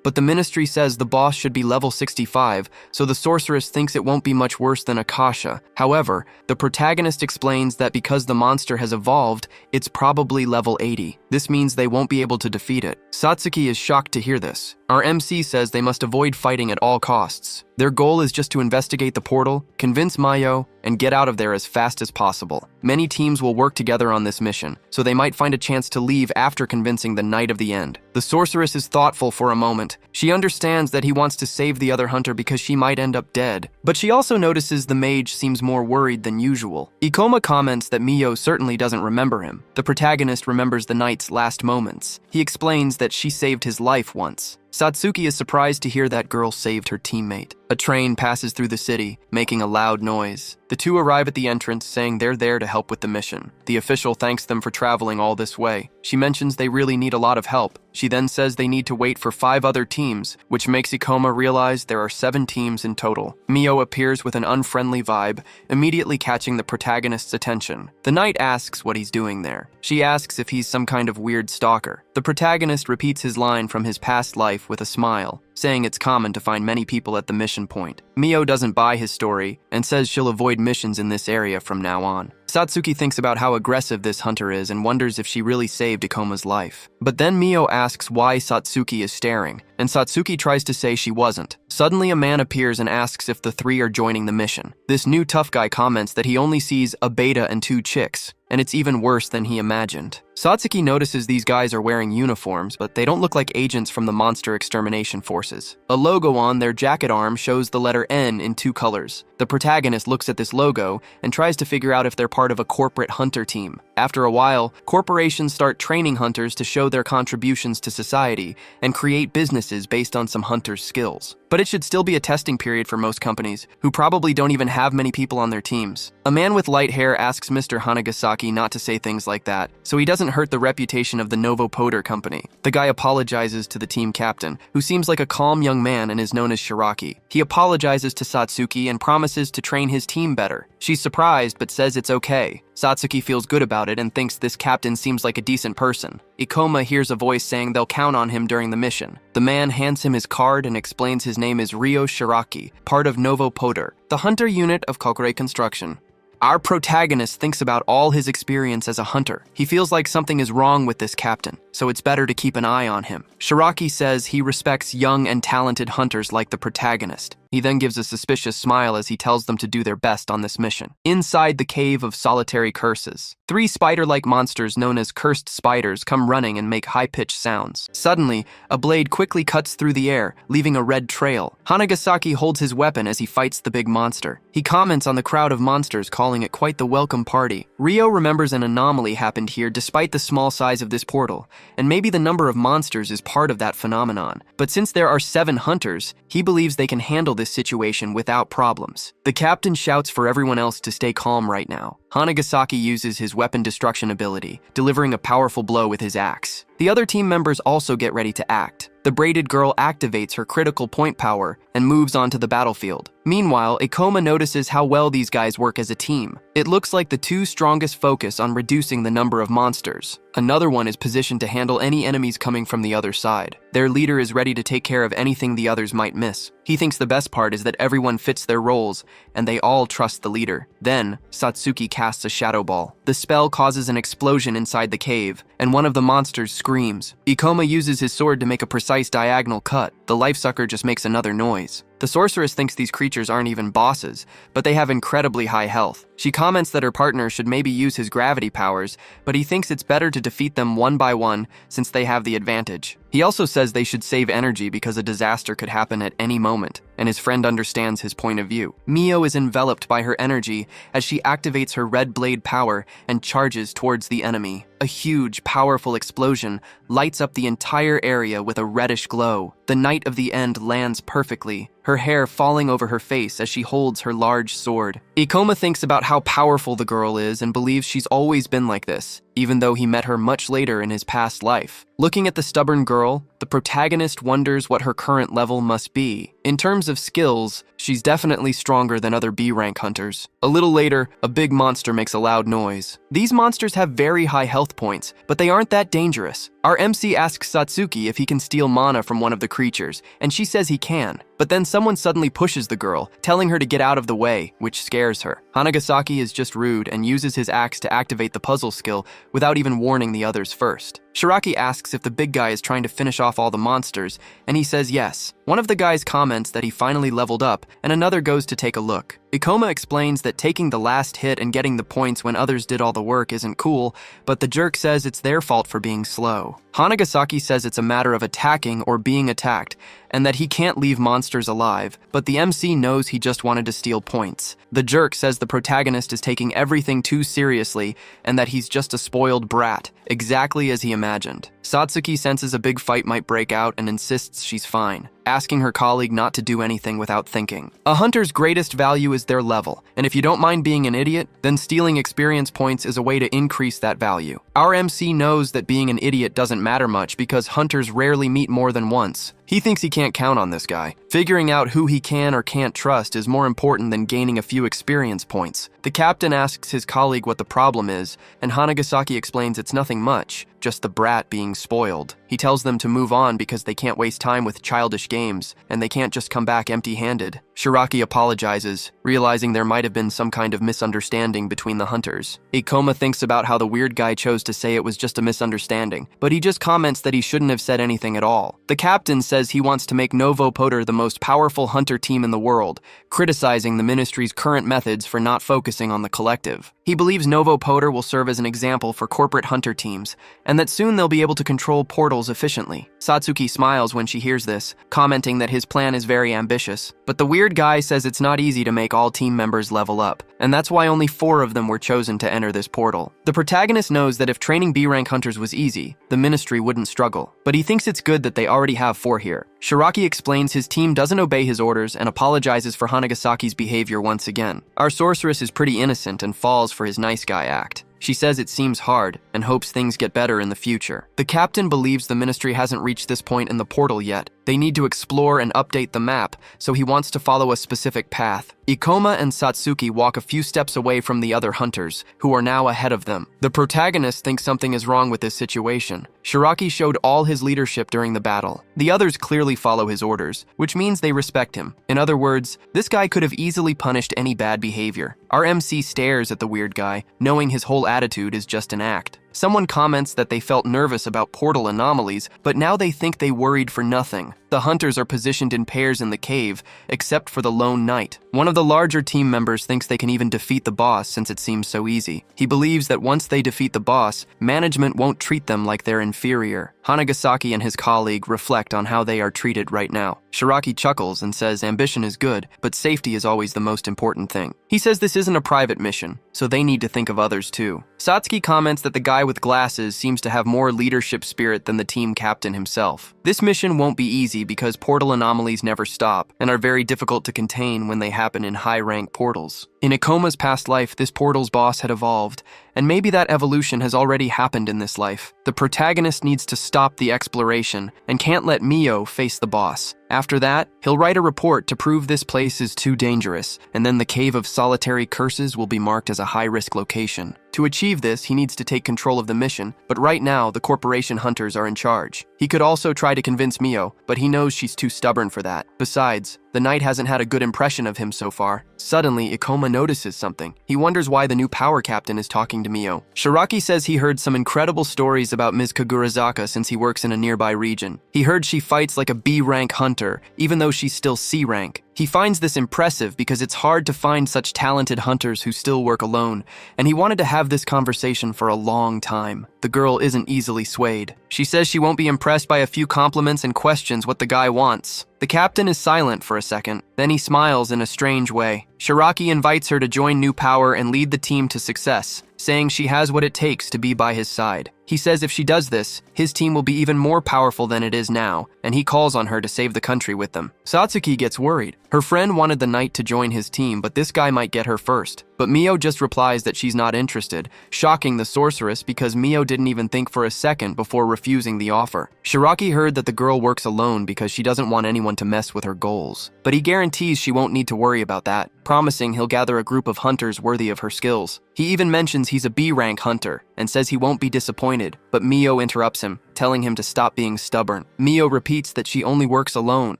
but the ministry says the boss should be level 65, so the sorceress thinks it won't be much worse than Akasha. However, the protagonist explains that because the monster has evolved, it's probably level 80. This means they won't be able to defeat it. Satsuki is shocked to hear this. Our MC says they must avoid fighting at all costs. Their goal is just to investigate the portal, convince Mayo, and get out of there as fast as possible. Many teams will work together on this mission, so they might find a chance to leave after convincing the Knight of the End. The sorceress is thoughtful for a moment. She understands that he wants to save the other hunter because she might end up dead, but she also notices the mage seems more worried than usual. Ikoma comments that Mio certainly doesn't remember him. The protagonist remembers the knight's last moments. He explains that she saved his life once. Satsuki is surprised to hear that girl saved her teammate. A train passes through the city, making a loud noise. The two arrive at the entrance, saying they're there to help with the mission. The official thanks them for traveling all this way. She mentions they really need a lot of help. She then says they need to wait for 5 other teams, which makes Ikoma realize there are 7 teams in total. Mio appears with an unfriendly vibe, immediately catching the protagonist's attention. The knight asks what he's doing there. She asks if he's some kind of weird stalker. The protagonist repeats his line from his past life with a smile, saying it's common to find many people at the mission point. Mio doesn't buy his story and says she'll avoid missions in this area from now on. Satsuki thinks about how aggressive this hunter is and wonders if she really saved Ikoma's life. But then Mio asks why Satsuki is staring, and Satsuki tries to say she wasn't. Suddenly a man appears and asks if the 3 are joining the mission. This new tough guy comments that he only sees a beta and 2 chicks, and it's even worse than he imagined. Satsuki notices these guys are wearing uniforms, but they don't look like agents from the monster extermination forces. A logo on their jacket arm shows the letter N in 2 colors. The protagonist looks at this logo and tries to figure out if they're part of a corporate hunter team. After a while, corporations start training hunters to show their contributions to society and create businesses based on some hunters' skills. But it should still be a testing period for most companies, who probably don't even have many people on their teams. A man with light hair asks Mr. Hanagasaki not to say things like that, so he doesn't hurt the reputation of the Overpowered company. The guy apologizes to the team captain, who seems like a calm young man and is known as Shiraki. He apologizes to Satsuki and promises to train his team better. She's surprised but says it's okay. Satsuki feels good about it and thinks this captain seems like a decent person. Ikoma hears a voice saying they'll count on him during the mission. The man hands him his card and explains his name is Ryo Shiraki, part of Overpowered, the hunter unit of Kokure Construction. Our protagonist thinks about all his experience as a hunter. He feels like something is wrong with this captain, so it's better to keep an eye on him. Shiraki says he respects young and talented hunters like the protagonist. He then gives a suspicious smile as he tells them to do their best on this mission. Inside the Cave of Solitary Curses, 3 spider-like monsters known as cursed spiders come running and make high-pitched sounds. Suddenly, a blade quickly cuts through the air, leaving a red trail. Hanagasaki holds his weapon as he fights the big monster. He comments on the crowd of monsters, calling it quite the welcome party. Ryo remembers an anomaly happened here despite the small size of this portal, and maybe the number of monsters is part of that phenomenon. But since there are 7 hunters, he believes they can handle this situation without problems. The captain shouts for everyone else to stay calm right now. Hanagasaki uses his weapon destruction ability, delivering a powerful blow with his axe. The other team members also get ready to act. The braided girl activates her critical point power and moves onto the battlefield. Meanwhile, Ikoma notices how well these guys work as a team. It looks like the 2 strongest focus on reducing the number of monsters. Another one is positioned to handle any enemies coming from the other side. Their leader is ready to take care of anything the others might miss. He thinks the best part is that everyone fits their roles, and they all trust the leader. Then, Satsuki casts a shadow ball. The spell causes an explosion inside the cave, and one of the monsters screams. Ikoma uses his sword to make a precise diagonal cut. The lifesucker just makes another noise. The sorceress thinks these creatures aren't even bosses, but they have incredibly high health. She comments that her partner should maybe use his gravity powers, but he thinks it's better to defeat them one by one since they have the advantage. He also says they should save energy because a disaster could happen at any moment, and his friend understands his point of view. Mio is enveloped by her energy as she activates her red blade power and charges towards the enemy. A huge, powerful explosion lights up the entire area with a reddish glow. The Knight of the End lands perfectly, her hair falling over her face as she holds her large sword. Ikoma thinks about how powerful the girl is and believes she's always been like this, even though he met her much later in his past life. Looking at the stubborn girl, the protagonist wonders what her current level must be. In terms of skills, she's definitely stronger than other B-rank hunters. A little later, a big monster makes a loud noise. These monsters have very high health points, but they aren't that dangerous. Our MC asks Satsuki if he can steal mana from one of the creatures, and she says he can. But then someone suddenly pushes the girl, telling her to get out of the way, which scares her. Hanagasaki is just rude and uses his axe to activate the puzzle skill without even warning the others first. Shiraki asks if the big guy is trying to finish off all the monsters, and he says yes. One of the guys comments that he finally leveled up, and another goes to take a look. Ikoma explains that taking the last hit and getting the points when others did all the work isn't cool, but the jerk says it's their fault for being slow. Hanagasaki says it's a matter of attacking or being attacked, and that he can't leave monsters alive, but the MC knows he just wanted to steal points. The jerk says the protagonist is taking everything too seriously and that he's just a spoiled brat, exactly as he imagined. Satsuki senses a big fight might break out and insists she's fine, asking her colleague not to do anything without thinking. A hunter's greatest value is their level, and if you don't mind being an idiot, then stealing experience points is a way to increase that value. Our MC knows that being an idiot doesn't matter much because hunters rarely meet more than once. He thinks he can't count on this guy. Figuring out who he can or can't trust is more important than gaining a few experience points. The captain asks his colleague what the problem is, and Hanagasaki explains it's nothing much, just the brat being spoiled. He tells them to move on because they can't waste time with childish games, and they can't just come back empty-handed. Shiraki apologizes, realizing there might have been some kind of misunderstanding between the hunters. Ikoma thinks about how the weird guy chose to say it was just a misunderstanding, but he just comments that he shouldn't have said anything at all. The captain says he wants to make Overpowered the most powerful hunter team in the world, criticizing the ministry's current methods for not focusing on the collective. He believes Overpowered will serve as an example for corporate hunter teams, and that soon they'll be able to control portals efficiently. Satsuki smiles when she hears this, commenting that his plan is very ambitious, but the weird guy says it's not easy to make all team members level up, and that's why only 4 of them were chosen to enter this portal. The protagonist knows that if training B-rank hunters was easy, the ministry wouldn't struggle, but he thinks it's good that they already have 4 here. Shiraki explains his team doesn't obey his orders and apologizes for Hanagasaki's behavior once again. Our sorceress is pretty innocent and falls for his nice guy act. She says it seems hard and hopes things get better in the future. The captain believes the ministry hasn't reached this point in the portal yet. They need to explore and update the map, so he wants to follow a specific path. Ikoma and Satsuki walk a few steps away from the other hunters, who are now ahead of them. The protagonist thinks something is wrong with this situation. Shiraki showed all his leadership during the battle. The others clearly follow his orders, which means they respect him. In other words, this guy could have easily punished any bad behavior. Our MC stares at the weird guy, knowing his whole attitude is just an act. Someone comments that they felt nervous about portal anomalies, but now they think they worried for nothing. The hunters are positioned in pairs in the cave, except for the lone knight. One of the larger team members thinks they can even defeat the boss since it seems so easy. He believes that once they defeat the boss, management won't treat them like they're inferior. Hanagasaki and his colleague reflect on how they are treated right now. Shiraki chuckles and says ambition is good, but safety is always the most important thing. He says this isn't a private mission, so they need to think of others too. Satsuki comments that the guy with glasses seems to have more leadership spirit than the team captain himself. This mission won't be easy because portal anomalies never stop and are very difficult to contain when they happen in high-rank portals. In Ikoma's past life, this portal's boss had evolved, and maybe that evolution has already happened in this life. The protagonist needs to stop the exploration and can't let Mio face the boss. After that, he'll write a report to prove this place is too dangerous, and then the Cave of Solitary Curses will be marked as a high-risk location. To achieve this, he needs to take control of the mission, but right now, the corporation hunters are in charge. He could also try to convince Mio, but he knows she's too stubborn for that. Besides, the knight hasn't had a good impression of him so far. Suddenly, Ikoma notices something. He wonders why the new power captain is talking to Mio. Shiraki says he heard some incredible stories about Ms. Kagurazaka since he works in a nearby region. He heard she fights like a B-rank hunter, even though she's still C-rank. He finds this impressive because it's hard to find such talented hunters who still work alone, and he wanted to have this conversation for a long time. The girl isn't easily swayed. She says she won't be impressed by a few compliments and questions what the guy wants. The captain is silent for a second, then he smiles in a strange way. Shiraki invites her to join New Power and lead the team to success, saying she has what it takes to be by his side. He says if she does this, his team will be even more powerful than it is now, and he calls on her to save the country with them. Satsuki gets worried. Her friend wanted the knight to join his team, but this guy might get her first. But Mio just replies that she's not interested, shocking the sorceress because Mio didn't even think for a second before refusing the offer. Shiraki heard that the girl works alone because she doesn't want anyone to mess with her goals. But he guarantees she won't need to worry about that, promising he'll gather a group of hunters worthy of her skills. He even mentions he's a B-rank hunter and says he won't be disappointed, but Mio interrupts him, telling him to stop being stubborn. Mio repeats that she only works alone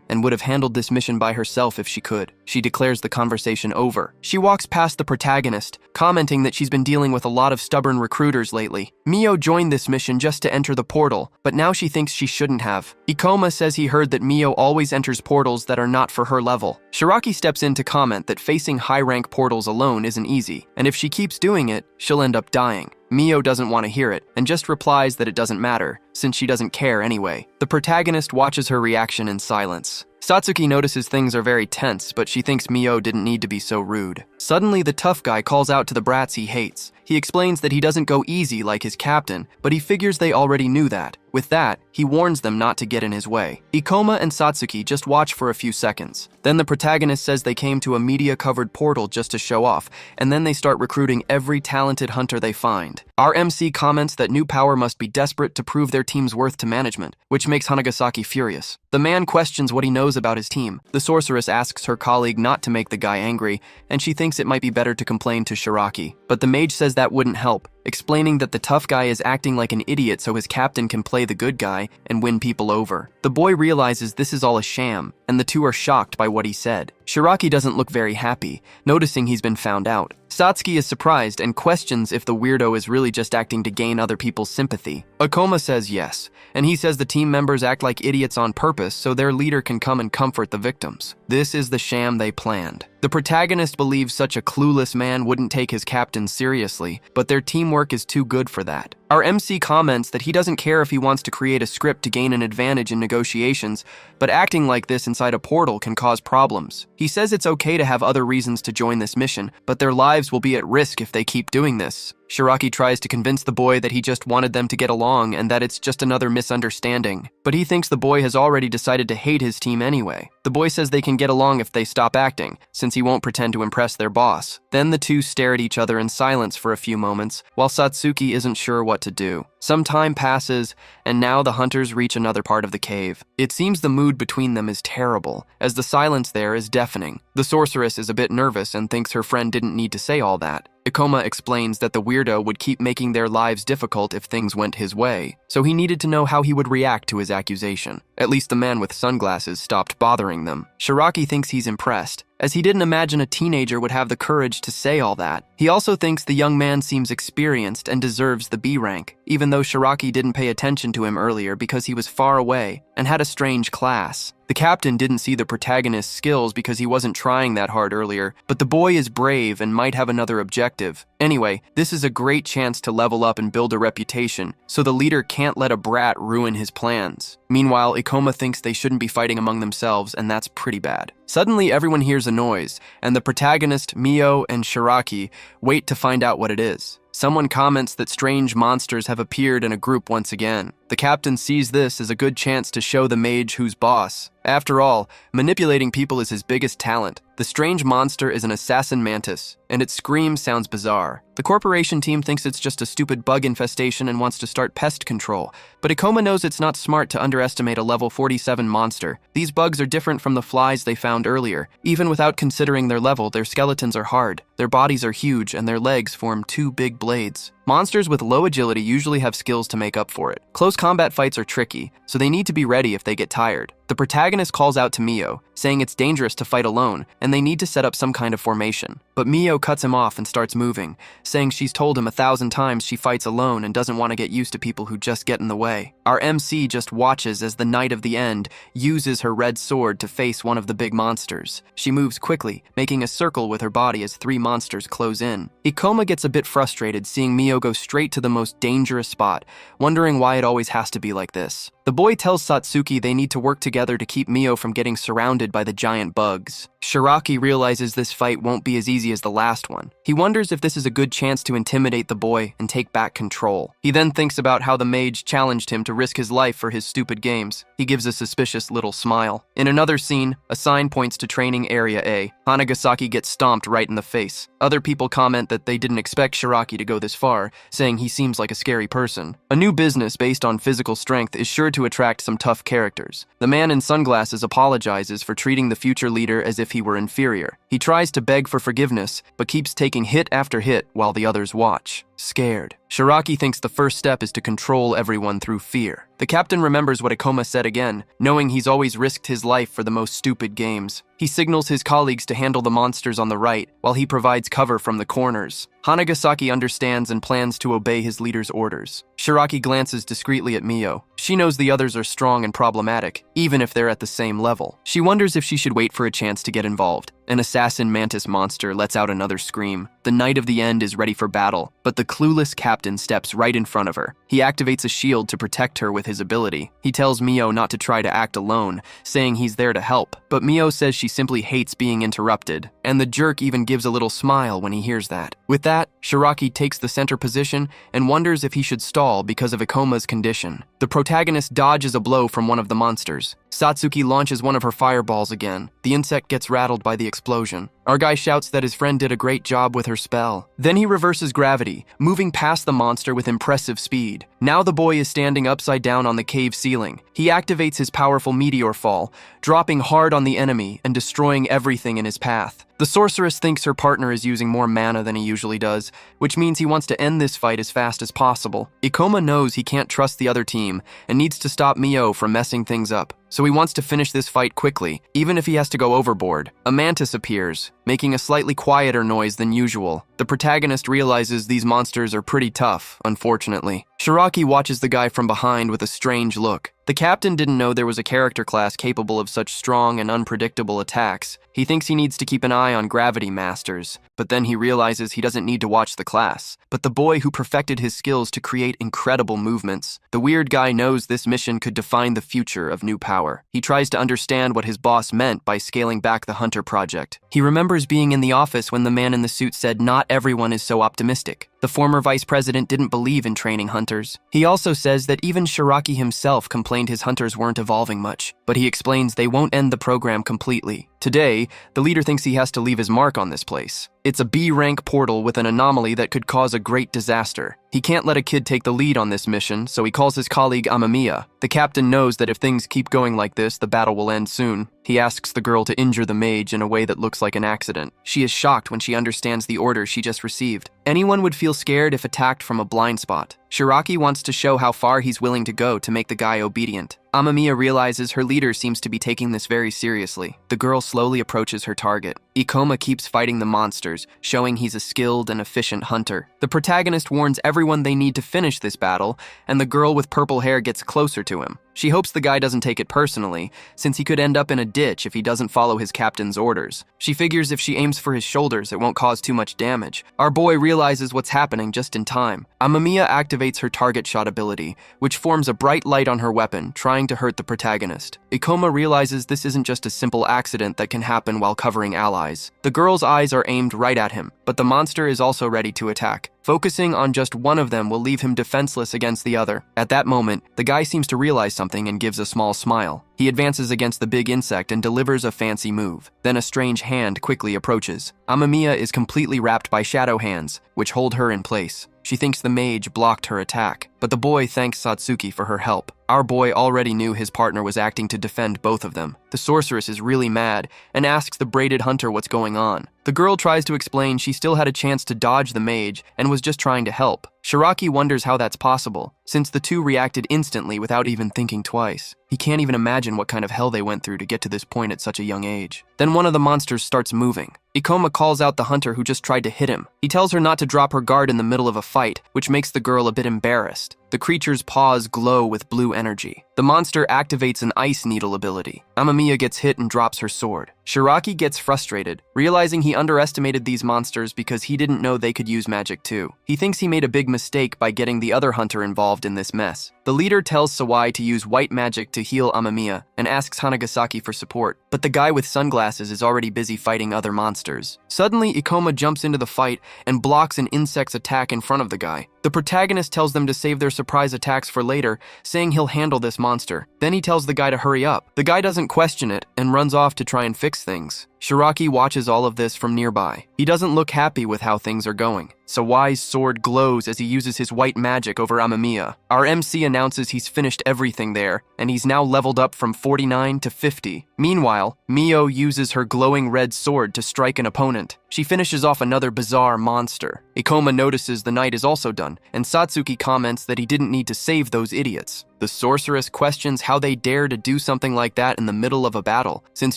and would have handled this mission by herself if she could. She declares the conversation over. She walks past the protagonist, commenting that she's been dealing with a lot of stubborn recruiters lately. Mio joined this mission just to enter the portal, but now she thinks she shouldn't have. Ikoma says he heard that Mio always enters portals that are not for her level. Shiraki steps in to comment that facing high-rank portals alone isn't easy, and if she keeps doing it, she'll end up dying. Mio doesn't want to hear it, and just replies that it doesn't matter, since she doesn't care anyway. The protagonist watches her reaction in silence. Satsuki notices things are very tense, but she thinks Mio didn't need to be so rude. Suddenly, the tough guy calls out to the brats he hates. He explains that he doesn't go easy like his captain, but he figures they already knew that. With that, he warns them not to get in his way. Ikoma and Satsuki just watch for a few seconds. Then the protagonist says they came to a media-covered portal just to show off, and then they start recruiting every talented hunter they find. Our MC comments that new power must be desperate to prove their team's worth to management, which makes Hanagasaki furious. The man questions what he knows about his team. The sorceress asks her colleague not to make the guy angry, and she thinks it might be better to complain to Shiraki. But the mage says that wouldn't help, explaining that the tough guy is acting like an idiot so his captain can play the good guy and win people over. The boy realizes this is all a sham, and the two are shocked by what he said. Shiraki doesn't look very happy, noticing he's been found out. Satsuki is surprised and questions if the weirdo is really just acting to gain other people's sympathy. Ikoma says yes, and he says the team members act like idiots on purpose so their leader can come and comfort the victims. This is the sham they planned. The protagonist believes such a clueless man wouldn't take his captain seriously, but their teamwork is too good for that. Our MC comments that he doesn't care if he wants to create a script to gain an advantage in negotiations, but acting like this inside a portal can cause problems. He says it's okay to have other reasons to join this mission, but their lives will be at risk if they keep doing this. Shiraki tries to convince the boy that he just wanted them to get along and that it's just another misunderstanding, but he thinks the boy has already decided to hate his team anyway. The boy says they can get along if they stop acting, since he won't pretend to impress their boss. Then the two stare at each other in silence for a few moments, while Satsuki isn't sure what to do. Some time passes, and now the hunters reach another part of the cave. It seems the mood between them is terrible, as the silence there is deafening. The sorceress is a bit nervous and thinks her friend didn't need to say all that. Ikoma explains that the weirdo would keep making their lives difficult if things went his way, so he needed to know how he would react to his accusation. At least the man with sunglasses stopped bothering them. Shiraki thinks he's impressed, as he didn't imagine a teenager would have the courage to say all that. He also thinks the young man seems experienced and deserves the B rank, even though Shiraki didn't pay attention to him earlier because he was far away and had a strange class. The captain didn't see the protagonist's skills because he wasn't trying that hard earlier, but the boy is brave and might have another objective. Anyway, this is a great chance to level up and build a reputation, so the leader can't let a brat ruin his plans. Meanwhile, Ikoma thinks they shouldn't be fighting among themselves, and that's pretty bad. Suddenly, everyone hears a noise, and the protagonist, Mio, and Shiraki wait to find out what it is. Someone comments that strange monsters have appeared in a group once again. The captain sees this as a good chance to show the mage who's boss. After all, manipulating people is his biggest talent. The strange monster is an assassin mantis, and its scream sounds bizarre. The corporation team thinks it's just a stupid bug infestation and wants to start pest control, but Ikoma knows it's not smart to underestimate a level 47 monster. These bugs are different from the flies they found earlier. Even without considering their level, their skeletons are hard, their bodies are huge, and their legs form two big blades. Monsters with low agility usually have skills to make up for it. Close combat fights are tricky, so they need to be ready if they get tired. The protagonist calls out to Mio, saying it's dangerous to fight alone, and they need to set up some kind of formation. But Mio cuts him off and starts moving, saying she's told him 1,000 times she fights alone and doesn't want to get used to people who just get in the way. Our MC just watches as the Knight of the End uses her red sword to face one of the big monsters. She moves quickly, making a circle with her body as 3 monsters close in. Ikoma gets a bit frustrated seeing Mio go straight to the most dangerous spot, wondering why it always has to be like this. The boy tells Satsuki they need to work together to keep Mio from getting surrounded by the giant bugs. Shiraki realizes this fight won't be as easy as the last one. He wonders if this is a good chance to intimidate the boy and take back control. He then thinks about how the mage challenged him to risk his life for his stupid games. He gives a suspicious little smile. In another scene, a sign points to Training Area A. Hanagasaki gets stomped right in the face. Other people comment that they didn't expect Shiraki to go this far, saying he seems like a scary person. A new business based on physical strength is sure to attract some tough characters. The man in sunglasses apologizes for treating the future leader as if he were inferior. He tries to beg for forgiveness, but keeps taking hit after hit while the others watch. scared. Shiraki thinks the first step is to control everyone through fear. The captain remembers what Ikoma said again, knowing he's always risked his life for the most stupid games. He signals his colleagues to handle the monsters on the right, while he provides cover from the corners. Hanagasaki understands and plans to obey his leader's orders. Shiraki glances discreetly at Mio. She knows the others are strong and problematic, even if they're at the same level. She wonders if she should wait for a chance to get involved. An assassin mantis monster lets out another scream. The Knight of the End is ready for battle, but the clueless captain steps right in front of her. He activates a shield to protect her with his ability. He tells Mio not to try to act alone, saying he's there to help, but Mio says she simply hates being interrupted, and the jerk even gives a little smile when he hears that. With that, Shiraki takes the center position and wonders if he should stall because of Ikoma's condition. The protagonist dodges a blow from one of the monsters. Satsuki launches one of her fireballs again. The insect gets rattled by the explosion. Our guy shouts that his friend did a great job with her spell. Then he reverses gravity, moving past the monster with impressive speed. Now the boy is standing upside down on the cave ceiling. He activates his powerful meteor fall, dropping hard on the enemy and destroying everything in his path. The sorceress thinks her partner is using more mana than he usually does, which means he wants to end this fight as fast as possible. Ikoma knows he can't trust the other team and needs to stop Mio from messing things up, so he wants to finish this fight quickly, even if he has to go overboard. A mantis appears, making a slightly quieter noise than usual. The protagonist realizes these monsters are pretty tough, unfortunately. Shiraki watches the guy from behind with a strange look. The captain didn't know there was a character class capable of such strong and unpredictable attacks. He thinks he needs to keep an eye on gravity masters, but then he realizes he doesn't need to watch the class, but the boy who perfected his skills to create incredible movements. The weird guy knows this mission could define the future of new power. He tries to understand what his boss meant by scaling back the Hunter project. He remembers being in the office when the man in the suit said not everyone is so optimistic. The former vice president didn't believe in training hunters. He also says that even Shiraki himself complained his hunters weren't evolving much, but he explains they won't end the program completely. Today, the leader thinks he has to leave his mark on this place. It's a B-rank portal with an anomaly that could cause a great disaster. He can't let a kid take the lead on this mission, so he calls his colleague Amamiya. The captain knows that if things keep going like this, the battle will end soon. He asks the girl to injure the mage in a way that looks like an accident. She is shocked when she understands the order she just received. Anyone would feel scared if attacked from a blind spot. Shiraki wants to show how far he's willing to go to make the guy obedient. Amamiya realizes her leader seems to be taking this very seriously. The girl slowly approaches her target. Ikoma keeps fighting the monsters, showing he's a skilled and efficient hunter. The protagonist warns everyone they need to finish this battle, and the girl with purple hair gets closer to him. She hopes the guy doesn't take it personally, since he could end up in a ditch if he doesn't follow his captain's orders. She figures if she aims for his shoulders, it won't cause too much damage. Our boy realizes what's happening just in time. Amamiya activates her target shot ability, which forms a bright light on her weapon, trying to hurt the protagonist. Ikoma realizes this isn't just a simple accident that can happen while covering allies. The girl's eyes are aimed right at him, but the monster is also ready to attack. Focusing on just one of them will leave him defenseless against the other. At that moment, the guy seems to realize something and gives a small smile. He advances against the big insect and delivers a fancy move. Then a strange hand quickly approaches. Amamiya is completely wrapped by shadow hands, which hold her in place. She thinks the mage blocked her attack, but the boy thanks Satsuki for her help. Our boy already knew his partner was acting to defend both of them. The sorceress is really mad and asks the braided hunter what's going on. The girl tries to explain she still had a chance to dodge the mage and was just trying to help. Shiraki wonders how that's possible, since the two reacted instantly without even thinking twice. He can't even imagine what kind of hell they went through to get to this point at such a young age. Then one of the monsters starts moving. Ikoma calls out the hunter who just tried to hit him. He tells her not to drop her guard in the middle of a fight, which makes the girl a bit embarrassed. The creature's paws glow with blue energy. The monster activates an ice needle ability. Amamiya gets hit and drops her sword. Shiraki gets frustrated, realizing he underestimated these monsters because he didn't know they could use magic too. He thinks he made a big mistake by getting the other hunter involved in this mess. The leader tells Sawai to use white magic to heal Amamiya and asks Hanagasaki for support, but the guy with sunglasses is already busy fighting other monsters. Suddenly, Ikoma jumps into the fight and blocks an insect's attack in front of the guy. The protagonist tells them to save their surprise attacks for later, saying he'll handle this monster. Then he tells the guy to hurry up. The guy doesn't question it and runs off to try and fix things. Shiraki watches all of this from nearby. He doesn't look happy with how things are going. Sawai's sword glows as he uses his white magic over Amamiya. Our MC announces he's finished everything there, and he's now leveled up from 49 to 50. Meanwhile, Mio uses her glowing red sword to strike an opponent. She finishes off another bizarre monster. Ikoma notices the night is also done, and Satsuki comments that he didn't need to save those idiots. The sorceress questions how they dare to do something like that in the middle of a battle, since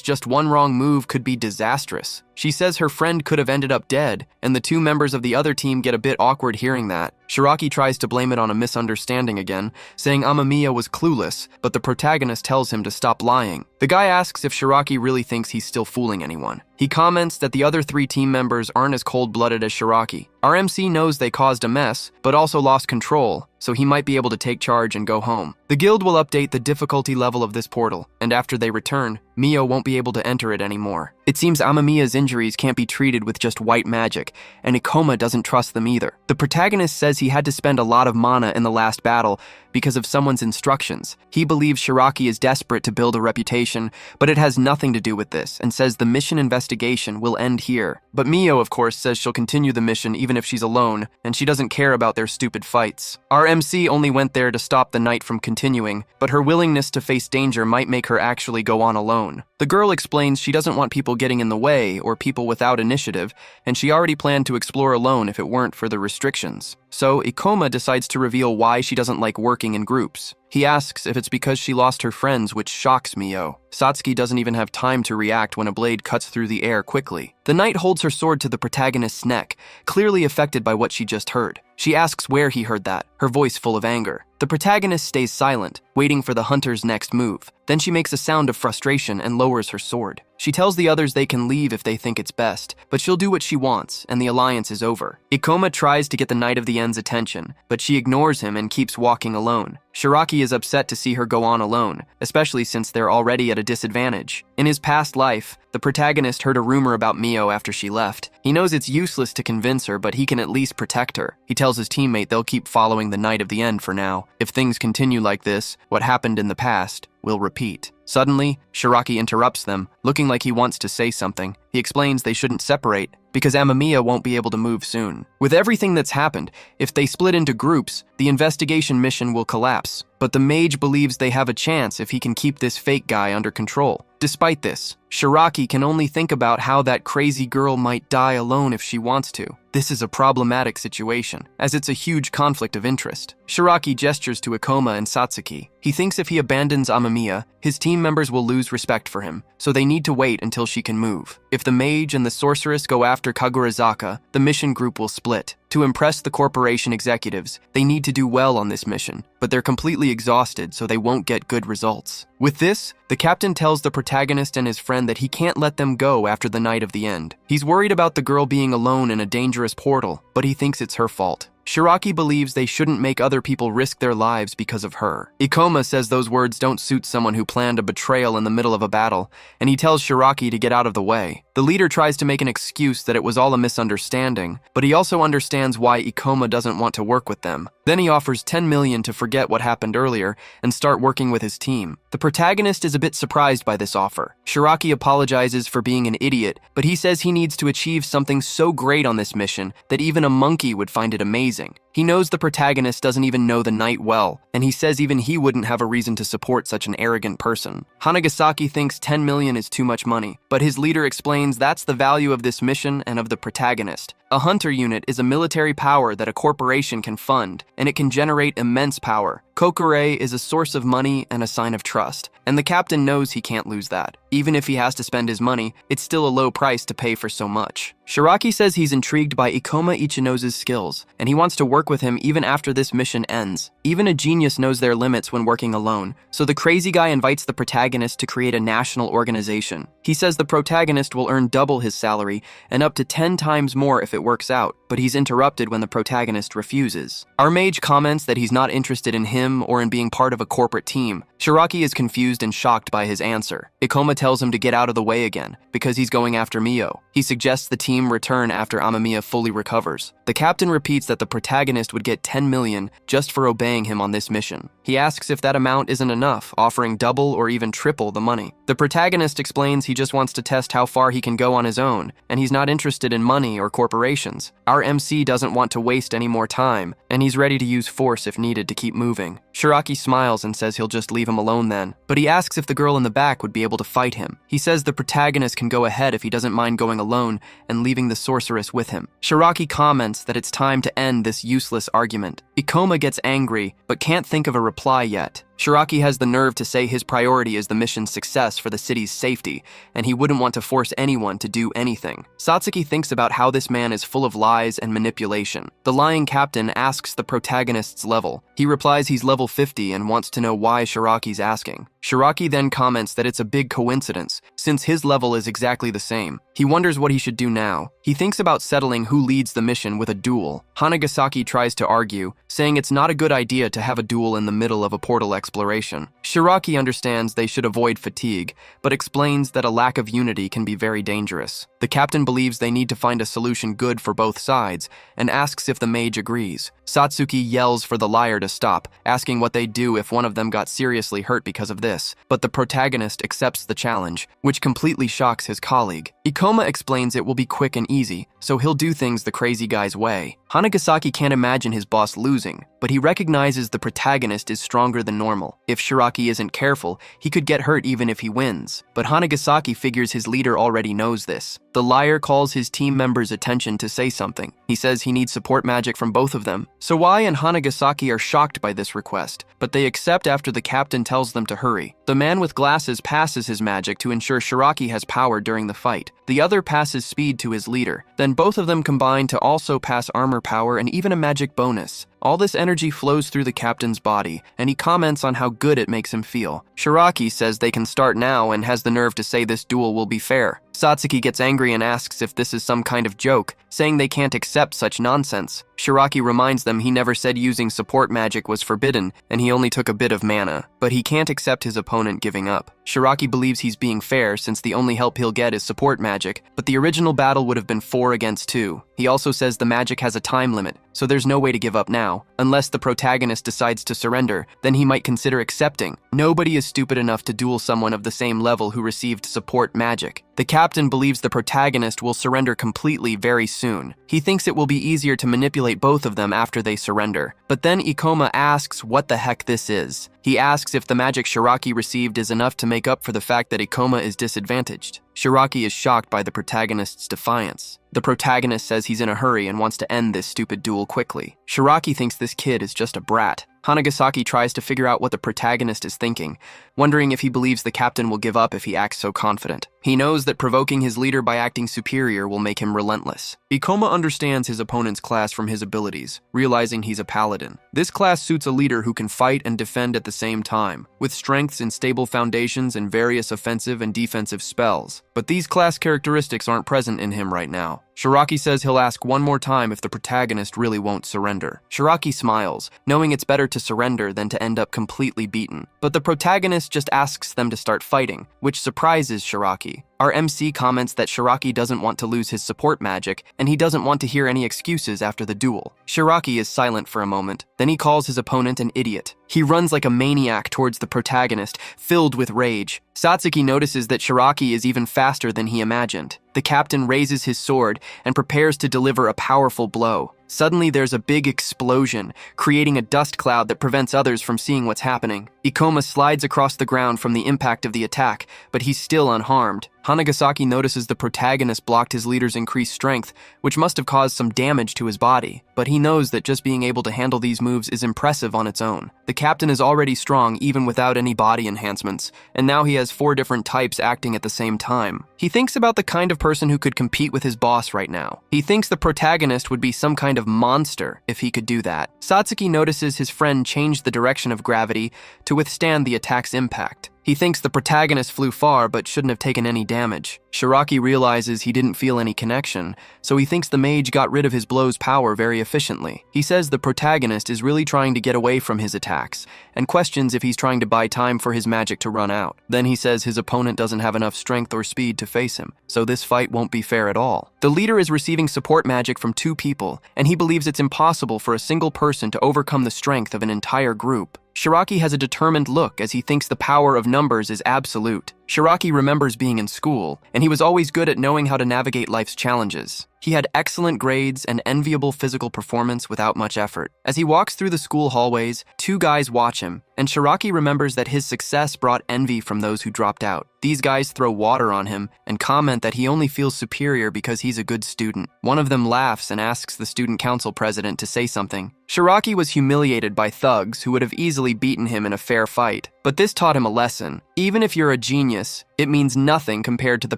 just one wrong move could be disastrous. She says her friend could have ended up dead, and the two members of the other team get a bit awkward hearing that. Shiraki tries to blame it on a misunderstanding again, saying Amamiya was clueless, but the protagonist tells him to stop lying. The guy asks if Shiraki really thinks he's still fooling anyone. He comments that the other three team members aren't as cold-blooded as Shiraki. Our MC knows they caused a mess, but also lost control, so he might be able to take charge and go home. The guild will update the difficulty level of this portal, and after they return, Mio won't be able to enter it anymore. It seems Amamiya's injuries can't be treated with just white magic, and Ikoma doesn't trust them either. The protagonist says he had to spend a lot of mana in the last battle because of someone's instructions. He believes Shiraki is desperate to build a reputation, but it has nothing to do with this, and says the mission investigation will end here. But Mio, of course, says she'll continue the mission even if she's alone, and she doesn't care about their stupid fights. Our MC only went there to stop the night from continuing, but her willingness to face danger might make her actually go on alone. The girl explains she doesn't want people getting in the way or people without initiative, and she already planned to explore alone if it weren't for the restrictions. So Ikoma decides to reveal why she doesn't like working in groups. He asks if it's because she lost her friends, which shocks Mio. Satsuki doesn't even have time to react when a blade cuts through the air quickly. The knight holds her sword to the protagonist's neck, clearly affected by what she just heard. She asks where he heard that, her voice full of anger. The protagonist stays silent, waiting for the hunter's next move. Then she makes a sound of frustration and lowers her sword. She tells the others they can leave if they think it's best, but she'll do what she wants, and the alliance is over. Ikoma tries to get the Knight of the End's attention, but she ignores him and keeps walking alone. Shiraki is upset to see her go on alone, especially since they're already at a disadvantage. In his past life, the protagonist heard a rumor about Mio after she left. He knows it's useless to convince her, but he can at least protect her. He tells his teammate they'll keep following the Knight of the End for now. If things continue like this, what happened in the past will repeat. Suddenly, Shiraki interrupts them, looking like he wants to say something. He explains they shouldn't separate, because Amamiya won't be able to move soon. With everything that's happened, if they split into groups, the investigation mission will collapse. But the mage believes they have a chance if he can keep this fake guy under control. Despite this, Shiraki can only think about how that crazy girl might die alone if she wants to. This is a problematic situation, as it's a huge conflict of interest. Shiraki gestures to Ikoma and Satsuki. He thinks if he abandons Amamiya, his team members will lose respect for him, so they need to wait until she can move. If the mage and the sorceress go after Kagurazaka, the mission group will split. To impress the corporation executives, they need to do well on this mission, but they're completely exhausted, so they won't get good results. With this, the captain tells the protagonist and his friend that he can't let them go after the Night of the End. He's worried about the girl being alone in a dangerous portal, but he thinks it's her fault. Shiraki believes they shouldn't make other people risk their lives because of her. Ikoma says those words don't suit someone who planned a betrayal in the middle of a battle, and he tells Shiraki to get out of the way. The leader tries to make an excuse that it was all a misunderstanding, but he also understands why Ikoma doesn't want to work with them. Then he offers 10 million to forget what happened earlier and start working with his team. The protagonist is a bit surprised by this offer. Shiraki apologizes for being an idiot, but he says he needs to achieve something so great on this mission that even a monkey would find it amazing. He knows the protagonist doesn't even know the knight well, and he says even he wouldn't have a reason to support such an arrogant person. Hanagasaki thinks 10 million is too much money, but his leader explains that's the value of this mission and of the protagonist. A hunter unit is a military power that a corporation can fund, and it can generate immense power. Kokure is a source of money and a sign of trust, and the captain knows he can't lose that. Even if he has to spend his money, it's still a low price to pay for so much. Shiraki says he's intrigued by Ikoma Ichinose's skills, and he wants to work with him even after this mission ends. Even a genius knows their limits when working alone, so the crazy guy invites the protagonist to create a national organization. He says the protagonist will earn double his salary and up to 10 times more if it works out, but he's interrupted when the protagonist refuses. Our mage comments that he's not interested in him or in being part of a corporate team. Shiraki is confused and shocked by his answer. Ikoma tells him to get out of the way again, because he's going after Mio. He suggests the team return after Amamiya fully recovers. The captain repeats that the protagonist would get 10 million just for obeying him on this mission. He asks if that amount isn't enough, offering double or even triple the money. The protagonist explains he just wants to test how far he can go on his own, and he's not interested in money or corporations. Our MC doesn't want to waste any more time, and he's ready to use force if needed to keep moving. Shiraki smiles and says he'll just leave him alone then, but he asks if the girl in the back would be able to fight him. He says the protagonist can go ahead if he doesn't mind going alone and leaving the sorceress with him. Shiraki comments that it's time to end this useless argument. Ikoma gets angry, but can't think of a reply yet. Shiraki has the nerve to say his priority is the mission's success for the city's safety, and he wouldn't want to force anyone to do anything. Satsuki thinks about how this man is full of lies and manipulation. The lying captain asks the protagonist's level. He replies he's level 50 and wants to know why Shiraki's asking. Shiraki then comments that it's a big coincidence, since his level is exactly the same. He wonders what he should do now. He thinks about settling who leads the mission with a duel. Hanagasaki tries to argue, saying it's not a good idea to have a duel in the middle of a portal exploration. Shiraki understands they should avoid fatigue, but explains that a lack of unity can be very dangerous. The captain believes they need to find a solution good for both sides, and asks if the mage agrees. Satsuki yells for the liar to stop, asking what they'd do if one of them got seriously hurt because of this, but the protagonist accepts the challenge, which completely shocks his colleague. Ikoma explains it will be quick and easy, so he'll do things the crazy guy's way. Hanagasaki can't imagine his boss losing, but he recognizes the protagonist is stronger than normal. If Shiraki isn't careful, he could get hurt even if he wins. But Hanagasaki figures his leader already knows this. The liar calls his team members' attention to say something. He says he needs support magic from both of them. Sawai and Hanagasaki are shocked by this request, but they accept after the captain tells them to hurry. The man with glasses passes his magic to ensure Shiraki has power during the fight. The other passes speed to his leader. Then both of them combine to also pass armor power and even a magic bonus. All this energy flows through the captain's body, and he comments on how good it makes him feel. Shiraki says they can start now and has the nerve to say this duel will be fair. Satsuki gets angry and asks if this is some kind of joke, saying they can't accept such nonsense. Shiraki reminds them he never said using support magic was forbidden, and he only took a bit of mana, but he can't accept his opponent giving up. Shiraki believes he's being fair since the only help he'll get is support magic, but the original battle would have been 4 against 2. He also says the magic has a time limit, so there's no way to give up now. Unless the protagonist decides to surrender, then he might consider accepting. Nobody is stupid enough to duel someone of the same level who received support magic. The captain believes the protagonist will surrender completely very soon. He thinks it will be easier to manipulate both of them after they surrender. But then Ikoma asks what the heck this is. He asks if the magic Shiraki received is enough to make up for the fact that Ikoma is disadvantaged. Shiraki is shocked by the protagonist's defiance. The protagonist says he's in a hurry and wants to end this stupid duel quickly. Shiraki thinks this kid is just a brat. Hanagasaki tries to figure out what the protagonist is thinking, wondering if he believes the captain will give up if he acts so confident. He knows that provoking his leader by acting superior will make him relentless. Ikoma understands his opponent's class from his abilities, realizing he's a paladin. This class suits a leader who can fight and defend at the same time, with strengths and stable foundations and various offensive and defensive spells. But these class characteristics aren't present in him right now. Shiraki says he'll ask one more time if the protagonist really won't surrender. Shiraki smiles, knowing it's better to surrender than to end up completely beaten. But the protagonist just asks them to start fighting, which surprises Shiraki. Our MC comments that Shiraki doesn't want to lose his support magic, and he doesn't want to hear any excuses after the duel. Shiraki is silent for a moment, then he calls his opponent an idiot. He runs like a maniac towards the protagonist, filled with rage. Satsuki notices that Shiraki is even faster than he imagined. The captain raises his sword and prepares to deliver a powerful blow. Suddenly there's a big explosion, creating a dust cloud that prevents others from seeing what's happening. Ikoma slides across the ground from the impact of the attack, but he's still unharmed. Hanagasaki notices the protagonist blocked his leader's increased strength, which must have caused some damage to his body, but he knows that just being able to handle these moves is impressive on its own. The captain is already strong even without any body enhancements, and now he has 4 different types acting at the same time. He thinks about the kind of person who could compete with his boss right now. He thinks the protagonist would be some kind of monster if he could do that. Satsuki notices his friend change the direction of gravity to withstand the attack's impact. He thinks the protagonist flew far but shouldn't have taken any damage. Shiraki realizes he didn't feel any connection, so he thinks the mage got rid of his blow's power very efficiently. He says the protagonist is really trying to get away from his attacks, and questions if he's trying to buy time for his magic to run out. Then he says his opponent doesn't have enough strength or speed to face him, so this fight won't be fair at all. The leader is receiving support magic from 2 people, and he believes it's impossible for a single person to overcome the strength of an entire group. Shiraki has a determined look as he thinks the power of numbers is absolute. Shiraki remembers being in school, and he was always good at knowing how to navigate life's challenges. He had excellent grades and enviable physical performance without much effort. As he walks through the school hallways, 2 guys watch him, and Shiraki remembers that his success brought envy from those who dropped out. These guys throw water on him and comment that he only feels superior because he's a good student. One of them laughs and asks the student council president to say something. Shiraki was humiliated by thugs who would have easily beaten him in a fair fight, but this taught him a lesson. Even if you're a genius, it means nothing compared to the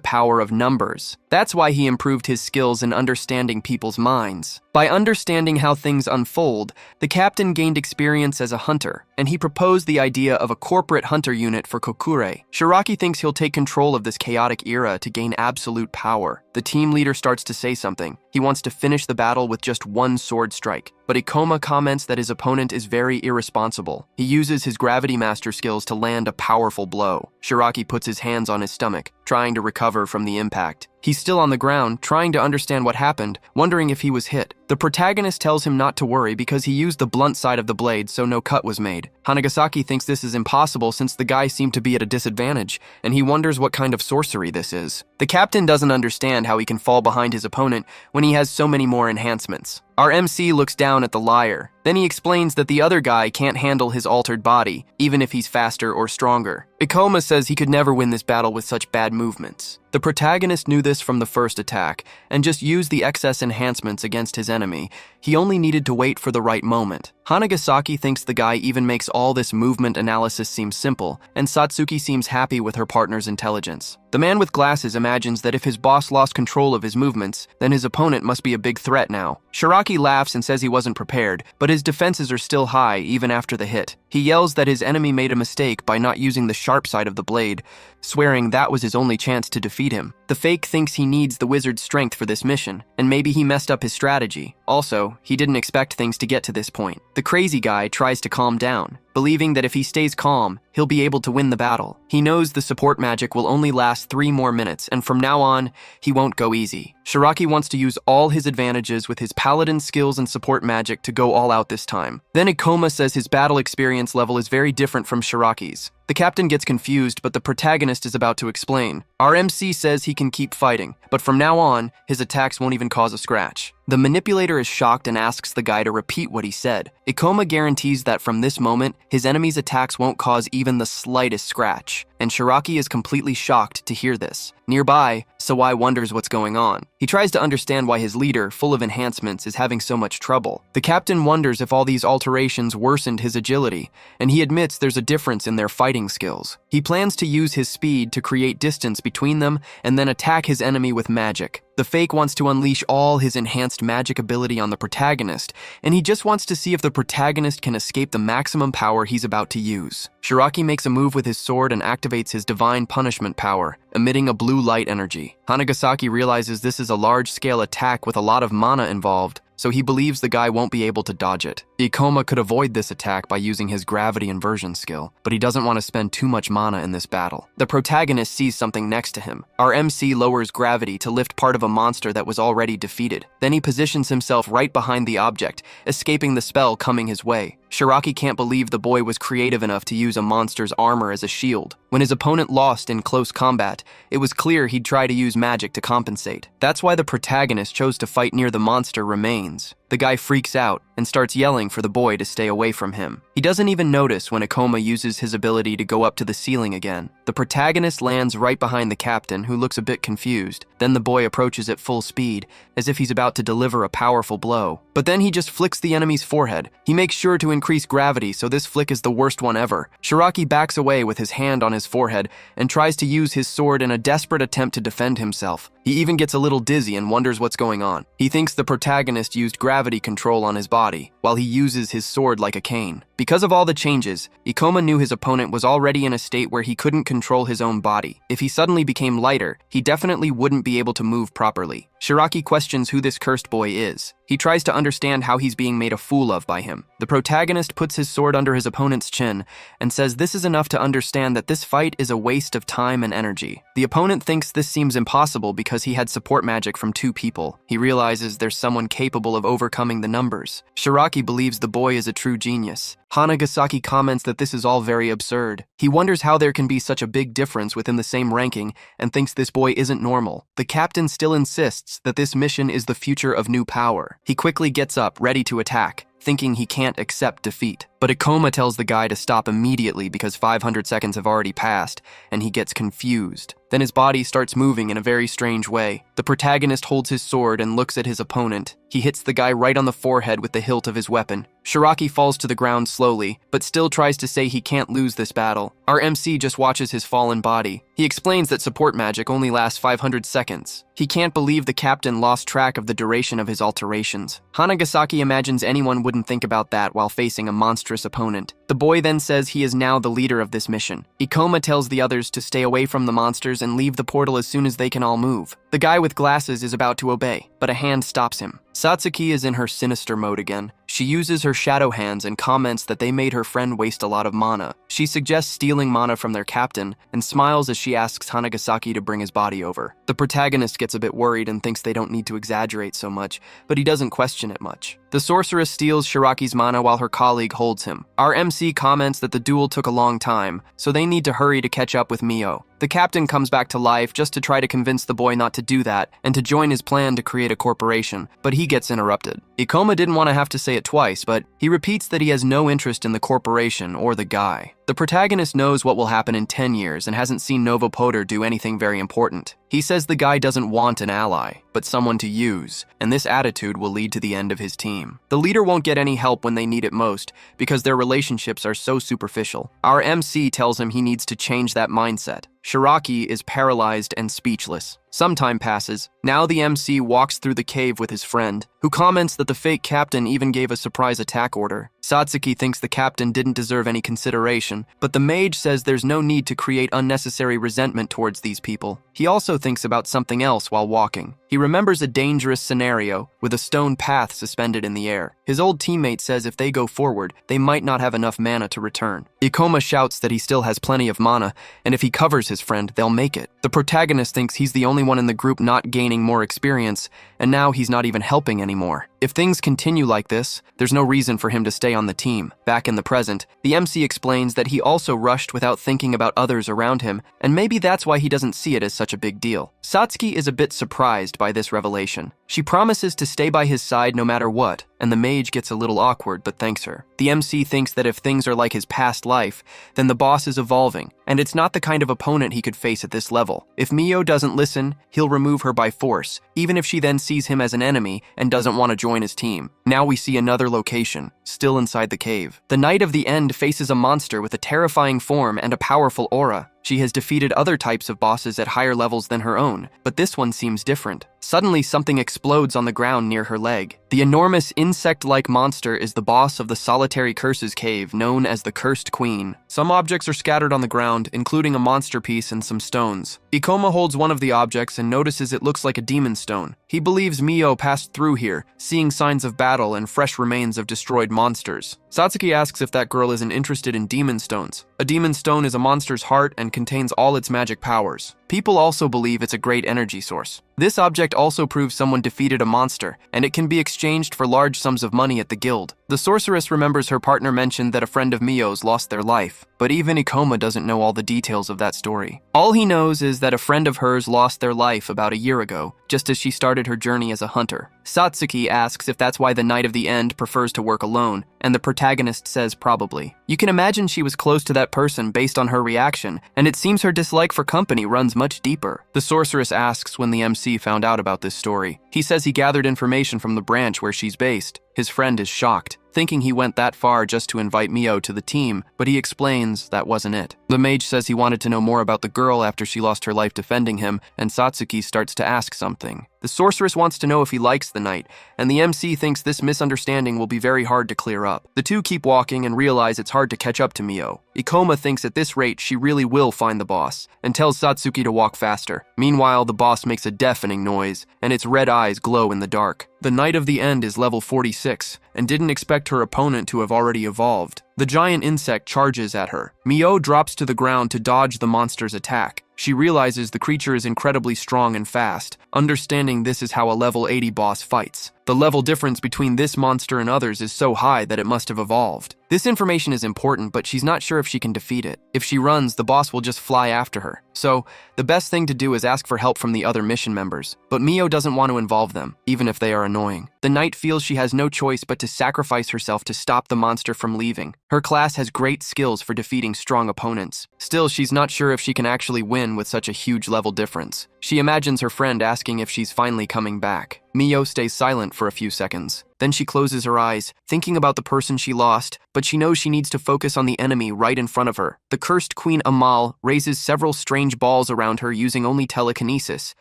power of numbers. That's why he improved his skills in understanding people's minds. By understanding how things unfold, the captain gained experience as a hunter, and he proposed the idea of a corporate hunter unit for Kokure. Shiraki thinks he'll take control of this chaotic era to gain absolute power. The team leader starts to say something. He wants to finish the battle with just 1 sword strike, but Ikoma comments that his opponent is very irresponsible. He uses his gravity master skills to land a powerful blow. Shiraki puts his hands on his stomach, trying to recover from the impact. He's still on the ground, trying to understand what happened, wondering if he was hit. The protagonist tells him not to worry because he used the blunt side of the blade so no cut was made. Hanagasaki thinks this is impossible since the guy seemed to be at a disadvantage, and he wonders what kind of sorcery this is. The captain doesn't understand how he can fall behind his opponent when he has so many more enhancements. Our MC looks down at the liar. Then he explains that the other guy can't handle his altered body, even if he's faster or stronger. Ikoma says he could never win this battle with such bad movements. The protagonist knew this from the first attack, and just used the excess enhancements against his enemy. He only needed to wait for the right moment. Hanagasaki thinks the guy even makes all this movement analysis seem simple, and Satsuki seems happy with her partner's intelligence. The man with glasses imagines that if his boss lost control of his movements, then his opponent must be a big threat now. Shiraki laughs and says he wasn't prepared, but his defenses are still high even after the hit. He yells that his enemy made a mistake by not using the sharp side of the blade, swearing that was his only chance to defeat him. The fake thinks he needs the wizard's strength for this mission, and maybe he messed up his strategy. Also, he didn't expect things to get to this point. The crazy guy tries to calm down, believing that if he stays calm, he'll be able to win the battle. He knows the support magic will only last 3 more minutes, and from now on, he won't go easy. Shiraki wants to use all his advantages with his paladin skills and support magic to go all out this time. Then Ikoma says his battle experience level is very different from Shiraki's. The captain gets confused, but the protagonist is about to explain. Our MC says he can keep fighting, but from now on, his attacks won't even cause a scratch. The manipulator is shocked and asks the guy to repeat what he said. Ikoma guarantees that from this moment, his enemy's attacks won't cause even the slightest scratch, and Shiraki is completely shocked to hear this. Nearby, Sawai wonders what's going on. He tries to understand why his leader, full of enhancements, is having so much trouble. The captain wonders if all these alterations worsened his agility, and he admits there's a difference in their fighting skills. He plans to use his speed to create distance between them and then attack his enemy with magic. The fake wants to unleash all his enhanced magic ability on the protagonist, and he just wants to see if the protagonist can escape the maximum power he's about to use. Shiraki makes a move with his sword and activates his divine punishment power, emitting a blue light energy. Hanagasaki realizes this is a large-scale attack with a lot of mana involved, so he believes the guy won't be able to dodge it. Ikoma could avoid this attack by using his gravity inversion skill, but he doesn't want to spend too much mana in this battle. The protagonist sees something next to him. Our MC lowers gravity to lift part of a monster that was already defeated. Then he positions himself right behind the object, escaping the spell coming his way. Shiraki can't believe the boy was creative enough to use a monster's armor as a shield. When his opponent lost in close combat, it was clear he'd try to use magic to compensate. That's why the protagonist chose to fight near the monster remains. The guy freaks out and starts yelling for the boy to stay away from him. He doesn't even notice when Ikoma uses his ability to go up to the ceiling again. The protagonist lands right behind the captain, who looks a bit confused. Then the boy approaches at full speed, as if he's about to deliver a powerful blow. But then he just flicks the enemy's forehead. He makes sure to increase gravity, so this flick is the worst one ever. Shiraki backs away with his hand on his forehead and tries to use his sword in a desperate attempt to defend himself. He even gets a little dizzy and wonders what's going on. He thinks the protagonist used gravity gravity control on his body, while he uses his sword like a cane. Because of all the changes, Ikoma knew his opponent was already in a state where he couldn't control his own body. If he suddenly became lighter, he definitely wouldn't be able to move properly. Shiraki questions who this cursed boy is. He tries to understand how he's being made a fool of by him. The protagonist puts his sword under his opponent's chin and says this is enough to understand that this fight is a waste of time and energy. The opponent thinks this seems impossible because he had support magic from 2 people. He realizes there's someone capable of overcoming the numbers. Shiraki believes the boy is a true genius. Hanagasaki comments that this is all very absurd. He wonders how there can be such a big difference within the same ranking and thinks this boy isn't normal. The captain still insists that this mission is the future of new power. He quickly gets up, ready to attack, thinking he can't accept defeat. But Ikoma tells the guy to stop immediately because 500 seconds have already passed, and he gets confused. Then his body starts moving in a very strange way. The protagonist holds his sword and looks at his opponent. He hits the guy right on the forehead with the hilt of his weapon. Shiraki falls to the ground slowly, but still tries to say he can't lose this battle. Our MC just watches his fallen body. He explains that support magic only lasts 500 seconds. He can't believe the captain lost track of the duration of his alterations. Hanagasaki imagines anyone wouldn't think about that while facing a monstrous opponent. The boy then says he is now the leader of this mission. Ikoma tells the others to stay away from the monsters and leave the portal as soon as they can all move. The guy with glasses is about to obey, but a hand stops him. Satsuki is in her sinister mode again. She uses her shadow hands and comments that they made her friend waste a lot of mana. She suggests stealing mana from their captain and smiles as she asks Hanagasaki to bring his body over. The protagonist gets a bit worried and thinks they don't need to exaggerate so much, but he doesn't question it much. The sorceress steals Shiraki's mana while her colleague holds him. Our MC comments that the duel took a long time, so they need to hurry to catch up with Mio. The captain comes back to life just to try to convince the boy not to do that and to join his plan to create a corporation, but he gets interrupted. Ikoma didn't want to have to say it twice, but he repeats that he has no interest in the corporation or the guy. The protagonist knows what will happen in 10 years and hasn't seen Overpowered do anything very important. He says the guy doesn't want an ally, but someone to use, and this attitude will lead to the end of his team. The leader won't get any help when they need it most because their relationships are so superficial. Our MC tells him he needs to change that mindset. Shiraki is paralyzed and speechless. Some time passes. Now the MC walks through the cave with his friend, who comments that the fake captain even gave a surprise attack order. Satsuki thinks the captain didn't deserve any consideration, but the mage says there's no need to create unnecessary resentment towards these people. He also thinks about something else while walking. He remembers a dangerous scenario with a stone path suspended in the air. His old teammate says if they go forward, they might not have enough mana to return. Ikoma shouts that he still has plenty of mana, and if he covers his friend, they'll make it. The protagonist thinks he's the only one in the group not gaining more experience, and now he's not even helping anymore. If things continue like this, there's no reason for him to stay on the team. Back in the present, the MC explains that he also rushed without thinking about others around him, and maybe that's why he doesn't see it as such a big deal. Satsuki is a bit surprised by this revelation. She promises to stay by his side no matter what, and the mage gets a little awkward but thanks her. The MC thinks that if things are like his past life, then the boss is evolving, and it's not the kind of opponent he could face at this level. If Mio doesn't listen, he'll remove her by force, even if she then sees him as an enemy and doesn't want to join his team. Now we see another location, still inside the cave. The Knight of the End faces a monster with a terrifying form and a powerful aura. She has defeated other types of bosses at higher levels than her own, but this one seems different. Suddenly, something explodes on the ground near her leg. The enormous insect-like monster is the boss of the Solitary Curses cave, known as the Cursed Queen. Some objects are scattered on the ground, including a monster piece and some stones. Ikoma holds one of the objects and notices it looks like a demon stone. He believes Mio passed through here, seeing signs of battle and fresh remains of destroyed monsters. Satsuki asks if that girl isn't interested in demon stones. A demon stone is a monster's heart and contains all its magic powers. People also believe it's a great energy source. This object also proves someone defeated a monster, and it can be exchanged for large sums of money at the guild. The sorceress remembers her partner mentioned that a friend of Mio's lost their life, but even Ikoma doesn't know all the details of that story. All he knows is that a friend of hers lost their life about a year ago, just as she started her journey as a hunter. Satsuki asks if that's why the Knight of the End prefers to work alone, and the protagonist says probably. You can imagine she was close to that person based on her reaction, and it seems her dislike for company runs much deeper. The sorceress asks when the MC found out about this story. He says he gathered information from the branch where she's based. His friend is shocked, thinking he went that far just to invite Mio to the team, but he explains that wasn't it. The mage says he wanted to know more about the girl after she lost her life defending him, and Satsuki starts to ask something. The sorceress wants to know if he likes the knight, and the MC thinks this misunderstanding will be very hard to clear up. The two keep walking and realize it's hard to catch up to Mio. Ikoma thinks at this rate she really will find the boss, and tells Satsuki to walk faster. Meanwhile, the boss makes a deafening noise, and its red eyes glow in the dark. The Knight of the End is level 46, and didn't expect her opponent to have already evolved. The giant insect charges at her. Mio drops to the ground to dodge the monster's attack. She realizes the creature is incredibly strong and fast, understanding this is how a level 80 boss fights. The level difference between this monster and others is so high that it must have evolved. This information is important, but she's not sure if she can defeat it. If she runs, the boss will just fly after her. So, the best thing to do is ask for help from the other mission members. But Mio doesn't want to involve them, even if they are annoying. The knight feels she has no choice but to sacrifice herself to stop the monster from leaving. Her class has great skills for defeating strong opponents. Still, she's not sure if she can actually win with such a huge level difference. She imagines her friend asking if she's finally coming back. Mio stays silent for a few seconds. Then she closes her eyes, thinking about the person she lost, but she knows she needs to focus on the enemy right in front of her. The cursed Queen Amal raises several strange balls around her using only telekinesis.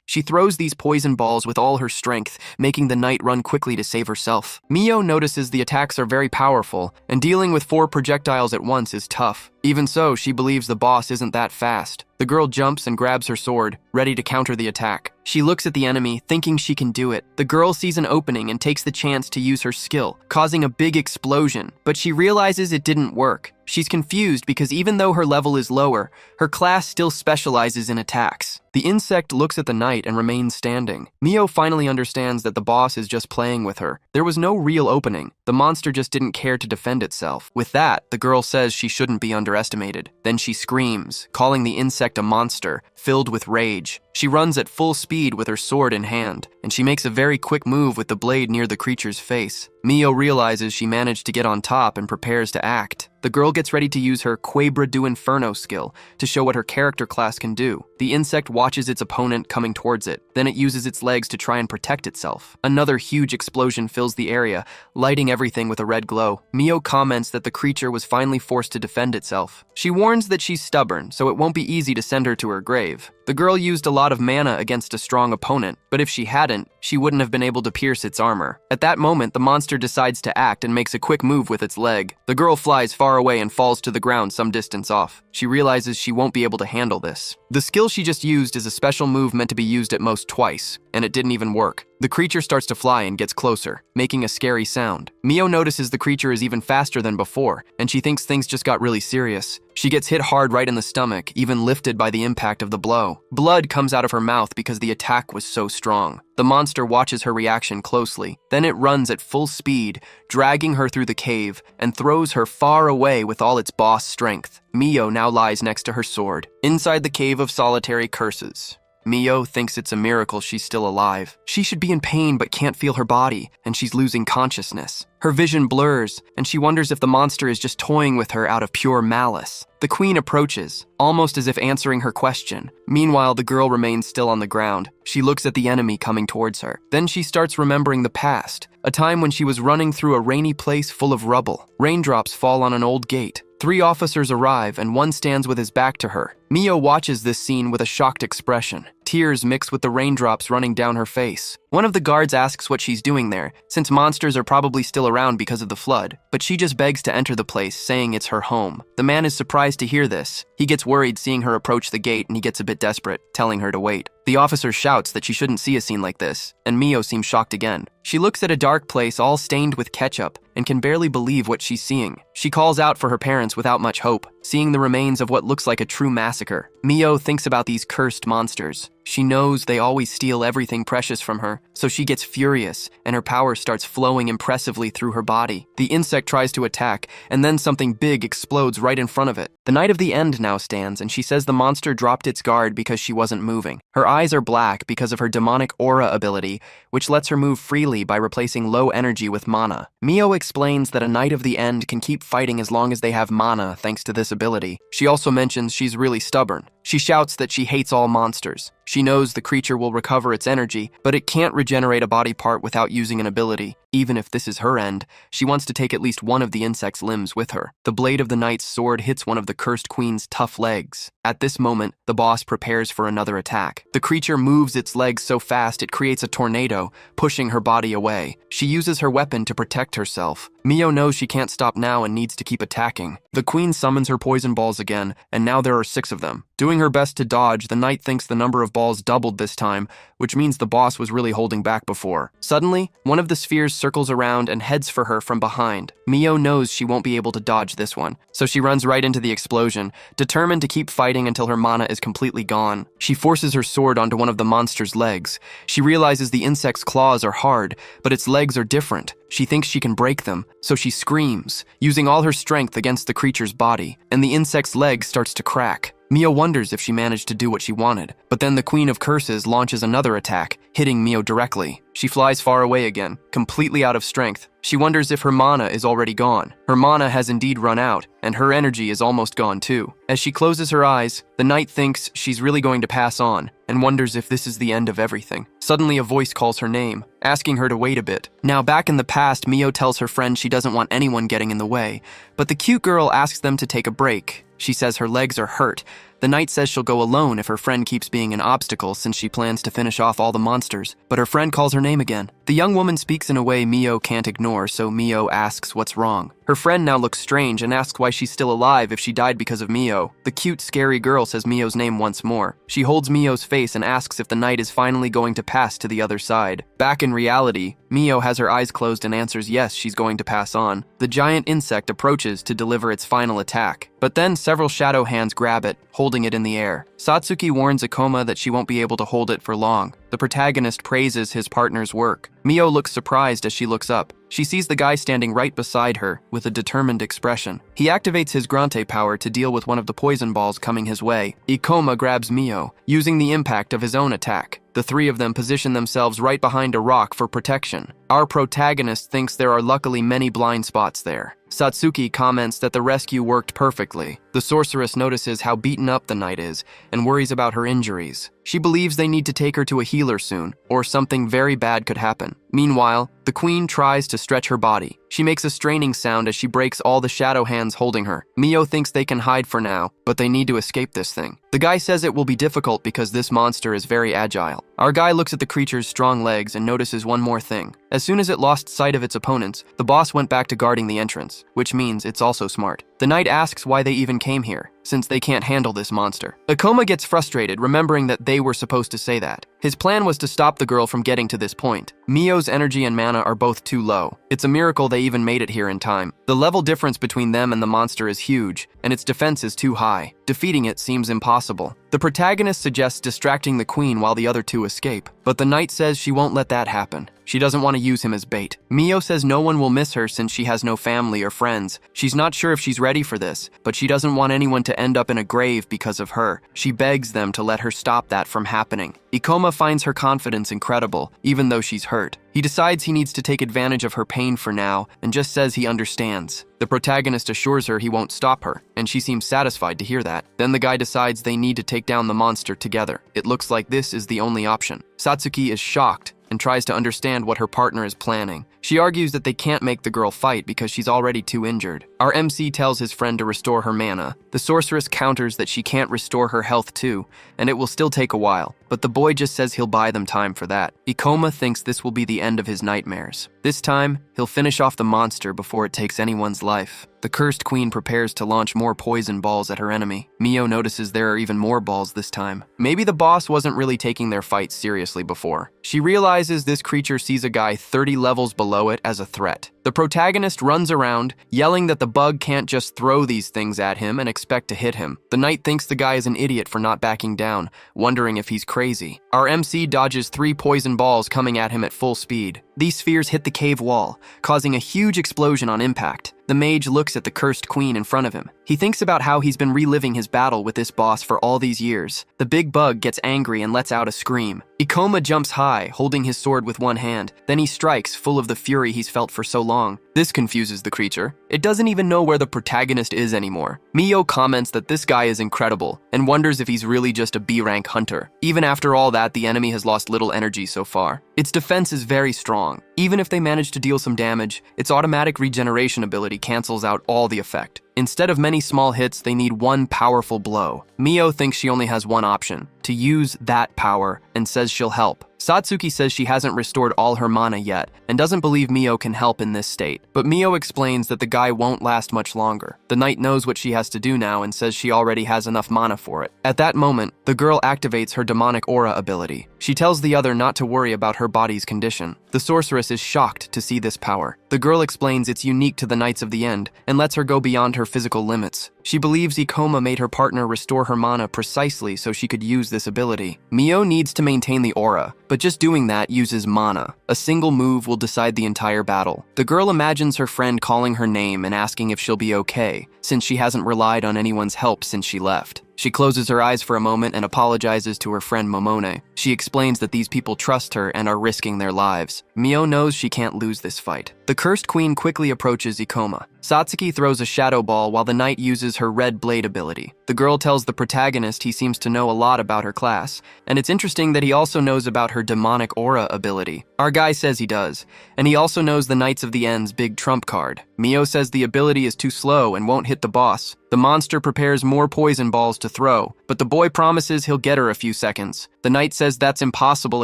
She throws these poison balls with all her strength, making the knight run quickly to save herself. Mio notices the attacks are very powerful, and dealing with 4 projectiles at once is tough. Even so, she believes the boss isn't that fast. The girl jumps and grabs her sword, ready to counter the attack. She looks at the enemy, thinking she can do it. The girl sees an opening and takes the chance to use her skill, causing a big explosion, but she realizes it didn't work. She's confused because even though her level is lower, her class still specializes in attacks. The insect looks at the knight and remains standing. Mio finally understands that the boss is just playing with her. There was no real opening. The monster just didn't care to defend itself. With that, the girl says she shouldn't be underestimated. Then she screams, calling the insect a monster, filled with rage. She runs at full speed with her sword in hand, and she makes a very quick move with the blade near the creature's face. Mio realizes she managed to get on top and prepares to act. The girl gets ready to use her Quebra do Inferno skill to show what her character class can do. The insect watches its opponent coming towards it. Then it uses its legs to try and protect itself. Another huge explosion fills the area, lighting everything with a red glow. Mio comments that the creature was finally forced to defend itself. She warns that she's stubborn, so it won't be easy to send her to her grave. The girl used a lot of mana against a strong opponent, but if she hadn't, she wouldn't have been able to pierce its armor. At that moment, the monster decides to act and makes a quick move with its leg. The girl flies far away and falls to the ground some distance off. She realizes she won't be able to handle this. The skill she just used is a special move meant to be used at most twice, and it didn't even work. The creature starts to fly and gets closer, making a scary sound. Mio notices the creature is even faster than before, and she thinks things just got really serious. She gets hit hard right in the stomach, even lifted by the impact of the blow. Blood comes out of her mouth because the attack was so strong. The monster watches her reaction closely. Then it runs at full speed, dragging her through the cave, and throws her far away with all its boss strength. Mio now lies next to her sword, inside the cave of solitary curses. Mio thinks it's a miracle she's still alive. She should be in pain but can't feel her body, and she's losing consciousness. Her vision blurs, and she wonders if the monster is just toying with her out of pure malice. The queen approaches, almost as if answering her question. Meanwhile, the girl remains still on the ground. She looks at the enemy coming towards her. Then she starts remembering the past, a time when she was running through a rainy place full of rubble. Raindrops fall on an old gate. 3 officers arrive, and one stands with his back to her. Mio watches this scene with a shocked expression. Tears mix with the raindrops running down her face. One of the guards asks what she's doing there, since monsters are probably still around because of the flood, but she just begs to enter the place, saying it's her home. The man is surprised to hear this. He gets worried seeing her approach the gate, and he gets a bit desperate, telling her to wait. The officer shouts that she shouldn't see a scene like this, and Mio seems shocked again. She looks at a dark place all stained with ketchup and can barely believe what she's seeing. She calls out for her parents without much hope, seeing the remains of what looks like a true massacre. Mio thinks about these cursed monsters. She knows they always steal everything precious from her, so she gets furious, and her power starts flowing impressively through her body. The insect tries to attack, and then something big explodes right in front of it. The Knight of the End now stands, and she says the monster dropped its guard because she wasn't moving. Her eyes are black because of her demonic aura ability, which lets her move freely by replacing low energy with mana. Mio explains that a Knight of the End can keep fighting as long as they have mana thanks to this ability. She also mentions she's really stubborn. She shouts that she hates all monsters. She knows the creature will recover its energy, but it can't regenerate a body part without using an ability. Even if this is her end, she wants to take at least one of the insect's limbs with her. The blade of the knight's sword hits one of the cursed queen's tough legs. At this moment, the boss prepares for another attack. The creature moves its legs so fast it creates a tornado, pushing her body away. She uses her weapon to protect herself. Mio knows she can't stop now and needs to keep attacking. The queen summons her poison balls again, and now there are 6 of them. Doing her best to dodge, the knight thinks the number of balls doubled this time, which means the boss was really holding back before. Suddenly, one of the spheres circles around and heads for her from behind. Mio knows she won't be able to dodge this one, so she runs right into the explosion, determined to keep fighting until her mana is completely gone. She forces her sword onto one of the monster's legs. She realizes the insect's claws are hard, but its legs are different. She thinks she can break them, so she screams, using all her strength against the creature's body, and the insect's leg starts to crack. Mio wonders if she managed to do what she wanted, but then the Queen of Curses launches another attack, hitting Mio directly. She flies far away again, completely out of strength. She wonders if her mana is already gone. Her mana has indeed run out, and her energy is almost gone too. As she closes her eyes, the knight thinks she's really going to pass on, and wonders if this is the end of everything. Suddenly a voice calls her name, asking her to wait a bit. Now back in the past, Mio tells her friend she doesn't want anyone getting in the way, but the cute girl asks them to take a break. She says her legs are hurt. The knight says she'll go alone if her friend keeps being an obstacle since she plans to finish off all the monsters, but her friend calls her name again. The young woman speaks in a way Mio can't ignore, so Mio asks what's wrong. Her friend now looks strange and asks why she's still alive if she died because of Mio. The cute, scary girl says Mio's name once more. She holds Mio's face and asks if the knight is finally going to pass to the other side. Back in reality, Mio has her eyes closed and answers yes, she's going to pass on. The giant insect approaches to deliver its final attack, but then several shadow hands grab it, holding it in the air. Satsuki warns Akoma that she won't be able to hold it for long. The protagonist praises his partner's work. Mio looks surprised as she looks up. She sees the guy standing right beside her with a determined expression. He activates his Grante power to deal with one of the poison balls coming his way. Ikoma grabs Mio, using the impact of his own attack. The 3 of them position themselves right behind a rock for protection. Our protagonist thinks there are luckily many blind spots there. Satsuki comments that the rescue worked perfectly. The sorceress notices how beaten up the knight is and worries about her injuries. She believes they need to take her to a healer soon, or something very bad could happen. Meanwhile, the queen tries to stretch her body. She makes a straining sound as she breaks all the shadow hands holding her. Mio thinks they can hide for now, but they need to escape this thing. The guy says it will be difficult because this monster is very agile. Our guy looks at the creature's strong legs and notices one more thing. As soon as it lost sight of its opponents, the boss went back to guarding the entrance, which means it's also smart. The knight asks why they even came here, since they can't handle this monster. Akoma gets frustrated, remembering that they were supposed to say that. His plan was to stop the girl from getting to this point. Mio's energy and mana are both too low. It's a miracle they even made it here in time. The level difference between them and the monster is huge, and its defense is too high. Defeating it seems impossible. The protagonist suggests distracting the queen while the other 2 escape, but the knight says she won't let that happen. She doesn't want to use him as bait. Mio says no one will miss her since she has no family or friends. She's not sure if she's ready for this, but she doesn't want anyone to end up in a grave because of her. She begs them to let her stop that from happening. Ikoma finds her confidence incredible, even though she's hurt. He decides he needs to take advantage of her pain for now, and just says he understands. The protagonist assures her he won't stop her, and she seems satisfied to hear that. Then the guy decides they need to take down the monster together. It looks like this is the only option. Satsuki is shocked and tries to understand what her partner is planning. She argues that they can't make the girl fight because she's already too injured. Our MC tells his friend to restore her mana. The sorceress counters that she can't restore her health too, and it will still take a while, but the boy just says he'll buy them time for that. Ikoma thinks this will be the end of his nightmares. This time, he'll finish off the monster before it takes anyone's life. The cursed queen prepares to launch more poison balls at her enemy. Mio notices there are even more balls this time. Maybe the boss wasn't really taking their fight seriously before. She realizes this creature sees a guy 30 levels below it as a threat. The protagonist runs around, yelling that the bug can't just throw these things at him and expect to hit him. The knight thinks the guy is an idiot for not backing down, wondering if he's crazy. Our MC dodges 3 poison balls coming at him at full speed. These spheres hit the cave wall, causing a huge explosion on impact. The mage looks at the cursed queen in front of him. He thinks about how he's been reliving his battle with this boss for all these years. The big bug gets angry and lets out a scream. Ikoma jumps high, holding his sword with one hand. Then he strikes, full of the fury he's felt for so long. This confuses the creature. It doesn't even know where the protagonist is anymore. Mio comments that this guy is incredible and wonders if he's really just a B-rank hunter. Even after all that, the enemy has lost little energy so far. Its defense is very strong. Even if they manage to deal some damage, its automatic regeneration ability cancels out all the effect. Instead of many small hits, they need one powerful blow. Mio thinks she only has one option, to use that power, and says she'll help. Satsuki says she hasn't restored all her mana yet, and doesn't believe Mio can help in this state. But Mio explains that the guy won't last much longer. The knight knows what she has to do now and says she already has enough mana for it. At that moment, the girl activates her demonic aura ability. She tells the other not to worry about her body's condition. The sorceress is shocked to see this power. The girl explains it's unique to the Knights of the End and lets her go beyond her physical limits. She believes Ikoma made her partner restore her mana precisely so she could use this ability. Mio needs to maintain the aura, but just doing that uses mana. A single move will decide the entire battle. The girl imagines her friend calling her name and asking if she'll be okay, since she hasn't relied on anyone's help since she left. She closes her eyes for a moment and apologizes to her friend Momone. She explains that these people trust her and are risking their lives. Mio knows she can't lose this fight. The Cursed Queen quickly approaches Ikoma. Satsuki throws a shadow ball while the knight uses her red blade ability. The girl tells the protagonist he seems to know a lot about her class, and it's interesting that he also knows about her demonic aura ability. Our guy says he does, and he also knows the Knights of the End's big trump card. Mio says the ability is too slow and won't hit the boss. The monster prepares more poison balls to throw, but the boy promises he'll get her a few seconds. The knight says that's impossible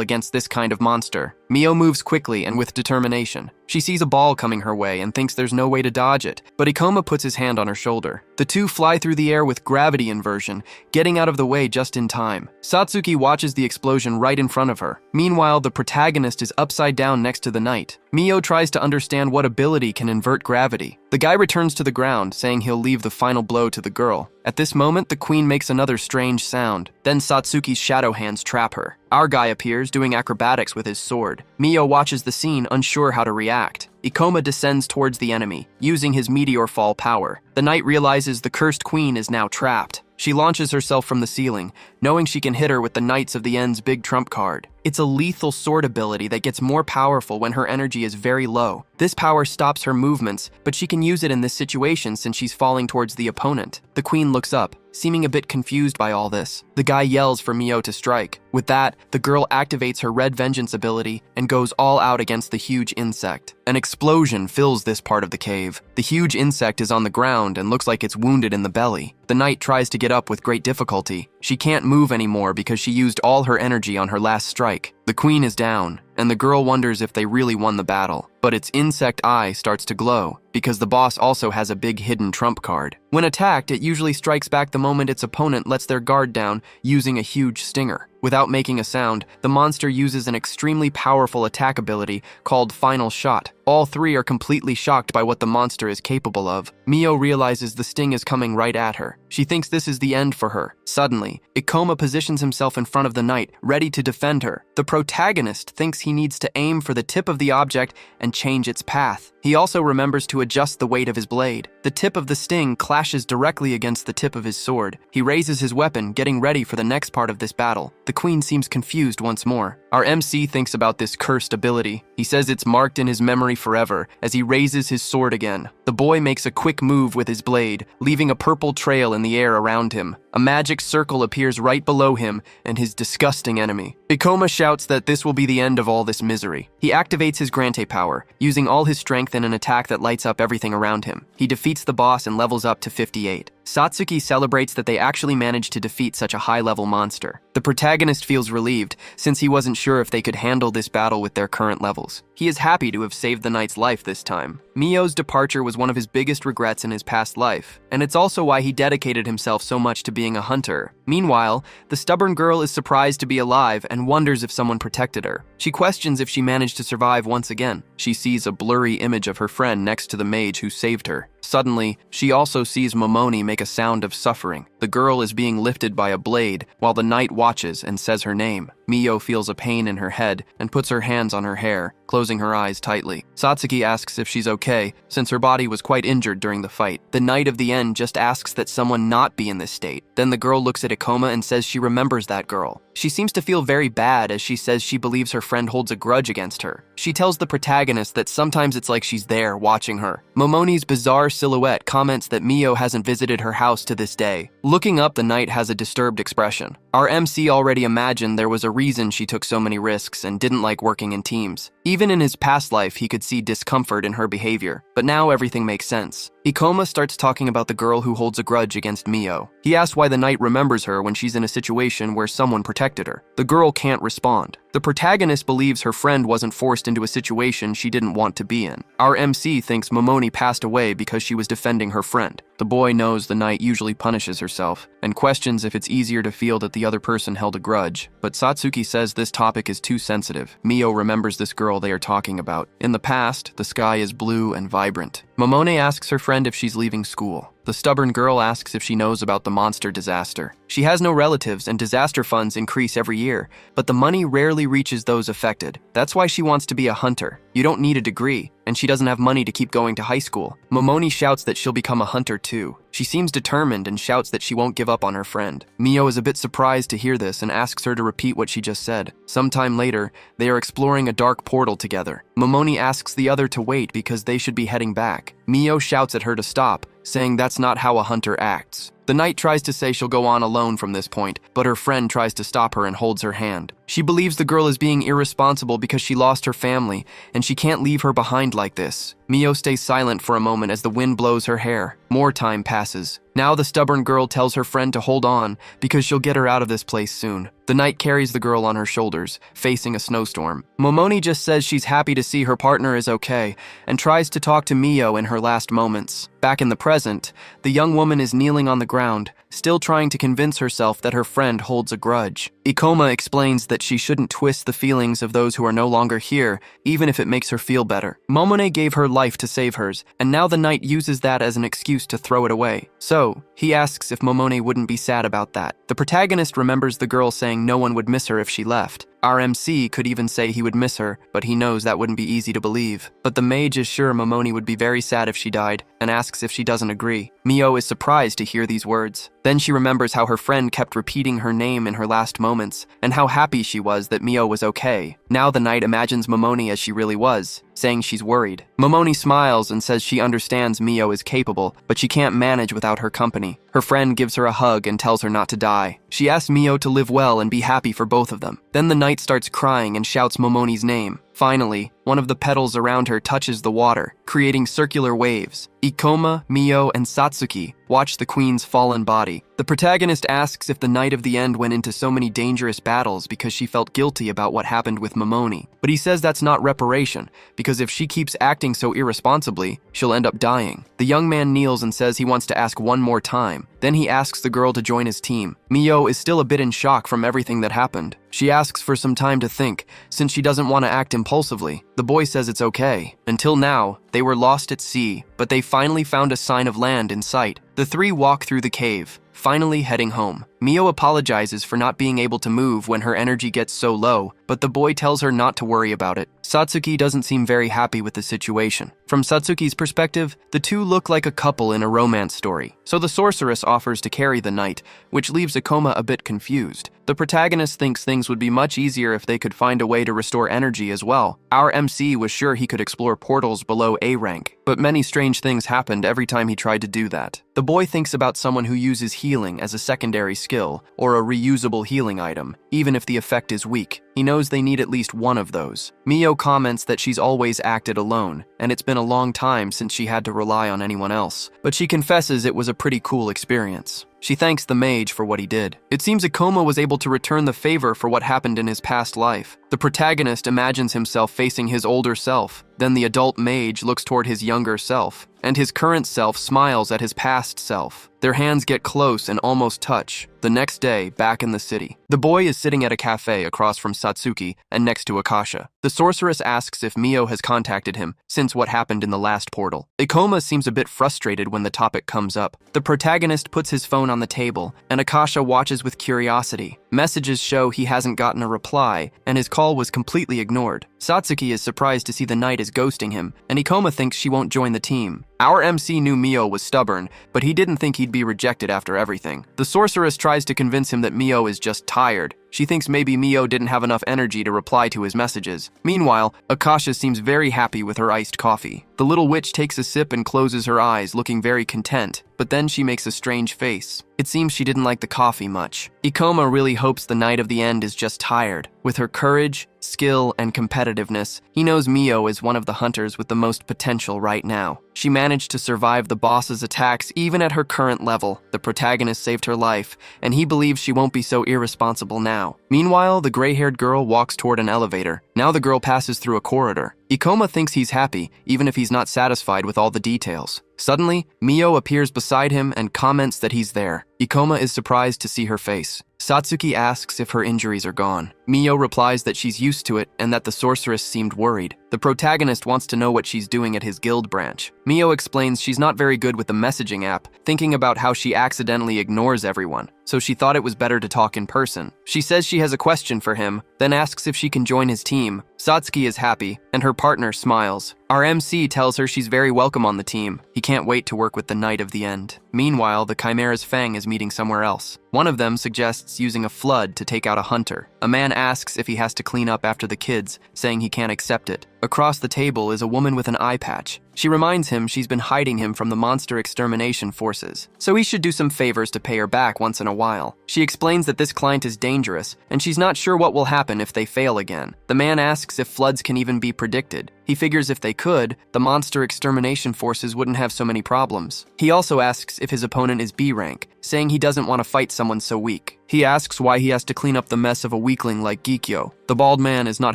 against this kind of monster. Mio moves quickly and with determination. She sees a ball coming her way and thinks there's no way to dodge it, but Ikoma puts his hand on her shoulder. The two fly through the air with gravity inversion, getting out of the way just in time. Satsuki watches the explosion right in front of her. Meanwhile, the protagonist is upside down next to the knight. Mio tries to understand what ability can invert gravity. The guy returns to the ground, saying he'll leave the final blow to the girl. At this moment, the queen makes another strange sound. Then Satsuki's shadow hands trap her. Our guy appears, doing acrobatics with his sword. Mio watches the scene, unsure how to react. Ikoma descends towards the enemy, using his meteor fall power. The knight realizes the cursed queen is now trapped. She launches herself from the ceiling, knowing she can hit her with the Knights of the End's big trump card. It's a lethal sword ability that gets more powerful when her energy is very low. This power stops her movements, but she can use it in this situation since she's falling towards the opponent. The queen looks up, seeming a bit confused by all this. The guy yells for Mio to strike. With that, the girl activates her red vengeance ability and goes all out against the huge insect. An explosion fills this part of the cave. The huge insect is on the ground and looks like it's wounded in the belly. The knight tries to get up with great difficulty. She can't move anymore because she used all her energy on her last strike. The queen is down, and the girl wonders if they really won the battle. But its insect eye starts to glow, because the boss also has a big hidden trump card. When attacked, it usually strikes back the moment its opponent lets their guard down, using a huge stinger. Without making a sound, the monster uses an extremely powerful attack ability called Final Shot. All three are completely shocked by what the monster is capable of. Mio realizes the sting is coming right at her. She thinks this is the end for her. Suddenly, Ikoma positions himself in front of the knight, ready to defend her. The protagonist thinks he needs to aim for the tip of the object and change its path. He also remembers to adjust the weight of his blade. The tip of the sting clashes directly against the tip of his sword. He raises his weapon, getting ready for the next part of this battle. The queen seems confused once more. Our MC thinks about this cursed ability. He says it's marked in his memory forever as he raises his sword again. The boy makes a quick move with his blade, leaving a purple trail in the air around him. A magic circle appears right below him and his disgusting enemy. Ikoma shouts that this will be the end of all this misery. He activates his Grante power, using all his strength in an attack that lights up everything around him. He defeats the boss and levels up to 58. Satsuki celebrates that they actually managed to defeat such a high-level monster. The protagonist feels relieved, since he wasn't sure if they could handle this battle with their current levels. He is happy to have saved the knight's life this time. Mio's departure was one of his biggest regrets in his past life, and it's also why he dedicated himself so much to being a hunter. Meanwhile, the stubborn girl is surprised to be alive and wonders if someone protected her. She questions if she managed to survive once again. She sees a blurry image of her friend next to the mage who saved her. Suddenly, she also sees Momone make a sound of suffering. The girl is being lifted by a blade, while the knight watches and says her name. Mio feels a pain in her head and puts her hands on her hair, closing closing her eyes tightly. Satsuki asks if she's okay, since her body was quite injured during the fight. The Knight of the End just asks that someone not be in this state. Then the girl looks at Ikoma and says she remembers that girl. She seems to feel very bad as she says she believes her friend holds a grudge against her. She tells the protagonist that sometimes it's like she's there watching her. Momoni's bizarre silhouette comments that Mio hasn't visited her house to this day. Looking up, the knight has a disturbed expression. Our MC already imagined there was a reason she took so many risks and didn't like working in teams. Even in his past life, he could see discomfort in her behavior, but now everything makes sense. Ikoma starts talking about the girl who holds a grudge against Mio. He asks why the knight remembers her when she's in a situation where someone protected her. The girl can't respond. The protagonist believes her friend wasn't forced into a situation she didn't want to be in. Our MC thinks Momoni passed away because she was defending her friend. The boy knows the knight usually punishes herself and questions if it's easier to feel that the other person held a grudge. But Satsuki says this topic is too sensitive. Mio remembers this girl they are talking about. In the past, the sky is blue and vibrant. Momone asks her friend if she's leaving school. The stubborn girl asks if she knows about the monster disaster. She has no relatives and disaster funds increase every year, but the money rarely reaches those affected. That's why she wants to be a hunter. You don't need a degree, and she doesn't have money to keep going to high school. Momoni shouts that she'll become a hunter too. She seems determined and shouts that she won't give up on her friend. Mio is a bit surprised to hear this and asks her to repeat what she just said. Sometime later, they are exploring a dark portal together. Momoni asks the other to wait because they should be heading back. Mio shouts at her to stop, saying that's not how a hunter acts. The knight tries to say she'll go on alone from this point, but her friend tries to stop her and holds her hand. She believes the girl is being irresponsible because she lost her family, and she can't leave her behind like this. Mio stays silent for a moment as the wind blows her hair. More time passes. Now the stubborn girl tells her friend to hold on because she'll get her out of this place soon. The knight carries the girl on her shoulders, facing a snowstorm. Momoni just says she's happy to see her partner is okay and tries to talk to Mio in her last moments. Back in the present, the young woman is kneeling on the ground, still trying to convince herself that her friend holds a grudge. Ikoma explains that she shouldn't twist the feelings of those who are no longer here, even if it makes her feel better. Momone gave her life to save hers, and now the knight uses that as an excuse to throw it away. So, he asks if Momone wouldn't be sad about that. The protagonist remembers the girl saying no one would miss her if she left. Our MC could even say he would miss her, but he knows that wouldn't be easy to believe. But the mage is sure Momoni would be very sad if she died, and asks if she doesn't agree. Mio is surprised to hear these words. Then she remembers how her friend kept repeating her name in her last moments, and how happy she was that Mio was okay. Now the knight imagines Momoni as she really was, saying she's worried. Momoni smiles and says she understands Mio is capable, but she can't manage without her company. Her friend gives her a hug and tells her not to die. She asks Mio to live well and be happy for both of them. Then the knight starts crying and shouts Momoni's name. Finally, one of the petals around her touches the water, creating circular waves. Ikoma, Mio, and Satsuki watch the queen's fallen body. The protagonist asks if the Knight of the End went into so many dangerous battles because she felt guilty about what happened with Momoni. But he says that's not reparation, because if she keeps acting so irresponsibly, she'll end up dying. The young man kneels and says he wants to ask one more time. Then he asks the girl to join his team. Mio is still a bit in shock from everything that happened. She asks for some time to think, since she doesn't want to act impulsively. The boy says it's okay. Until now, they were lost at sea, but they finally found a sign of land in sight. The three walk through the cave, finally heading home. Mio apologizes for not being able to move when her energy gets so low, but the boy tells her not to worry about it. Satsuki doesn't seem very happy with the situation. From Satsuki's perspective, the two look like a couple in a romance story. So the sorceress offers to carry the knight, which leaves Ikoma a bit confused. The protagonist thinks things would be much easier if they could find a way to restore energy as well. Our MC was sure he could explore portals below A rank, but many strange things happened every time he tried to do that. The boy thinks about someone who uses healing as a secondary skill, or a reusable healing item, even if the effect is weak. He knows they need at least one of those. Mio comments that she's always acted alone, and it's been a long time since she had to rely on anyone else. But she confesses it was a pretty cool experience. She thanks the mage for what he did. It seems Ikoma was able to return the favor for what happened in his past life. The protagonist imagines himself facing his older self. Then the adult mage looks toward his younger self, and his current self smiles at his past self. Their hands get close and almost touch. The next day, back in the city, the boy is sitting at a cafe across from Satsuki and next to Akasha. The sorceress asks if Mio has contacted him since what happened in the last portal. Ikoma seems a bit frustrated when the topic comes up. The protagonist puts his phone on the table, and Akasha watches with curiosity. Messages show he hasn't gotten a reply, and his call was completely ignored. Satsuki is surprised to see the knight is ghosting him, and Ikoma thinks she won't join the team. Our MC knew Mio was stubborn, but he didn't think he'd be rejected after everything. The sorceress tries to convince him that Mio is just tired. She thinks maybe Mio didn't have enough energy to reply to his messages. Meanwhile, Akasha seems very happy with her iced coffee. The little witch takes a sip and closes her eyes, looking very content, but then she makes a strange face. It seems she didn't like the coffee much. Ikoma really hopes the Knight of the End is just tired. With her courage, skill, and competitiveness, he knows Mio is one of the hunters with the most potential right now. She managed to survive the boss's attacks even at her current level. The protagonist saved her life, and he believes she won't be so irresponsible now. Meanwhile, the gray-haired girl walks toward an elevator. Now the girl passes through a corridor. Ikoma thinks he's happy, even if he's not satisfied with all the details. Suddenly, Mio appears beside him and comments that he's there. Ikoma is surprised to see her face. Satsuki asks if her injuries are gone. Mio replies that she's used to it and that the sorceress seemed worried. The protagonist wants to know what she's doing at his guild branch. Mio explains she's not very good with the messaging app, thinking about how she accidentally ignores everyone, so she thought it was better to talk in person. She says she has a question for him, then asks if she can join his team. Satsuki is happy, and her partner smiles. Our MC tells her she's very welcome on the team. He can't wait to work with the Knight of the End. Meanwhile, the Chimera's Fang is meeting somewhere else. One of them suggests using a flood to take out a hunter. A man asks if he has to clean up after the kids, saying he can't accept it. Across the table is a woman with an eye patch. She reminds him she's been hiding him from the monster extermination forces, so he should do some favors to pay her back once in a while. She explains that this client is dangerous, and she's not sure what will happen if they fail again. The man asks if floods can even be predicted. He figures if they could, the monster extermination forces wouldn't have so many problems. He also asks if his opponent is B rank, saying he doesn't want to fight someone so weak. He asks why he has to clean up the mess of a weakling like Gikyo. The bald man is not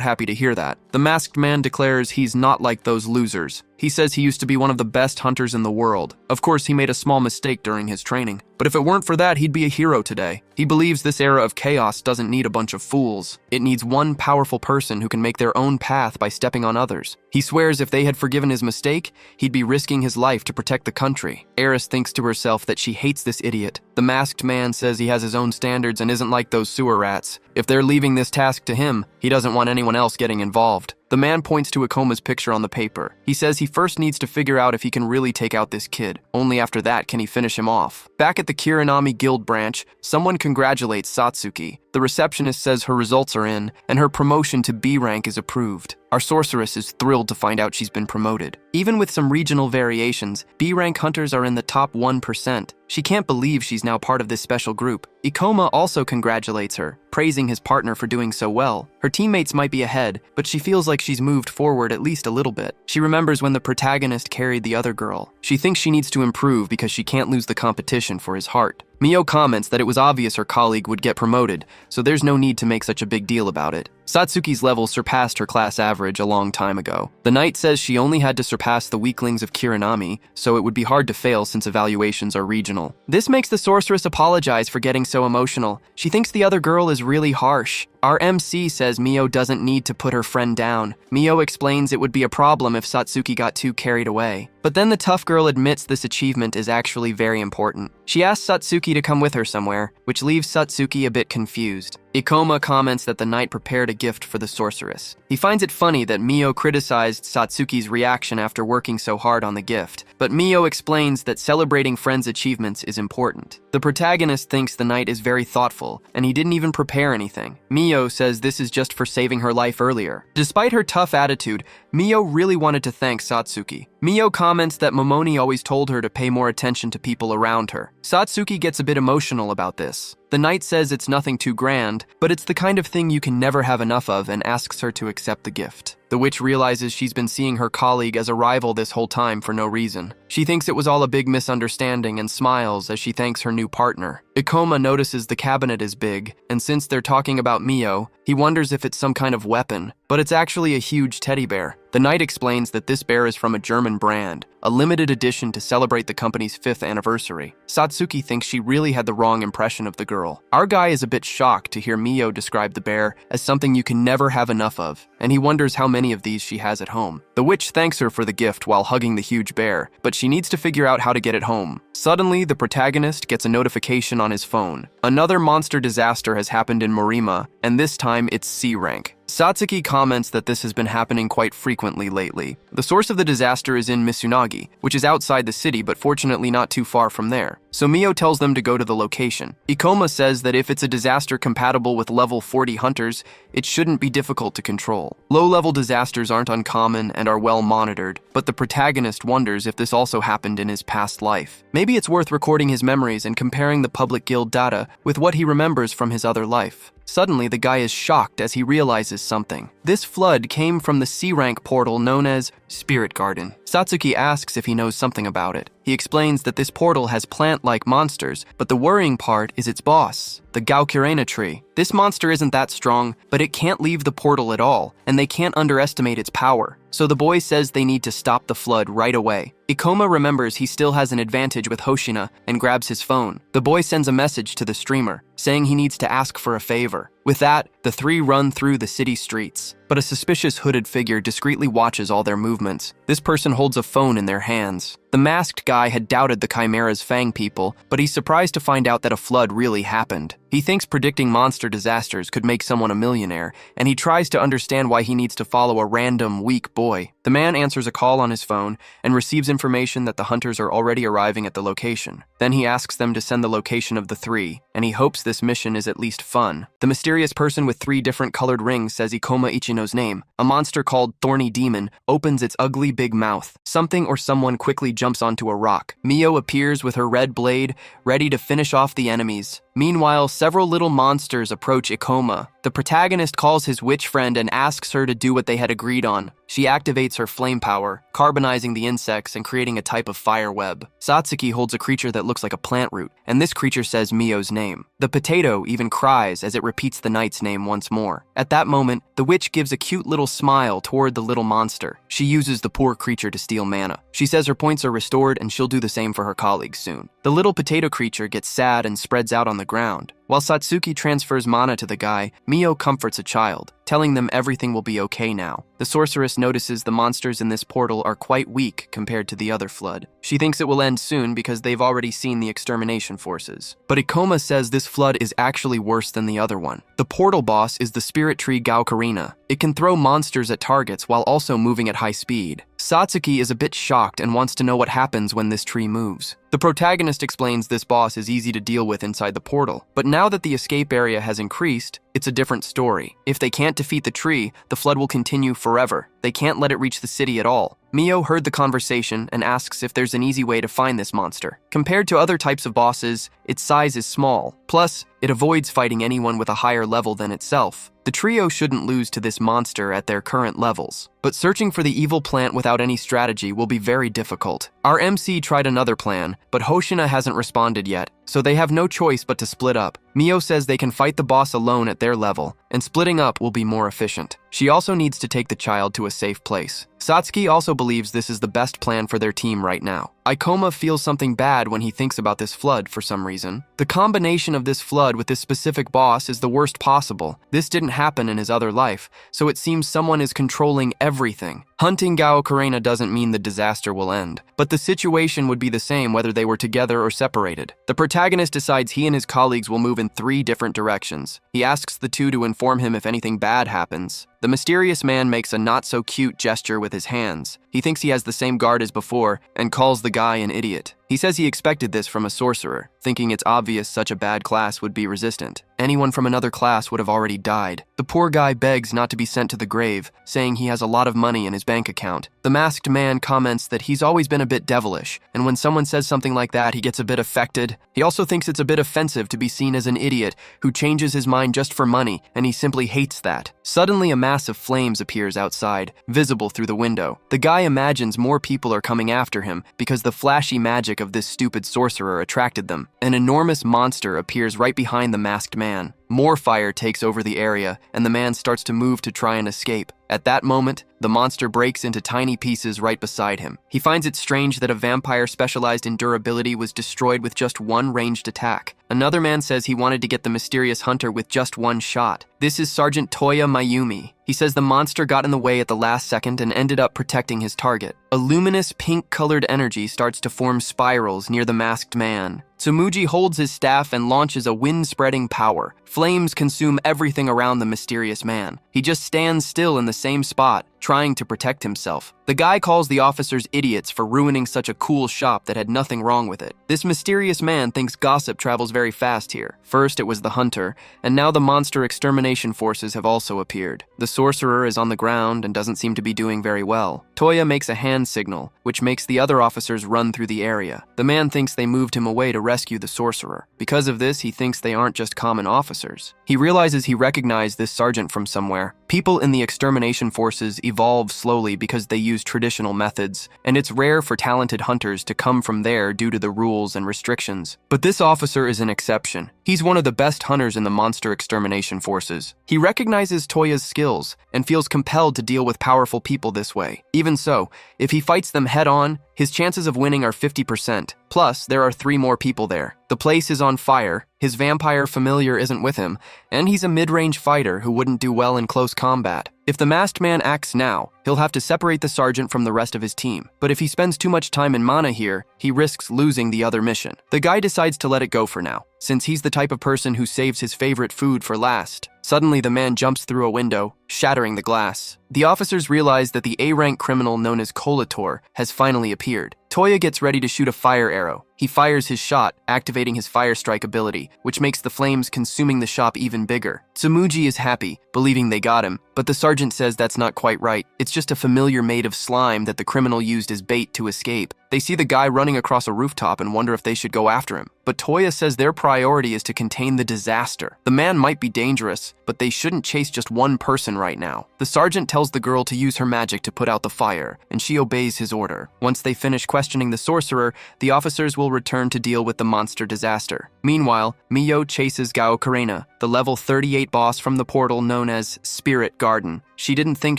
happy to hear that. The masked man declares he's not like those losers. He says he used to be one of the best hunters in the world. Of course, he made a small mistake during his training, but if it weren't for that, he'd be a hero today. He believes this era of chaos doesn't need a bunch of fools. It needs one powerful person who can make their own path by stepping on others. He swears if they had forgiven his mistake, he'd be risking his life to protect the country. Eris thinks to herself that she hates this idiot. The masked man says he has his own standards and isn't like those sewer rats. If they're leaving this task to him, he doesn't want anyone else getting involved. The man points to Ikoma's picture on the paper. He says he first needs to figure out if he can really take out this kid. Only after that can he finish him off. Back at the Kirinami Guild branch, someone congratulates Satsuki. The receptionist says her results are in, and her promotion to B rank is approved. Our sorceress is thrilled to find out she's been promoted. Even with some regional variations, B rank hunters are in the top 1%. She can't believe she's now part of this special group. Ikoma also congratulates her, praising his partner for doing so well. Her teammates might be ahead, but she feels like she's moved forward at least a little bit. She remembers when the protagonist carried the other girl. She thinks she needs to improve because she can't lose the competition for his heart. Mio comments that it was obvious her colleague would get promoted, so there's no need to make such a big deal about it. Satsuki's level surpassed her class average a long time ago. The knight says she only had to surpass the weaklings of Kirinami, so it would be hard to fail since evaluations are regional. This makes the sorceress apologize for getting so emotional. She thinks the other girl is really harsh. Our MC says Mio doesn't need to put her friend down. Mio explains it would be a problem if Satsuki got too carried away. But then the tough girl admits this achievement is actually very important. She asks Satsuki to come with her somewhere, which leaves Satsuki a bit confused. Ikoma comments that the knight prepared a gift for the sorceress. He finds it funny that Mio criticized Satsuki's reaction after working so hard on the gift, but Mio explains that celebrating friends' achievements is important. The protagonist thinks the knight is very thoughtful, and he didn't even prepare anything. Mio says this is just for saving her life earlier. Despite her tough attitude, Mio really wanted to thank Satsuki. Mio comments that Momoni always told her to pay more attention to people around her. Satsuki gets a bit emotional about this. The knight says it's nothing too grand, but it's the kind of thing you can never have enough of and asks her to accept the gift. The witch realizes she's been seeing her colleague as a rival this whole time for no reason. She thinks it was all a big misunderstanding and smiles as she thanks her new partner. Ikoma notices the cabinet is big, and since they're talking about Mio, he He wonders if it's some kind of weapon, but it's actually a huge teddy bear. The knight explains that this bear is from a German brand, a limited edition to celebrate the company's 5th anniversary. Satsuki thinks she really had the wrong impression of the girl. Our guy is a bit shocked to hear Mio describe the bear as something you can never have enough of, and he wonders how many of these she has at home. The witch thanks her for the gift while hugging the huge bear, but she needs to figure out how to get it home. Suddenly, the protagonist gets a notification on his phone. Another monster disaster has happened in Morima, and this time it's C rank. Satsuki comments that this has been happening quite frequently lately. The source of the disaster is in Misunagi, which is outside the city but fortunately not too far from there. So Mio tells them to go to the location. Ikoma says that if it's a disaster compatible with level 40 hunters, it shouldn't be difficult to control. Low-level disasters aren't uncommon and are well monitored, but the protagonist wonders if this also happened in his past life. Maybe it's worth recording his memories and comparing the public guild data with what he remembers from his other life. Suddenly, the guy is shocked as he realizes something. This flood came from the C-rank portal known as Spirit Garden. Satsuki asks if he knows something about it. He explains that this portal has plant-like monsters, but the worrying part is its boss, the Gaokurena tree. This monster isn't that strong, but it can't leave the portal at all, and they can't underestimate its power. So the boy says they need to stop the flood right away. Ikoma remembers he still has an advantage with Hoshina and grabs his phone. The boy sends a message to the streamer, saying he needs to ask for a favor. With that, the three run through the city streets, but a suspicious hooded figure discreetly watches all their movements. This person holds a phone in their hands. The masked guy had doubted the Chimera's Fang people, but he's surprised to find out that a flood really happened. He thinks predicting monster disasters could make someone a millionaire, and he tries to understand why he needs to follow a random, weak boy. The man answers a call on his phone and receives information that the hunters are already arriving at the location. Then he asks them to send the location of the three, and he hopes this mission is at least fun. The mysterious person with 3 different colored rings says Ikoma Ichino's name. A monster called Thorny Demon opens its ugly big mouth. Something or someone quickly jumps onto a rock. Mio appears with her red blade, ready to finish off the enemies. Meanwhile, several little monsters approach Ikoma. The protagonist calls his witch friend and asks her to do what they had agreed on. She activates her flame power, carbonizing the insects and creating a type of fire web. Satsuki holds a creature that looks like a plant root, and this creature says Mio's name. The potato even cries as it repeats the knight's name once more. At that moment, the witch gives a cute little smile toward the little monster. She uses the poor creature to steal mana. She says her points are restored and she'll do the same for her colleagues soon. The little potato creature gets sad and spreads out on the ground. While Satsuki transfers mana to the guy, Mio comforts a child, telling them everything will be okay now. The sorceress notices the monsters in this portal are quite weak compared to the other flood. She thinks it will end soon because they've already seen the extermination forces. But Ikoma says this flood is actually worse than the other one. The portal boss is the spirit tree Gaokurena. It can throw monsters at targets while also moving at high speed. Satsuki is a bit shocked and wants to know what happens when this tree moves. The protagonist explains this boss is easy to deal with inside the portal, but now that the escape area has increased, it's a different story. If they can't defeat the tree, the flood will continue forever. They can't let it reach the city at all. Mio heard the conversation and asks if there's an easy way to find this monster. Compared to other types of bosses, its size is small. Plus, it avoids fighting anyone with a higher level than itself. The trio shouldn't lose to this monster at their current levels. But searching for the evil plant without any strategy will be very difficult. Our MC tried another plan, but Hoshina hasn't responded yet, so they have no choice but to split up. Mio says they can fight the boss alone at their level, and splitting up will be more efficient. She also needs to take the child to a safe place. Satsuki also believes this is the best plan for their team right now. Ikoma feels something bad when he thinks about this flood for some reason. The combination of this flood with this specific boss is the worst possible. This didn't happen in his other life, so it seems someone is controlling everything. Hunting Gaokurena doesn't mean the disaster will end, but the situation would be the same whether they were together or separated. The protagonist decides he and his colleagues will move in 3 different directions. He asks the 2 to inform him if anything bad happens. The mysterious man makes a not-so-cute gesture with his hands. He thinks he has the same guard as before and calls the guy an idiot. He says he expected this from a sorcerer, thinking it's obvious such a bad class would be resistant. Anyone from another class would have already died. The poor guy begs not to be sent to the grave, saying he has a lot of money in his bank account. The masked man comments that he's always been a bit devilish, and when someone says something like that, he gets a bit affected. He also thinks it's a bit offensive to be seen as an idiot who changes his mind just for money, and he simply hates that. Suddenly, a mass of flames appears outside, visible through the window. The guy imagines more people are coming after him because the flashy magic of this stupid sorcerer attracted them. An enormous monster appears right behind the masked man. More fire takes over the area, and the man starts to move to try and escape. At that moment, the monster breaks into tiny pieces right beside him. He finds it strange that a vampire specialized in durability was destroyed with just one ranged attack. Another man says he wanted to get the mysterious hunter with just one shot. This is Sergeant Toya Mayumi. He says the monster got in the way at the last second and ended up protecting his target. A luminous pink-colored energy starts to form spirals near the masked man. Tsumuji holds his staff and launches a wind-spreading power. Flames consume everything around the mysterious man. He just stands still in the same spot, trying to protect himself. The guy calls the officers idiots for ruining such a cool shop that had nothing wrong with it. This mysterious man thinks gossip travels very fast here. First it was the hunter, and now the monster extermination forces have also appeared. The sorcerer is on the ground and doesn't seem to be doing very well. Toya makes a hand signal, which makes the other officers run through the area. The man thinks they moved him away to rescue the sorcerer. Because of this, he thinks they aren't just common officers. He realizes he recognized this sergeant from somewhere. People in the extermination forces evolve slowly because they use traditional methods, and it's rare for talented hunters to come from there due to the rules and restrictions. But this officer is an exception. He's one of the best hunters in the monster extermination forces. He recognizes Toya's skills and feels compelled to deal with powerful people this way. Even so, if he fights them head-on, his chances of winning are 50%. Plus, there are 3 more people there. The place is on fire, his vampire familiar isn't with him, and he's a mid-range fighter who wouldn't do well in close combat. If the masked man acts now, he'll have to separate the sergeant from the rest of his team. But if he spends too much time in mana here, he risks losing the other mission. The guy decides to let it go for now, since he's the type of person who saves his favorite food for last. Suddenly, the man jumps through a window, shattering the glass. The officers realize that the A-rank criminal known as Colator has finally appeared. Toya gets ready to shoot a fire arrow. He fires his shot, activating his fire strike ability, which makes the flames consuming the shop even bigger. Tsumuji is happy, believing they got him, but the sergeant says that's not quite right. It's just a familiar made of slime that the criminal used as bait to escape. They see the guy running across a rooftop and wonder if they should go after him. But Toya says their priority is to contain the disaster. The man might be dangerous, but they shouldn't chase just one person right now. The sergeant tells the girl to use her magic to put out the fire, and she obeys his order. Once they finish questioning the sorcerer, the officers will return to deal with the monster disaster. Meanwhile, Miyo chases Gao Karena, the level 38 boss from the portal known as Spirit Garden. She didn't think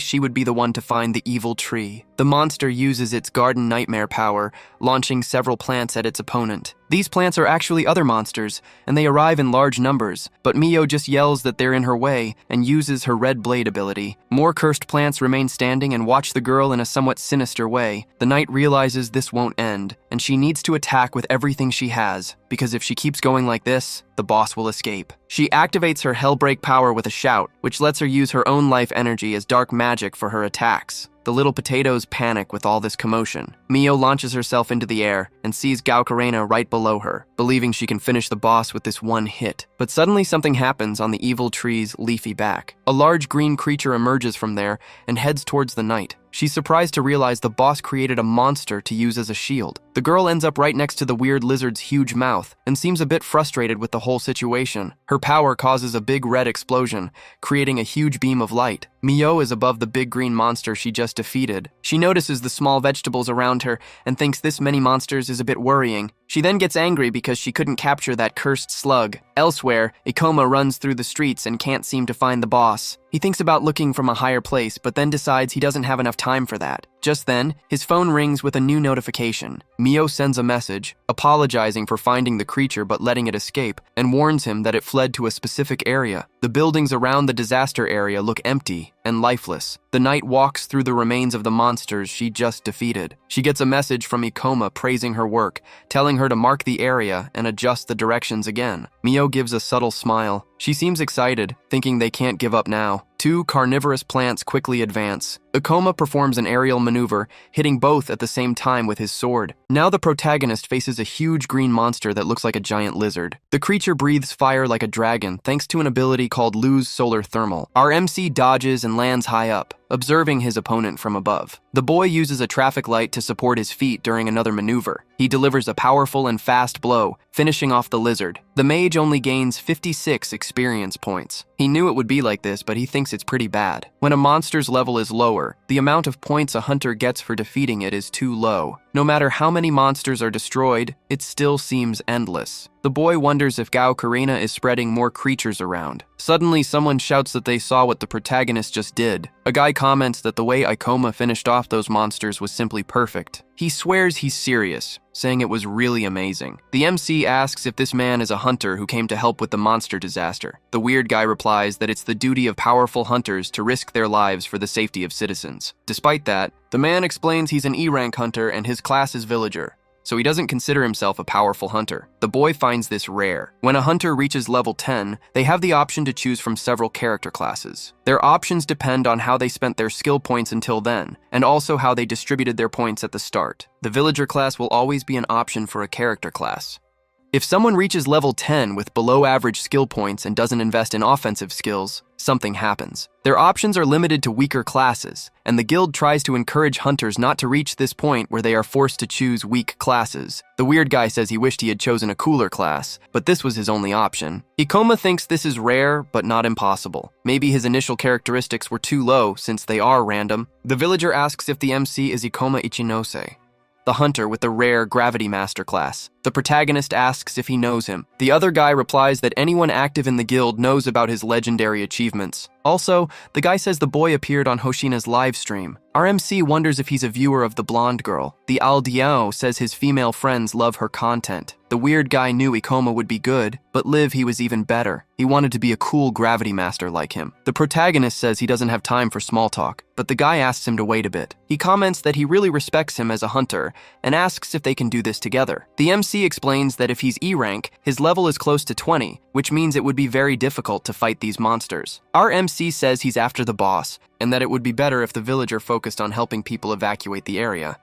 she would be the one to find the evil tree. The monster uses its garden nightmare power, launching several plants at its opponent. These plants are actually other monsters, and they arrive in large numbers, but Miyo just yells that they're in her way and uses her red blade ability. More cursed plants remain standing and watch the girl in a somewhat sinister way. The knight realizes this won't end, and she needs to attack with everything she has, because if she keeps going like this, the boss will escape. She activates her Hellbreak power with a shout, which lets her use her own life energy as dark magic for her attacks. The little potatoes panic with all this commotion. Miyo launches herself into the air and sees Gao Karena right below her, believing she can finish the boss with this one hit. But suddenly something happens on the evil tree's leafy back. A large green creature emerges from there and heads towards the knight. She's surprised to realize the boss created a monster to use as a shield. The girl ends up right next to the weird lizard's huge mouth and seems a bit frustrated with the whole situation. Her power causes a big red explosion, creating a huge beam of light. Miyo is above the big green monster she just defeated. She notices the small vegetables around her and thinks this many monsters is a bit worrying. She then gets angry because she couldn't capture that cursed slug. Elsewhere, Ikoma runs through the streets and can't seem to find the boss. He thinks about looking from a higher place, but then decides he doesn't have enough time for that. Just then, his phone rings with a new notification. Miyo sends a message, apologizing for finding the creature but letting it escape, and warns him that it fled to a specific area. The buildings around the disaster area look empty and lifeless. The knight walks through the remains of the monsters she just defeated. She gets a message from Ikoma praising her work, telling her to mark the area and adjust the directions again. Miyo gives a subtle smile. She seems excited, thinking they can't give up now. 2 carnivorous plants quickly advance. Ikoma performs an aerial maneuver, hitting both at the same time with his sword. Now the protagonist faces a huge green monster that looks like a giant lizard. The creature breathes fire like a dragon thanks to an ability called Lose Solar Thermal. Our MC dodges and lands high up. observing his opponent from above. The boy uses a traffic light to support his feet during another maneuver. He delivers a powerful and fast blow, finishing off the lizard. The mage only gains 56 experience points. He knew it would be like this, but he thinks it's pretty bad. When a monster's level is lower, the amount of points a hunter gets for defeating it is too low. No matter how many monsters are destroyed, it still seems endless. The boy wonders if Reincarnation is spreading more creatures around. Suddenly, someone shouts that they saw what the protagonist just did. A guy comments that the way Ikoma finished off those monsters was simply perfect. He swears he's serious, saying it was really amazing. The MC asks if this man is a hunter who came to help with the monster disaster. The weird guy replies that it's the duty of powerful hunters to risk their lives for the safety of citizens. Despite that, the man explains he's an E-rank hunter and his class is villager, so he doesn't consider himself a powerful hunter. The boy finds this rare. When a hunter reaches level 10, they have the option to choose from several character classes. Their options depend on how they spent their skill points until then, and also how they distributed their points at the start. The villager class will always be an option for a character class. If someone reaches level 10 with below average skill points and doesn't invest in offensive skills, something happens. Their options are limited to weaker classes, and the guild tries to encourage hunters not to reach this point where they are forced to choose weak classes. The weird guy says he wished he had chosen a cooler class, but this was his only option. Ikoma thinks this is rare, but not impossible. Maybe his initial characteristics were too low since they are random. The villager asks if the MC is Ikoma Ichinose, the hunter with the rare Gravity Master class. The protagonist asks if he knows him. The other guy replies that anyone active in the guild knows about his legendary achievements. Also, the guy says the boy appeared on Hoshina's live stream. Our MC wonders if he's a viewer of the blonde girl. The aldeano says his female friends love her content. The weird guy knew Ikoma would be good, but Liv he was even better. He wanted to be a cool Gravity Master like him. The protagonist says he doesn't have time for small talk, but the guy asks him to wait a bit. He comments that he really respects him as a hunter and asks if they can do this together. The MC explains that if he's E-rank, his level is close to 20, which means it would be very difficult to fight these monsters. Our MC says he's after the boss, and that it would be better if the villager focused on helping people evacuate the area.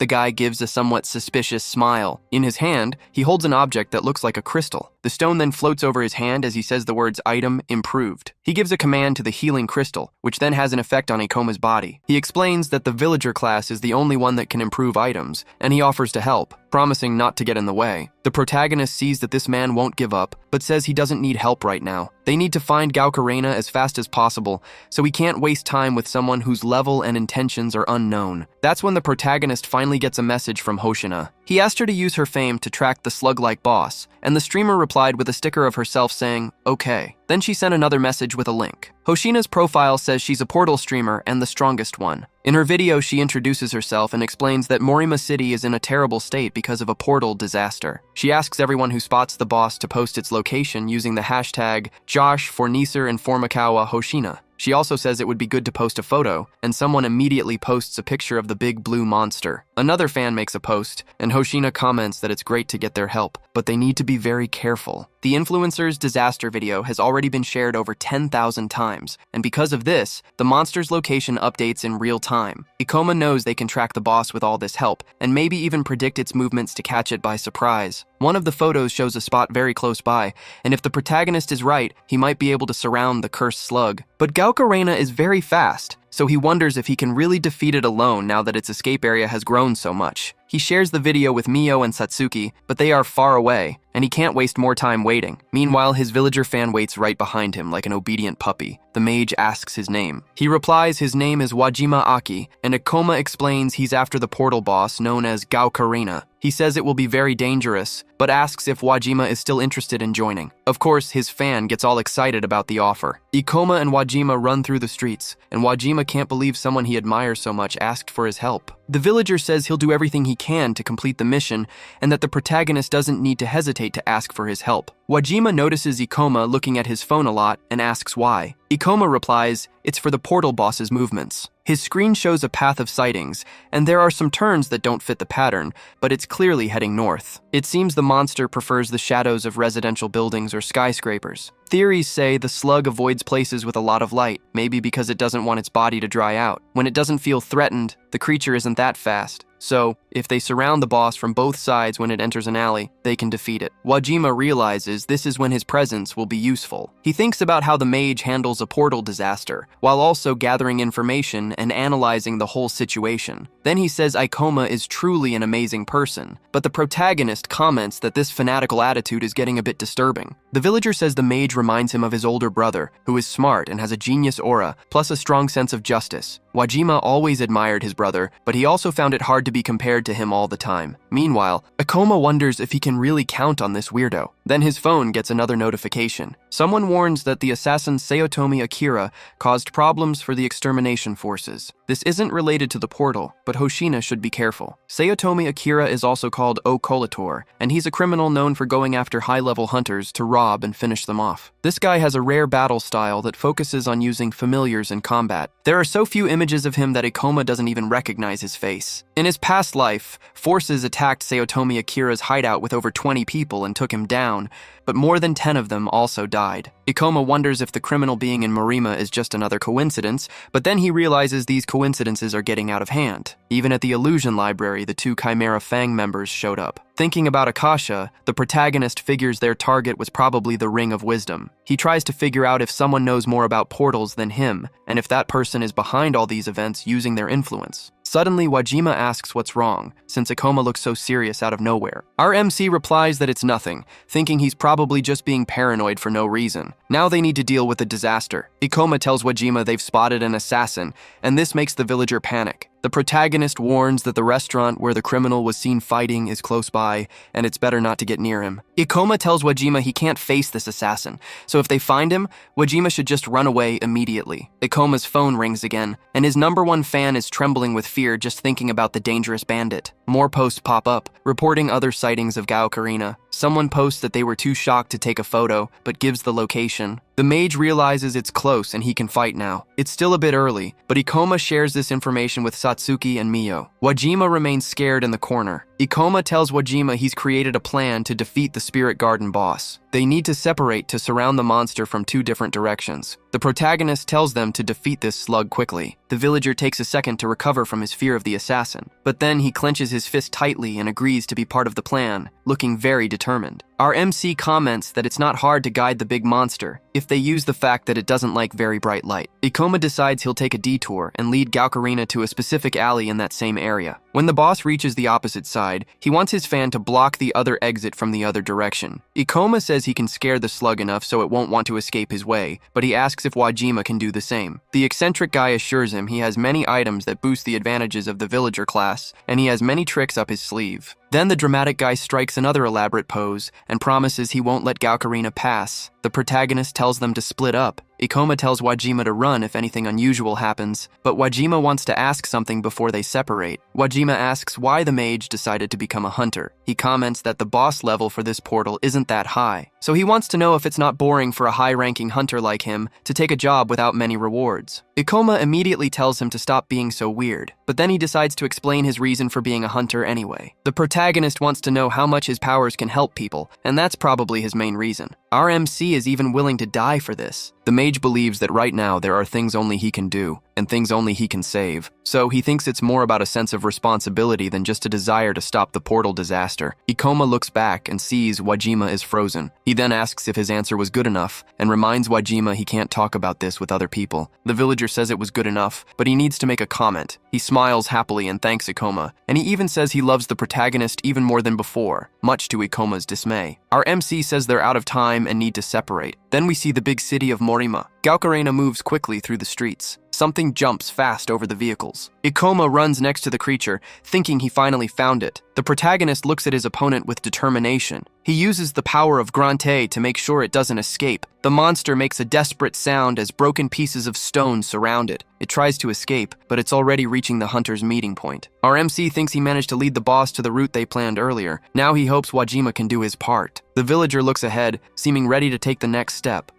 The guy gives a somewhat suspicious smile. In his hand, he holds an object that looks like a crystal. The stone then floats over his hand as he says the words "item improved." He gives a command to the healing crystal, which then has an effect on Ikoma's body. He explains that the villager class is the only one that can improve items, and he offers to help, promising not to get in the way. The protagonist sees that this man won't give up, but says he doesn't need help right now. They need to find Reincarnation as fast as possible, so he can't waste time with someone whose level and intentions are unknown. That's when the protagonist finally gets a message from Hoshina. He asked her to use her fame to track the slug-like boss, and the streamer replied with a sticker of herself saying, "Okay." Then she sent another message with a link. Hoshina's profile says she's a portal streamer and the strongest one. In her video, she introduces herself and explains that Morima City is in a terrible state because of a portal disaster. She asks everyone who spots the boss to post its location using the hashtag Josh Forneser and Formakawa Hoshina. She also says it would be good to post a photo, and someone immediately posts a picture of the big blue monster. Another fan makes a post, and Hoshina comments that it's great to get their help, but they need to be very careful. The influencer's disaster video has already been shared over 10,000 times, and because of this, the monster's location updates in real time. Ikoma knows they can track the boss with all this help, and maybe even predict its movements to catch it by surprise. One of the photos shows a spot very close by, and if the protagonist is right, he might be able to surround the cursed slug. But Reincarnation is very fast, so he wonders if he can really defeat it alone now that its escape area has grown so much. He shares the video with Mio and Satsuki, but they are far away, and he can't waste more time waiting. Meanwhile, his villager fan waits right behind him like an obedient puppy. The mage asks his name. He replies his name is Wajima Aki, and Ikoma explains he's after the portal boss known as Reincarnation. He says it will be very dangerous, but asks if Wajima is still interested in joining. Of course, his fan gets all excited about the offer. Ikoma and Wajima run through the streets, and Wajima can't believe someone he admires so much asked for his help. The villager says he'll do everything he can to complete the mission, and that the protagonist doesn't need to hesitate to ask for his help. Wajima notices Ikoma looking at his phone a lot and asks why. Ikoma replies, it's for the portal boss's movements. His screen shows a path of sightings, and there are some turns that don't fit the pattern, but it's clearly heading north. It seems the monster prefers the shadows of residential buildings or skyscrapers. Theories say the slug avoids places with a lot of light, maybe because it doesn't want its body to dry out. When it doesn't feel threatened, the creature isn't that fast. So, if they surround the boss from both sides when it enters an alley, they can defeat it. Wajima realizes this is when his presence will be useful. He thinks about how the mage handles a portal disaster, while also gathering information and analyzing the whole situation. Then he says Ikoma is truly an amazing person, but the protagonist comments that this fanatical attitude is getting a bit disturbing. The villager says the mage reminds him of his older brother, who is smart and has a genius aura, plus a strong sense of justice. Wajima always admired his brother, but he also found it hard to be compared to him all the time. Meanwhile, Ikoma wonders if he can really count on this weirdo. Then his phone gets another notification. Someone warns that the assassin Sayotomi Akira caused problems for the extermination forces. This isn't related to the portal, but Hoshina should be careful. Sayotomi Akira is also called O-Colator, and he's a criminal known for going after high-level hunters to rob and finish them off. This guy has a rare battle style that focuses on using familiars in combat. There are so few images of him that Ikoma doesn't even recognize his face. In his past life, forces attacked Sayotomi Akira's hideout with over 20 people and took him down, but more than 10 of them also died. Ikoma wonders if the criminal being in Marima is just another coincidence, but then he realizes these coincidences are getting out of hand. Even at the Illusion Library, the 2 Chimera Fang members showed up. Thinking about Akasha, the protagonist figures their target was probably the Ring of Wisdom. He tries to figure out if someone knows more about portals than him, and if that person is behind all these events using their influence. Suddenly, Wajima asks what's wrong, since Ikoma looks so serious out of nowhere. Our MC replies that it's nothing, thinking he's probably just being paranoid for no reason. Now they need to deal with the disaster. Ikoma tells Wajima they've spotted an assassin, and this makes the villager panic. The protagonist warns that the restaurant where the criminal was seen fighting is close by, and it's better not to get near him. Ikoma tells Wajima he can't face this assassin, so if they find him, Wajima should just run away immediately. Ikoma's phone rings again, and his #1 fan is trembling with fear just thinking about the dangerous bandit. More posts pop up, reporting other sightings of Gaokarina. Someone posts that they were too shocked to take a photo, but gives the location. The mage realizes it's close and he can fight now. It's still a bit early, but Ikoma shares this information with Satsuki and Mio. Wajima remains scared in the corner. Ikoma tells Wajima he's created a plan to defeat the Spirit Garden boss. They need to separate to surround the monster from 2 different directions. The protagonist tells them to defeat this slug quickly. The villager takes a second to recover from his fear of the assassin, but then he clenches his fist tightly and agrees to be part of the plan, looking very determined. Our MC comments that it's not hard to guide the big monster if they use the fact that it doesn't like very bright light. Ikoma decides he'll take a detour and lead Gaokarina to a specific alley in that same area. When the boss reaches the opposite side, he wants his fan to block the other exit from the other direction. Ikoma says he can scare the slug enough so it won't want to escape his way, but he asks if Wajima can do the same. The eccentric guy assures him he has many items that boost the advantages of the villager class, and he has many tricks up his sleeve. Then the dramatic guy strikes another elaborate pose and promises he won't let Gaokarina pass. The protagonist tells them to split up. Ikoma tells Wajima to run if anything unusual happens, but Wajima wants to ask something before they separate. Wajima asks why the mage decided to become a hunter. He comments that the boss level for this portal isn't that high, so he wants to know if it's not boring for a high-ranking hunter like him to take a job without many rewards. Ikoma immediately tells him to stop being so weird, but then he decides to explain his reason for being a hunter anyway. The protagonist wants to know how much his powers can help people, and that's probably his main reason. Our MC is even willing to die for this. The mage believes that right now there are things only he can do, and things only he can save. So he thinks it's more about a sense of responsibility than just a desire to stop the portal disaster. Ikoma looks back and sees Wajima is frozen. He then asks if his answer was good enough, and reminds Wajima he can't talk about this with other people. The villager says it was good enough, but he needs to make a comment. He smiles happily and thanks Ikoma, and he even says he loves the protagonist even more than before, much to Ikoma's dismay. Our MC says they're out of time and need to separate. Then we see the big city of Morima. Gaokarina moves quickly through the streets. Something jumps fast over the vehicles. Ikoma runs next to the creature, thinking he finally found it. The protagonist looks at his opponent with determination. He uses the power of Grante to make sure it doesn't escape. The monster makes a desperate sound as broken pieces of stone surround it. It tries to escape, but it's already reaching the hunter's meeting point. Our MC thinks he managed to lead the boss to the route they planned earlier. Now he hopes Wajima can do his part. The villager looks ahead, seeming ready to take the next step.